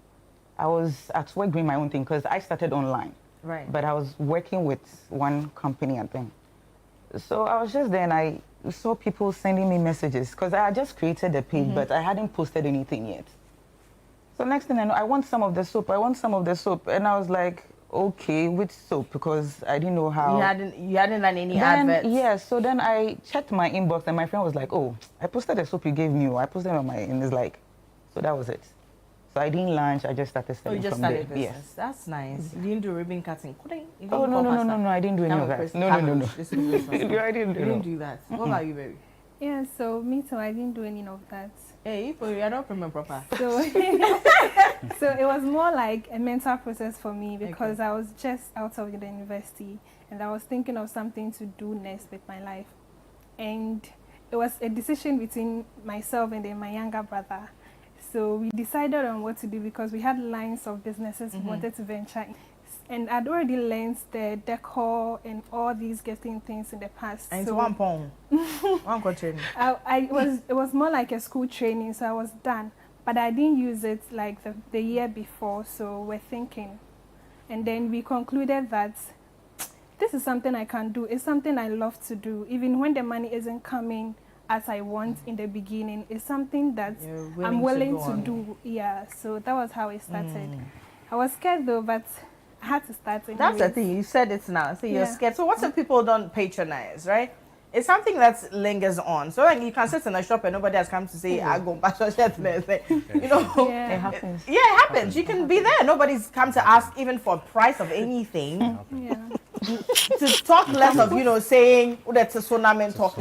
I was at work doing my own thing because I started online. Right. But I was working with one company and then. So I was just there and I saw people sending me messages because I had just created a page, but I hadn't posted anything yet. So next thing I know, I want some of the soap. And I was like, okay, which soap? Because I didn't know how. You hadn't done any adverts? Yeah, so then I checked my inbox and my friend was like, oh, I posted the soap you gave me. I posted it on my, and it's like, so that was it. So I didn't launch, I just started selling from there. Business. Yes. That's nice. You didn't do ribbon cutting? No, I didn't do any of that. No. I didn't do that. What about you, baby? Yeah, so me too, I didn't do any of that. Hey, you're not remember proper. So, so it was more like a mental process for me because I was just out of the university and I was thinking of something to do next with my life. And it was a decision between myself and then my younger brother. So we decided on what to do because we had lines of businesses we wanted to venture in. And I'd already learned the decor and all these gifting things in the past. And so it's 1 pound. 1 training. It was more like a school training, so I was done. But I didn't use it like the year before, so we're thinking. And then we concluded that this is something I can do. It's something I love to do. Even when the money isn't coming as I want in the beginning, it's something that I'm willing to do. Yeah, so that was how it started. I was scared though, but I had to start anyways. That's the thing, you said it now, so you're scared. So what if people don't patronize, right? It's something that lingers on. So like you can sit in a shop and nobody has come to say, I go back to it happens. Yeah, it happens. You can be there. Nobody's come to ask even for a price of anything. to talk less of, you know, saying, oh, that's a tsunami talk.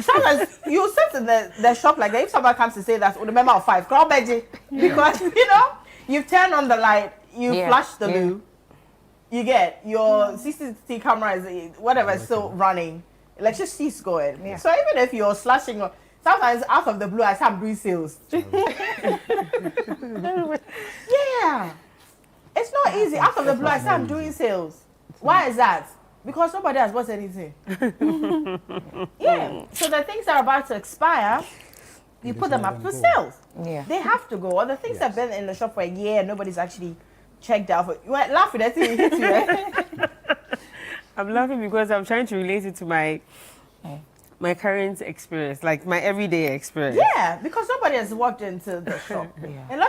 Sometimes you sit in the shop like that. If someone comes to say that, oh, the member of 5, crowd budget. Because, you know, you turn on the light, you flash the loo, you get your CCTV camera is whatever is still running. Electricity is going. So even if you're slashing, sometimes out of the blue, I say I'm doing sales. Yeah. It's not easy. Out of the blue, I say I'm doing sales. Why is that? Because nobody has bought anything. Yeah. So the things that are about to expire, you put them up for sales. Yeah. They have to go. Or the things that have been in the shop for a year and nobody's actually checked out for. You weren't laughing, that's it, you hit you, right? I'm laughing because I'm trying to relate it to my current experience, like my everyday experience. Yeah, because nobody has walked into the shop. And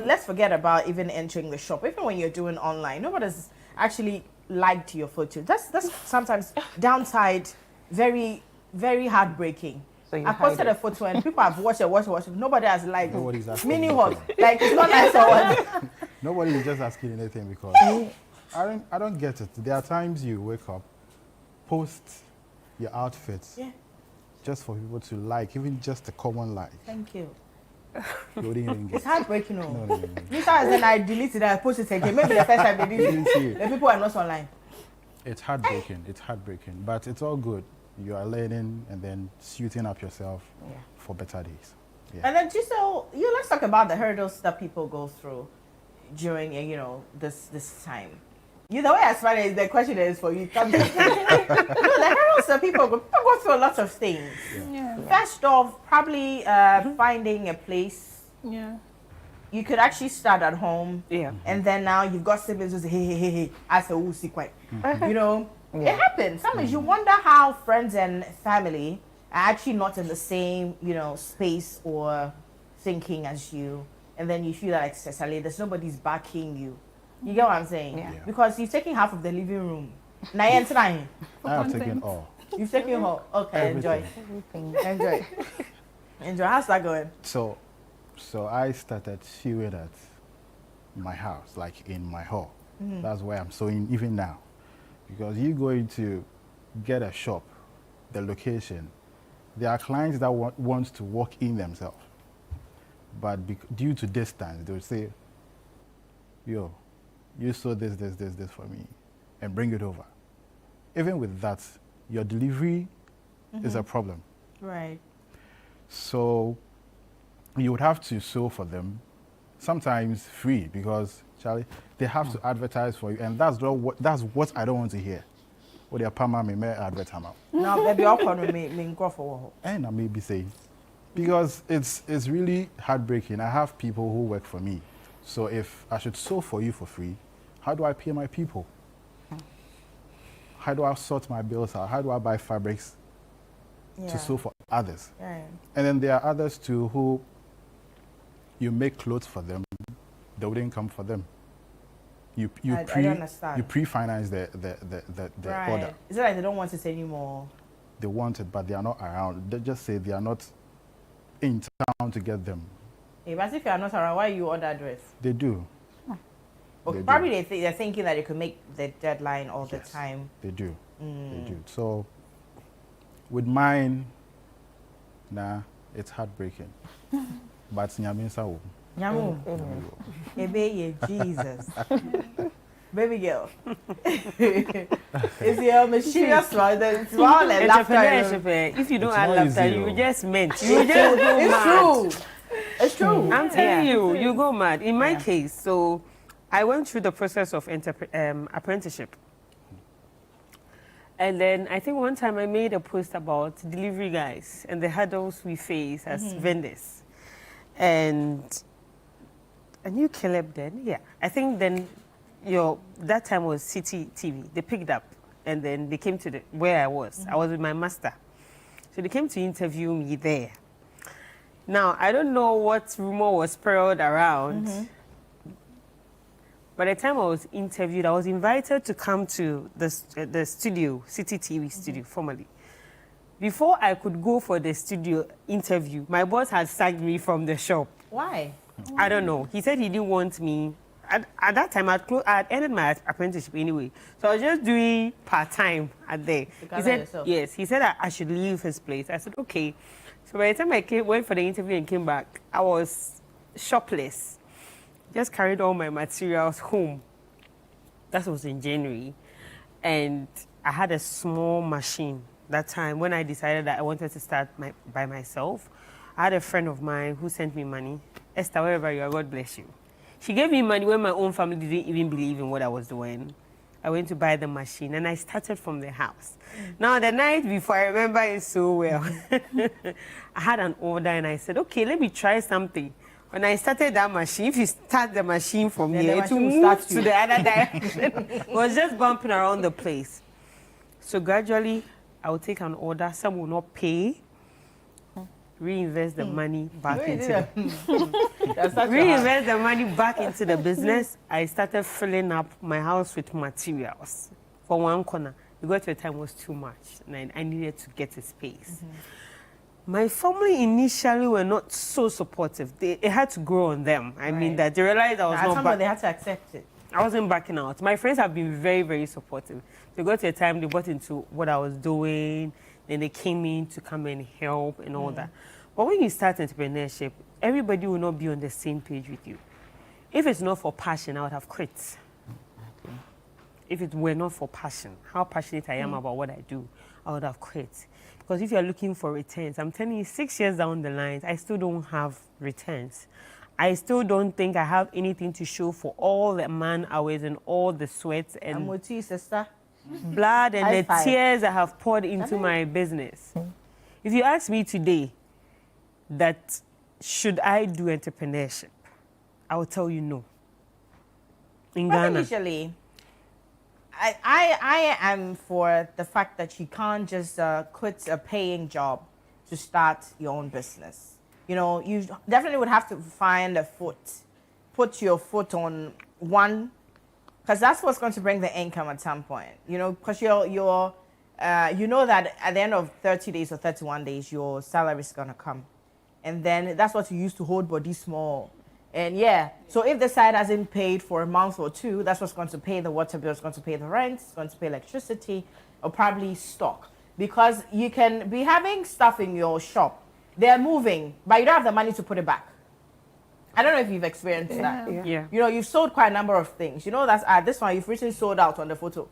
let's forget about even entering the shop. Even when you're doing online, nobody's actually liked your photo. That's sometimes downside, very, very heartbreaking. So I posted a photo and people have watched it. Nobody has liked it. Mini hot. Like it's not nice or what. Nobody is just asking anything because I don't get it. There are times you wake up, post your outfits just for people to like, even just a common like. Thank you. It's heartbreaking. No. This time then I deleted it, I posted it again. Maybe the first time they didn't see it. The people are not online. It's heartbreaking. It's heartbreaking. But it's all good. You are learning and then suiting up yourself for better days. Yeah. And then let's talk about the hurdles that people go through during this time. The way I smile is the question is for you. The hurdles that people go through a lot of things. First off, probably finding a place. Yeah. You could actually start at home. Yeah. And then now you've got siblings who say, hey, as a woozy quite. You know, it happens. Sometimes you wonder how friends and family are actually not in the same, space or thinking as you. And then you feel like, Cecily, there's nobody's backing you. You get what I'm saying? Yeah. Because you're taking half of the living room. I have taken all. You've taken all. Okay, everything. Enjoy. Enjoy. How's that going? So I started sewing at my house, like in my hall. That's where I'm sewing even now. Because you're going to get a shop, the location. There are clients that want to walk in themselves. But due to distance, they'll say, yo, you sew this for me and bring it over. Even with that, your delivery is a problem. Right. So you would have to sew for them, sometimes free, because Charlie, they have to advertise for you, and that's what I don't want to hear. What their pama may advertise. Now, baby, I'll call me go for. And I may be saying, because it's really heartbreaking. I have people who work for me, so if I should sew for you for free, how do I pay my people? How do I sort my bills out? How do I buy fabrics to sew for others? Yeah. And then there are others too who you make clothes for them, they wouldn't come for them. You pre-finance the order. Is it like they don't want it anymore? They want it, but they are not around. They just say they are not in town to get them. Hey, but if you are not around, why you order dress? They do. Well, probably they're thinking that you could make the deadline all the time. They do. They do. So with mine, it's heartbreaking. But Nyaminsa. Nyamu. Jesus. Baby girl. It's your mysterious one. It's all and laughter. If you don't add laughter, you just meant. You just go mad. True. It's true. I'm telling you go mad. In my case, so I went through the process of apprenticeship. And then I think one time I made a post about delivery guys and the hurdles we face as vendors. And you Caleb then, yeah. I think then that time was City TV. They picked up and then they came to where I was. I was with my master. So they came to interview me there. Now, I don't know what rumor was spread around. By the time I was interviewed, I was invited to come to the studio, City TV studio, formerly. Before I could go for the studio interview, my boss had sacked me from the shop. Why? I don't know. He said he didn't want me at that time, I had ended my apprenticeship anyway. So I was just doing part-time at there. He said, yes, he said I should leave his place. I said, okay. So by the time I went for the interview and came back, I was shopless. Just carried all my materials home. That was in January. And I had a small machine that time when I decided that I wanted to start by myself. I had a friend of mine who sent me money. Esther, wherever you are, God bless you. She gave me money when my own family didn't even believe in what I was doing. I went to buy the machine and I started from the house. Now, the night before, I remember it so well. I had an order and I said, okay, let me try something. When I started that machine, if you start the machine from here to move to the other direction, it was just bumping around the place. So gradually, I would take an order. Some will not pay. Reinvest the money back into reinvest the money back into the business. I started filling up my house with materials for one corner. We got to a time it was too much, and I needed to get a space. My family initially were not so supportive. It had to grow on them. I mean that they realized I was not. They had to accept it. I wasn't backing out. My friends have been very, very supportive. They got to a time they bought into what I was doing. Then they came in to come and help and all that. But when you start entrepreneurship, everybody will not be on the same page with you. If it's not for passion, I would have quit. If it were not for passion, how passionate I am about what I do, I would have quit. Because if you're looking for returns, I'm telling you, 6 years down the line, I still don't have returns. I still don't think I have anything to show for all the man hours and all the sweat and I'm with you, sister. Blood and the tears I have poured into my business. If you ask me today that should I do entrepreneurship, I will tell you no. In Ghana. Initially, I am for the fact that you can't just quit a paying job to start your own business. You know, you definitely would have to find a put your foot on one, because that's what's going to bring the income at some point. You know, because you know that at the end of 30 days or 31 days, your salary is going to come. And then that's what you use to hold body small. And yeah, so if the side hasn't paid for a month or two, that's what's going to pay the water bill, it's going to pay the rent, it's going to pay electricity, or probably stock. Because you can be having stuff in your shop, they're moving, but you don't have the money to put it back. I don't know if you've experienced that. Yeah. You know, you've sold quite a number of things. You know, that's this one, you've written sold out on the photo.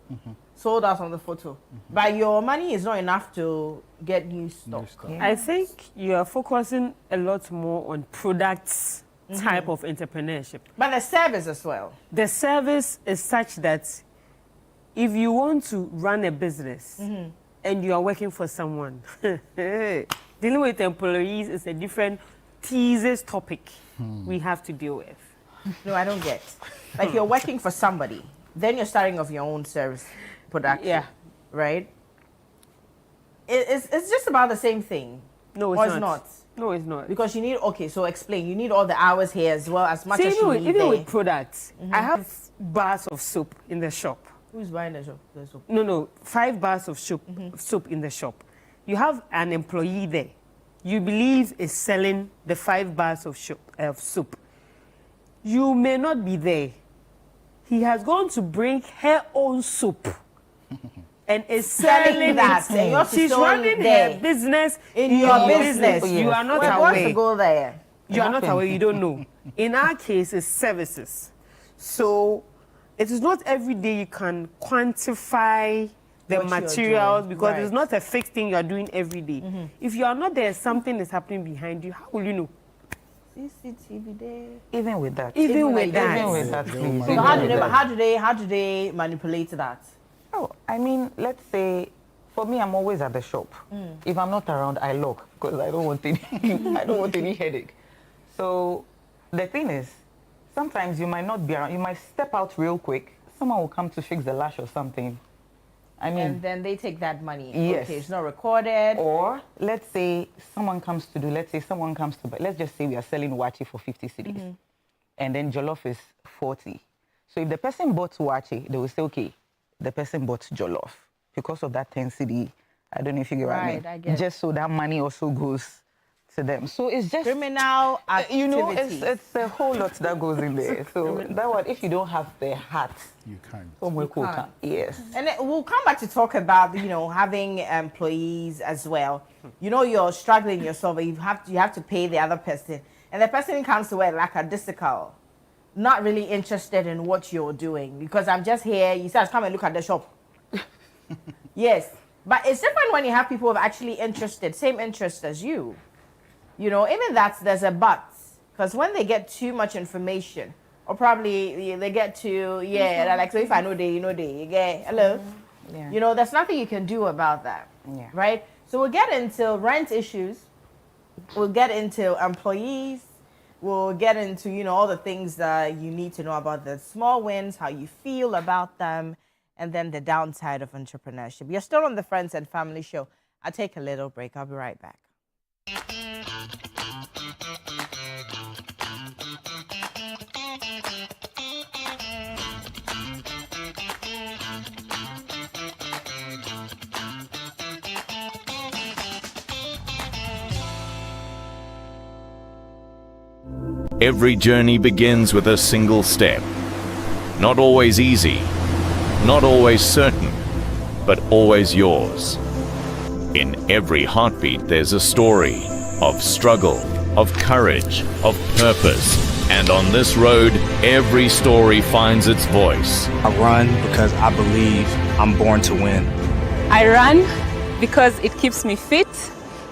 Sold out on the photo. But your money is not enough to get new stock. I think you are focusing a lot more on products type of entrepreneurship. But the service as well. The service is such that if you want to run a business and you are working for someone, dealing with employees is a different teases topic we have to deal with. No, I don't get. Like you're working for somebody, then you're starting off your own service production, right? It's just about the same thing. No, it's not. No, it's not. Because you need, okay, so explain. You need all the hours here as well, as much as you need even there. with products, I have bars of soap in the shop. Who's buying the soap? No, 5 bars of soap in the shop. You have an employee there. You believe is selling the 5 bars of soap. You may not be there. He has gone to bring her own soap and is selling that. She's running her business in your business. You are not aware. aware. To go there. You are not aware. You don't know. In our case, it's services. So it is not every day you can quantify the materials because it's not a fixed thing you are doing every day. If you are not there, something is happening behind you. How will you know? CCTV there. Even with that. Even with that. So how do they manipulate that? Oh, I mean, let's say, for me, I'm always at the shop. If I'm not around, I lock because I don't want any headache. So the thing is, sometimes you might not be around. You might step out real quick. Someone will come to fix the lash or something. I mean, and then they take that money. Yes. Okay, it's not recorded. Or let's say someone comes to buy. Let's just say we are selling wachi for 50 cedis, and then jollof is 40. So if the person bought wachi, they will say, okay, the person bought jollof because of that 10 cedi. I don't know if you get what I mean. I get just so that money also goes to them. So it's just criminal activities. You know, it's a whole lot that goes in there. So that one, if you don't have the heart, you can't. You can't. Yes. And then we'll come back to talk about, you know, having employees as well. You know, you're struggling yourself, but you have to pay the other person, and the person comes to work like a discal, not really interested in what you're doing, because I'm just here. You said, come and look at the shop. Yes, but it's different when you have people who are actually interested, same interest as you. You know, even there's a but, because when they get too much information, or probably they get to, they're like, so if I know they, you know they, you get, hello? Yeah. You know, there's nothing you can do about that, right? So we'll get into rent issues, we'll get into employees, we'll get into, you know, all the things that you need to know about the small wins, how you feel about them, and then the downside of entrepreneurship. You're still on the Friends and Family Show. I'll take a little break. I'll be right back. Every journey begins with a single step. Not always easy, not always certain, but always yours. In every heartbeat there's a story of struggle, of courage, of purpose. And on this road, every story finds its voice. I run because I believe I'm born to win. I run because it keeps me fit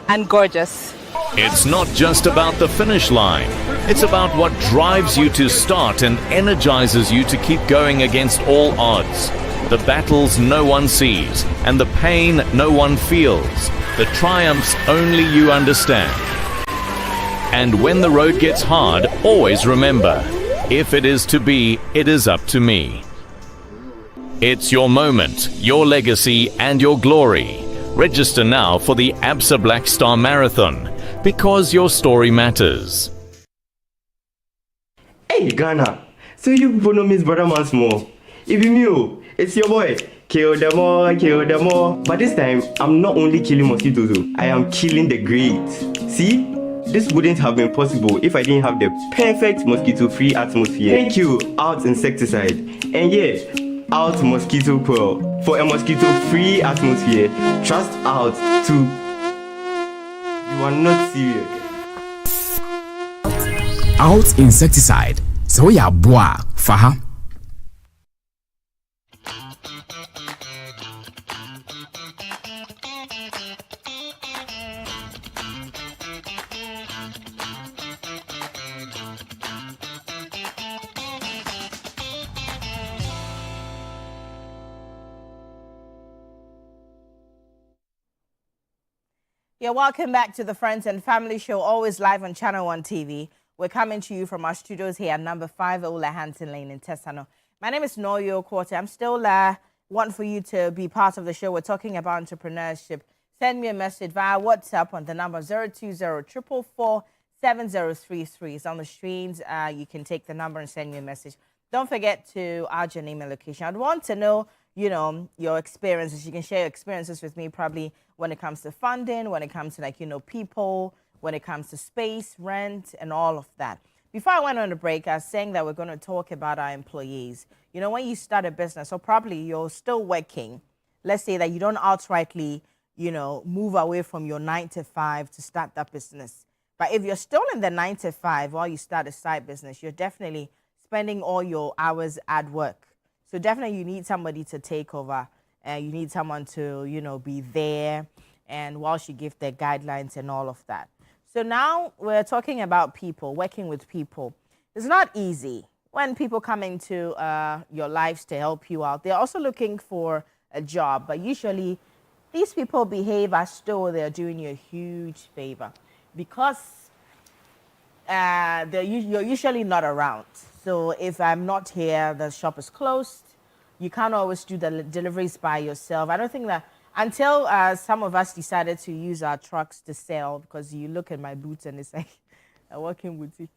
and gorgeous. It's not just about the finish line. It's about what drives you to start and energizes you to keep going against all odds. The battles no one sees and the pain no one feels. The triumphs only you understand. And when the road gets hard, always remember, if it is to be, it is up to me. It's your moment, your legacy, and your glory. Register now for the ABSA Black Star Marathon, because your story matters. Hey Ghana, so you people know Miss Brother Man Small. If you it's your boy. Kill them all, kill them all. But this time, I'm not only killing mosquitoes, I am killing the greats. See? This wouldn't have been possible if I didn't have the perfect mosquito-free atmosphere. Thank you, Out Insecticide. And Out Mosquito Coil. For a mosquito-free atmosphere, trust Out to... You are not serious. Out Insecticide. So ya boa, faha. Yeah, welcome back to the Friends and Family Show, always live on Channel 1 TV. We're coming to you from our studios here at number 5 Ola Hansen Lane in Tesano. My name is Noyo Quarter. I'm still want for you to be part of the show. We're talking about entrepreneurship. Send me a message via WhatsApp on the number 020-444-7033. It's on the screens. You can take the number and send me a message. Don't forget to add your name and location. I'd want to know, you know, your experiences. You can share your experiences with me probably when it comes to funding, when it comes to, like, you know, people, when it comes to space, rent, and all of that. Before I went on the break, I was saying that we're going to talk about our employees. You know, when you start a business, or probably you're still working, let's say that you don't outrightly, you know, move away from your 9 to 5 to start that business. But if you're still in the 9 to 5 while you start a side business, you're definitely spending all your hours at work. So definitely you need somebody to take over. You need someone to, you know, be there and whilst you give the guidelines and all of that. So now we're talking about people, working with people. It's not easy when people come into your lives to help you out. They're also looking for a job, but usually these people behave as though they're doing you a huge favor because you're usually not around. So if I'm not here, the shop is closed. You can't always do the deliveries by yourself. I don't think that until some of us decided to use our trucks to sell, because you look at my boots and it's like a working boutique.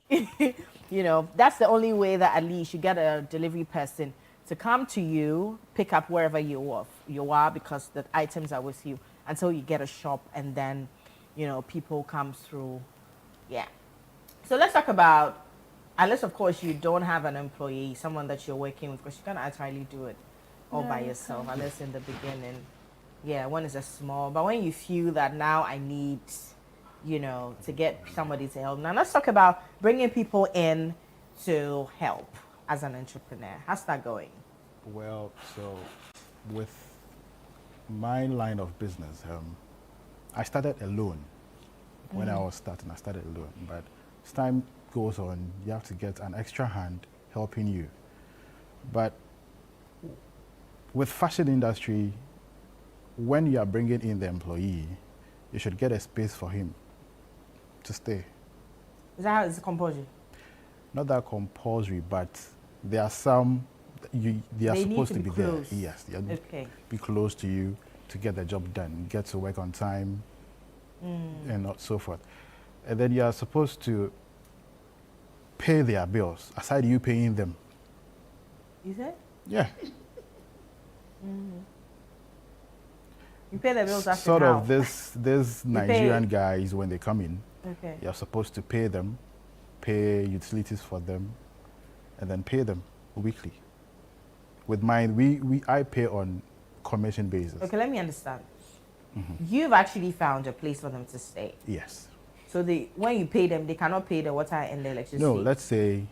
You know, that's the only way that at least you get a delivery person to come to you, pick up wherever you are because the items are with you until you get a shop and then, you know, people come through Yeah. So let's talk about, unless of course you don't have an employee, someone that you're working with, because you can't entirely do it all by yourself, unless in the beginning, yeah, one is a small, but when you feel that now I need, you know, to get somebody to help. Now let's talk about bringing people in to help as an entrepreneur. How's that going? Well, so with my line of business, I started alone. When I was starting, I started alone. But as time goes on, you have to get an extra hand helping you. But with fashion industry, when you are bringing in the employee, you should get a space for him to stay. Is that how it's compulsory? Not that compulsory, but there are some, they are supposed to be close. there. Yes, they need be close to you to get the job done, get to work on time, and so forth. And then you are supposed to pay their bills, aside you paying them. Is it? Yeah. You pay the bills after sort how? of this Nigerian guys, when they come in, you're supposed to pay them, pay utilities for them, and then pay them weekly. With mine, I pay on commission basis. Okay, let me understand. You've actually found a place for them to stay. Yes. So when you pay them, they cannot pay the water and the electricity. No, let's say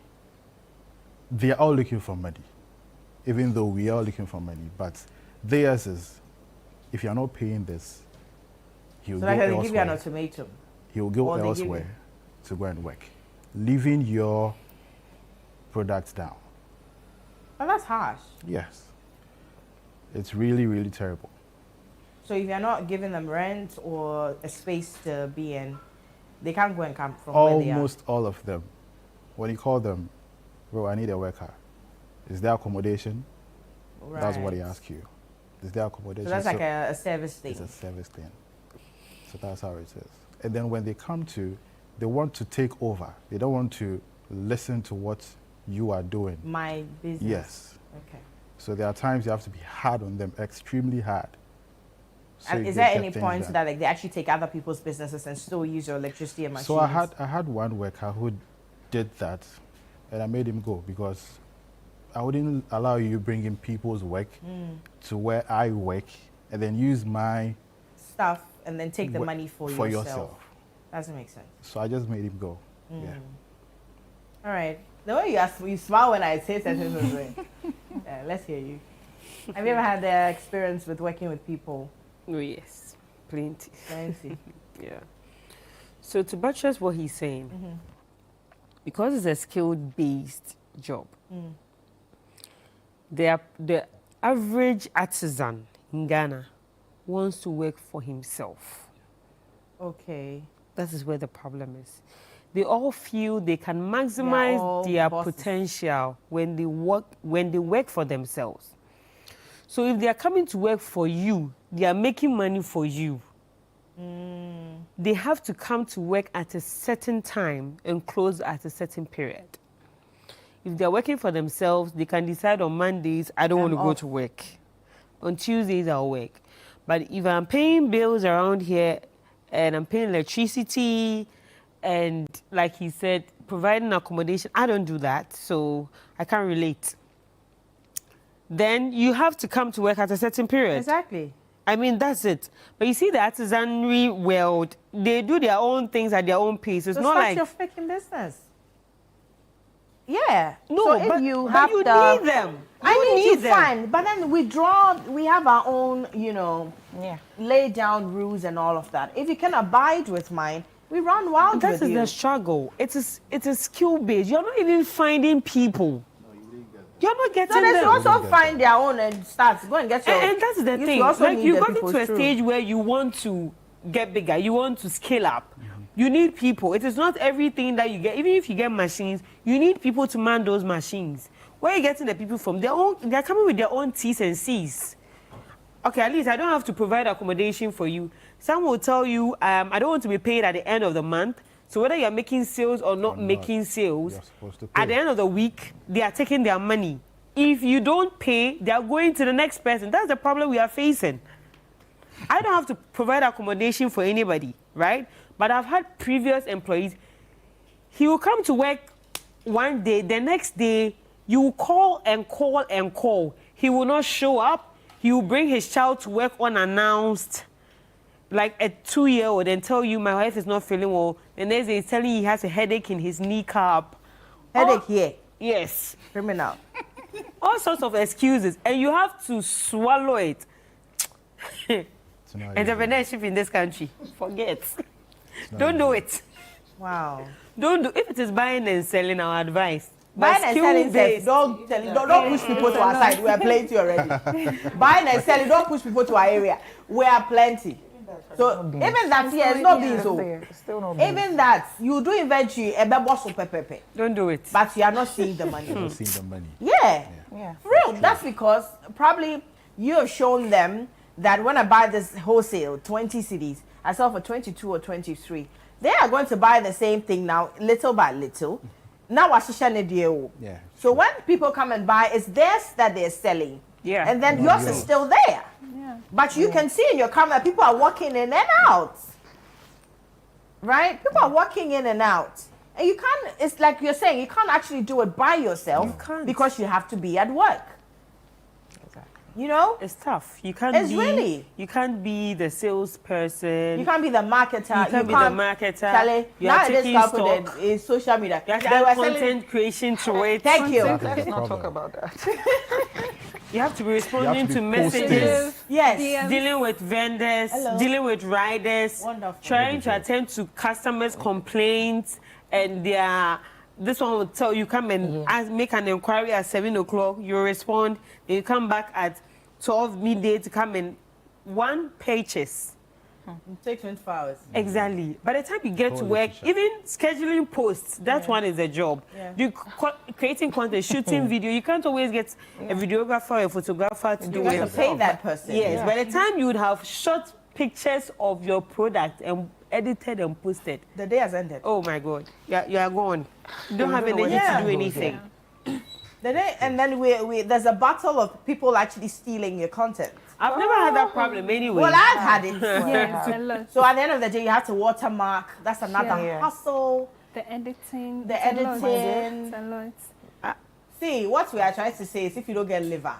they are all looking for money, even though we are looking for money. But theirs is, if you are not paying this, he'll go elsewhere. So give you an ultimatum. He'll go elsewhere to go and work, leaving your products down. Well, that's harsh. Yes. It's really, really terrible. So if you're not giving them rent or a space to be in, they can't go and come from where they are. Almost all of them. When you call them, bro, I need a worker. Is there accommodation? Right. That's what they ask you. Is there accommodation? So that's like a service thing. It's a service thing. So that's how it is. And then when they come to, they want to take over. They don't want to listen to what you are doing. My business. Yes. Okay. So there are times you have to be hard on them, extremely hard. So and is there any point that like they actually take other people's businesses and still use your electricity and machines? So I had one worker who did that, and I made him go because I wouldn't allow you bringing people's work to where I work and then use my stuff and then take the money for yourself. Doesn't make sense. So I just made him go. Yeah. All right. The way you smile when I say something. Let's hear you. Have you ever had the experience with working with people? Oh, yes. Plenty. Plenty. Yeah. So to buttress what he's saying, because it's a skill-based job, the average artisan in Ghana wants to work for himself. Okay. That is where the problem is. They all feel they can maximize their potential when they work for themselves. So if they are coming to work for you, they are making money for you. They have to come to work at a certain time and close at a certain period. If they're working for themselves, they can decide on Mondays, I don't want to go to work. On Tuesdays, I'll work. But if I'm paying bills around here and I'm paying electricity and, like he said, providing accommodation, I don't do that, so I can't relate. Then you have to come to work at a certain period. Exactly. I mean, that's it. But you see the artisanry world, they do their own things at their own pace. It's not like... your freaking business. Yeah. No, so but you need them. I need you, fine. But then we have our own, lay down rules and all of that. If you can abide with mine, we run wild with you. That is the struggle. It's a skill base. You're not even finding people. You're not getting them. So they also find their own and start. Go and get your... And that's the thing. Like you got into a stage where you want to get bigger. You want to scale up. You need people. It is not everything that you get. Even if you get machines, you need people to man those machines. Where are you getting the people from? They're coming with their own T's and C's. Okay, at least I don't have to provide accommodation for you. Some will tell you, I don't want to be paid at the end of the month. So whether you're making sales or not making sales, at the end of the week, they are taking their money. If you don't pay, they are going to the next person. That's the problem we are facing. I don't have to provide accommodation for anybody, right? But I've had previous employees, He will come to work one day, the next day, you will call and call and call. He will not show up. He will bring his child to work unannounced, like a 2-year-old, and tell you my wife is not feeling well. The next day he's telling you he has a headache in his kneecap. Headache here? Yes. Criminal. All sorts of excuses, and you have to swallow it. Entrepreneurship in this country, forget. Don't do it. Wow. Don't do. If it is buying and selling, our advice. Buying and selling, don't push people to our side. We are plenty already. Buying and selling, don't push people to our area. We are plenty. So even that here is not being so. Even that you do inventory, don't do it. But you are not seeing the money. You're not seeing the money. Yeah. For real. That's because probably you have shown them that when I buy this wholesale 20 CDs, I sell for 22 or 23. They are going to buy the same thing now, little by little. Now, yeah. So when people come and buy, it's theirs that they're selling. Yeah. And then yours is still there. Yeah. But you can see in your camera, people are walking in and out. Right? People are walking in and out. And you can't, it's like you're saying, you can't actually do it by yourself because you have to be at work. You know? It's tough. You can't you can't be the salesperson. You can't be the marketer. You can't be the marketer. Charlie, you are taking stock. Is social media. You have to add content creation to it. Thank you. Let's not talk about that. You have to be responding to messages. Yes. Dealing with vendors. Hello. Dealing with riders. Wonderful. Trying to attend to customers' complaints. And this one will tell you, come and make an inquiry at 7 o'clock. You respond. Then you come back at 12 midday to come in one purchase. It takes 24 hours. Exactly. By the time you get to work, even scheduling posts, that one is a job. Yeah. Creating content, shooting video, you can't always get a videographer or a photographer to do it. You have to pay that person. Yes. By the time you would have shot pictures of your product and edited and posted, the day has ended. Oh my God. You are gone. You don't have energy to do anything. The day, and then there's a battle of people actually stealing your content. I've never had that problem anyway. Well, I've had it. Yes. So at the end of the day, you have to watermark. That's another hustle. The editing. See, what we are trying to say is if you don't get liver,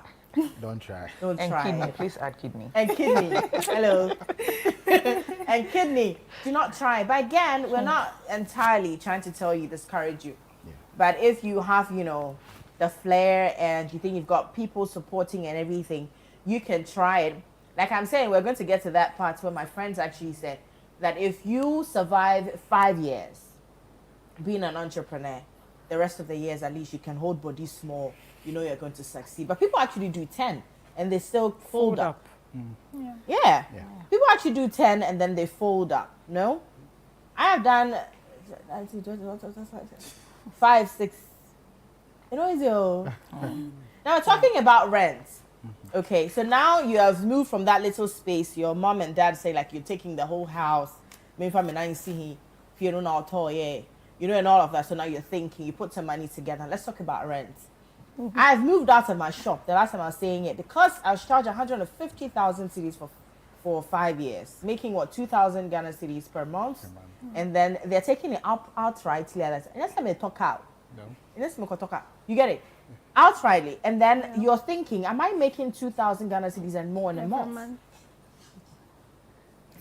don't try. Don't and try. Kidney, please add kidney. And kidney. Hello. And kidney. Do not try. But again, we're not entirely trying to tell you, discourage you. Yeah. But if you have, the flair and you think you've got people supporting and everything, you can try it. Like I'm saying, we're going to get to that part where my friends actually said that if you survive 5 years being an entrepreneur, the rest of the years at least you can hold body small, you're going to succeed. But people actually do 10 and they still fold up. Yeah. People actually do 10 and then they fold up. No? I have done 5, 6. Now, talking about rent. Okay, so now you have moved from that little space. Your mom and dad say, like, you're taking the whole house. And all of that. So now you're thinking, you put some money together. Let's talk about rent. I've moved out of my shop. The last time I was saying it, because I was charged 150,000 cedis for 5 years, making 2,000 Ghana cedis per month. And then they're taking it outrightly. And that's how they talk out. You get it? Outrightly. And then you're thinking, am I making 2,000 Ghana cedis and more in a month?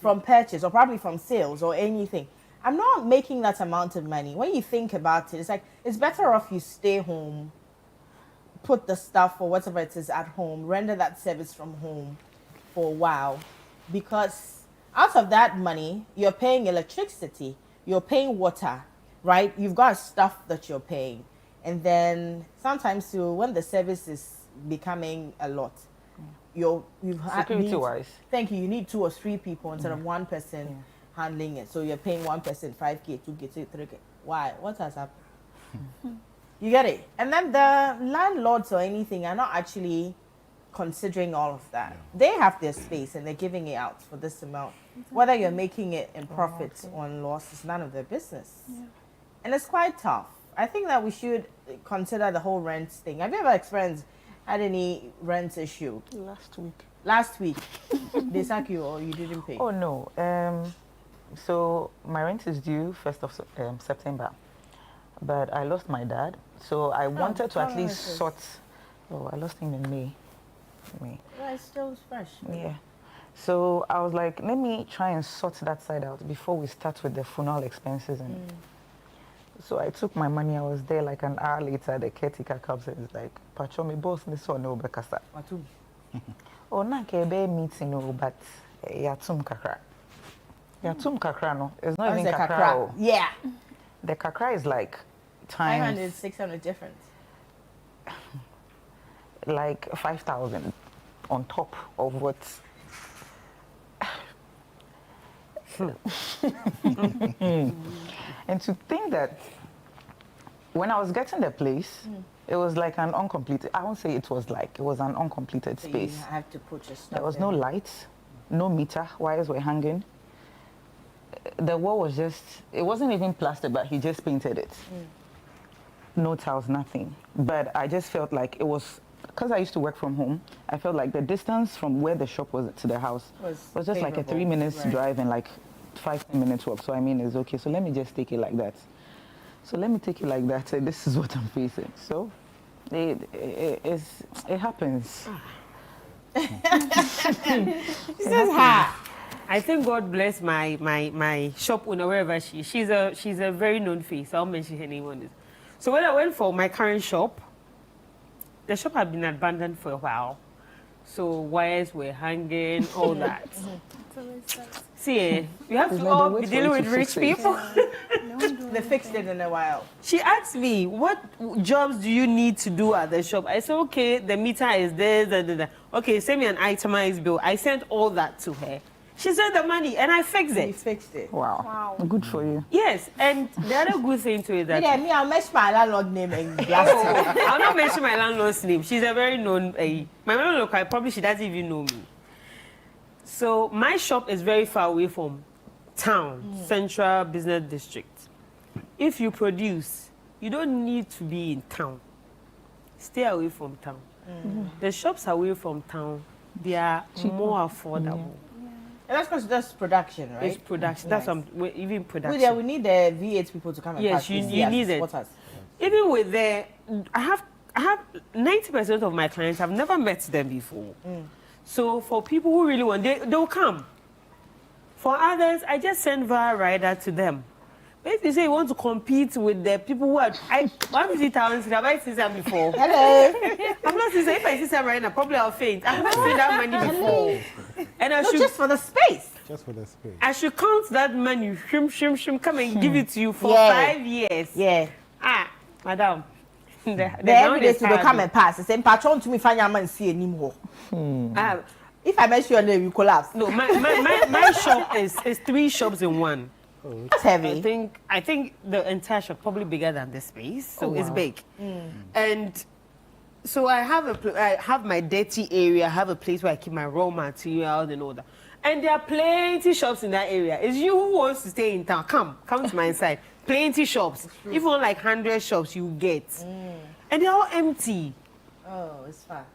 From purchase or probably from sales or anything. I'm not making that amount of money. When you think about it, it's like, it's better off you stay home, put the stuff or whatever it is at home, render that service from home for a while. Because out of that money, you're paying electricity, you're paying water, right? You've got stuff that you're paying. And then sometimes too, when the service is becoming a lot, security-wise. Thank you. You need 2 or 3 people instead of one person handling it. So you're paying one person 5K, 2K, 3K. Why? What has happened? You get it? And then the landlords or anything are not actually considering all of that. They have their space and they're giving it out for this amount. Whether you're making it in profit or in loss is none of their business. And it's quite tough. I think that we should consider the whole rent thing. Have you ever had any rent issue? Last week. They sack you or you didn't pay? Oh, no. So my rent is due 1st of September. but I lost my dad. So I wanted to at least sort. Oh, I lost him in May. Well, it's still fresh. Yeah. So I was like, let me try and sort that side out before we start with the funeral expenses. And so I took my money. I was there like an hour later. The caretaker comes and is like, "Pacho, me boss this one no bekasa." Oh, na kebe meeting no, but yatum kakra. Yatum kakra no. It's not even kakra. Oh. Yeah. The kakra is like times 500, 600 difference. Like 5,000 on top of what. And to think that when I was getting the place, it was like an uncompleted, I won't say it was an uncompleted space. You have to put your stuff There was no lights, no meter, wires were hanging. The wall was just, it wasn't even plastered, but he just painted it. No tiles, nothing. But I just felt like it was, because I used to work from home, I felt like the distance from where the shop was to the house was just like a 3 minutes drive and like 5 minutes walk. So I mean, it's okay. So let me just take it like that. So let me take it like that. This is what I'm facing. So it happens. She says, "Ha." I think God bless my shop owner wherever she's a very known face. I'll mention her name on this. So when I went for my current shop, the shop had been abandoned for a while. So wires were hanging, all that. See, you have to all be dealing with rich people. They fixed it in a while. She asked me, "What jobs do you need to do at the shop?" I said, "Okay, the meter is this, Okay, send me an itemized bill." I sent all that to her. She sent the money and I fixed it. You fixed it. Wow. Good for you. Yes, and the other good thing to it that... Yeah, me, I'll mention my landlord name and I'll not mention my landlord's name. She's a very known... my landlord, probably she doesn't even know me. So my shop is very far away from town, central business district. If you produce, you don't need to be in town. Stay away from town. The shops away from town, they are more affordable. And that's because that's production, right? It's production. That's even production. Yeah, we need the V8 people to come and yes, you need it. Even with the, I have 90% of my clients. I've never met them before. So for people who really want, they'll come. For others, I just send via rider to them. But if you say you want to compete with the people who are, 150,000, have I seen them before? Hello. I'm not saying if I see them right now, probably I'll faint. I've not seen that money before. And I should, just for the space. Just for the space. I should count that money, come and give it to you for 5 years. Yeah. Ah, madam. The every day to come and pass. The same patron to me find your man see anymore. If I mention your name, you collapse. No, my shop is 3 shops in one. That's heavy. I think the entire shop probably bigger than the space, so it's big. And so I have my dirty area. I have a place where I keep my raw materials and all that. And there are plenty shops in that area. It's you who wants to stay in town. Come to my side. Plenty shops. If you want like 100 shops, you get. And they're all empty. Oh, it's far.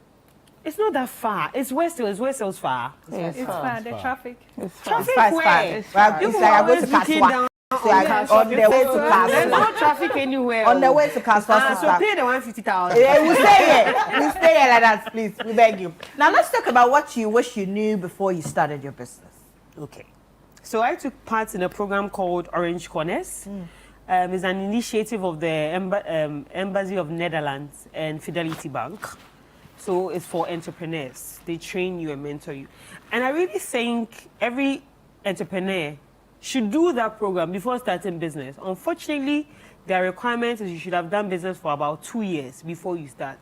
It's not that far. It's Westfield. Is Westfield's far? It's far. The traffic. Traffic It's where? far. It's like I go to Kaswa. On the way to Kaswa. There's no traffic anywhere. On the way to Kaswa. So pay the 150,000. Yeah, we stay here. We stay here like that, please. We beg you. Now let's talk about what you wish you knew before you started your business. Okay. So I took part in a program called Orange Corners. It's an initiative of the Embassy of Netherlands and Fidelity Bank. So it's for entrepreneurs. They train you and mentor you. And I really think every entrepreneur should do that program before starting business. Unfortunately, their requirement is you should have done business for about 2 years before you start.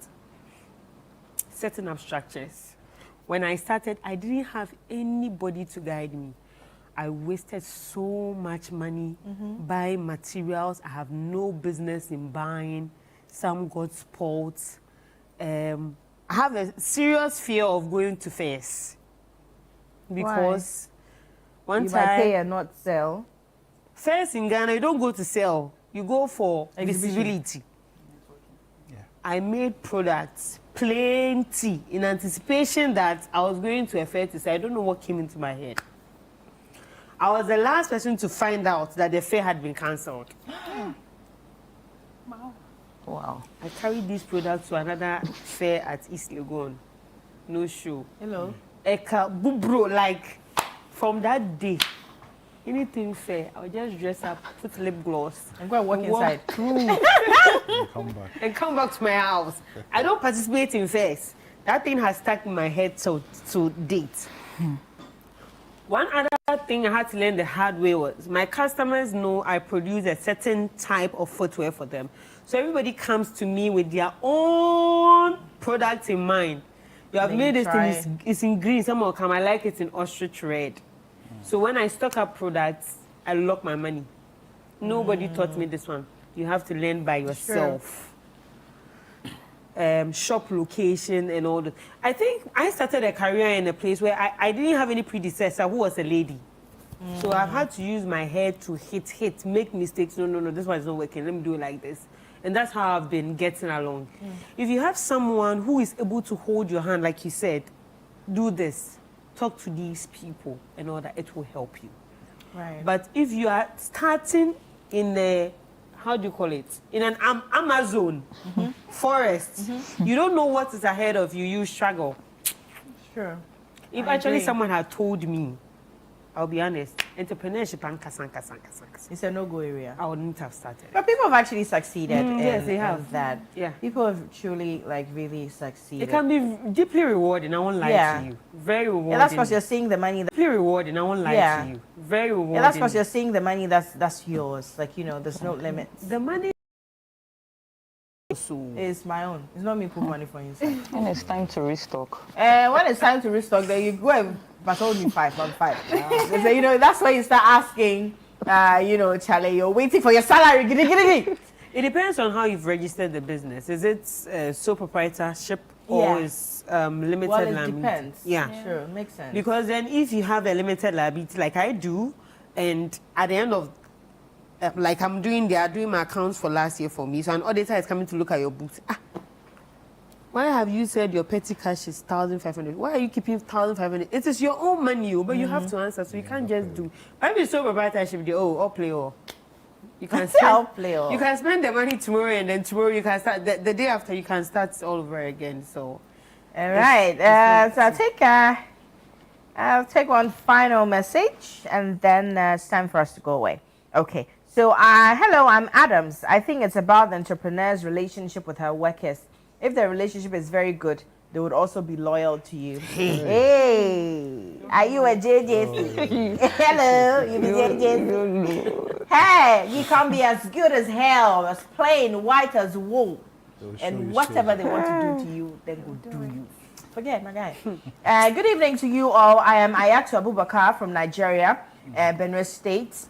Setting up structures. When I started, I didn't have anybody to guide me. I wasted so much money buying materials. I have no business in buying. Some got spoiled. I have a serious fear of going to fairs because one you time might pay and not sell. Fairs in Ghana, you don't go to sell. You go for visibility. I made products plenty in anticipation that I was going to a fair to say. I don't know what came into my head. I was the last person to find out that the fair had been cancelled. Wow. Wow. I carried these products to another fair at East Legon. No show. Hello. Eka bubro, like from that day, anything fair, I would just dress up, put lip gloss, and go and walk inside. And come back to my house. I don't participate in fairs. That thing has stuck in my head to date. One other thing I had to learn the hard way was my customers know I produce a certain type of footwear for them. So everybody comes to me with their own products in mind. You have made this thing, it's in green, some will come, I like it in ostrich red. So when I stock up products, I lock my money. Nobody taught me this one. You have to learn by yourself. Shop location and all that. I think I started a career in a place where I didn't have any predecessor who was a lady. So I've had to use my head to hit, make mistakes. No, this one is not working. Let me do it like this. And that's how I've been getting along. If you have someone who is able to hold your hand, like you said, do this, talk to these people and all that, it will help you. Right. But if you are starting in a, how do you call it? In an Amazon forest, you don't know what is ahead of you, you struggle. Sure. If I actually agree. someone had told me, I'll be honest, entrepreneurship and it's a no-go area. I wouldn't have started. But people have actually succeeded in, yes, they have. in that. Yeah. People have truly, like, really succeeded. It can be deeply rewarding, I won't lie to you. Very rewarding. Yeah, that's because you're seeing the money. Deeply rewarding, I won't lie to you. Very rewarding. Yeah, that's because you're seeing the money that's yours. Like, you know, there's no limits. The money is my own. It's not me put money for inside. When it's time to restock. When it's time to restock, then you go and but only 5 on 5. So, you know, that's why you start asking, you know, Charlie, you're waiting for your salary. It depends on how you've registered the business. Is it sole proprietorship or is limited well, it liability? depends. Yeah. Sure, makes sense. Because then if you have a limited liability like I do, and at the end of, like they are doing my accounts for last year for me, so an auditor is coming to look at your books. Why have you said your petty cash is 1,500? Why are you keeping 1,500? It is your own money, but you have to answer, so you can't just do. Maybe it's sole proprietorship, all play all. You can you can spend the money tomorrow, and then tomorrow you can start. The day after you can start all over again. So, all right. So I'll take one final message, and then it's time for us to go away. Okay. So hello, I'm Adams. I think it's about the entrepreneur's relationship with her workers. If the relationship is very good, they would also be loyal to you. Hey, are you a JJC? Hello, you be JJC? Hey, you can be as good as hell, as plain white as wool. And whatever they want to do to you, then go do you. Forget, my guy. Good evening to you all. I am Ayatu Abubakar from Nigeria, Benue State.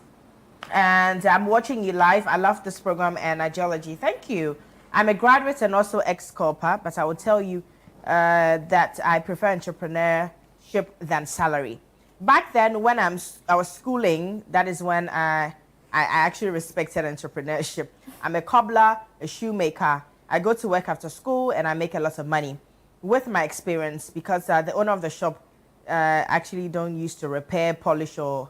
And I'm watching you live. I love this program and ideology. Thank you. I'm a graduate and also ex-corpa, but I will tell you that I prefer entrepreneurship than salary. Back then, when I was schooling, that is when I actually respected entrepreneurship. I'm a cobbler, a shoemaker. I go to work after school and I make a lot of money with my experience because the owner of the shop actually don't used to repair, polish, or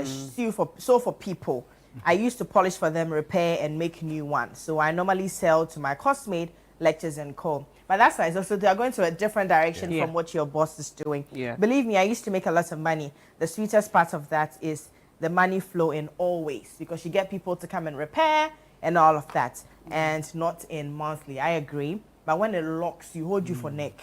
sew for people. I used to polish for them, repair, and make new ones. So I normally sell to my classmates, lectures, and co. But that's nice. Also, they are going to a different direction from what your boss is doing. Yeah. Believe me, I used to make a lot of money. The sweetest part of that is the money flow in always, because you get people to come and repair and all of that, and not in monthly. I agree. But when it locks, you hold you for neck.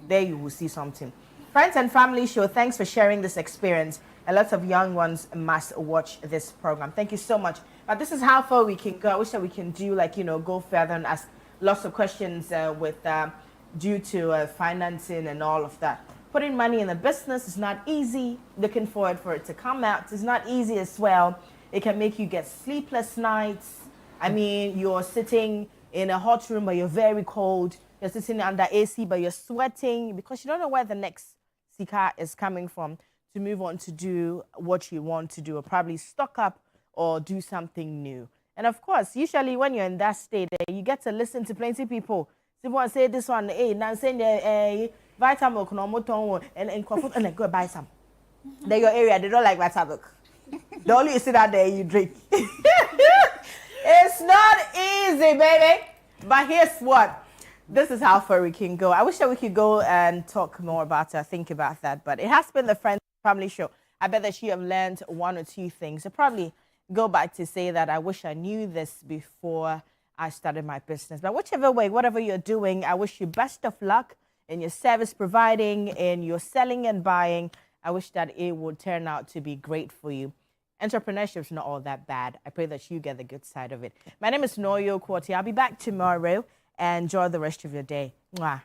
There you will see something. Friends and family show, thanks for sharing this experience. A lot of young ones must watch this program. Thank you so much. But this is how far we can go. I wish that we can do go further and ask lots of questions due to financing and all of that. Putting money in a business is not easy. Looking forward for it to come out is not easy as well. It can make you get sleepless nights. I mean, you're sitting in a hot room, but you're very cold. You're sitting under AC, but you're sweating because you don't know where the next sika is coming from to move on to do what you want to do, or probably stock up or do something new. And of course, usually when you're in that state, you get to listen to plenty people. People say this one, hey, now saying vitamin milk, and go buy some. Then your area, they don't like vitamin milk. The only you sit out there, you drink. It's not easy, baby. But here's what. This is how far we can go. I wish that we could go and talk more about it, think about that. But it has been the Friends Family Show. I bet that you have learned one or two things. I probably go back to say that I wish I knew this before I started my business. But whichever way, whatever you're doing, I wish you best of luck in your service providing, in your selling and buying. I wish that it would turn out to be great for you. Entrepreneurship is not all that bad. I pray that you get the good side of it. My name is Noyo Kwoti. I'll be back tomorrow and enjoy the rest of your day. Mwah.